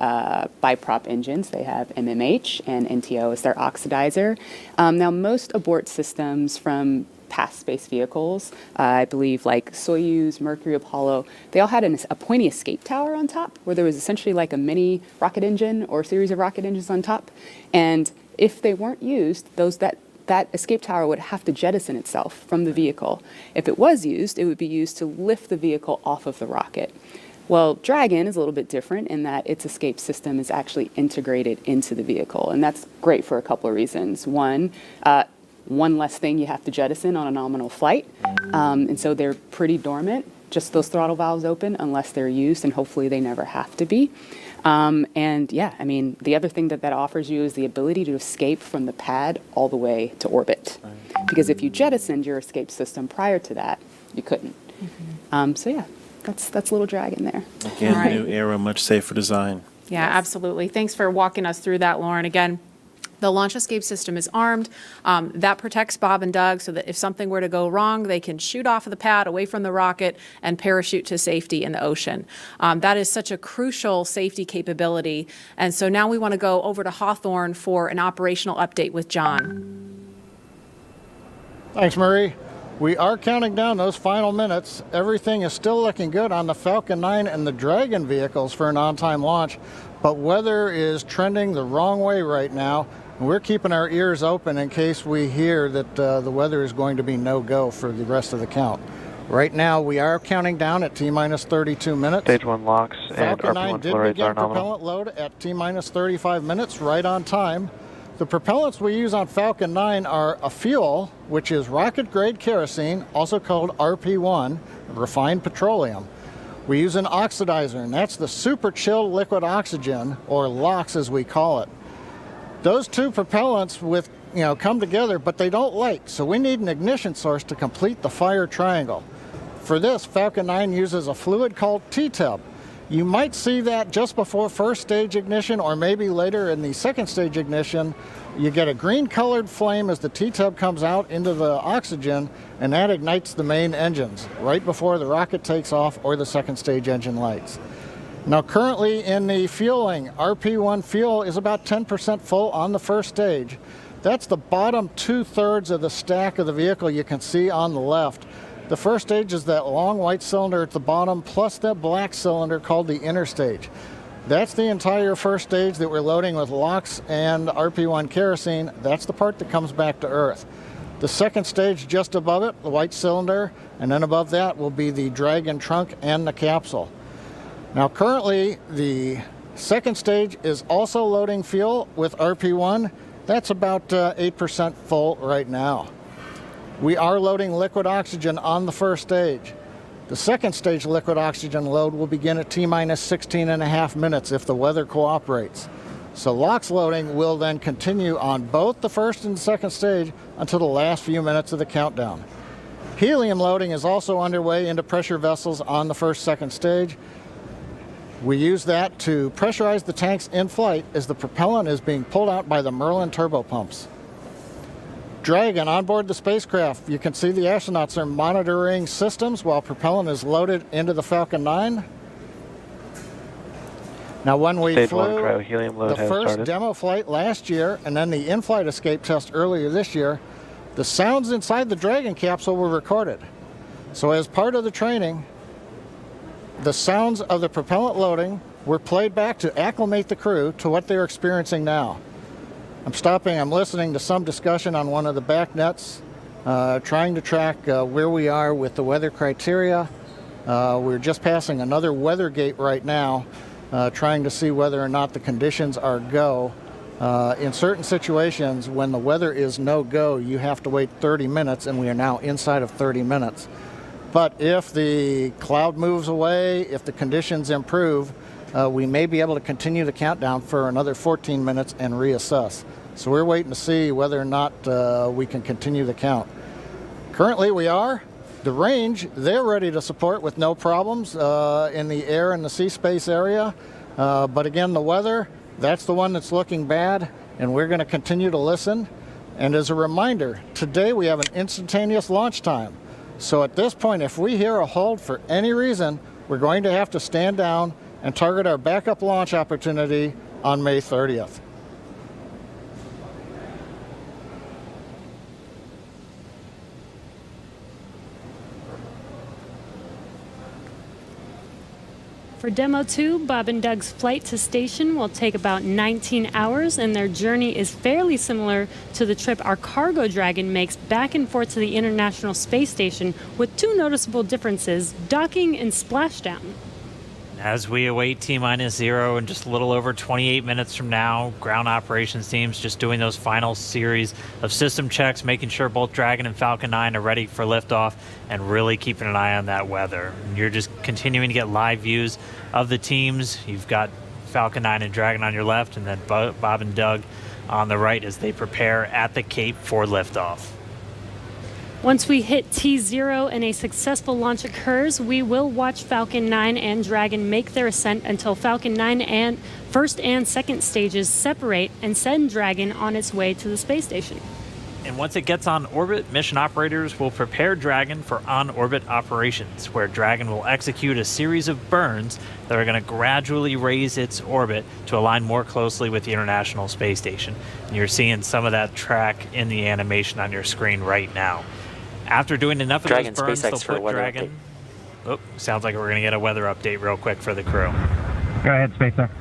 biprop engines. They have MMH and NTO as their oxidizer. Now, most abort systems from past space vehicles, I believe like Soyuz, Mercury, Apollo, they all had a pointy escape tower on top where there was essentially like a mini rocket engine or a series of rocket engines on top. And if they weren't used, that escape tower would have to jettison itself from the vehicle. If it was used, it would be used to lift the vehicle off of the rocket. Well, Dragon is a little bit different in that its escape system is actually integrated into the vehicle, and that's great for a couple of reasons. One less thing you have to jettison on a nominal flight, and so they're pretty dormant, just those throttle valves open unless they're used, and hopefully they never have to be. And yeah, I mean, the other thing that offers you is the ability to escape from the pad all the way to orbit. Because if you jettisoned your escape system prior to that, you couldn't. So yeah, that's little Dragon there. Again, right. New era, much safer design. Yeah, absolutely. Thanks for walking us through that, Lauren. Again, the launch escape system is armed. That protects Bob and Doug so that if something were to go wrong, they can shoot off of the pad away from the rocket and parachute to safety in the ocean. That is such a crucial safety capability. And so now we want to go over to Hawthorne for an operational update with John. Thanks, Marie. We are counting down those final minutes. Everything is still looking good on the Falcon 9 and the Dragon vehicles for an on-time launch, but weather is trending the wrong way right now. We're keeping our ears open in case we hear that the weather is going to be no-go for the rest of the count. Right now, we are counting down at T-minus 32 minutes. Stage 1 locks and Falcon 9 RP1 did flow rates begin are nominal. propellant load at T-minus 35 minutes, right on time. The propellants we use on Falcon 9 are a fuel, which is rocket-grade kerosene, also called RP1, refined petroleum. We use an oxidizer, and that's the super chilled liquid oxygen, or LOX as we call it. Those two propellants come together, but they don't light, so we need an ignition source to complete the fire triangle. For this, Falcon 9 uses a fluid called T-tub. You might see that just before first stage ignition, or maybe later in the second stage ignition. You get a green colored flame as the T-tub comes out into the oxygen, and that ignites the main engines right before the rocket takes off or the second stage engine lights. Now currently in the fueling, RP1 fuel is about 10% full on the first stage. That's the bottom 2/3 of the stack of the vehicle you can see on the left. The first stage is that long white cylinder at the bottom, plus that black cylinder called the inner stage. That's the entire first stage that we're loading with LOX and RP1 kerosene. That's the part that comes back to Earth. The second stage just above it, the white cylinder, and then above that will be the Dragon trunk and the capsule. Now currently, the second stage is also loading fuel with RP1. That's about 8% full right now. We are loading liquid oxygen on the first stage. The second stage liquid oxygen load will begin at T-minus 16.5 minutes if the weather cooperates. So LOX loading will then continue on both the first and second stage until the last few minutes of the countdown. Helium loading is also underway into pressure vessels on the second stage. We use that to pressurize the tanks in flight as the propellant is being pulled out by the Merlin turbopumps. Dragon on board the spacecraft. You can see the astronauts are monitoring systems while propellant is loaded into the Falcon 9. Now when we Stage flew 1 cryo-helium load the has first started. demo flight last year and then the in-flight escape test earlier this year, the sounds inside the Dragon capsule were recorded. So as part of the training, the sounds of the propellant loading were played back to acclimate the crew to what they're experiencing now. I'm listening to some discussion on one of the back nets, trying to track where we are with the weather criteria. We're just passing another weather gate right now, trying to see whether or not the conditions are go. In certain situations, when the weather is no go, you have to wait 30 minutes, and we are now inside of 30 minutes. But if the cloud moves away, if the conditions improve, we may be able to continue the countdown for another 14 minutes and reassess. So we're waiting to see whether or not we can continue the count. Currently we are. The range, they're ready to support with no problems in the air and the sea space area. But again, the weather, that's the one that's looking bad, and we're going to continue to listen. And as a reminder, today we have an instantaneous launch time. So at this point, if we hear a hold for any reason, we're going to have to stand down and target our backup launch opportunity on May 30th. For DEMO-2, Bob and Doug's flight to station will take about 19 hours, and their journey is fairly similar to the trip our Cargo Dragon makes back and forth to the International Space Station, with two noticeable differences: docking and splashdown. As we await T-0 in just a little over 28 minutes from now, ground operations teams just doing those final series of system checks, making sure both Dragon and Falcon 9 are ready for liftoff, and really keeping an eye on that weather. And you're just continuing to get live views of the teams. You've got Falcon 9 and Dragon on your left, and then Bob and Doug on the right as they prepare at the Cape for liftoff. Once we hit T0 and a successful launch occurs, we will watch Falcon 9 and Dragon make their ascent until Falcon 9 and first and second stages separate and send Dragon on its way to the space station. And once it gets on orbit, mission operators will prepare Dragon for on-orbit operations, where Dragon will execute a series of burns that are going to gradually raise its orbit to align more closely with the International Space Station. And you're seeing some of that track in the animation on your screen right now. After doing enough of Dragon, those burns, SpaceX they'll for put weather Dragon... Oh, sounds like we're going to get a weather update real quick for the crew. Go ahead, SpaceX.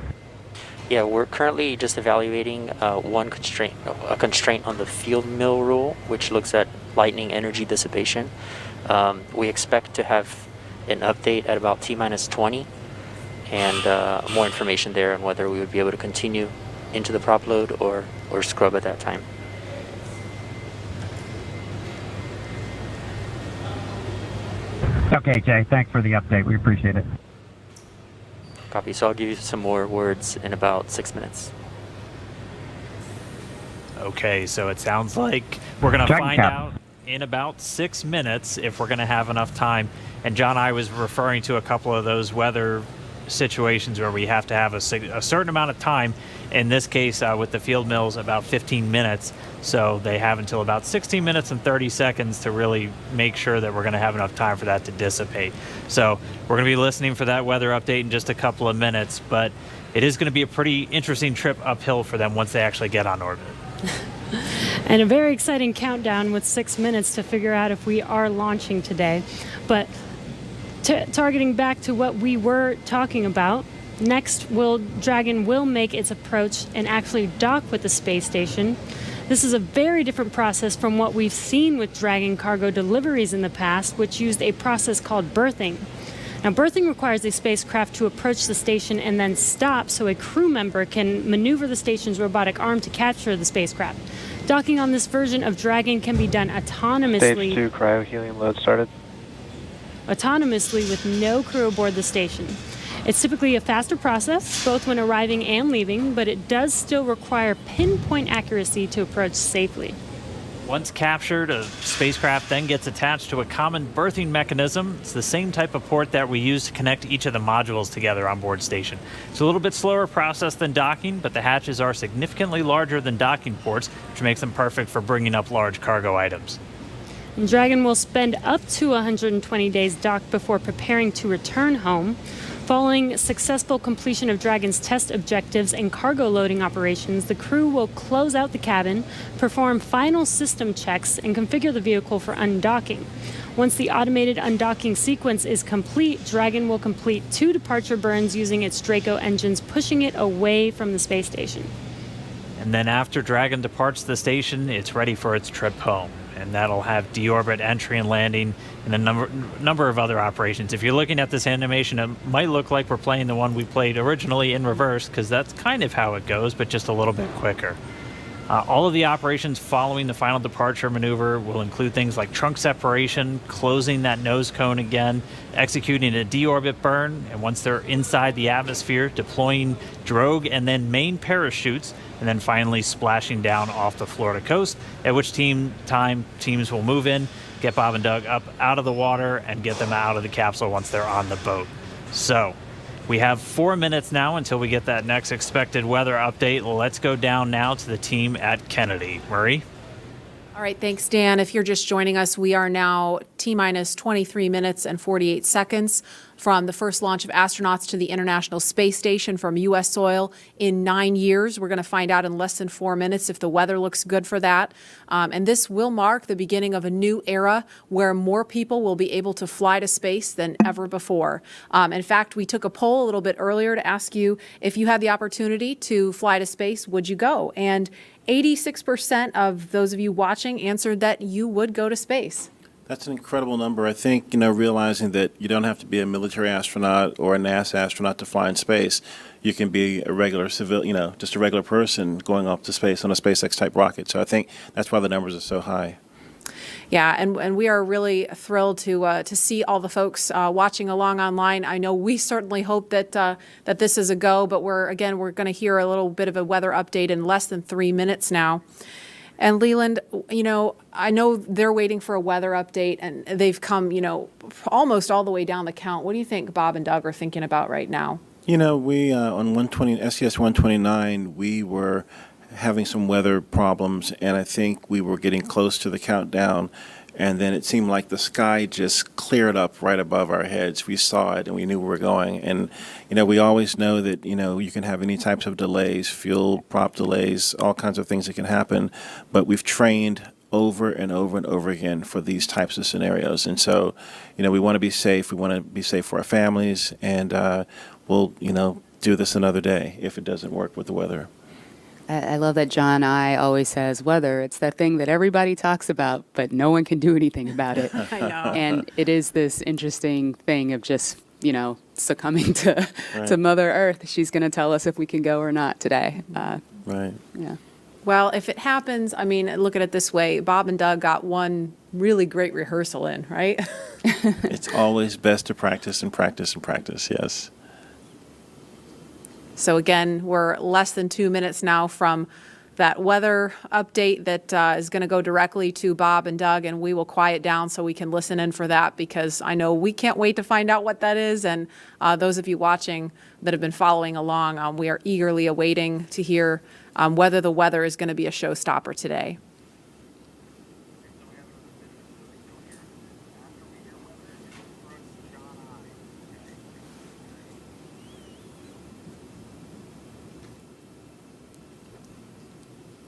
Yeah, we're currently just evaluating a constraint on the field mill rule, which looks at lightning energy dissipation. We expect to have an update at about T-20 and more information there on whether we would be able to continue into the prop load or scrub at that time. Okay, Jay, thanks for the update. We appreciate it. Copy. So I'll give you some more words in about 6 minutes. Okay, so it sounds like we're going to find out in about 6 minutes if we're going to have enough time. And John, I was referring to a couple of those weather situations where we have to have a certain amount of time. In this case, with the field mills, about 15 minutes. So they have until about 16 minutes and 30 seconds to really make sure that we're going to have enough time for that to dissipate. So we're going to be listening for that weather update in just a couple of minutes, but it is going to be a pretty interesting trip uphill for them once they actually get on orbit. And a very exciting countdown with 6 minutes to figure out if we are launching today. But targeting back to what we were talking about, next Dragon will make its approach and actually dock with the space station. This is a very different process from what we've seen with Dragon cargo deliveries in the past, which used a process called berthing. Now, berthing requires a spacecraft to approach the station and then stop so a crew member can maneuver the station's robotic arm to capture the spacecraft. Docking on this version of Dragon can be done autonomously. Stage 2 cryo-helium load started. Autonomously with no crew aboard the station. It's typically a faster process, both when arriving and leaving, but it does still require pinpoint accuracy to approach safely. Once captured, a spacecraft then gets attached to a common berthing mechanism. It's the same type of port that we use to connect each of the modules together on board station. It's a little bit slower process than docking, but the hatches are significantly larger than docking ports, which makes them perfect for bringing up large cargo items. And Dragon will spend up to 120 days docked before preparing to return home. Following successful completion of Dragon's test objectives and cargo loading operations, the crew will close out the cabin, perform final system checks, and configure the vehicle for undocking. Once the automated undocking sequence is complete, Dragon will complete 2 departure burns using its Draco engines, pushing it away from the space station. And then after Dragon departs the station, it's ready for its trip home. And that'll have deorbit entry and landing and a number of other operations. If you're looking at this animation, it might look like we're playing the one we played originally in reverse, because that's kind of how it goes, but just a little bit quicker. All of the operations following the final departure maneuver will include things like trunk separation, closing that nose cone again, executing a deorbit burn, and once they're inside the atmosphere, deploying drogue and then main parachutes, and then finally splashing down off the Florida coast, at which teams will move in, get Bob and Doug up out of the water and get them out of the capsule once they're on the boat. So we have 4 minutes now until we get that next expected weather update. Let's go down now to the team at Kennedy. Murray? All right, thanks, Dan. If you're just joining us, we are now T-minus 23 minutes and 48 seconds from the first launch of astronauts to the International Space Station from U.S. soil in 9 years. We're going to find out in less than 4 minutes if the weather looks good for that. And this will mark the beginning of a new era where more people will be able to fly to space than ever before. In fact, we took a poll a little bit earlier to ask you if you had the opportunity to fly to space, would you go? And 86% of those of you watching answered that you would go to space. That's an incredible number. I think, realizing that you don't have to be a military astronaut or a NASA astronaut to fly in space. You can be a regular civil, just a regular person going up to space on a SpaceX type rocket. So I think that's why the numbers are so high. Yeah, and we are really thrilled to see all the folks watching along online. I know we certainly hope that that this is a go, but we're going to hear a little bit of a weather update in less than 3 minutes now. And Leland, I know they're waiting for a weather update, and they've come, almost all the way down the count. What do you think Bob and Doug are thinking about right now? We on STS-129, we were having some weather problems, and I think we were getting close to the countdown, and then it seemed like the sky just cleared up right above our heads. We saw it, and we knew where we were going. And, we always know that, you can have any types of delays, fuel prop delays, all kinds of things that can happen, but we've trained over and over and over again for these types of scenarios. And so, we want to be safe. We want to be safe for our families, and we'll, do this another day if it doesn't work with the weather. I love that John I. always says weather. It's that thing that everybody talks about, but no one can do anything about it. I know. And it is this interesting thing of just, succumbing to Mother Earth. She's going to tell us if we can go or not today. Right. Yeah. Well, if it happens, look at it this way. Bob and Doug got one really great rehearsal in, right? It's always best to practice and practice and practice, yes. So again, we're less than 2 minutes now from that weather update that is going to go directly to Bob and Doug, and we will quiet down so we can listen in for that, because I know we can't wait to find out what that is. And those of you watching that have been following along, we are eagerly awaiting to hear whether the weather is going to be a showstopper today.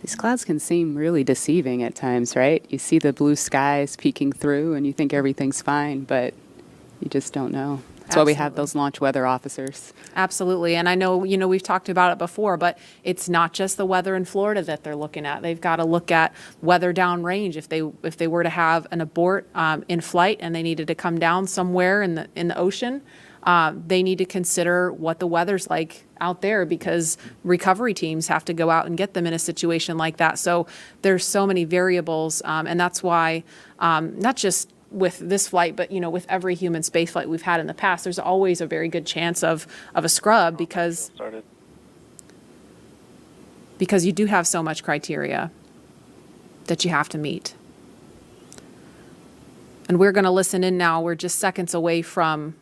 These clouds can seem really deceiving at times, right? You see the blue skies peeking through and you think everything's fine, but you just don't know. That's why we have those launch weather officers. Absolutely. And I know, we've talked about it before, but it's not just the weather in Florida that they're looking at. They've got to look at weather downrange. If they were to have an abort in flight and they needed to come down somewhere in the ocean, they need to consider what the weather's like out there, because recovery teams have to go out and get them in a situation like that. So there's so many variables, and that's why not just with this flight, but with every human space flight we've had in the past, there's always a very good chance of a scrub, because you do have so much criteria that you have to meet. And we're going to listen in now. We're just seconds away from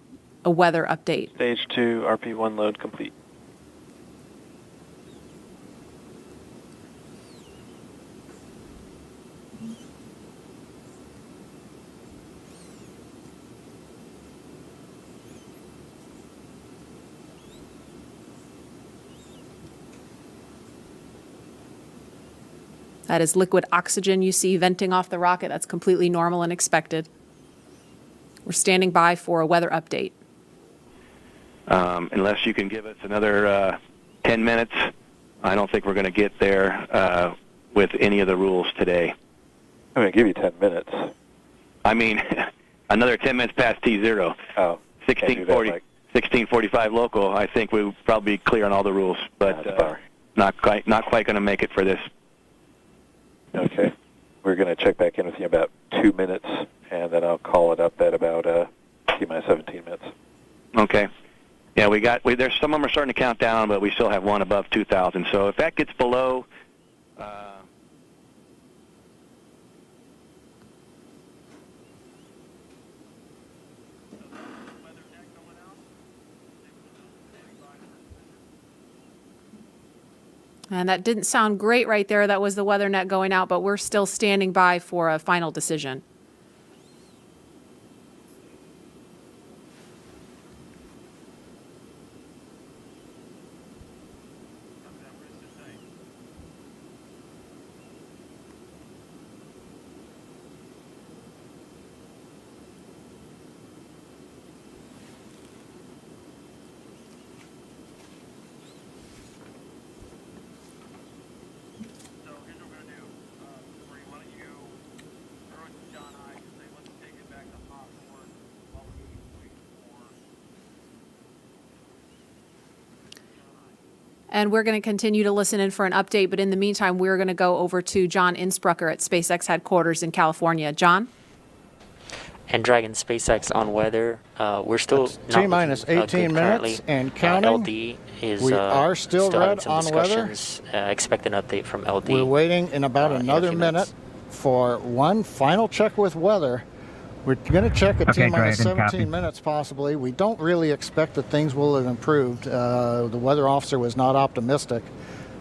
a weather update. Stage 2, RP1 load complete. That is liquid oxygen you see venting off the rocket. That's completely normal and expected. We're standing by for a weather update. Unless you can give us another 10 minutes, I don't think we're going to get there with any of the rules today. I'm going to give you 10 minutes. I mean, another 10 minutes past T0. Oh, 16:45 local. I think we'll probably be clear on all the rules, but not quite going to make it for this. Okay. We're going to check back in with you in about 2 minutes, and then I'll call it up at about T-minus 17 minutes. Okay. Yeah, there's some of them are starting to count down, but we still have one above 2,000. So if that gets below, And that didn't sound great right there. That was the weather net going out, but we're still standing by for a final decision. And we're going to continue to listen in for an update. But in the meantime, we're going to go over to John Innsbrucker at SpaceX headquarters in California. John? And Dragon SpaceX on weather. We're still T-minus 18 minutes and counting. LD is we are still red some on weather. Expect an update from LD. We're waiting in about another minute for one final check with weather. We're going to check at T-minus 17 minutes possibly. We don't really expect that things will have improved. The weather officer was not optimistic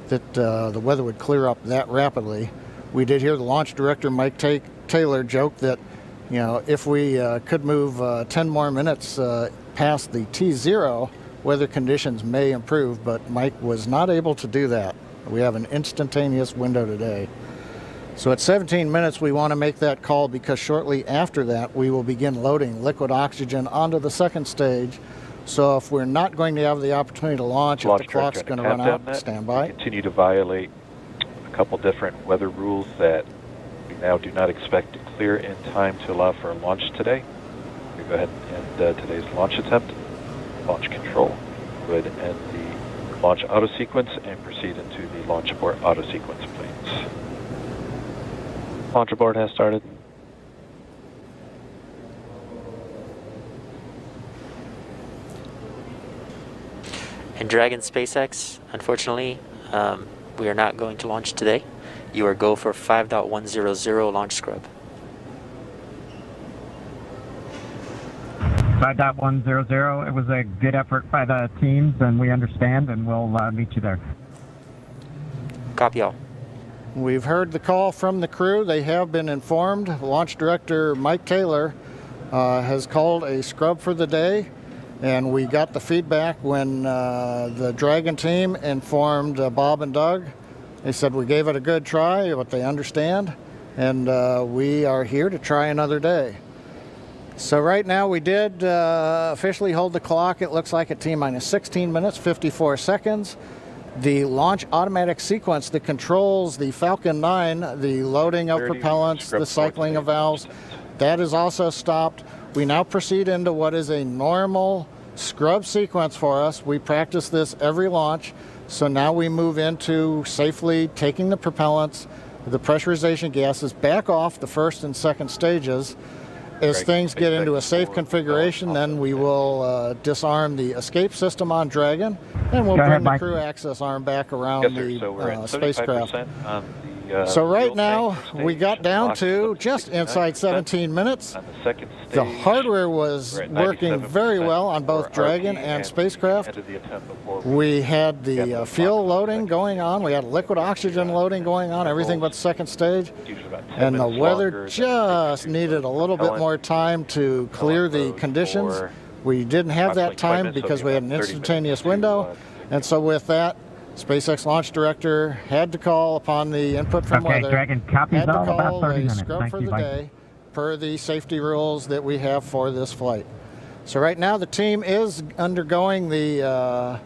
that the weather would clear up that rapidly. We did hear the launch director, Mike Taylor, joke that, you know, if we could move 10 more minutes past the T0, weather conditions may improve, but Mike was not able to do that. We have an instantaneous window today. So at 17 minutes, we want to make that call because shortly after that, we will begin loading liquid oxygen onto the second stage. So if we're not going to have the opportunity to launch, if the clock's going to run out, stand by. Continue to violate a couple different weather rules that we now do not expect to clear in time to allow for a launch today. We go ahead and end today's launch attempt. Launch control. Go ahead and end the launch auto sequence and proceed into the launch abort auto sequence, please. Launch abort has started. And Dragon SpaceX, unfortunately, we are not going to launch today. You are go for 5.100 launch scrub. 5.100. It was a good effort by the teams, and we understand, and we'll meet you there. Copy all. We've heard the call from the crew. They have been informed. Launch director Mike Taylor has called a scrub for the day, and we got the feedback when the Dragon team informed Bob and Doug. They said we gave it a good try, but they understand, and we are here to try another day. So right now we did officially hold the clock. It looks like at T-minus 16 minutes, 54 seconds. The launch automatic sequence that controls the Falcon 9, the loading of propellants, the cycling of valves, that is also stopped. We now proceed into what is a normal scrub sequence for us. We practice this every launch. So now we move into safely taking the propellants, the pressurization gases back off the first and second stages. As things get into a safe configuration, then we will disarm the escape system on Dragon, and we'll bring the crew access arm back around the spacecraft. So right now, we got down to just inside 17 minutes. The hardware was working very well on both Dragon and spacecraft. We had the fuel loading going on. We had liquid oxygen loading going on, everything but second stage. And the weather just needed a little bit more time to clear the conditions. We didn't have that time because we had an instantaneous window. And so with that, SpaceX launch director had to call upon the input from weather. Dragon, copies had to all call about 30 a minutes. scrub Thank for you, the bye. day per the safety rules that we have for this flight. So right now the team is undergoing the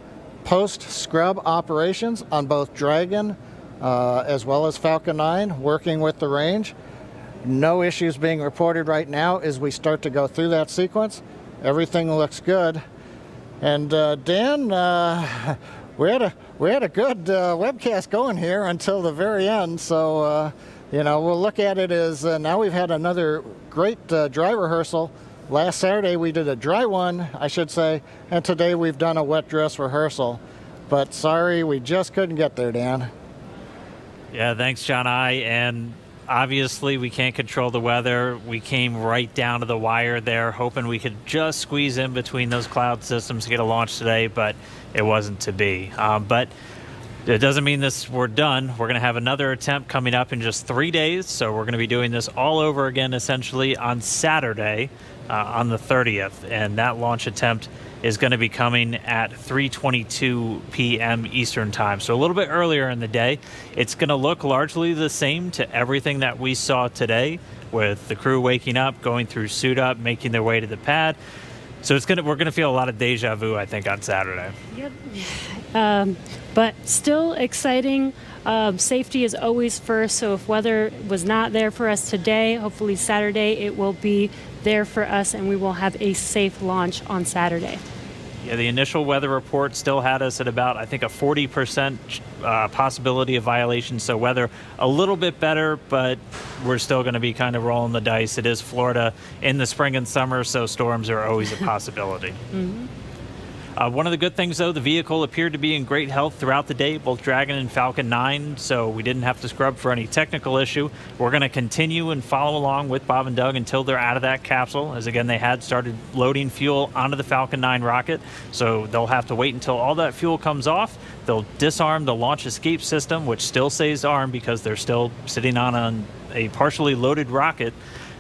post-scrub operations on both Dragon as well as Falcon 9, working with the range. No issues being reported right now as we start to go through that sequence. Everything looks good. And Dan, we had a good webcast going here until the very end. So, you know, we'll look at it as now we've had another great dry rehearsal. Last Saturday we did a dry one, I should say, and today we've done a wet dress rehearsal. But sorry, we just couldn't get there, Dan. Yeah, thanks, John I. And obviously we can't control the weather. We came right down to the wire there, hoping we could just squeeze in between those cloud systems to get a launch today, but it wasn't to be. But It doesn't mean we're done. We're going to have another attempt coming up in just 3 days. So we're going to be doing this all over again, essentially, on Saturday, on the 30th. And that launch attempt is going to be coming at 3:22 p.m. Eastern Time. So a little bit earlier in the day. It's going to look largely the same to everything that we saw today, with the crew waking up, going through suit up, making their way to the pad. So we're going to feel a lot of deja vu, I think, on Saturday. Yep. But still exciting. Safety is always first, so if weather was not there for us today, hopefully Saturday it will be there for us and we will have a safe launch on Saturday. Yeah, the initial weather report still had us at about, I think, a 40% possibility of violation. So weather a little bit better, but we're still going to be kind of rolling the dice. It is Florida in the spring and summer, so storms are always a possibility. Mm-hmm. One of the good things, though, the vehicle appeared to be in great health throughout the day, both Dragon and Falcon 9, so we didn't have to scrub for any technical issue. We're going to continue and follow along with Bob and Doug until they're out of that capsule, as again, they had started loading fuel onto the Falcon 9 rocket, so they'll have to wait until all that fuel comes off. They'll disarm the launch escape system, which still stays armed because they're still sitting on a partially loaded rocket,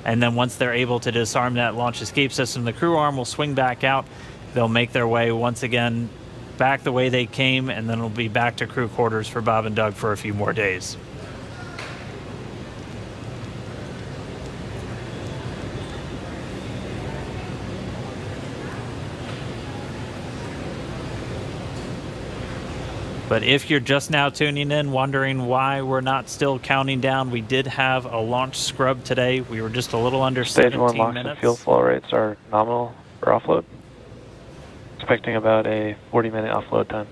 and then once they're able to disarm that launch escape system, the crew arm will swing back out. They'll make their way once again back the way they came, and then it'll be back to crew quarters for Bob and Doug for a few more days. But if you're just now tuning in, wondering why we're not still counting down, we did have a launch scrub today. We were just a little under Stage 17 1 LOX minutes. and fuel flow rates are nominal for offload. Expecting about a 40-minute offload time.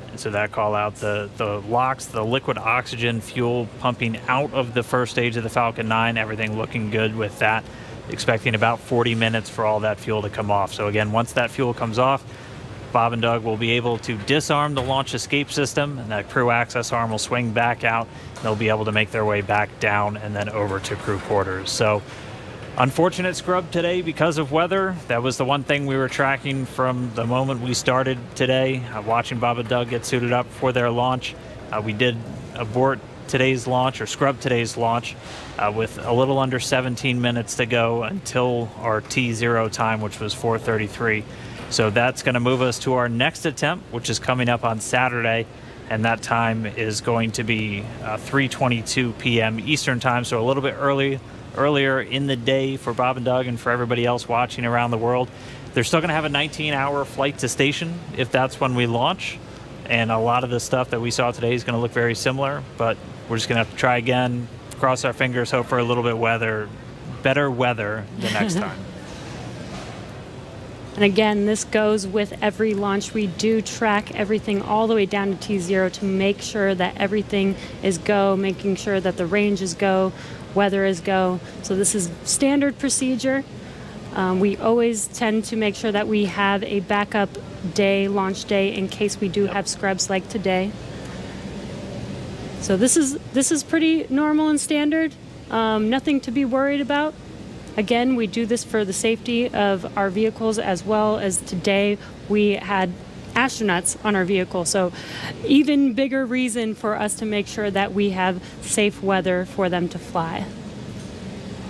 And so that call out, the LOX, the liquid oxygen fuel pumping out of the first stage of the Falcon 9, everything looking good with that. Expecting about 40 minutes for all that fuel to come off. So again, once that fuel comes off, Bob and Doug will be able to disarm the launch escape system, and that crew access arm will swing back out. They'll be able to make their way back down and then over to crew quarters. So unfortunate scrub today because of weather. That was the one thing we were tracking from the moment we started today, watching Bob and Doug get suited up for their launch. We did abort today's launch, or scrub today's launch, with a little under 17 minutes to go until our T0 time, which was 4:33. So that's going to move us to our next attempt, which is coming up on Saturday, and that time is going to be 3:22 p.m. Eastern Time, so a little bit earlier in the day for Bob and Doug and for everybody else watching around the world. They're still going to have a 19-hour flight to station if that's when we launch, and a lot of the stuff that we saw today is going to look very similar, but we're just going to have to try again, cross our fingers, hope for a little bit better weather the next time. And again, this goes with every launch. We do track everything all the way down to T0 to make sure that everything is go, making sure that the range is go, weather is go. So this is standard procedure. We always tend to make sure that we have a backup day, launch day, in case we do have scrubs like today. So this is pretty normal and standard. Nothing to be worried about. Again, we do this for the safety of our vehicles, as well as today we had astronauts on our vehicle. So even bigger reason for us to make sure that we have safe weather for them to fly.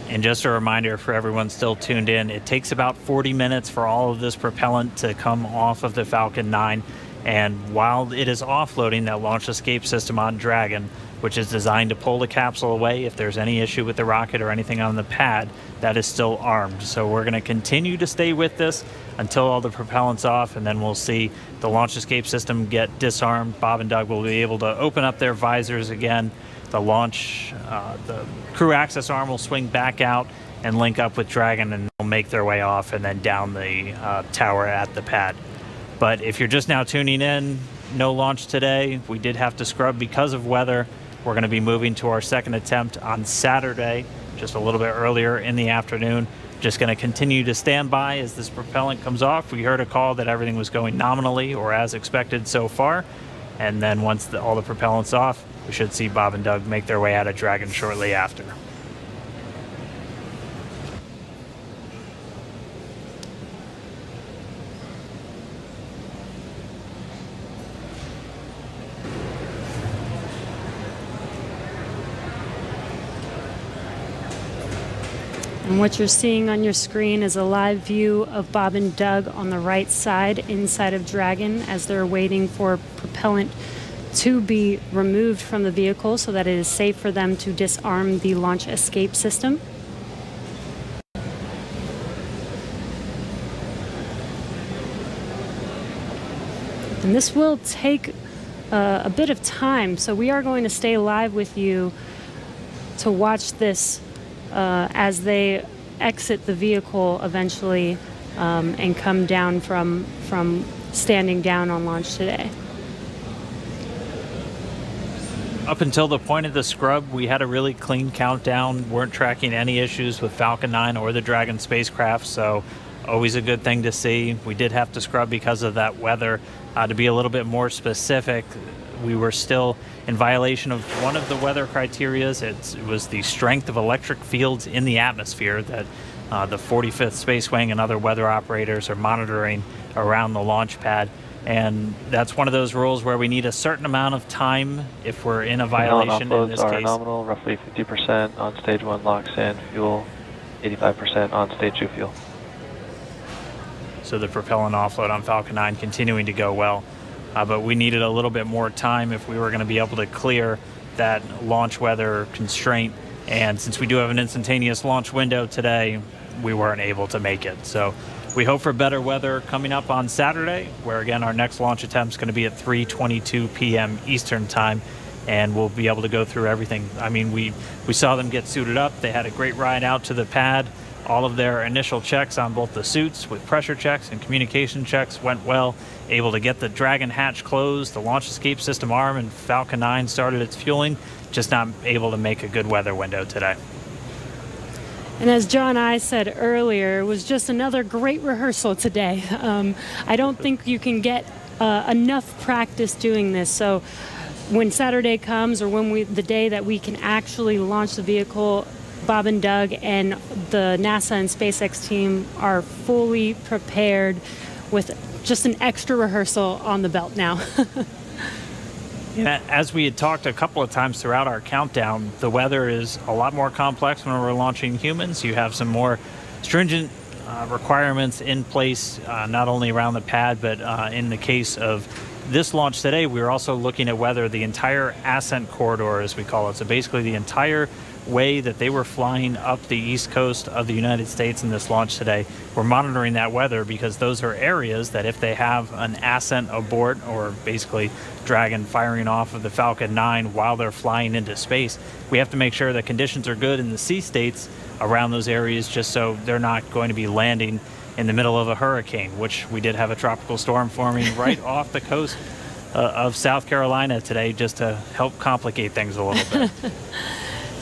And just a reminder for everyone still tuned in, it takes about 40 minutes for all of this propellant to come off of the Falcon 9. And while it is offloading that launch escape system on Dragon, which is designed to pull the capsule away if there's any issue with the rocket or anything on the pad, that is still armed. So we're going to continue to stay with this until all the propellant's off, and then we'll see the launch escape system get disarmed. Bob and Doug will be able to open up their visors again. The crew access arm will swing back out and link up with Dragon, and they'll make their way off and then down the tower at the pad. But if you're just now tuning in, no launch today. We did have to scrub because of weather. We're going to be moving to our second attempt on Saturday, just a little bit earlier in the afternoon. Just going to continue to stand by as this propellant comes off. We heard a call that everything was going nominally or as expected so far. And then once all the propellant's off, we should see Bob and Doug make their way out of Dragon shortly after. And what you're seeing on your screen is a live view of Bob and Doug on the right side inside of Dragon as they're waiting for propellant to be removed from the vehicle so that it is safe for them to disarm the launch escape system. And this will take a bit of time, so we are going to stay live with you to watch this as they exit the vehicle eventually and come down from standing down on launch today. Up until the point of the scrub, we had a really clean countdown, weren't tracking any issues with Falcon 9 or the Dragon spacecraft, so always a good thing to see. We did have to scrub because of that weather. To be a little bit more specific, we were still in violation of one of the weather criterias. It was the strength of electric fields in the atmosphere that the 45th Space Wing and other weather operators are monitoring around the launch pad. And that's one of those rules where we need a certain amount of time if we're in a violation. In this offloads are case, nominal, ropely 50% on stage 1 LOX and fuel, 85% on stage 2 fuel. So the propellant offload on Falcon 9 continuing to go well. But we needed a little bit more time if we were going to be able to clear that launch weather constraint. And since we do have an instantaneous launch window today, we weren't able to make it. So we hope for better weather coming up on Saturday, where again our next launch attempt is going to be at 3:22 p.m. Eastern time, and we'll be able to go through everything. I mean, we saw them get suited up. They had a great ride out to the pad. All of their initial checks on both the suits with pressure checks and communication checks went well. Able to get the Dragon hatch closed, the launch escape system arm, and Falcon 9 started its fueling. Just not able to make a good weather window today. And as John I said earlier, it was just another great rehearsal today. I don't think you can get enough practice doing this. So when Saturday comes, or when the day that we can actually launch the vehicle, Bob and Doug and the NASA and SpaceX team are fully prepared with just an extra rehearsal on the belt now. Yeah, as we had talked a couple of times throughout our countdown, the weather is a lot more complex when we're launching humans. You have some more stringent requirements in place, not only around the pad, but in the case of this launch today, we were also looking at whether the entire ascent corridor, as we call it, so basically the entire way that they were flying up the east coast of the United States in this launch today, we're monitoring that weather because those are areas that if they have an ascent abort, or basically Dragon firing off of the Falcon 9 while they're flying into space, we have to make sure that conditions are good in the sea states around those areas, just so they're not going to be landing in the middle of a hurricane, which we did have a tropical storm forming right off the coast of South Carolina today, just to help complicate things a little bit.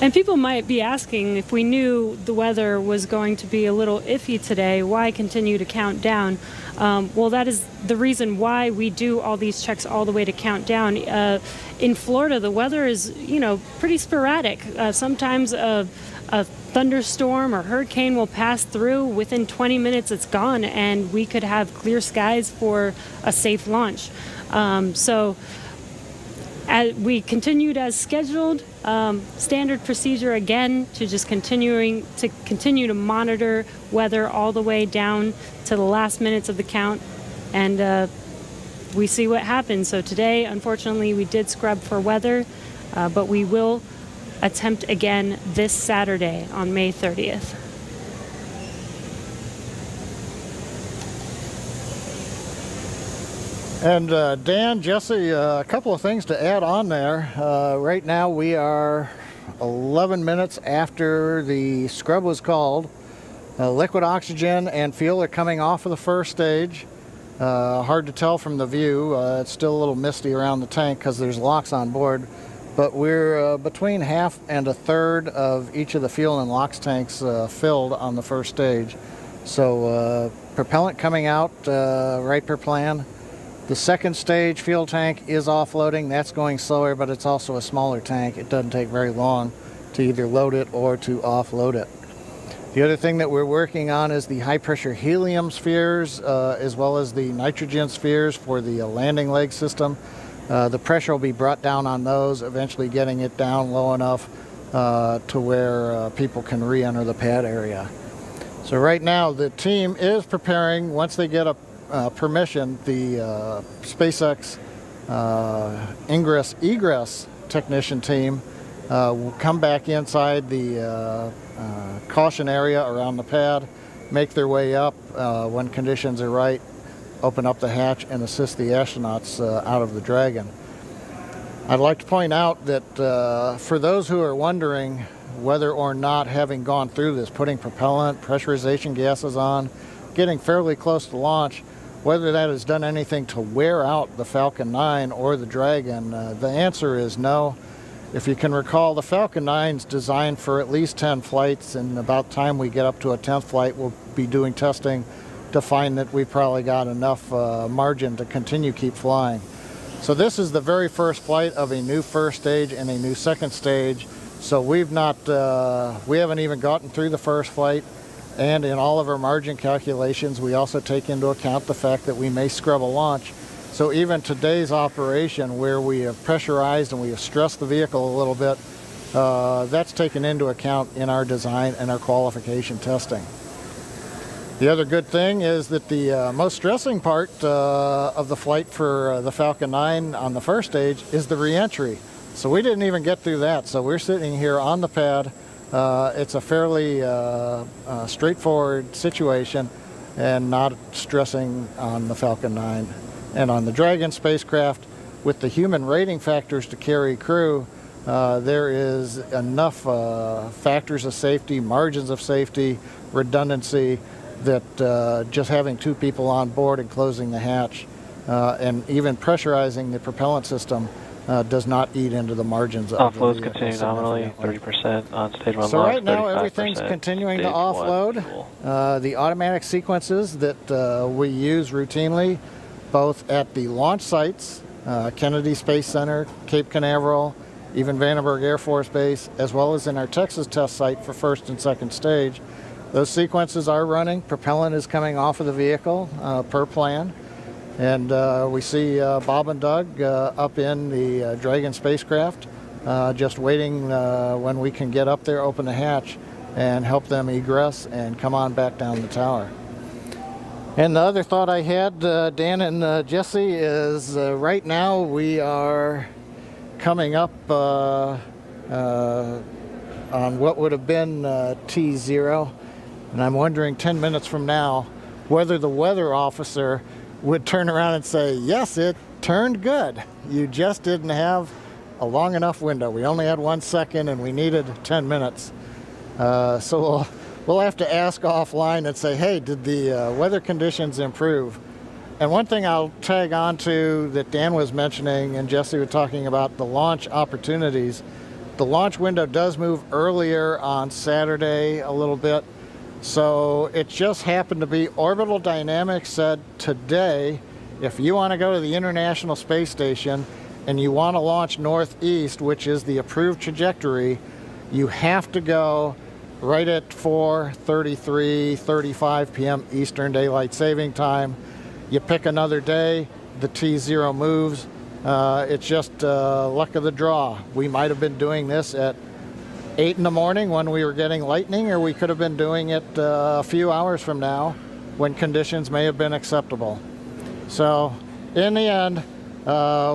And people might be asking, if we knew the weather was going to be a little iffy today, why continue to count down? Well, that is the reason why we do all these checks all the way to countdown. In Florida, the weather is, pretty sporadic. Sometimes a thunderstorm or hurricane will pass through. Within 20 minutes, it's gone, and we could have clear skies for a safe launch. So we continued as scheduled. Standard procedure again to just continue to monitor weather all the way down to the last minutes of the count, and we see what happens. So today, unfortunately, we did scrub for weather, but we will attempt again this Saturday on May 30th. And Dan, Jesse, a couple of things to add on there. Right now we are 11 minutes after the scrub was called. Liquid oxygen and fuel are coming off of the first stage. Hard to tell from the view. It's still a little misty around the tank because there's LOX on board. But we're between half and a third of each of the fuel and LOX tanks filled on the first stage. So propellant coming out right per plan. The second stage fuel tank is offloading. That's going slower, but it's also a smaller tank. It doesn't take very long to either load it or to offload it. The other thing that we're working on is the high-pressure helium spheres, as well as the nitrogen spheres for the landing leg system. The pressure will be brought down on those, eventually getting it down low enough to where people can re-enter the pad area. So right now the team is preparing, once they get a permission, the SpaceX ingress-egress technician team will come back inside the caution area around the pad, make their way up when conditions are right, open up the hatch and assist the astronauts out of the Dragon. I'd like to point out that for those who are wondering whether or not, having gone through this, putting propellant, pressurization gases on, getting fairly close to launch, whether that has done anything to wear out the Falcon 9 or the Dragon, the answer is no. If you can recall, the Falcon 9 is designed for at least 10 flights, and about time we get up to a 10th flight, we'll be doing testing to find that we've probably got enough margin to continue keep flying. So this is the very first flight of a new first stage and a new second stage. So we haven't even gotten through the first flight, and in all of our margin calculations, we also take into account the fact that we may scrub a launch. So even today's operation, where we have pressurized and we have stressed the vehicle a little bit, that's taken into account in our design and our qualification testing. The other good thing is that the most stressing part of the flight for the Falcon 9 on the first stage is the re-entry. So we didn't even get through that. So we're sitting here on the pad. It's a fairly straightforward situation and not stressing on the Falcon 9. And on the Dragon spacecraft, with the human rating factors to carry crew, there is enough factors of safety, margins of safety, redundancy, that just having 2 people on board and closing the hatch and even pressurizing the propellant system does not eat into the margins of the Offloads continue nominally 30% on stage 1 so launch. right now everything's continuing to offload. The automatic sequences that we use routinely, both at the launch sites, Kennedy Space Center, Cape Canaveral, even Vandenberg Air Force Base, as well as in our Texas test site for first and second stage. Those sequences are running. Propellant is coming off of the vehicle per plan. And we see Bob and Doug up in the Dragon spacecraft, just waiting when we can get up there, open the hatch, and help them egress and come on back down the tower. And the other thought I had, Dan and Jesse, is right now we are coming up on what would have been T0, and I'm wondering 10 minutes from now whether the weather officer would turn around and say, yes, it turned good. You just didn't have a long enough window. We only had 1 second and we needed 10 minutes. So we'll have to ask offline and say, hey, did the weather conditions improve? And one thing I'll tag on to that Dan was mentioning and Jesse was talking about, the launch opportunities. The launch window does move earlier on Saturday a little bit. So it just happened to be Orbital Dynamics said today, if you want to go to the International Space Station and you want to launch northeast, which is the approved trajectory, you have to go right at 4:35 p.m. Eastern Daylight Saving Time. You pick another day, the T0 moves. It's just luck of the draw. We might have been doing this at 8 in the morning when we were getting lightning, or we could have been doing it a few hours from now when conditions may have been acceptable. So in the end,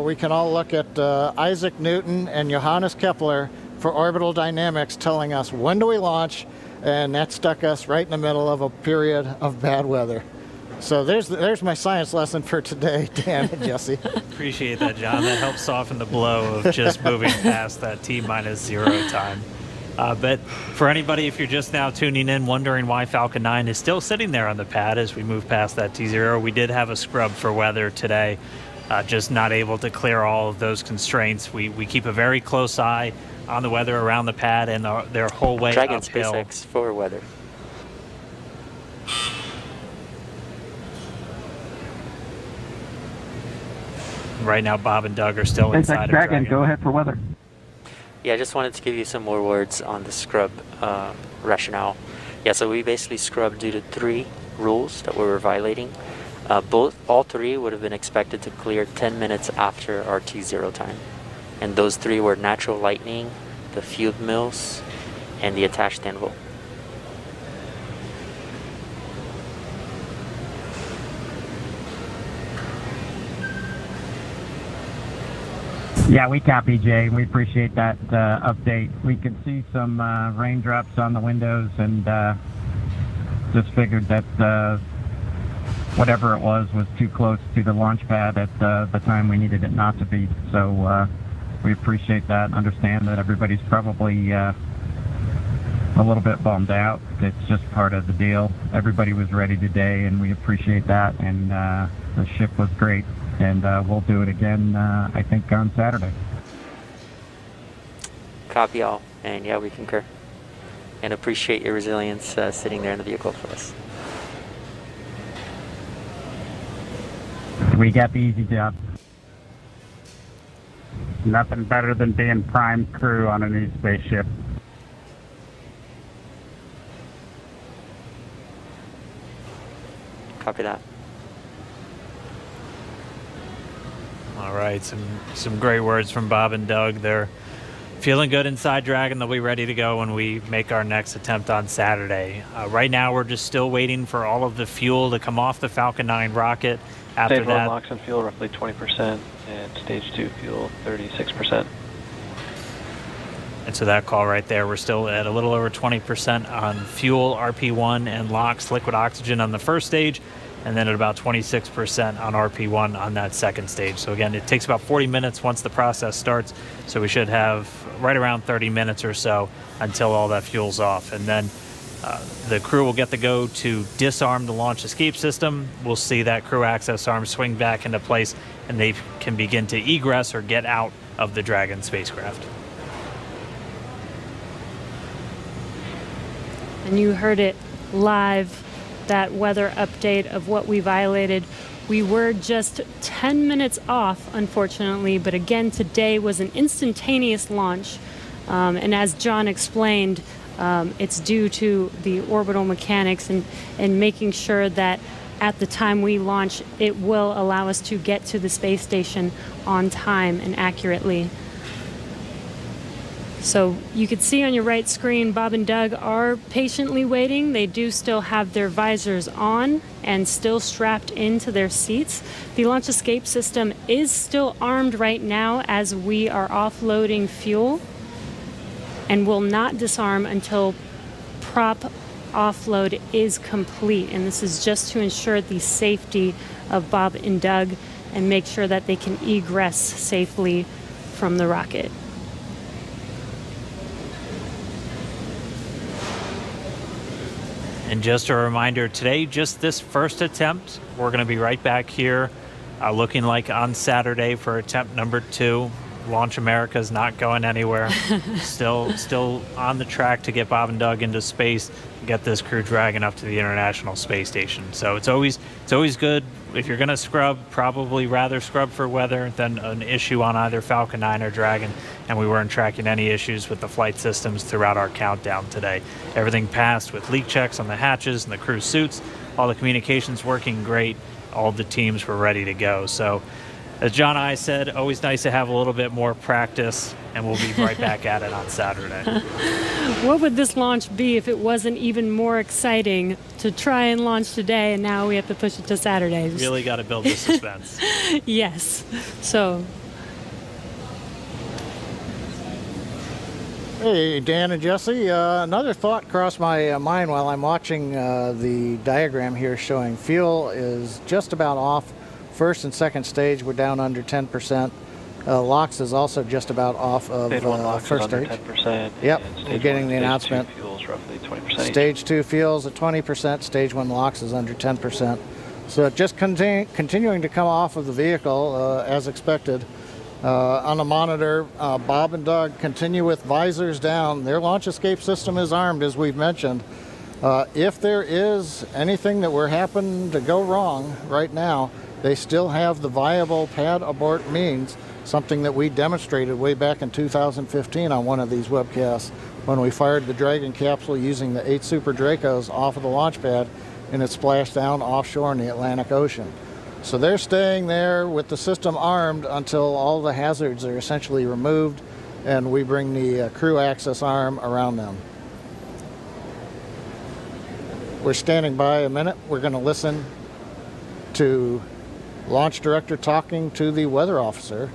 we can all look at Isaac Newton and Johannes Kepler for orbital dynamics telling us when do we launch, and that stuck us right in the middle of a period of bad weather. So there's my science lesson for today, Dan and Jesse. Appreciate that, John. That helps soften the blow of just moving past that T-0 time. But for anybody, if you're just now tuning in, wondering why Falcon 9 is still sitting there on the pad as we move past that T0, we did have a scrub for weather today, just not able to clear all of those constraints. We keep a very close eye on the weather around the pad and their whole way Dragon uphill. SpaceX for weather. Right now, Bob and Doug are still inside of Dragon. Go ahead for weather. Yeah, I just wanted to give you some more words on the scrub rationale. Yeah, so we basically scrubbed due to 3 rules that we were violating. All 3 would have been expected to clear 10 minutes after our T0 time. And those 3 were natural lightning, the field mills, and the attached anvil. Yeah, we copy, Jay. We appreciate that update. We can see some raindrops on the windows, and just figured that whatever it was too close to the launch pad at the time we needed it not to be. So we appreciate that and understand that everybody's probably a little bit bummed out. It's just part of the deal. Everybody was ready today, and we appreciate that, and the ship was great. And we'll do it again, I think, on Saturday. Copy all, and yeah, we concur. And appreciate your resilience sitting there in the vehicle for us. We got the easy job. Nothing better than being prime crew on a new spaceship. Copy that. All right, some great words from Bob and Doug. They're feeling good inside Dragon. They'll be ready to go when we make our next attempt on Saturday. Right now, we're just still waiting for all of the fuel to come off the Falcon 9 rocket. After Stage 1 that, LOX and fuel roughly 20%, and Stage 2 fuel 36%. and so that call right there, we're still at a little over 20% on fuel, RP1, and LOX, liquid oxygen on the first stage, and then at about 26% on RP1 on that second stage. So again, it takes about 40 minutes once the process starts, so we should have right around 30 minutes or so until all that fuel's off. And then the crew will get to go to disarm the launch escape system. We'll see that crew access arm swing back into place, and they can begin to egress or get out of the Dragon spacecraft. And you heard it live, that weather update of what we violated. We were just 10 minutes off, unfortunately, but again, today was an instantaneous launch. And as John explained, it's due to the orbital mechanics and making sure that at the time we launch, it will allow us to get to the space station on time and accurately. So you can see on your right screen, Bob and Doug are patiently waiting. They do still have their visors on and still strapped into their seats. The launch escape system is still armed right now as we are offloading fuel, and will not disarm until prop offload is complete. And this is just to ensure the safety of Bob and Doug and make sure that they can egress safely from the rocket. And just a reminder, today, just this first attempt, we're going to be right back here looking like on Saturday for attempt number 2. Launch America is not going anywhere. still on the track to get Bob and Doug into space, get this Crew Dragon up to the International Space Station. So it's always good. If you're going to scrub, probably rather scrub for weather than an issue on either Falcon 9 or Dragon. And we weren't tracking any issues with the flight systems throughout our countdown today. Everything passed with leak checks on the hatches and the crew suits. All the communications working great. All the teams were ready to go. So as John and I said, always nice to have a little bit more practice, and we'll be right back at it on Saturday. What would this launch be if it wasn't even more exciting to try and launch today, and now we have to push it to Saturday? Really got to build the suspense. Yes. So. Hey, Dan and Jesse. Another thought crossed my mind while I'm watching the diagram here showing fuel is just about off. First and second stage, we're down under 10%. LOX is also just about off of first stage. 10%. Yep, we're getting the announcement. Stage 2 fuels roughly 20%. Stage 2 fuels at 20%. Stage 1 LOX is under 10%. So just continuing to come off of the vehicle as expected. On the monitor, Bob and Doug continue with visors down. Their launch escape system is armed, as we've mentioned. If there is anything that were happen to go wrong right now, they still have the viable pad abort means, something that we demonstrated way back in 2015 on one of these webcasts when we fired the Dragon capsule using the 8 Super Dracos off of the launch pad and it splashed down offshore in the Atlantic Ocean. So they're staying there with the system armed until all the hazards are essentially removed and we bring the crew access arm around them. We're standing by a minute. We're going to listen to launch director talking to the weather officer.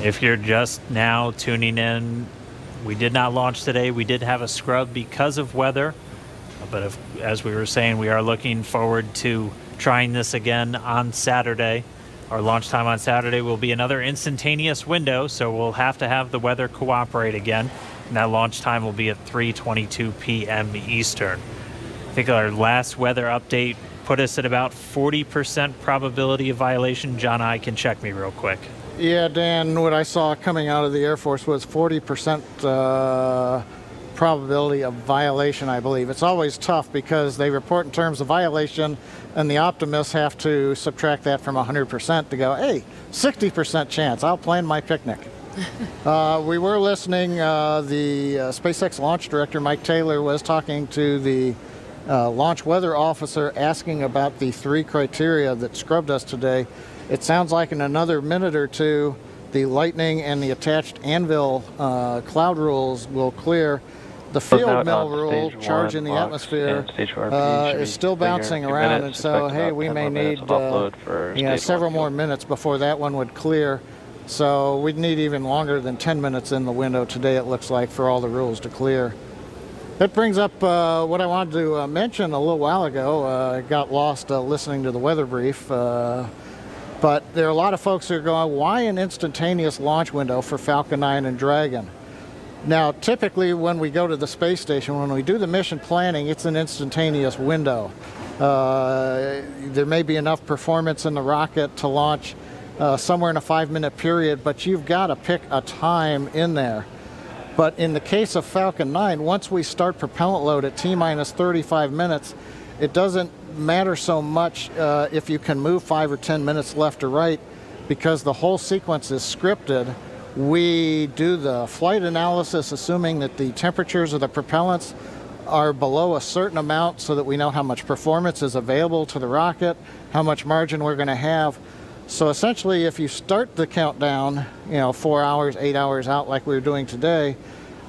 If you're just now tuning in, we did not launch today. We did have a scrub because of weather, but as we were saying, we are looking forward to trying this again on Saturday. Our launch time on Saturday will be another instantaneous window, so we'll have to have the weather cooperate again, and that launch time will be at 3:22 p.m. Eastern. I think our last weather update put us at about 40% probability of violation. John I can check me real quick. Yeah, Dan, what I saw coming out of the Air Force was 40% probability of violation, I believe. It's always tough because they report in terms of violation, and the optimists have to subtract that from 100% to go, hey, 60% chance, I'll plan my picnic. We were listening, the SpaceX launch director, Mike Taylor, was talking to the launch weather officer asking about the 3 criteria that scrubbed us today. It sounds like in another minute or two, the lightning and the attached anvil cloud rules will clear. The field mill rule, charge in the atmosphere, is still bouncing around, and so, hey, we may need several more minutes before that one would clear. So we'd need even longer than 10 minutes in the window today, it looks like, for all the rules to clear. That brings up what I wanted to mention a little while ago. I got lost listening to the weather brief. But there are a lot of folks who are going, why an instantaneous launch window for Falcon 9 and Dragon? Now, typically when we go to the space station, when we do the mission planning, it's an instantaneous window. There may be enough performance in the rocket to launch somewhere in a 5-minute period, but you've got to pick a time in there. But in the case of Falcon 9, once we start propellant load at T-minus 35 minutes, it doesn't matter so much if you can move 5 or 10 minutes left or right, because the whole sequence is scripted. We do the flight analysis assuming that the temperatures of the propellants are below a certain amount so that we know how much performance is available to the rocket, how much margin we're going to have. So essentially, if you start the countdown, 4 hours, 8 hours out like we were doing today,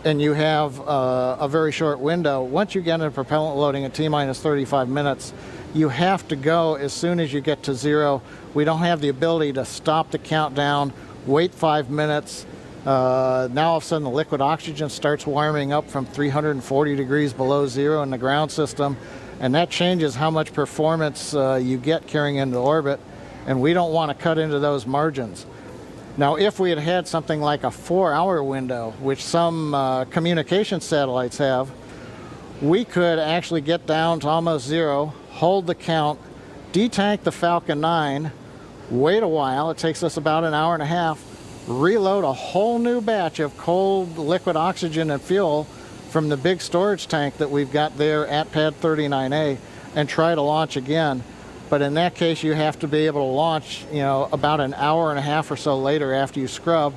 and you have a very short window, once you get into propellant loading at T-minus 35 minutes, you have to go as soon as you get to 0. We don't have the ability to stop the countdown, wait 5 minutes. Now all of a sudden the liquid oxygen starts warming up from 340 degrees below 0 in the ground system, and that changes how much performance you get carrying into orbit, and we don't want to cut into those margins. Now, if we had had something like a 4-hour window, which some communication satellites have, we could actually get down to almost 0, hold the count, detank the Falcon 9, wait a while, it takes us about an hour and a half, reload a whole new batch of cold liquid oxygen and fuel from the big storage tank that we've got there at Pad 39A, and try to launch again. But in that case, you have to be able to launch, about an hour and a half or so later after you scrub.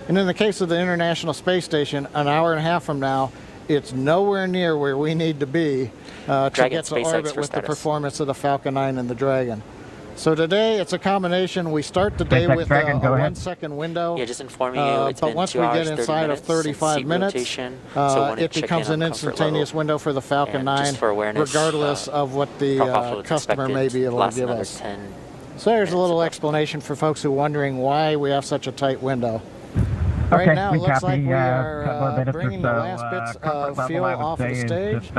And in the case of the International Space Station, an hour and a half from now, it's nowhere near where we need to be to get to orbit with the performance of the Falcon 9 and the Dragon. So today, it's a combination. We start the day with a 1-second window. Yeah, just informing you, it's but been once 2 we hours, get inside of 35 minutes, it becomes an instantaneous window for the Falcon 9, regardless of what the customer may be able to give us. So there's a little explanation for folks who are wondering why we have such a tight window. Okay, right now, it we looks copy, like we are bringing the last bits of fuel off of the stage,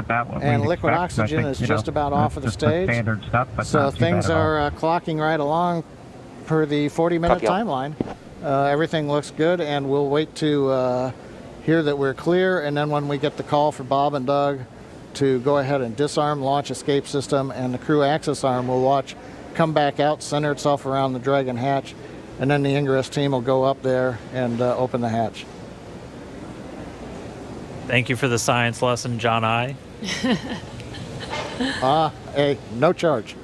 and liquid oxygen is just about off of the stage. So things are clocking right along per the 40-minute timeline. Everything looks good, and we'll wait to hear that we're clear, and then when we get the call for Bob and Doug to go ahead and disarm launch escape system, and the crew access arm will watch come back out, center itself around the Dragon hatch, and then the ingress team will go up there and open the hatch. Thank you for the science lesson, John I. Hey, no charge.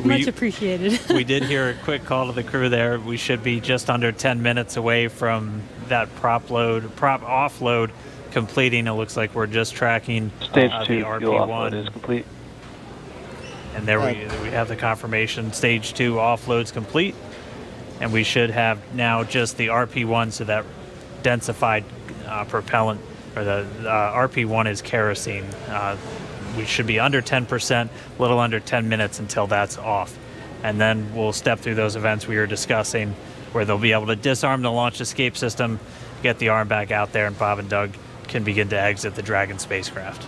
Much appreciated. We did hear a quick call to the crew there. We should be just under 10 minutes away from that prop offload completing. It looks like we're just tracking Stage 2 the fuel offload RP1 is complete. And there we have the confirmation. Stage 2 offload's complete. And we should have now just the RP1, so that densified propellant, or the RP1 is kerosene. We should be under 10%, a little under 10 minutes until that's off. And then we'll step through those events we were discussing, where they'll be able to disarm the launch escape system, get the arm back out there, and Bob and Doug can begin to exit the Dragon spacecraft.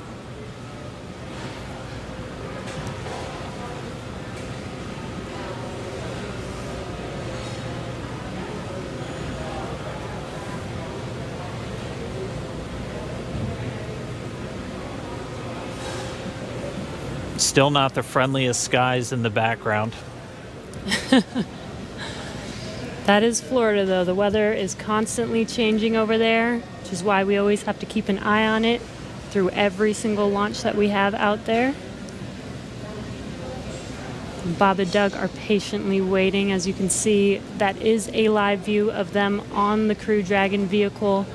Still not the friendliest skies in the background. That is Florida, though. The weather is constantly changing over there, which is why we always have to keep an eye on it through every single launch that we have out there. Bob and Doug are patiently waiting. As you can see, that is a live view of them on the Crew Dragon vehicle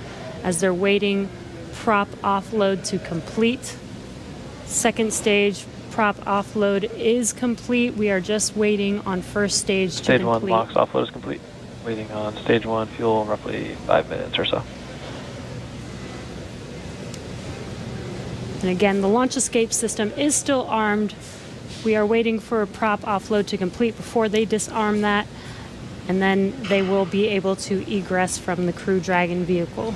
as they're waiting prop offload to complete. Second stage prop offload is complete. We are just waiting on first stage to complete. Stage 1 LOX offload is complete. Waiting on stage 1 fuel, roughly 5 minutes or so. And again, the launch escape system is still armed. We are waiting for a prop offload to complete before they disarm that, and then they will be able to egress from the Crew Dragon vehicle.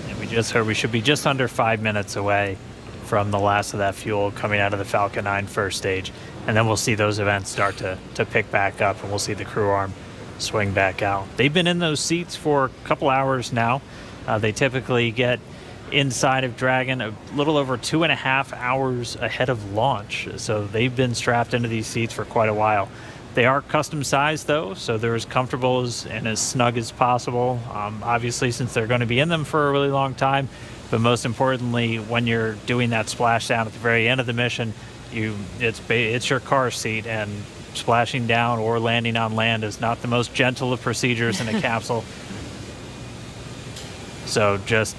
And we just heard we should be just under 5 minutes away from the last of that fuel coming out of the Falcon 9 first stage. And then we'll see those events start to pick back up, and we'll see the crew arm swing back out. They've been in those seats for a couple hours now. They typically get inside of Dragon a little over 2.5 hours ahead of launch. So they've been strapped into these seats for quite a while. They are custom sized though, so they're as comfortable and as snug as possible. Obviously, since they're going to be in them for a really long time, but most importantly, when you're doing that splashdown at the very end of the mission, it's your car seat, and splashing down or landing on land is not the most gentle of procedures in a capsule. So just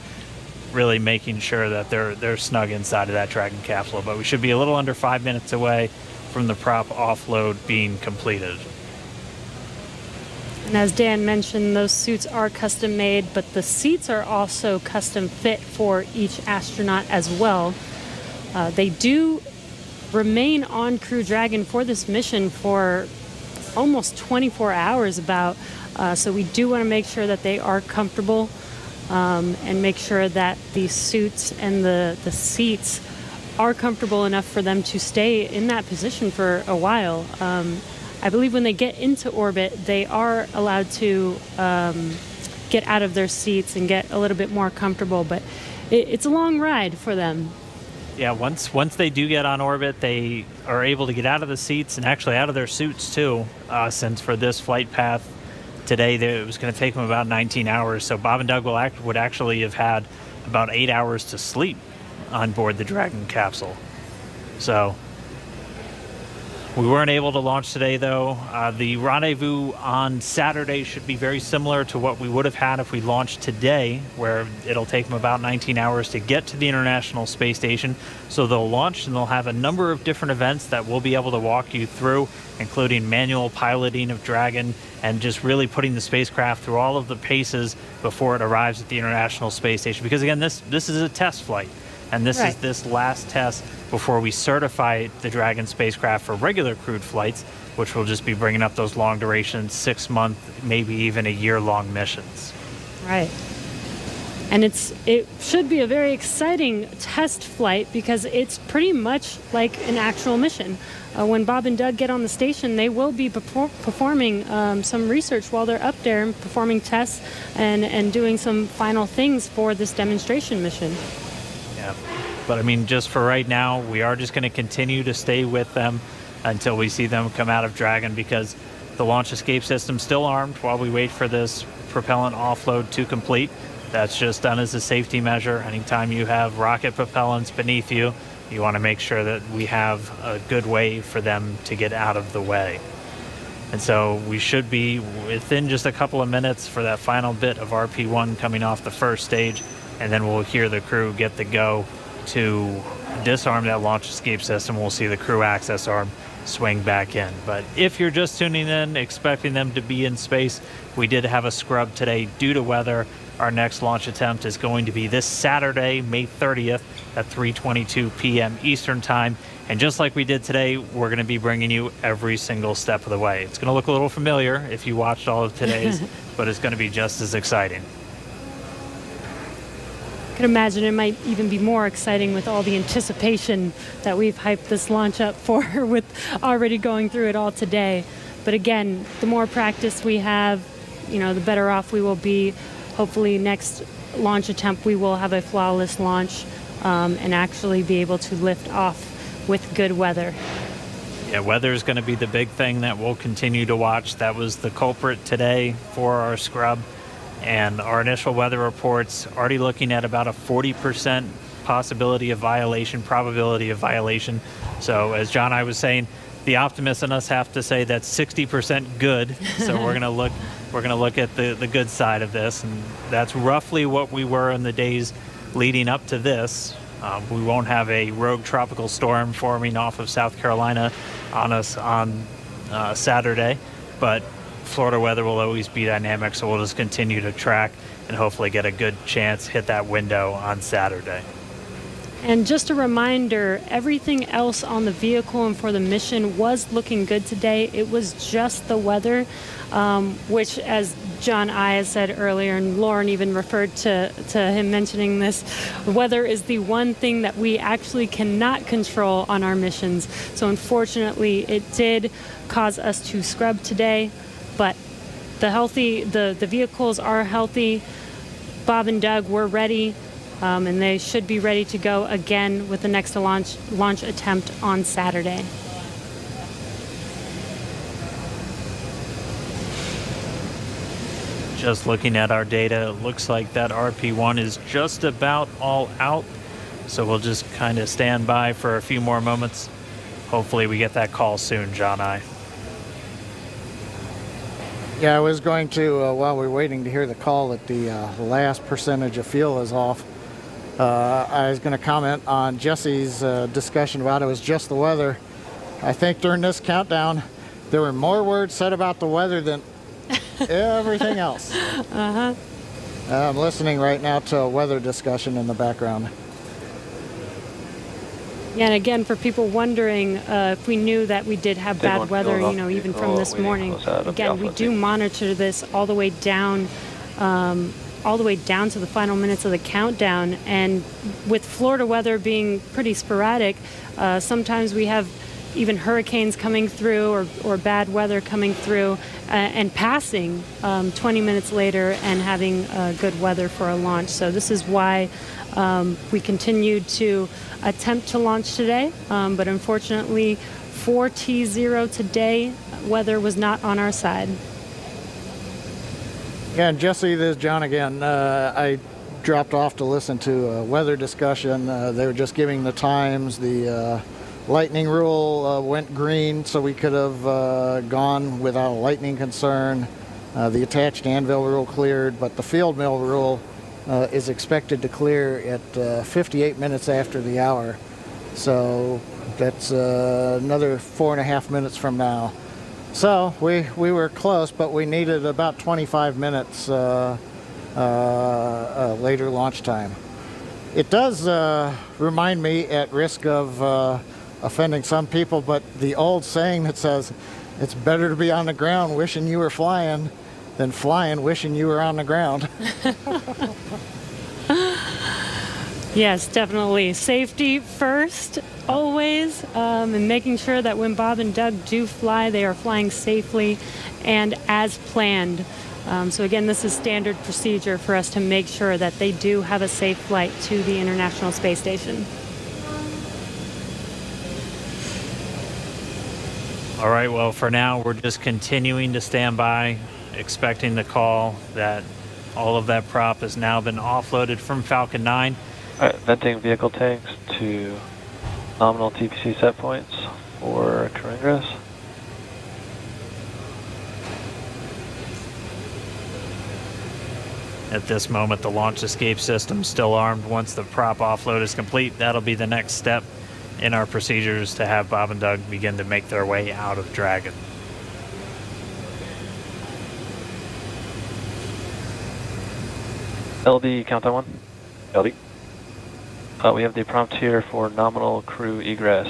really making sure that they're snug inside of that Dragon capsule. But we should be a little under 5 minutes away from the prop offload being completed. And as Dan mentioned, those suits are custom made, but the seats are also custom fit for each astronaut as well. They do remain on Crew Dragon for this mission for almost 24 hours about. So we do want to make sure that they are comfortable and make sure that the suits and the seats are comfortable enough for them to stay in that position for a while. I believe when they get into orbit, they are allowed to get out of their seats and get a little bit more comfortable, but it's a long ride for them. Yeah, once they do get on orbit, they are able to get out of the seats and actually out of their suits too, since for this flight path today, it was going to take them about 19 hours. So Bob and Doug would actually have had about 8 hours to sleep on board the Dragon capsule. So we weren't able to launch today, though. The rendezvous on Saturday should be very similar to what we would have had if we launched today, where it'll take them about 19 hours to get to the International Space Station. So they'll launch, and they'll have a number of different events that we'll be able to walk you through, including manual piloting of Dragon and just really putting the spacecraft through all of the paces before it arrives at the International Space Station. Because, again, this is a test flight. And this is this last test before we certify the Dragon spacecraft for regular crewed flights, which will just be bringing up those long duration, 6-month, maybe even a year-long missions. Right. And it should be a very exciting test flight because it's pretty much like an actual mission. When Bob and Doug get on the station, they will be performing some research while they're up there and performing tests and doing some final things for this demonstration mission. Yeah, but I mean, just for right now, we are just going to continue to stay with them until we see them come out of Dragon, because the launch escape system's still armed while we wait for this propellant offload to complete. That's just done as a safety measure. Anytime you have rocket propellants beneath you, You want to make sure that we have a good way for them to get out of the way. And so we should be within just a couple of minutes for that final bit of RP1 coming off the first stage, and then we'll hear the crew get the go to disarm that launch escape system. We'll see the crew access arm swing back in. But if you're just tuning in, expecting them to be in space, we did have a scrub today due to weather. Our next launch attempt is going to be this Saturday, May 30th at 3:22 p.m. Eastern Time. And just like we did today, we're going to be bringing you every single step of the way. It's going to look a little familiar if you watched all of today's, but it's going to be just as exciting. I can imagine it might even be more exciting with all the anticipation that we've hyped this launch up for with already going through it all today. But again, the more practice we have, the better off we will be. Hopefully next launch attempt we will have a flawless launch and actually be able to lift off with good weather. Yeah, weather is going to be the big thing that we'll continue to watch. That was the culprit today for our scrub. And our initial weather reports already looking at about a 40% probability of violation. So as John and I was saying, the optimists in us have to say that's 60% good. So we're going to look at the good side of this, and that's roughly what we were in the days leading up to this. We won't have a rogue tropical storm forming off of South Carolina on us on Saturday, but Florida weather will always be dynamic, so we'll just continue to track and hopefully get a good chance hit that window on Saturday. And just a reminder, everything else on the vehicle and for the mission was looking good today. It was just the weather, which, as John I said earlier, and Lauren even referred to him mentioning this, weather is the one thing that we actually cannot control on our missions. So unfortunately, it did cause us to scrub today, but the vehicles are healthy. Bob and Doug were ready. And they should be ready to go again with the next launch attempt on Saturday. Just looking at our data, it looks like that RP1 is just about all out. So we'll just kind of stand by for a few more moments. Hopefully we get that call soon, John I. Yeah, I was going to, while we're waiting to hear the call that the last percentage of fuel is off, I was going to comment on Jesse's discussion about it was just the weather. I think during this countdown, there were more words said about the weather than everything else. Uh-huh. I'm listening right now to a weather discussion in the background. Yeah, and again, for people wondering if we knew that we did have bad weather, even from this morning. Again, we do monitor this all the way down to the final minutes of the countdown. And with Florida weather being pretty sporadic, sometimes we have even hurricanes coming through or bad weather coming through and passing 20 minutes later and having good weather for a launch. So this is why we continued to attempt to launch today, but unfortunately 4T0 today, weather was not on our side. Yeah, and Jesse, this is John again. I dropped off to listen to a weather discussion. They were just giving the times. The lightning rule went green, so we could have gone without a lightning concern. The attached anvil rule cleared, but the field mill rule is expected to clear at 58 minutes after the hour. So that's another 4.5 minutes from now. So we were close, but we needed about 25 minutes later launch time. It does remind me, at risk of offending some people, but the old saying that says it's better to be on the ground wishing you were flying than flying wishing you were on the ground. Yes, definitely. Safety first, always, and making sure that when Bob and Doug do fly, they are flying safely and as planned. So again, this is standard procedure for us to make sure that they do have a safe flight to the International Space Station. All right, well, for now, we're just continuing to stand by, expecting the call that all of that prop has now been offloaded from Falcon 9. Venting vehicle tanks to Nominal TPC set points for crew ingress. At this moment, the launch escape system still armed. Once the prop offload is complete, that'll be the next step in our procedures to have Bob and Doug begin to make their way out of Dragon. LD, countdown 1. LD. We have the prompt here for nominal crew egress.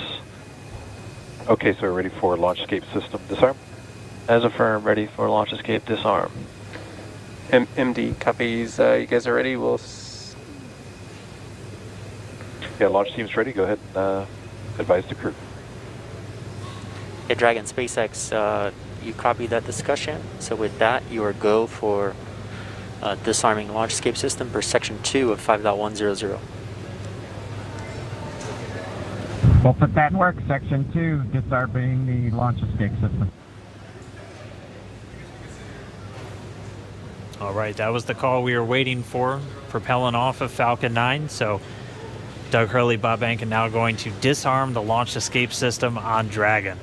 Okay, so we're ready for launch escape system disarm. As affirmed, ready for launch escape disarm. MD copies. You guys are ready? Yeah, launch team's ready. Go ahead and advise the crew. Hey, Dragon SpaceX, you copied that discussion. So with that, you are go for disarming launch escape system per section 2 of 5.100. We'll put that in work. Section 2, disarming the launch escape system. All right, that was the call we were waiting for, propelling off of Falcon 9. So Doug Hurley, Bob Behnken now going to disarm the launch escape system on Dragon.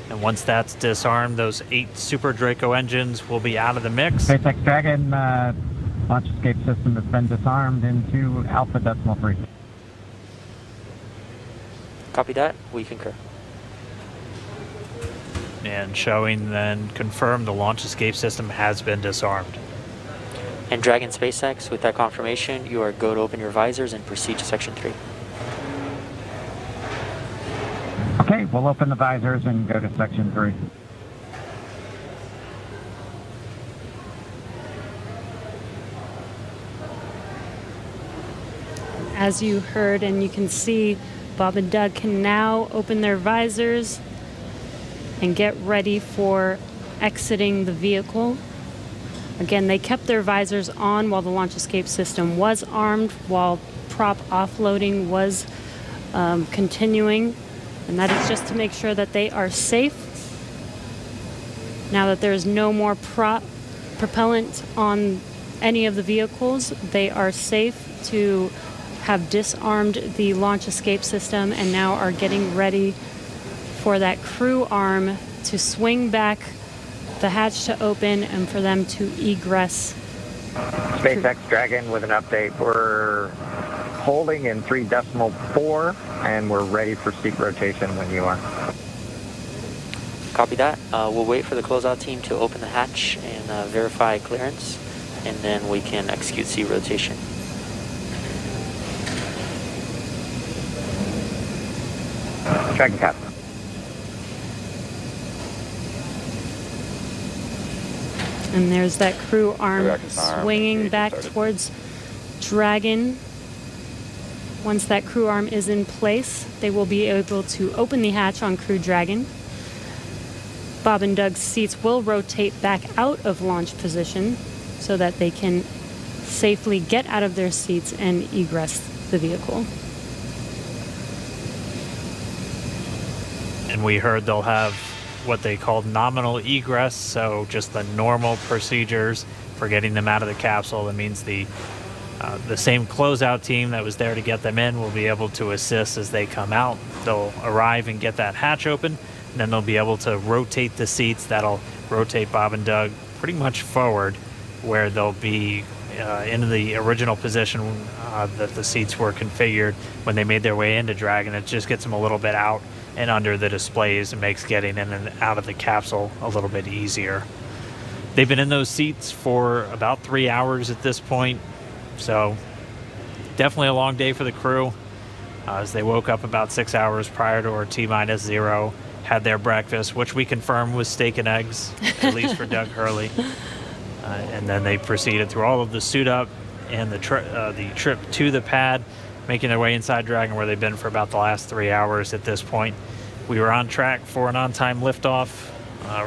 And once that's disarmed, those 8 Super Draco engines will be out of the mix. SpaceX Dragon launch escape system has been disarmed into Alpha Decimal 3. Copy that. We concur. And showing then confirmed the launch escape system has been disarmed. And Dragon SpaceX, with that confirmation, you are go to open your visors and proceed to section 3. Okay, we'll open the visors and go to section 3. As you heard and you can see, Bob and Doug can now open their visors and get ready for exiting the vehicle. Again, they kept their visors on while the launch escape system was armed, while prop offloading was continuing, and that is just to make sure that they are safe. Now that there's no more propellant on any of the vehicles, they are safe to have disarmed the launch escape system and now are getting ready for that crew arm to swing back, the hatch to open, and for them to egress. SpaceX Dragon with an update. We're holding in 3.4 and we're ready for seat rotation when you are. Copy that. We'll wait for the closeout team to open the hatch and verify clearance, and then we can execute seat rotation. Dragon cap. And there's that crew arm swinging back towards Dragon. Once that crew arm is in place, they will be able to open the hatch on Crew Dragon. Bob and Doug's seats will rotate back out of launch position so that they can safely get out of their seats and egress the vehicle. And we heard they'll have what they called nominal egress, so just the normal procedures for getting them out of the capsule. That means the same closeout team that was there to get them in will be able to assist as they come out. They'll arrive and get that hatch open, and then they'll be able to rotate the seats. That'll rotate Bob and Doug pretty much forward, where they'll be in the original position that the seats were configured when they made their way into Dragon. It just gets them a little bit out and under the displays and makes getting in and out of the capsule a little bit easier. They've been in those seats for about 3 hours at this point, so definitely a long day for the crew. As they woke up about 6 hours prior to our T-0, had their breakfast, which we confirmed was steak and eggs, at least for Doug Hurley. And then they proceeded through all of the suit up and the trip to the pad, making their way inside Dragon, where they've been for about the last 3 hours at this point. We were on track for an on-time liftoff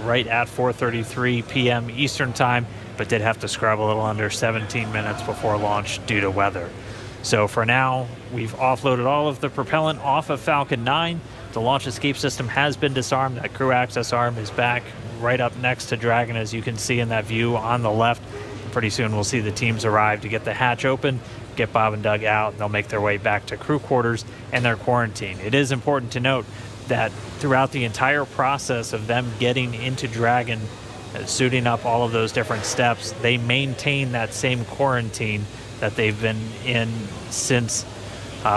right at 4:33 p.m. Eastern Time, but did have to scrub a little under 17 minutes before launch due to weather. So for now, we've offloaded all of the propellant off of Falcon 9. The launch escape system has been disarmed. That crew access arm is back right up next to Dragon, as you can see in that view on the left. Pretty soon we'll see the teams arrive to get the hatch open, get Bob and Doug out, and they'll make their way back to crew quarters and their quarantine. It is important to note that throughout the entire process of them getting into Dragon, suiting up all of those different steps, they maintain that same quarantine that they've been in since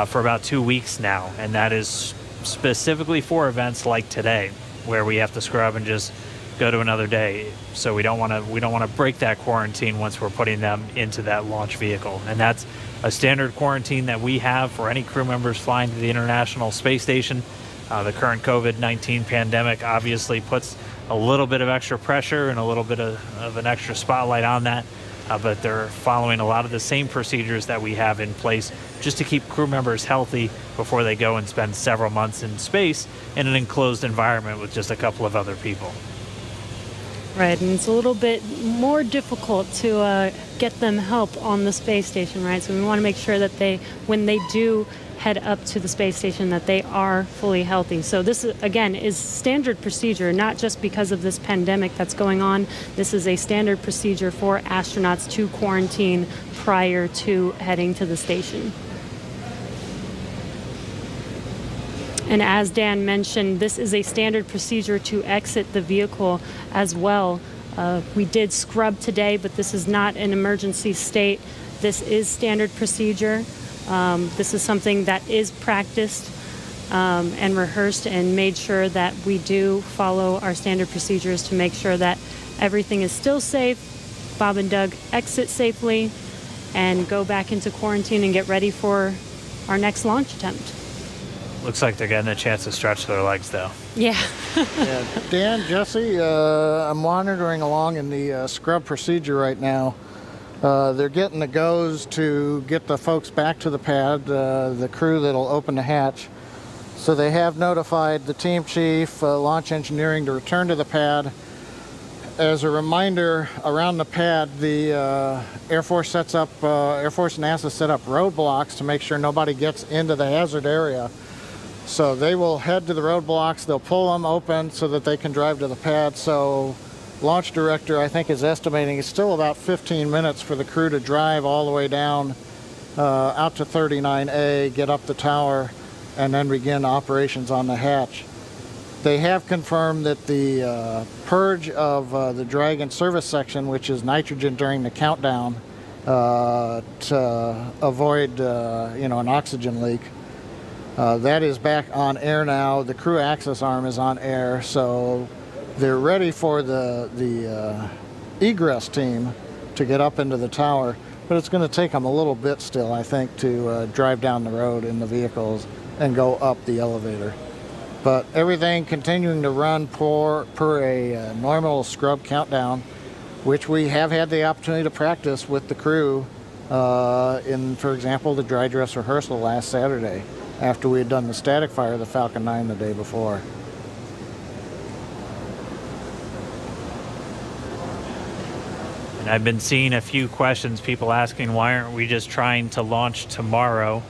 for about 2 weeks now, and that is specifically for events like today, where we have to scrub and just go to another day. So we don't want to break that quarantine once we're putting them into that launch vehicle, and that's a standard quarantine that we have for any crew members flying to the International Space Station. The current COVID-19 pandemic obviously puts a little bit of extra pressure and a little bit of an extra spotlight on that, but they're following a lot of the same procedures that we have in place just to keep crew members healthy before they go and spend several months in space in an enclosed environment with just a couple of other people. Right, and it's a little bit more difficult to get them help on the space station, right? So we want to make sure that when they do head up to the space station, that they are fully healthy. So this, again, is standard procedure, not just because of this pandemic that's going on. This is a standard procedure for astronauts to quarantine prior to heading to the station. And as Dan mentioned, this is a standard procedure to exit the vehicle as well. We did scrub today, but this is not an emergency state. This is standard procedure. This is something that is practiced and rehearsed and made sure that we do follow our standard procedures to make sure that everything is still safe. Bob and Doug exit safely and go back into quarantine and get ready for our next launch attempt. Looks like they're getting a chance to stretch their legs, though. Yeah. Yeah. Dan, Jesse, I'm monitoring along in the scrub procedure right now. They're getting the goes to get the folks back to the pad, the crew that'll open the hatch. So they have notified the team chief, launch engineering, to return to the pad. As a reminder, around the pad, the Air Force and NASA set up roadblocks to make sure nobody gets into the hazard area. So they will head to the roadblocks, they'll pull them open so that they can drive to the pad. So launch director, I think, is estimating it's still about 15 minutes for the crew to drive all the way down out to 39A, get up the tower, and then begin operations on the hatch. They have confirmed that the purge of the Dragon service section, which is nitrogen during the countdown to avoid an oxygen leak, that is back on air now. The crew access arm is on air, so they're ready for the egress team to get up into the tower, but it's going to take them a little bit still, I think, to drive down the road in the vehicles and go up the elevator. But everything continuing to run per a normal scrub countdown, which we have had the opportunity to practice with the crew in, for example, the dry dress rehearsal last Saturday, after we had done the static fire of the Falcon 9 the day before. And I've been seeing a few questions, people asking why aren't we just trying to launch tomorrow?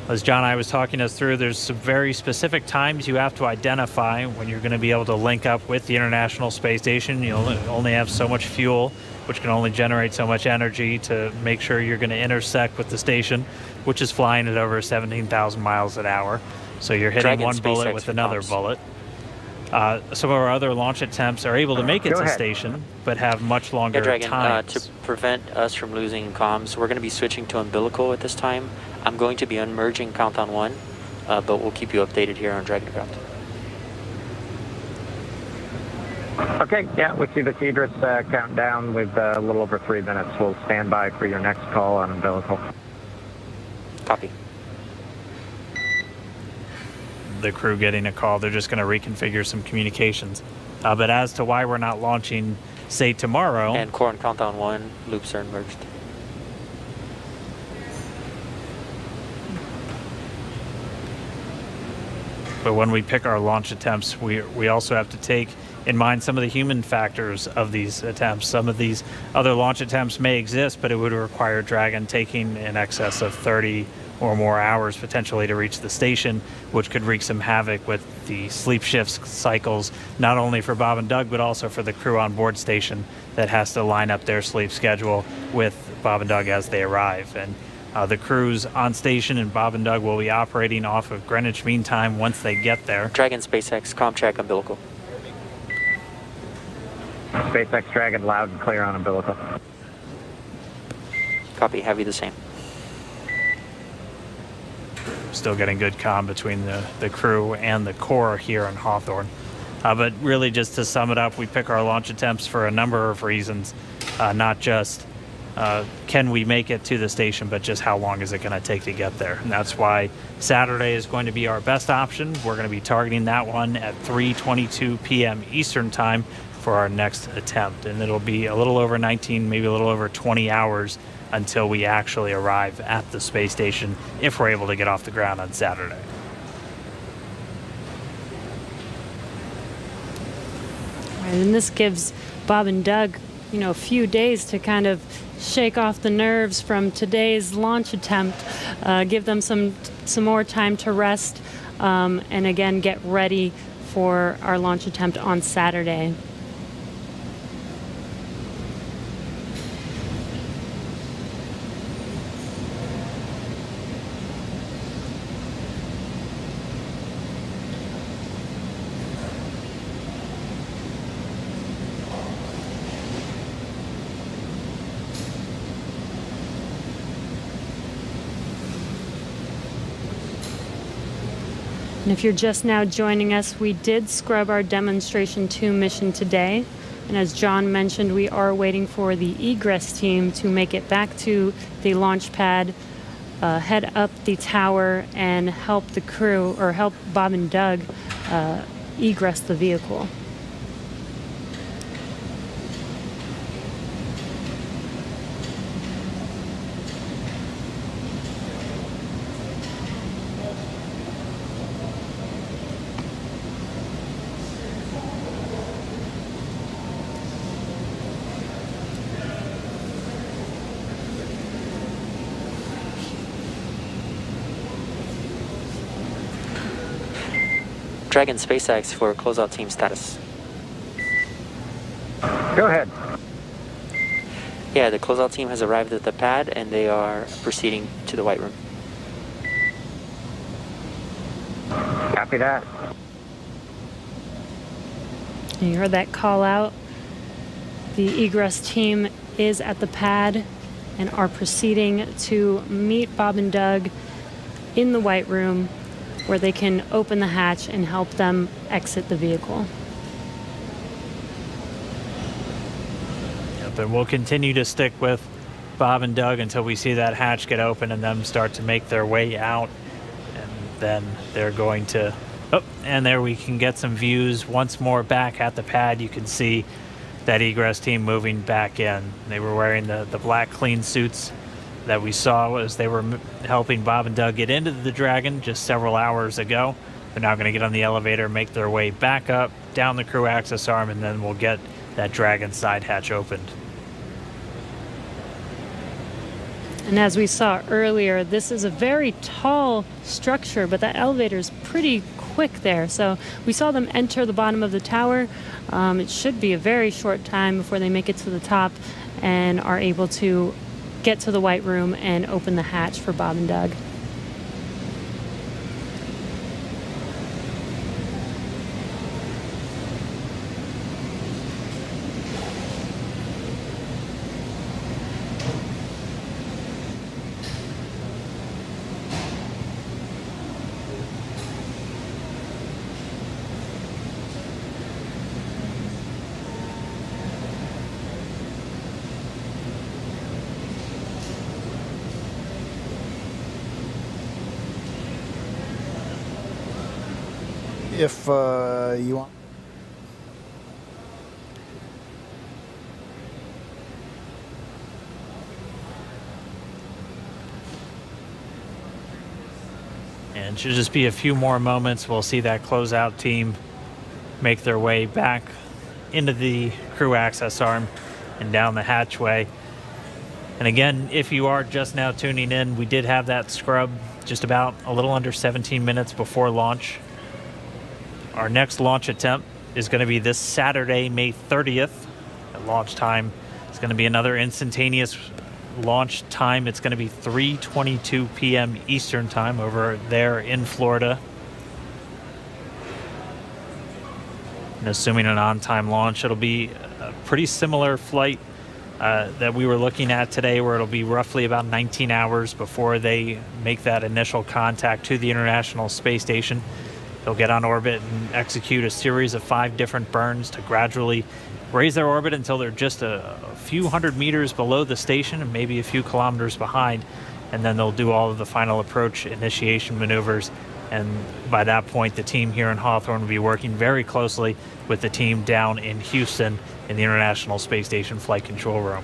As John and I was talking us through, there's some very specific times you have to identify when you're going to be able to link up with the International Space Station. You'll only have so much fuel, which can only generate so much energy to make sure you're going to intersect with the station, which is flying at over 17,000 miles an hour. So you're hitting Dragon one bullet SpaceX with another comms. bullet. Some of our other launch attempts are able to make it Go to ahead. station, but have much longer Yeah, Dragon, times. to prevent us from losing comms, we're going to be switching to umbilical at this time. I'm going to be unmerging Countdown 1, but we'll keep you updated here on Dragonground. Okay, yeah, we see the Cedrus countdown with a little over 3 minutes. We'll stand by for your next call on umbilical. Copy. The crew getting a call, they're just going to reconfigure some communications. But as to why we're not launching, say, tomorrow... And core and Countdown 1 loops are merged. But when we pick our launch attempts, we also have to take in mind some of the human factors of these attempts. Some of these other launch attempts may exist, but it would require Dragon taking in excess of 30 or more hours potentially to reach the station, which could wreak some havoc with the sleep shifts cycles, not only for Bob and Doug, but also for the crew on board station that has to line up their sleep schedule with Bob and Doug as they arrive. And The crew's on station, and Bob and Doug will be operating off of Greenwich Mean Time once they get there. Dragon SpaceX, comm check umbilical. SpaceX Dragon, loud and clear on umbilical. Copy, heavy the same. Still getting good comm between the crew and the core here in Hawthorne. But really, just to sum it up, we pick our launch attempts for a number of reasons, not just can we make it to the station, but just how long is it going to take to get there. And that's why Saturday is going to be our best option. We're going to be targeting that one at 3:22 p.m. Eastern Time for our next attempt. And it'll be a little over 19, maybe a little over 20 hours until we actually arrive at the space station, if we're able to get off the ground on Saturday. And this gives Bob and Doug, a few days to kind of shake off the nerves from today's launch attempt, give them some more time to rest, and again, get ready for our launch attempt on Saturday. And if you're just now joining us, we did scrub our Demonstration 2 mission today. And as John mentioned, we are waiting for the egress team to make it back to the launch pad, head up the tower, and help the crew, or help Bob and Doug egress the vehicle. Dragon SpaceX for closeout team status. Go ahead. Yeah, the closeout team has arrived at the pad and they are proceeding to the White Room. Copy that. You heard that call out. The egress team is at the pad and are proceeding to meet Bob and Doug in the White Room, where they can open the hatch and help them exit the vehicle. Yep, and we'll continue to stick with Bob and Doug until we see that hatch get open and them start to make their way out. And then they're going to... Oh, and there we can get some views once more back at the pad. You can see that egress team moving back in. They were wearing the black clean suits that we saw as they were helping Bob and Doug get into the Dragon just several hours ago. They're now going to get on the elevator, make their way back up, down the crew access arm, and then we'll get that Dragon side hatch opened. And as we saw earlier, this is a very tall structure, but that elevator is pretty quick there. So we saw them enter the bottom of the tower. It should be a very short time before they make it to the top and are able to get to the White Room and open the hatch for Bob and Doug. If you want. And it should just be a few more moments. We'll see that closeout team make their way back into the crew access arm and down the hatchway. And again, if you are just now tuning in, we did have that scrub just about a little under 17 minutes before launch. Our next launch attempt is going to be this Saturday, May 30th. At launch time, it's going to be another instantaneous launch time, it's going to be 3:22 p.m. Eastern time over there in Florida. And assuming an on-time launch, it'll be a pretty similar flight that we were looking at today, where it'll be roughly about 19 hours before they make that initial contact to the International Space Station. They'll get on orbit and execute a series of 5 different burns to gradually raise their orbit until they're just a few hundred meters below the station and maybe a few kilometers behind. And then they'll do all of the final approach initiation maneuvers. And by that point, the team here in Hawthorne will be working very closely with the team down in Houston in the International Space Station Flight Control Room.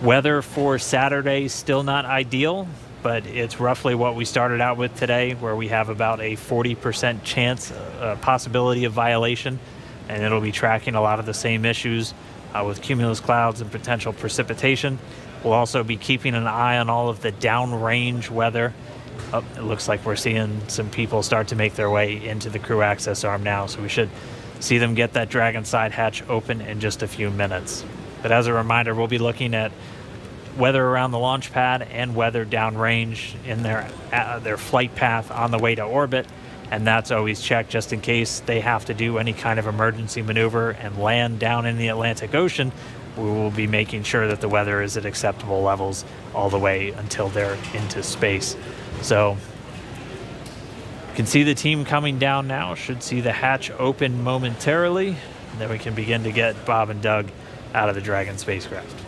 Weather for Saturday still not ideal, but it's roughly what we started out with today, where we have about a 40% chance, possibility of violation, and it'll be tracking a lot of the same issues with cumulus clouds and potential precipitation. We'll also be keeping an eye on all of the downrange weather. Oh, it looks like we're seeing some people start to make their way into the crew access arm now, so we should see them get that Dragon side hatch open in just a few minutes. But as a reminder, we'll be looking at weather around the launch pad and weather downrange in their flight path on the way to orbit, and that's always checked just in case they have to do any kind of emergency maneuver and land down in the Atlantic Ocean. We will be making sure that the weather is at acceptable levels all the way until they're into space. So you can see the team coming down now. Should see the hatch open momentarily, and then we can begin to get Bob and Doug out of the Dragon spacecraft.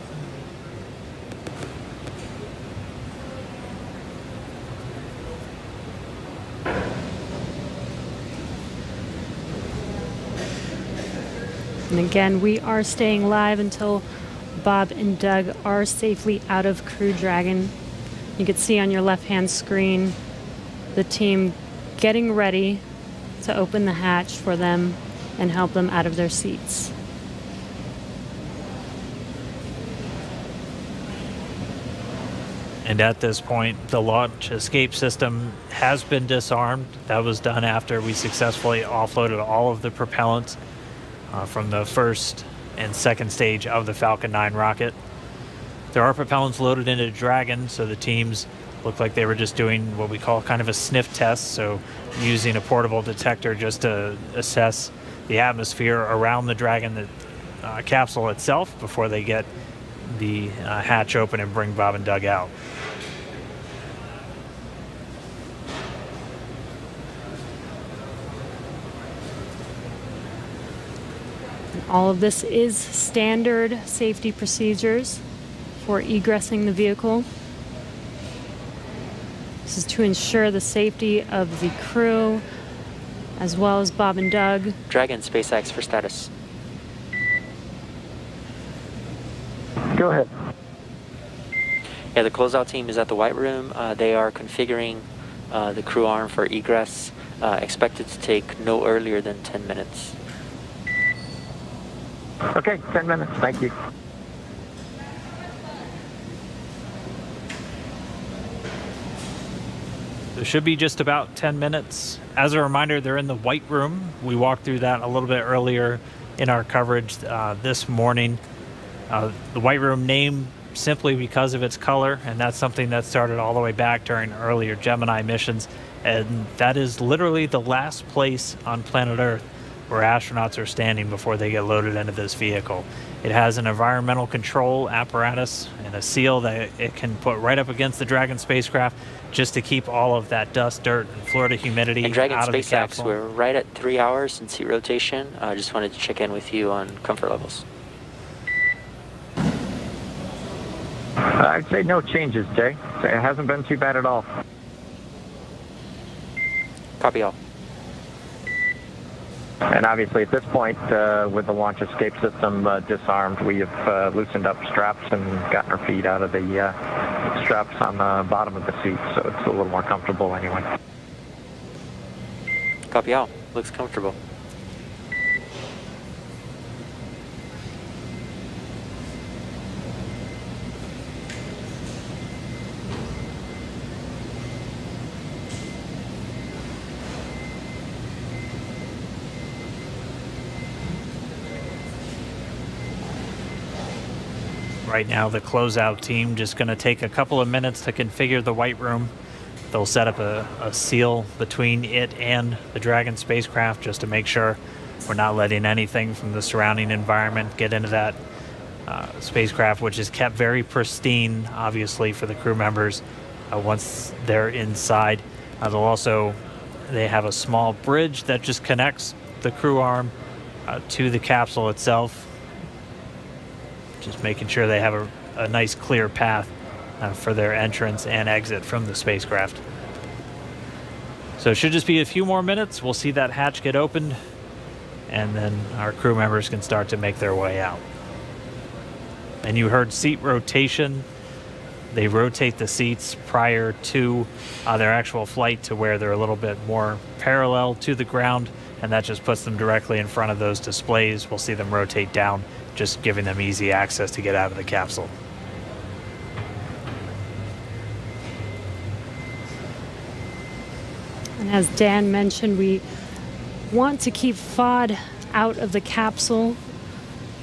And again, we are staying live until Bob and Doug are safely out of Crew Dragon. You can see on your left-hand screen the team getting ready to open the hatch for them and help them out of their seats. And at this point, the launch escape system has been disarmed. That was done after we successfully offloaded all of the propellants from the first and second stage of the Falcon 9 rocket. There are propellants loaded into Dragon, so the teams look like they were just doing what we call kind of a sniff test, so using a portable detector just to assess the atmosphere around the Dragon capsule itself before they get the hatch open and bring Bob and Doug out. All of this is standard safety procedures for egressing the vehicle. This is to ensure the safety of the crew as well as Bob and Doug. Dragon SpaceX for status. Go ahead. Yeah, the closeout team is at the White Room. They are configuring the crew arm for egress, expected to take no earlier than 10 minutes. Okay, 10 minutes. Thank you. It should be just about 10 minutes. As a reminder, they're in the White Room. We walked through that a little bit earlier in our coverage this morning. The White Room named simply because of its color, and that's something that started all the way back during earlier Gemini missions. And that is literally the last place on planet Earth where astronauts are standing before they get loaded into this vehicle. It has an environmental control apparatus and a seal that it can put right up against the Dragon spacecraft just to keep all of that dust, dirt, and Florida humidity And Dragon out of the SpaceX, capsule. we're right at 3 hours in seat rotation. I just wanted to check in with you on comfort levels. I'd say no changes, Jay. It hasn't been too bad at all. Copy all. And obviously at this point, with the launch escape system disarmed, we have loosened up straps and gotten our feet out of the straps on the bottom of the seat, so it's a little more comfortable anyway. Copy all. Looks comfortable. Right now, the closeout team just going to take a couple of minutes to configure the white room. They'll set up a seal between it and the Dragon spacecraft just to make sure we're not letting anything from the surrounding environment get into that spacecraft, which is kept very pristine, obviously, for the crew members once they're inside. They have a small bridge that just connects the crew arm to the capsule itself, just making sure they have a nice clear path for their entrance and exit from the spacecraft. So it should just be a few more minutes. We'll see that hatch get opened, and then our crew members can start to make their way out. And you heard seat rotation. They rotate the seats prior to their actual flight to where they're a little bit more parallel to the ground, and that just puts them directly in front of those displays. We'll see them rotate down, just giving them easy access to get out of the capsule. And as Dan mentioned, we want to keep FOD out of the capsule.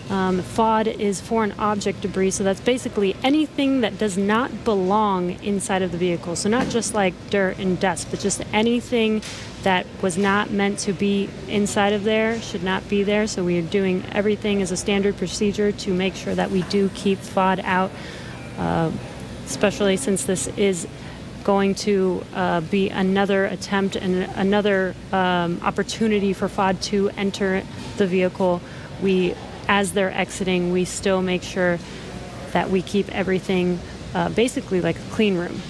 FOD is foreign object debris, so that's basically anything that does not belong inside of the vehicle. So not just like dirt and dust, but just anything that was not meant to be inside of there should not be there. So we are doing everything as a standard procedure to make sure that we do keep FOD out, especially since this is going to be another attempt and another opportunity for FOD to enter the vehicle. As they're exiting, we still make sure that we keep everything basically like a clean room.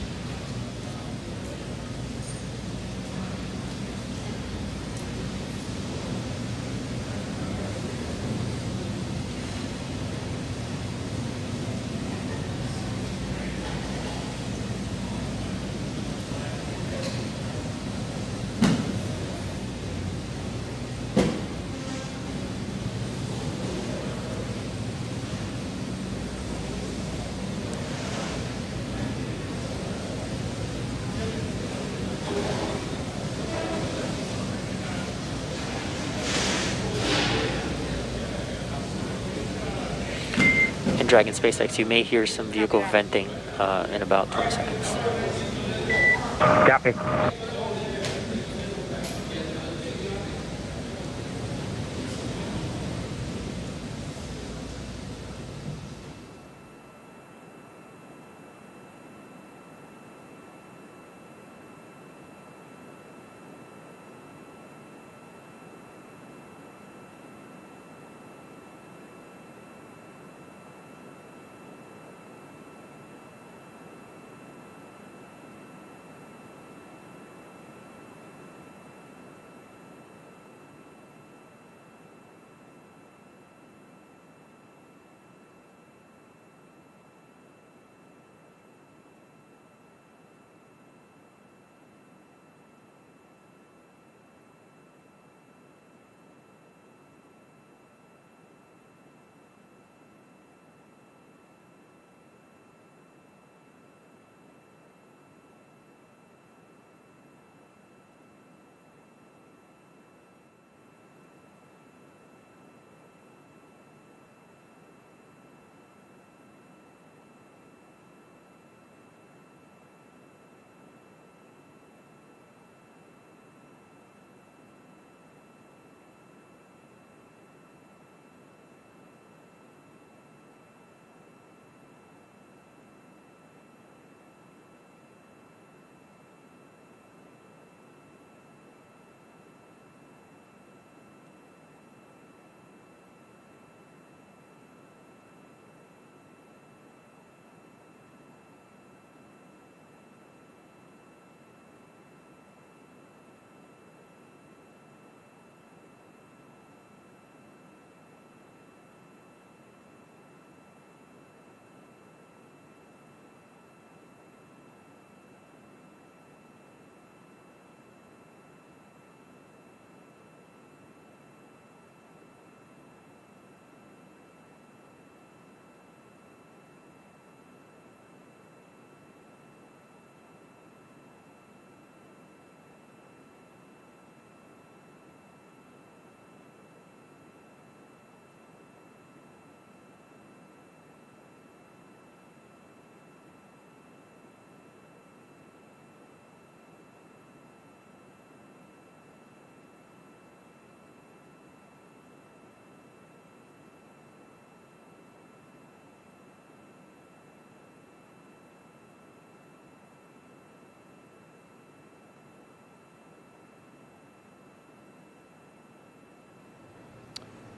Dragon SpaceX, you may hear some vehicle venting in about 20 seconds. Copy.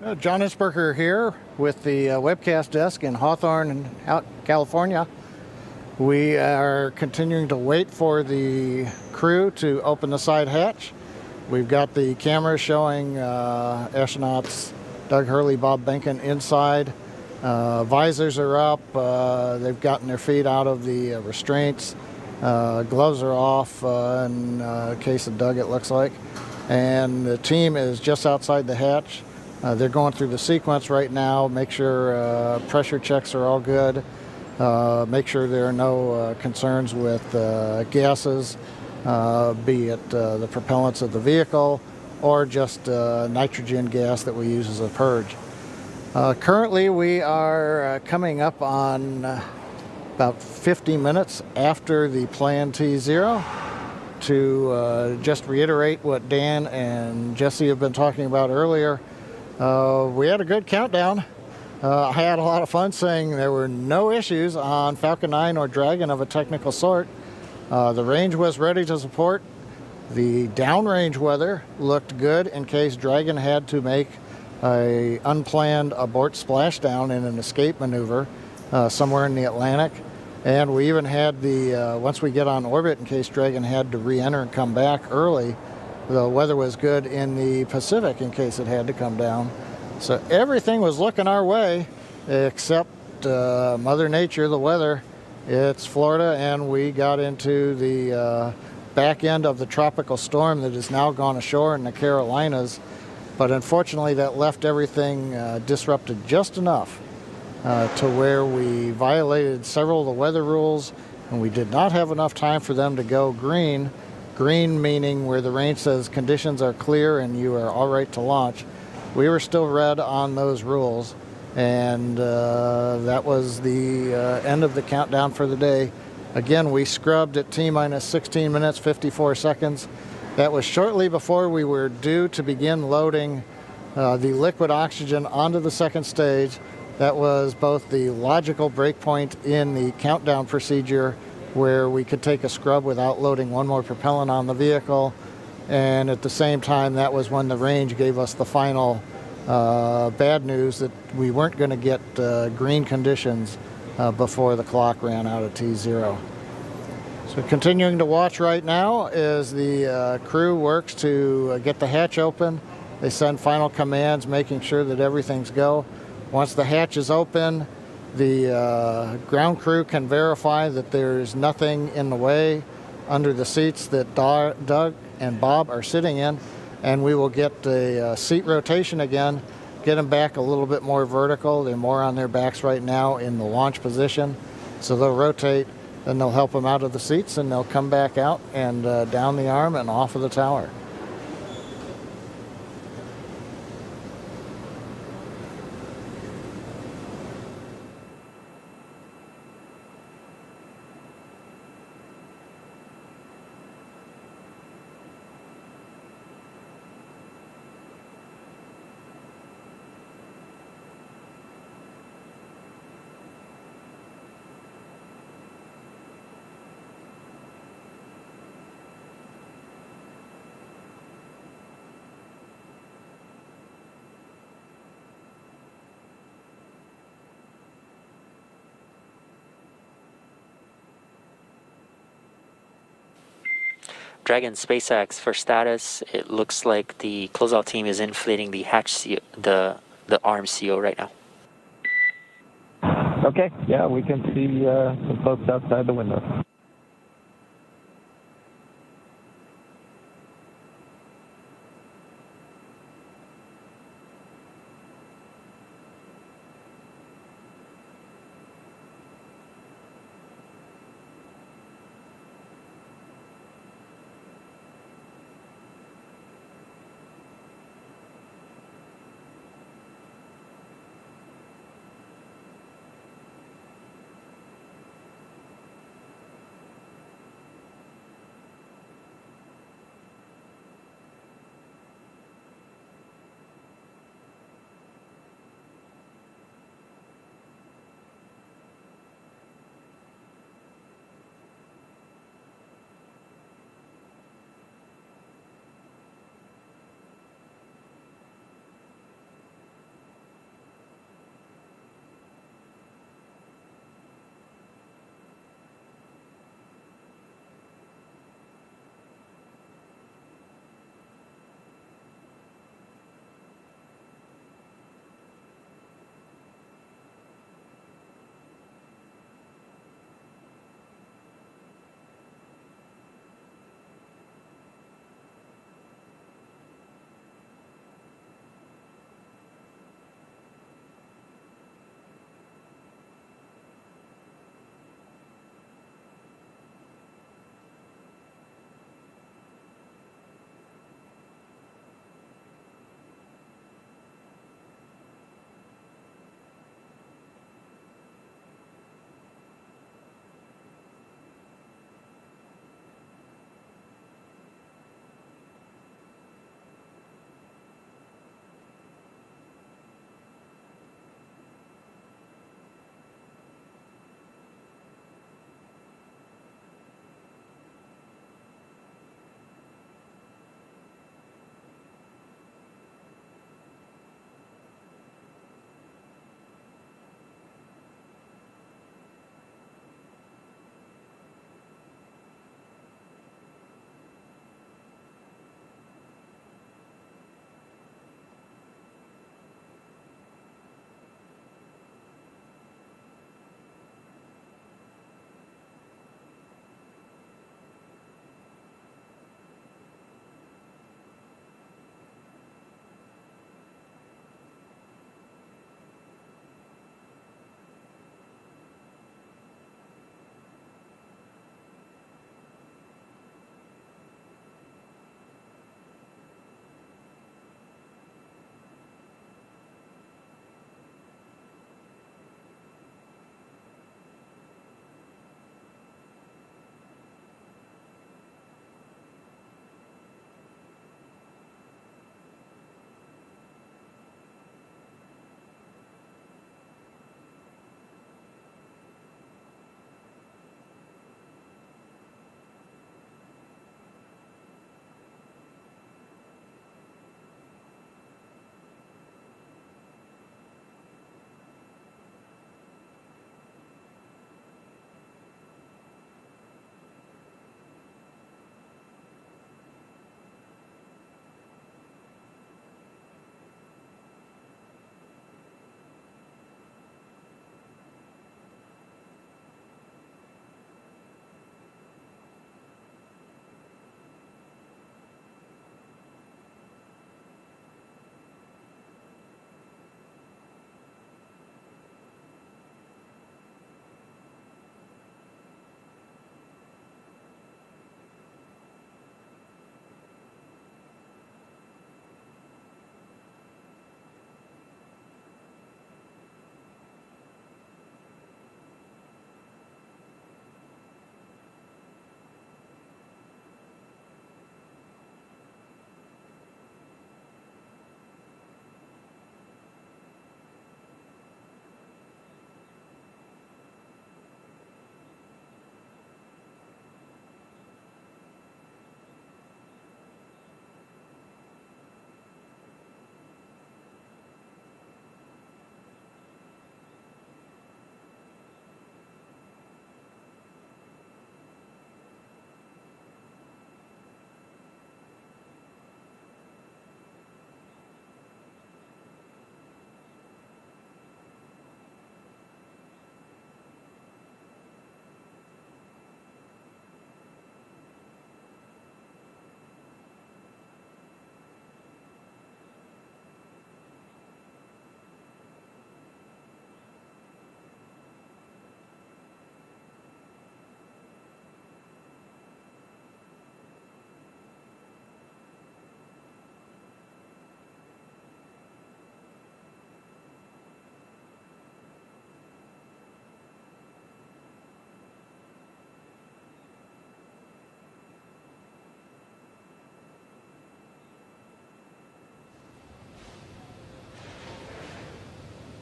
John Innsberger here with the webcast desk in Hawthorne, California. We are continuing to wait for the crew to open the side hatch. We've got the cameras showing astronauts Doug Hurley, Bob Behnken inside. Visors are up. They've gotten their feet out of the restraints. Gloves are off in case of Doug, it looks like. And the team is just outside the hatch. They're going through the sequence right now, make sure pressure checks are all good, make sure there are no concerns with gases, be it the propellants of the vehicle or just nitrogen gas that we use as a purge. Currently, we are coming up on about 50 minutes after the planned T0. To just reiterate what Dan and Jesse have been talking about earlier, we had a good countdown. I had a lot of fun saying there were no issues on Falcon 9 or Dragon of a technical sort. The range was ready to support. The downrange weather looked good in case Dragon had to make a unplanned abort splashdown in an escape maneuver somewhere in the Atlantic. And we even had the, once we get on orbit, in case Dragon had to re-enter and come back early, the weather was good in the Pacific in case it had to come down. So everything was looking our way except Mother Nature, the weather. It's Florida, and we got into the back end of the tropical storm that has now gone ashore in the Carolinas. But unfortunately, that left everything disrupted just enough to where we violated several of the weather rules, and we did not have enough time for them to go green. Green meaning where the range says conditions are clear and you are all right to launch. We were still red on those rules, and that was the end of the countdown for the day. Again, we scrubbed at T-minus 16 minutes, 54 seconds. That was shortly before we were due to begin loading the liquid oxygen onto the second stage. That was both the logical breakpoint in the countdown procedure where we could take a scrub without loading one more propellant on the vehicle. And at the same time, that was when the range gave us the final bad news that we weren't going to get green conditions before the clock ran out at T0. So continuing to watch right now as the crew works to get the hatch open. They send final commands, making sure that everything's go. Once the hatch is open, the ground crew can verify that there's nothing in the way under the seats that Doug and Bob are sitting in, and we will get a seat rotation again, get them back a little bit more vertical. They're more on their backs right now in the launch position, so they'll rotate, then they'll help them out of the seats, and they'll come back out and down the arm and off of the tower. Dragon SpaceX, for status, it looks like the closeout team is inflating the hatch seal, the arm seal right now. Okay, yeah, we can see some folks outside the window.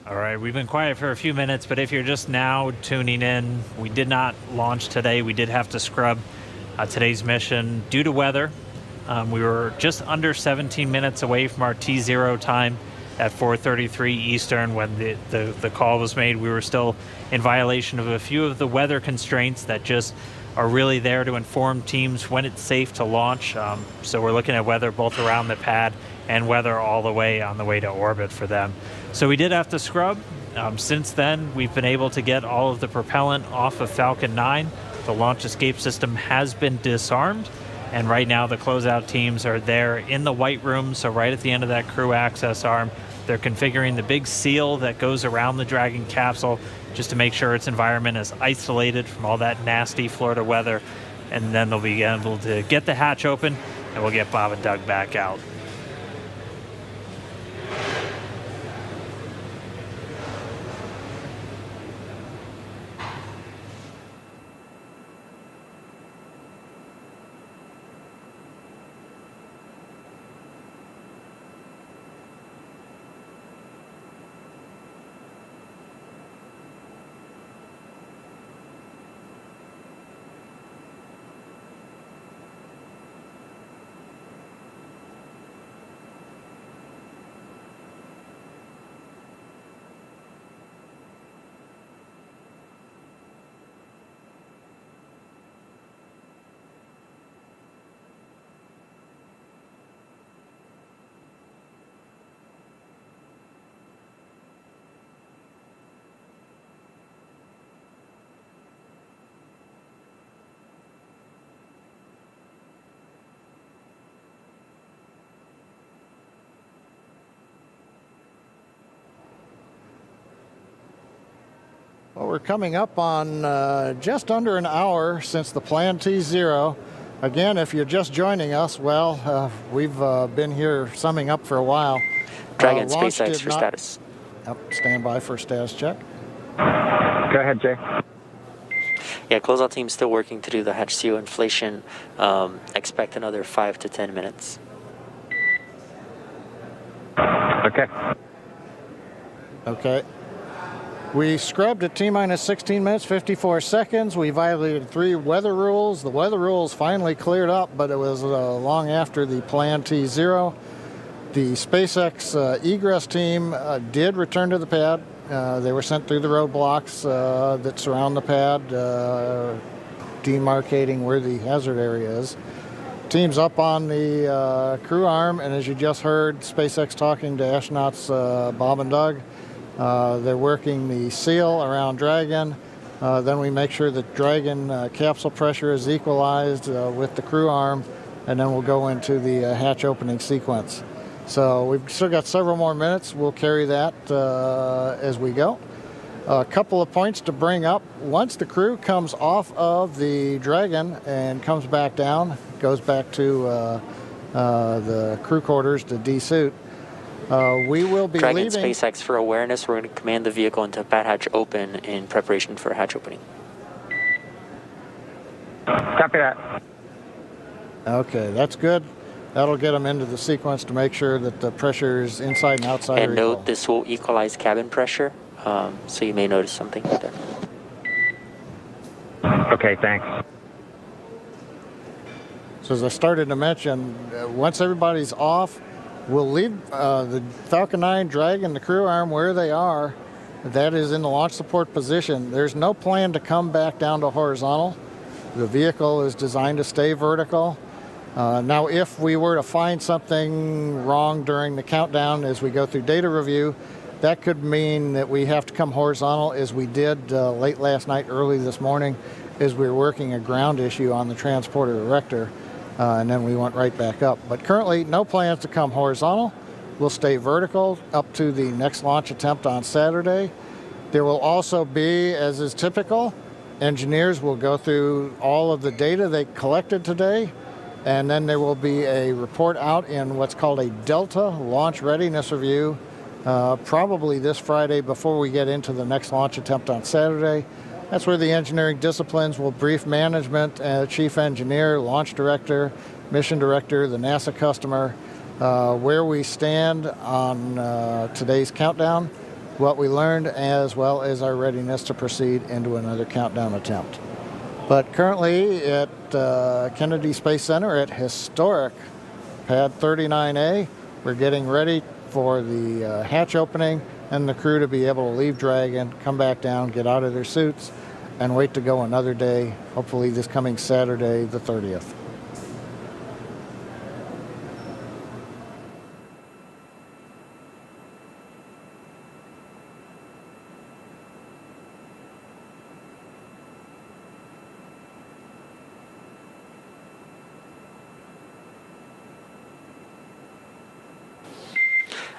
All right, we've been quiet for a few minutes, but if you're just now tuning in, we did not launch today. We did have to scrub today's mission due to weather. We were just under 17 minutes away from our T0 time at 4:33 Eastern when the call was made. We were still in violation of a few of the weather constraints that just are really there to inform teams when it's safe to launch. So we're looking at weather both around the pad and weather all the way on the way to orbit for them. So we did have to scrub. Since then, we've been able to get all of the propellant off of Falcon 9. The launch escape system has been disarmed. And right now, the closeout teams are there in the white room, so right at the end of that crew access arm. They're configuring the big seal that goes around the Dragon capsule just to make sure its environment is isolated from all that nasty Florida weather. And then they'll be able to get the hatch open, and we'll get Bob and Doug back out. Well, we're coming up on just under an hour since the planned T0. Again, if you're just joining us, well, we've been here summing up for a while. Dragon SpaceX for status. Yep, stand by for status check. Go ahead, Jay. Yeah, closeout team still working to do the hatch seal inflation. Expect another 5 to 10 minutes. Okay. Okay. We scrubbed at T-minus 16 minutes, 54 seconds. We violated 3 weather rules. The weather rules finally cleared up, but it was long after the planned T0. The SpaceX egress team did return to the pad. They were sent through the roadblocks that surround the pad, demarcating where the hazard area is. Team's up on the crew arm, and as you just heard, SpaceX talking to astronauts Bob and Doug. They're working the seal around Dragon. Then we make sure that Dragon capsule pressure is equalized with the crew arm, and then we'll go into the hatch opening sequence. So we've still got several more minutes. We'll carry that as we go. A couple of points to bring up. Once the crew comes off of the Dragon and comes back down, goes back to the crew quarters to de-suit, we will be Dragon leaving. SpaceX for awareness. We're going to command the vehicle into pad hatch open in preparation for hatch opening. Copy that. Okay, that's good. That'll get them into the sequence to make sure that the pressure is inside and outside. And note, this will equalize cabin pressure, so you may notice something there. Okay, thanks. So as I started to mention, once everybody's off, we'll leave the Falcon 9 Dragon, the crew arm, where they are. That is in the launch support position. There's no plan to come back down to horizontal. The vehicle is designed to stay vertical. Now, if we were to find something wrong during the countdown as we go through data review, that could mean that we have to come horizontal, as we did late last night, early this morning, as we were working a ground issue on the transporter erector, and then we went right back up. But currently, no plans to come horizontal. We'll stay vertical up to the next launch attempt on Saturday. There will also be, as is typical, engineers will go through all of the data they collected today, and then there will be a report out in what's called a Delta Launch Readiness Review, probably this Friday before we get into the next launch attempt on Saturday. That's where the engineering disciplines will brief management, chief engineer, launch director, mission director, the NASA customer, where we stand on today's countdown, what we learned as well as our readiness to proceed into another countdown attempt. But currently at Kennedy Space Center at historic Pad 39A, we're getting ready for the hatch opening and the crew to be able to leave Dragon, come back down, get out of their suits, and wait to go another day, hopefully this coming Saturday, the 30th.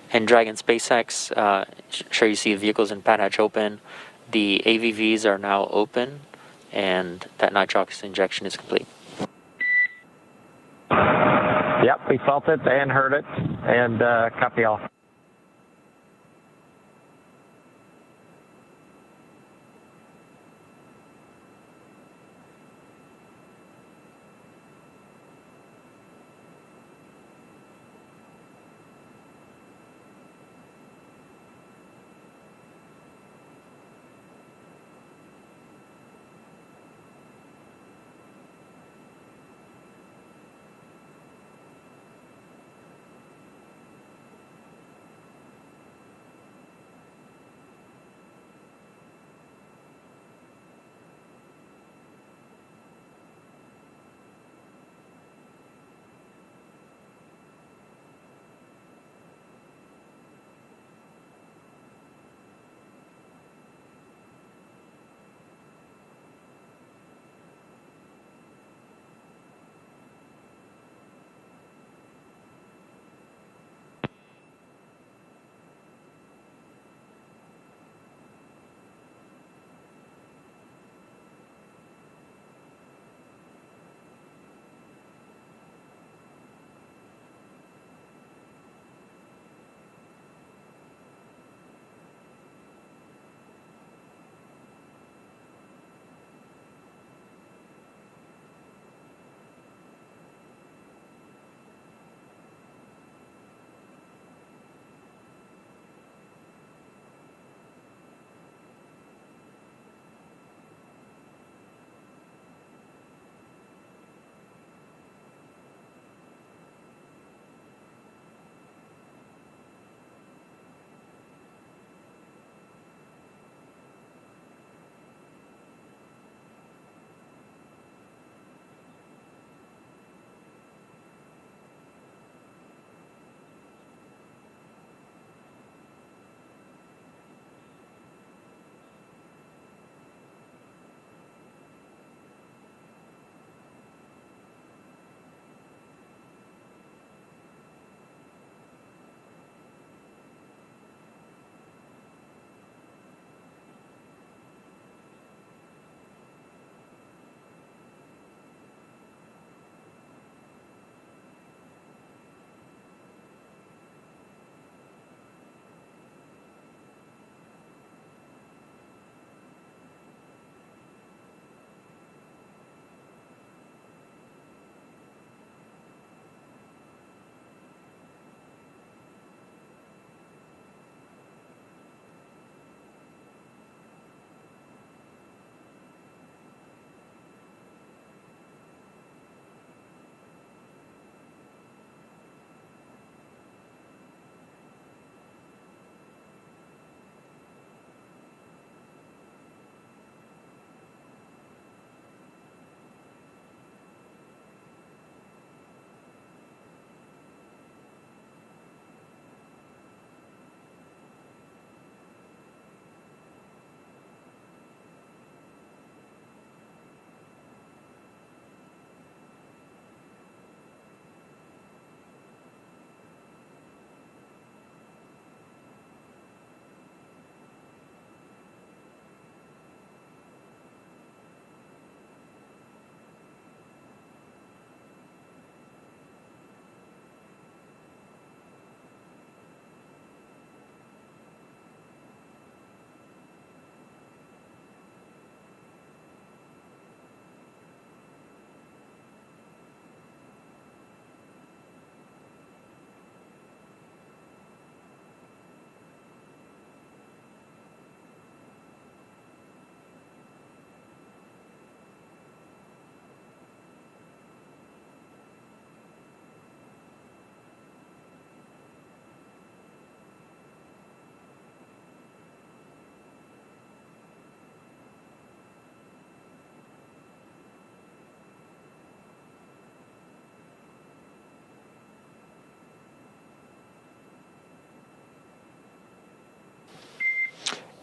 And Dragon SpaceX, sure you see the vehicles in pad hatch open. The AVVs are now open, and that nitrox injection is complete. Yep, we felt it and heard it, and copy all.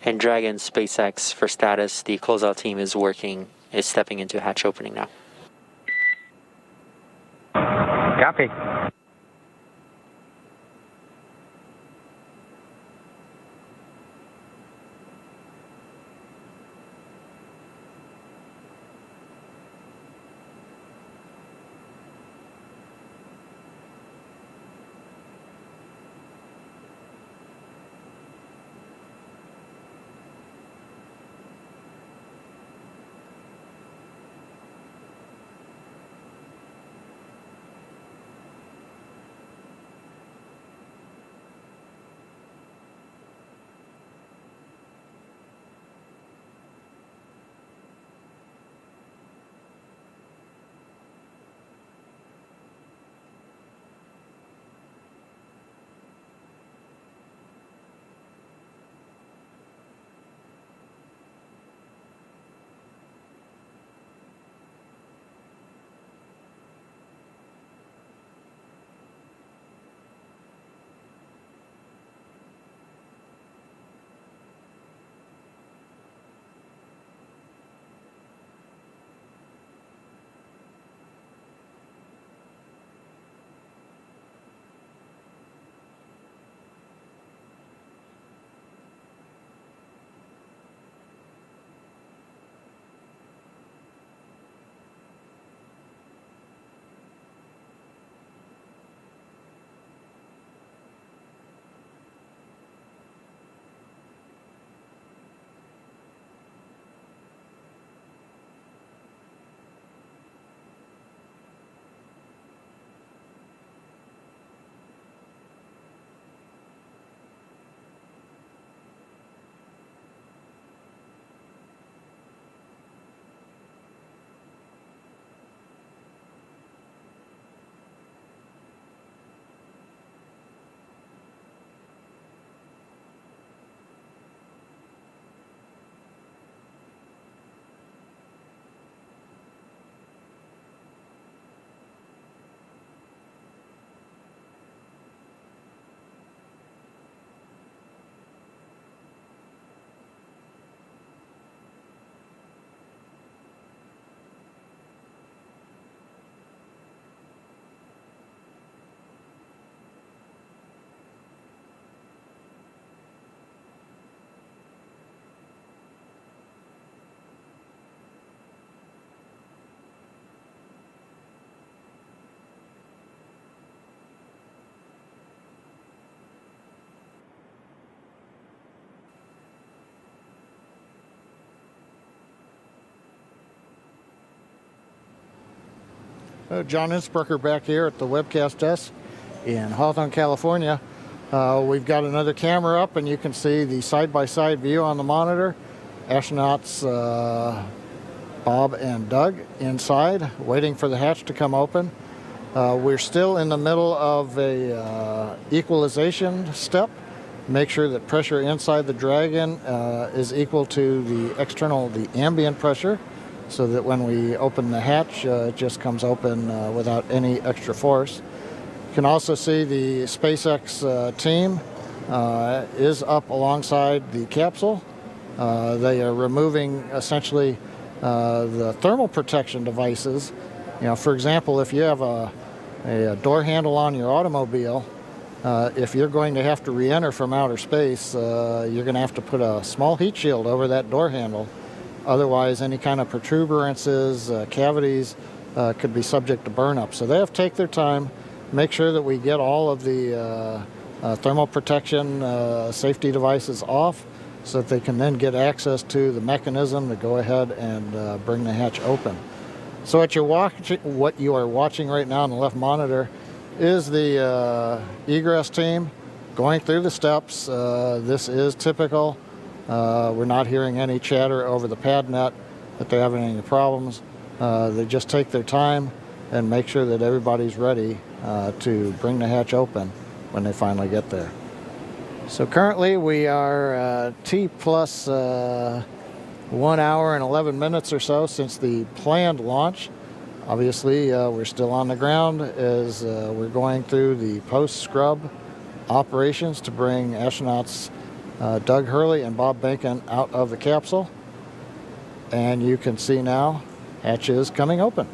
And Dragon SpaceX, for status, the closeout team is stepping into hatch opening now. Copy. John Innsbrucker back here at the webcast desk in Hawthorne, California. We've got another camera up, and you can see the side-by-side view on the monitor. Astronauts Bob and Doug inside, waiting for the hatch to come open. We're still in the middle of a equalization step. Make sure that pressure inside the Dragon is equal to the ambient pressure, so that when we open the hatch, it just comes open without any extra force. You can also see the SpaceX team is up alongside the capsule. They are removing essentially the thermal protection devices. You know, for example, if you have a door handle on your automobile, if you're going to have to re-enter from outer space, you're going to have to put a small heat shield over that door handle. Otherwise, any kind of protuberances, cavities could be subject to burn-up. So they have to take their time, make sure that we get all of the thermal protection safety devices off, so that they can then get access to the mechanism to go ahead and bring the hatch open. So what you are watching right now on the left monitor is the egress team going through the steps. This is typical. We're not hearing any chatter over the pad net that they're having any problems. They just take their time and make sure that everybody's ready to bring the hatch open when they finally get there. So currently we are T plus 1 hour and 11 minutes or so since the planned launch. Obviously, we're still on the ground as we're going through the post-scrub operations to bring astronauts Doug Hurley and Bob Behnken out of the capsule. And you can see now hatch is coming open.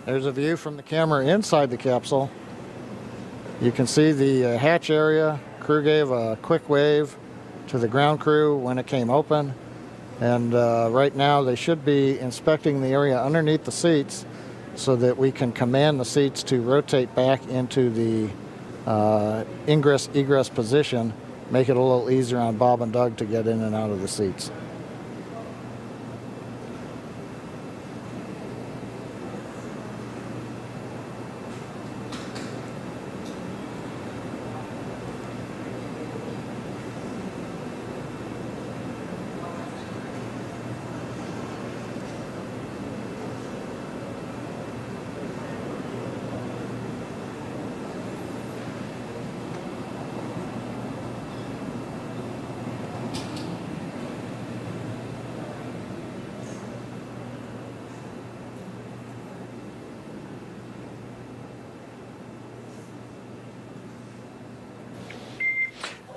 There's a view from the camera inside the capsule. You can see the hatch area. Crew gave a quick wave to the ground crew when it came open. And right now they should be inspecting the area underneath the seats so that we can command the seats to rotate back into the ingress-egress position, make it a little easier on Bob and Doug to get in and out of the seats.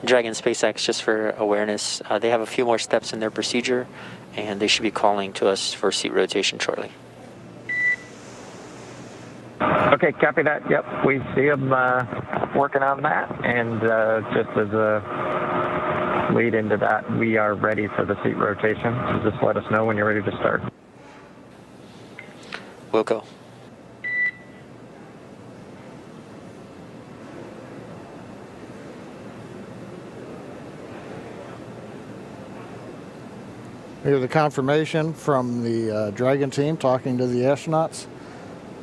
Dragon SpaceX, just for awareness, they have a few more steps in their procedure, and they should be calling to us for seat rotation shortly. Okay, copy that. Yep, we see them working on that, and just as a lead into that, we are ready for the seat rotation, so just let us know when you're ready to start. We'll go. Here's the confirmation from the Dragon team talking to the astronauts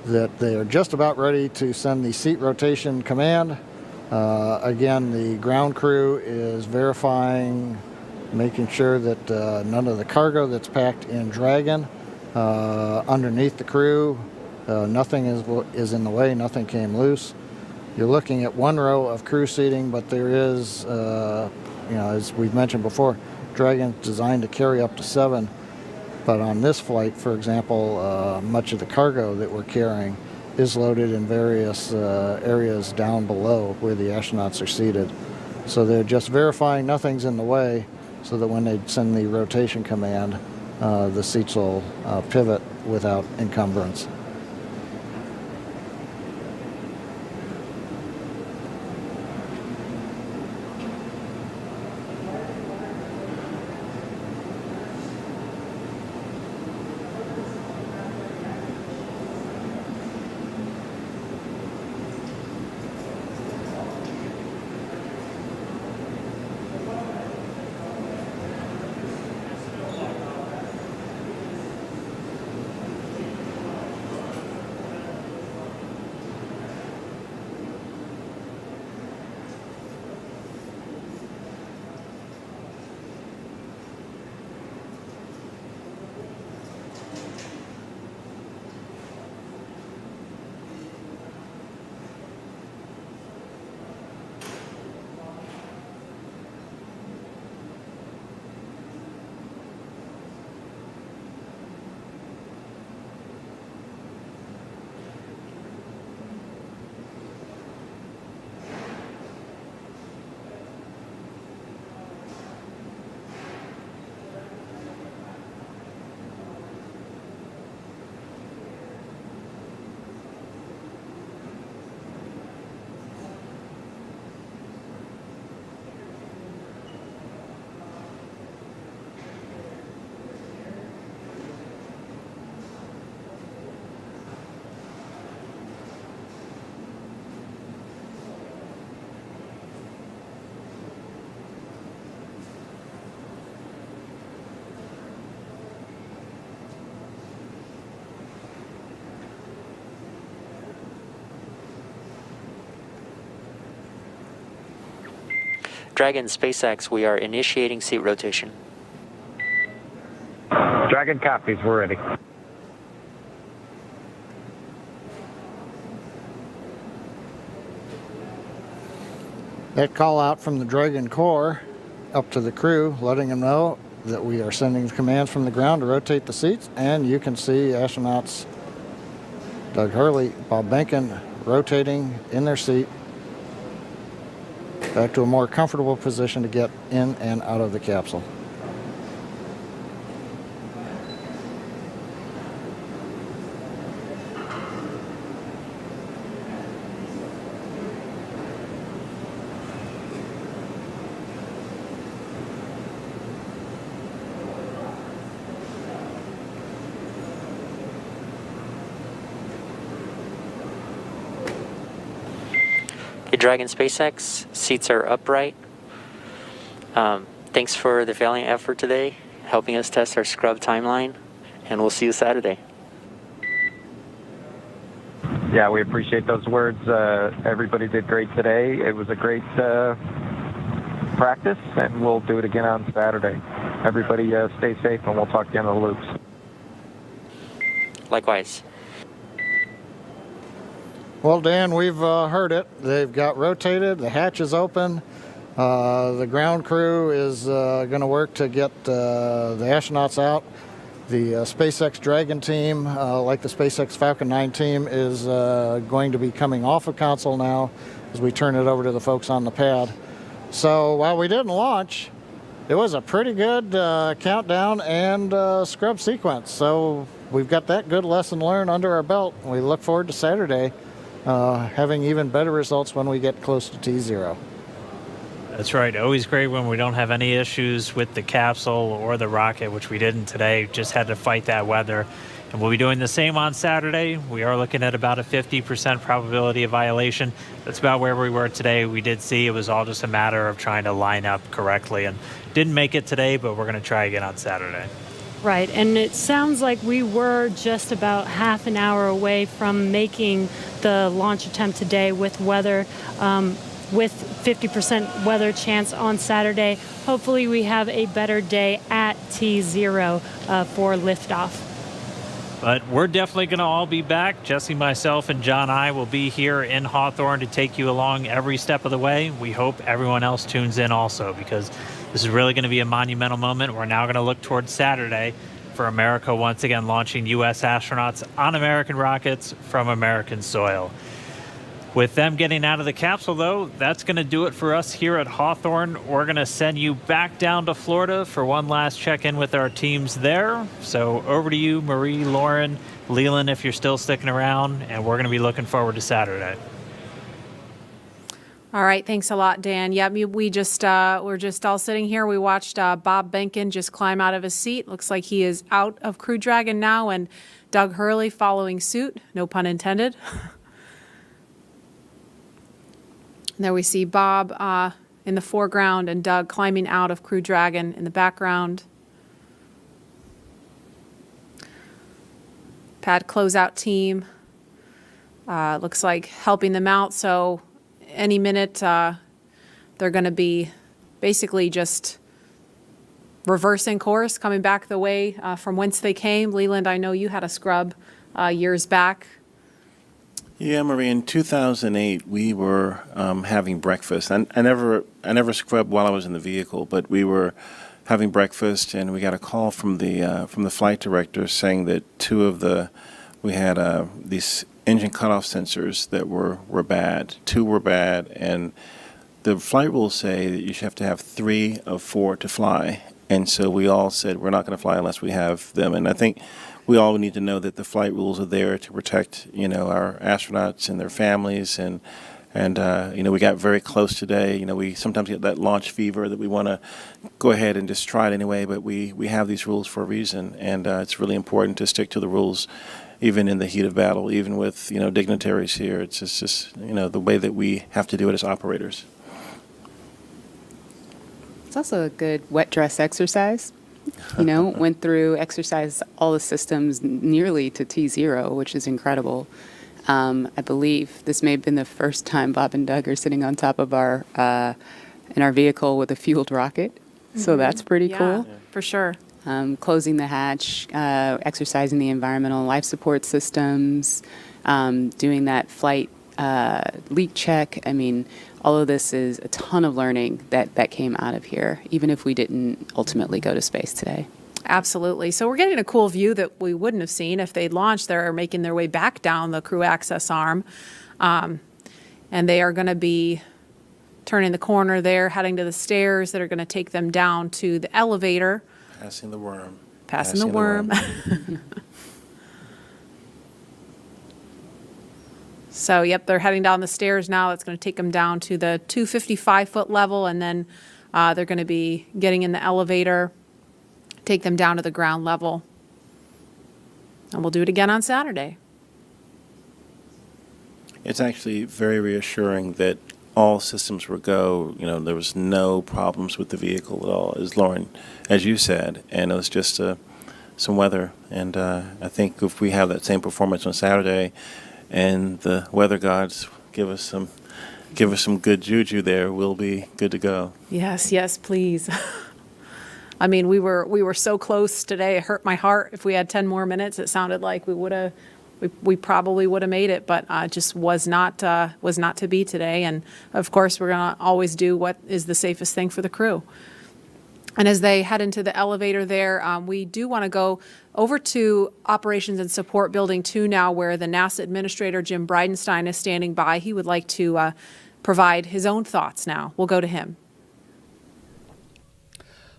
that they are just about ready to send the seat rotation command. Again, the ground crew is verifying, making sure that none of the cargo that's packed in Dragon underneath the crew, nothing is in the way, nothing came loose. You're looking at one row of crew seating, but there is, as we've mentioned before, Dragon's designed to carry up to 7, but on this flight, for example, much of the cargo that we're carrying is loaded in various areas down below where the astronauts are seated. So they're just verifying nothing's in the way so that when they send the rotation command, the seats will pivot without encumbrance. Dragon SpaceX, we are initiating seat rotation. Dragon copies, we're ready. That call out from the Dragon Core up to the crew, letting them know that we are sending commands from the ground to rotate the seats, and you can see astronauts Doug Hurley, Bob Behnken rotating in their seat back to a more comfortable position to get in and out of the capsule. Dragon SpaceX, seats are upright. Thanks for the valiant effort today, helping us test our scrub timeline, and we'll see you Saturday. Yeah, we appreciate those words. Everybody did great today. It was a great practice, and we'll do it again on Saturday. Everybody stay safe, and we'll talk to you on the loops. Likewise. Well, Dan, we've heard it. They've got rotated. The hatch is open. The ground crew is going to work to get the astronauts out. The SpaceX Dragon team, like the SpaceX Falcon 9 team, is going to be coming off of console now as we turn it over to the folks on the pad. So while we didn't launch, it was a pretty good countdown and scrub sequence. So we've got that good lesson learned under our belt. We look forward to Saturday having even better results when we get close to T0. That's right. Always great when we don't have any issues with the capsule or the rocket, which we didn't today. Just had to fight that weather. And we'll be doing the same on Saturday. We are looking at about a 50% probability of violation. That's about where we were today. We did see it was all just a matter of trying to line up correctly. And didn't make it today, but we're going to try again on Saturday. Right, and it sounds like we were just about half an hour away from making the launch attempt today with weather, with 50% weather chance on Saturday. Hopefully we have a better day at T0 for liftoff. But we're definitely going to all be back. Jesse, myself, and John I will be here in Hawthorne to take you along every step of the way. We hope everyone else tunes in also, because this is really going to be a monumental moment. We're now going to look towards Saturday for America once again launching U.S. astronauts on American rockets from American soil. With them getting out of the capsule, though, that's going to do it for us here at Hawthorne. We're going to send you back down to Florida for one last check-in with our teams there. So over to you, Marie, Lauren, Leland, if you're still sticking around, and we're going to be looking forward to Saturday. All right, thanks a lot, Dan. Yeah, we're just all sitting here. We watched Bob Behnken just climb out of his seat. Looks like he is out of Crew Dragon now, and Doug Hurley following suit. No pun intended. There we see Bob in the foreground and Doug climbing out of Crew Dragon in the background. Pad closeout team looks like helping them out. So any minute they're going to be basically just reversing course, coming back the way from whence they came. Leland, I know you had a scrub years back. Yeah, Marie, in 2008, we were having breakfast. I never scrubbed while I was in the vehicle, but we were having breakfast, and we got a call from the flight director saying that we had these engine cutoff sensors that were bad. 2 were bad, and the flight rules say that you should have to have 3 of 4 to fly. And so we all said we're not going to fly unless we have them. And I think we all need to know that the flight rules are there to protect, our astronauts and their families. And we got very close today. We sometimes get that launch fever that we want to go ahead and just try it anyway. But we have these rules for a reason, and it's really important to stick to the rules, even in the heat of battle, even with dignitaries here. It's just the way that we have to do it as operators. It's also a good wet dress exercise. Went through, exercised all the systems nearly to T0, which is incredible. I believe this may have been the first time Bob and Doug are sitting on top of in our vehicle with a fueled rocket. So that's pretty cool. Yeah, for sure. Closing the hatch, exercising the environmental life support systems, doing that flight leak check. I mean, all of this is a ton of learning that came out of here, even if we didn't ultimately go to space today. Absolutely. So we're getting a cool view that we wouldn't have seen if they'd launched. They're making their way back down the crew access arm. And they are going to be turning the corner there, heading to the stairs that are going to take them down to the elevator. Passing the worm. Passing the worm. So, yep, they're heading down the stairs now. It's going to take them down to the 255-foot level, and then they're going to be getting in the elevator, take them down to the ground level. And we'll do it again on Saturday. It's actually very reassuring that all systems were go. You know, there was no problems with the vehicle at all, as Lauren, as you said, and it was just some weather. And I think if we have that same performance on Saturday, and the weather gods give us some good juju there, we'll be good to go. Yes, yes, please. I mean, we were so close today. It hurt my heart. If we had 10 more minutes, it sounded like we probably would have made it, but just was not to be today. And of course, we're going to always do what is the safest thing for the crew. And as they head into the elevator there, we do want to go over to Operations and Support Building 2 now, where the NASA Administrator Jim Bridenstine is standing by. He would like to provide his own thoughts now. We'll go to him.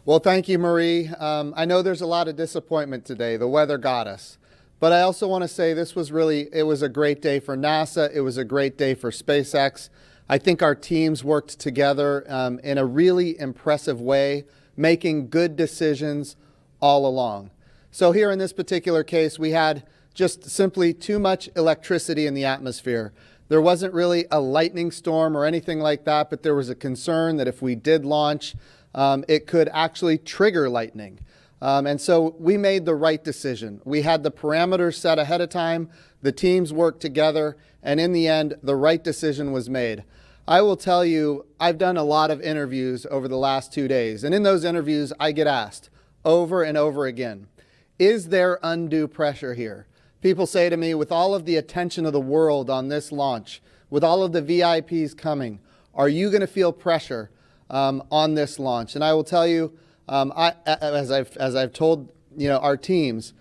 Well, thank you, Marie. I know there's a lot of disappointment today. The weather got us. But I also want to say it was a great day for NASA. It was a great day for SpaceX. I think our teams worked together in a really impressive way, making good decisions all along. So here in this particular case, we had just simply too much electricity in the atmosphere. There wasn't really a lightning storm or anything like that, but there was a concern that if we did launch, it could actually trigger lightning. And so we made the right decision. We had the parameters set ahead of time, the teams worked together, and in the end, the right decision was made. I will tell you, I've done a lot of interviews over the last 2 days, and in those interviews, I get asked over and over again, is there undue pressure here? People say to me, with all of the attention of the world on this launch, with all of the VIPs coming, are you going to feel pressure on this launch? And I will tell you, as I've told our teams,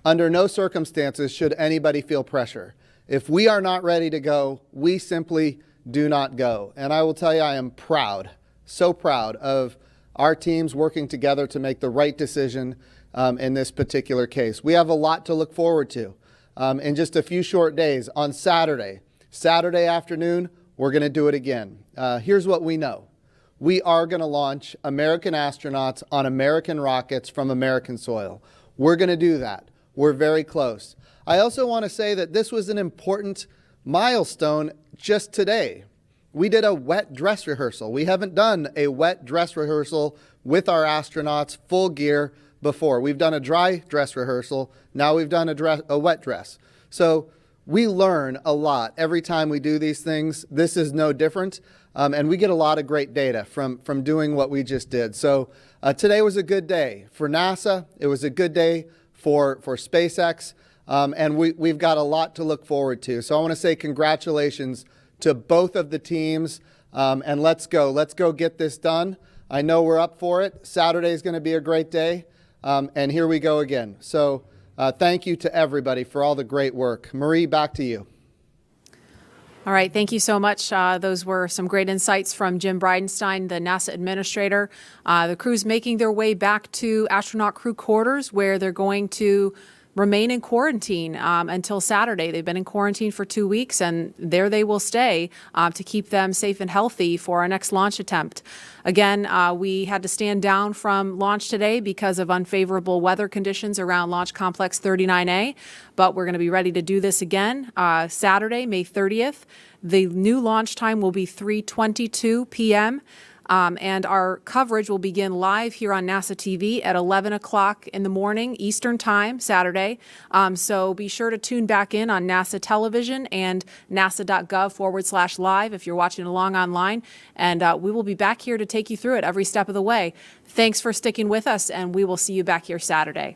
under no circumstances should anybody feel pressure. If we are not ready to go, we simply do not go. And I will tell you, I am proud, so proud of our teams working together to make the right decision in this particular case. We have a lot to look forward to. In just a few short days, on Saturday afternoon, we're going to do it again. Here's what we know. We are going to launch American astronauts on American rockets from American soil. We're going to do that. We're very close. I also want to say that this was an important milestone just today. We did a wet dress rehearsal. We haven't done a wet dress rehearsal with our astronauts full gear before. We've done a dry dress rehearsal. Now we've done a wet dress. So we learn a lot every time we do these things. This is no different. And we get a lot of great data from doing what we just did. So today was a good day for NASA. It was a good day for SpaceX. And we've got a lot to look forward to. So I want to say congratulations to both of the teams. And let's go get this done. I know we're up for it. Saturday is going to be a great day. And here we go again. So thank you to everybody for all the great work. Marie, back to you. All right, thank you so much. Those were some great insights from Jim Bridenstine, the NASA administrator. The crew's making their way back to astronaut crew quarters, where they're going to remain in quarantine until Saturday. They've been in quarantine for 2 weeks, and there they will stay to keep them safe and healthy for our next launch attempt. Again, we had to stand down from launch today because of unfavorable weather conditions around Launch Complex 39A, but we're going to be ready to do this again Saturday, May 30th. The new launch time will be 3:22 p.m., and our coverage will begin live here on NASA TV at 11 o'clock in the morning Eastern Time, Saturday. So be sure to tune back in on NASA television and nasa.gov/live if you're watching along online. And we will be back here to take you through it every step of the way. Thanks for sticking with us, and we will see you back here Saturday.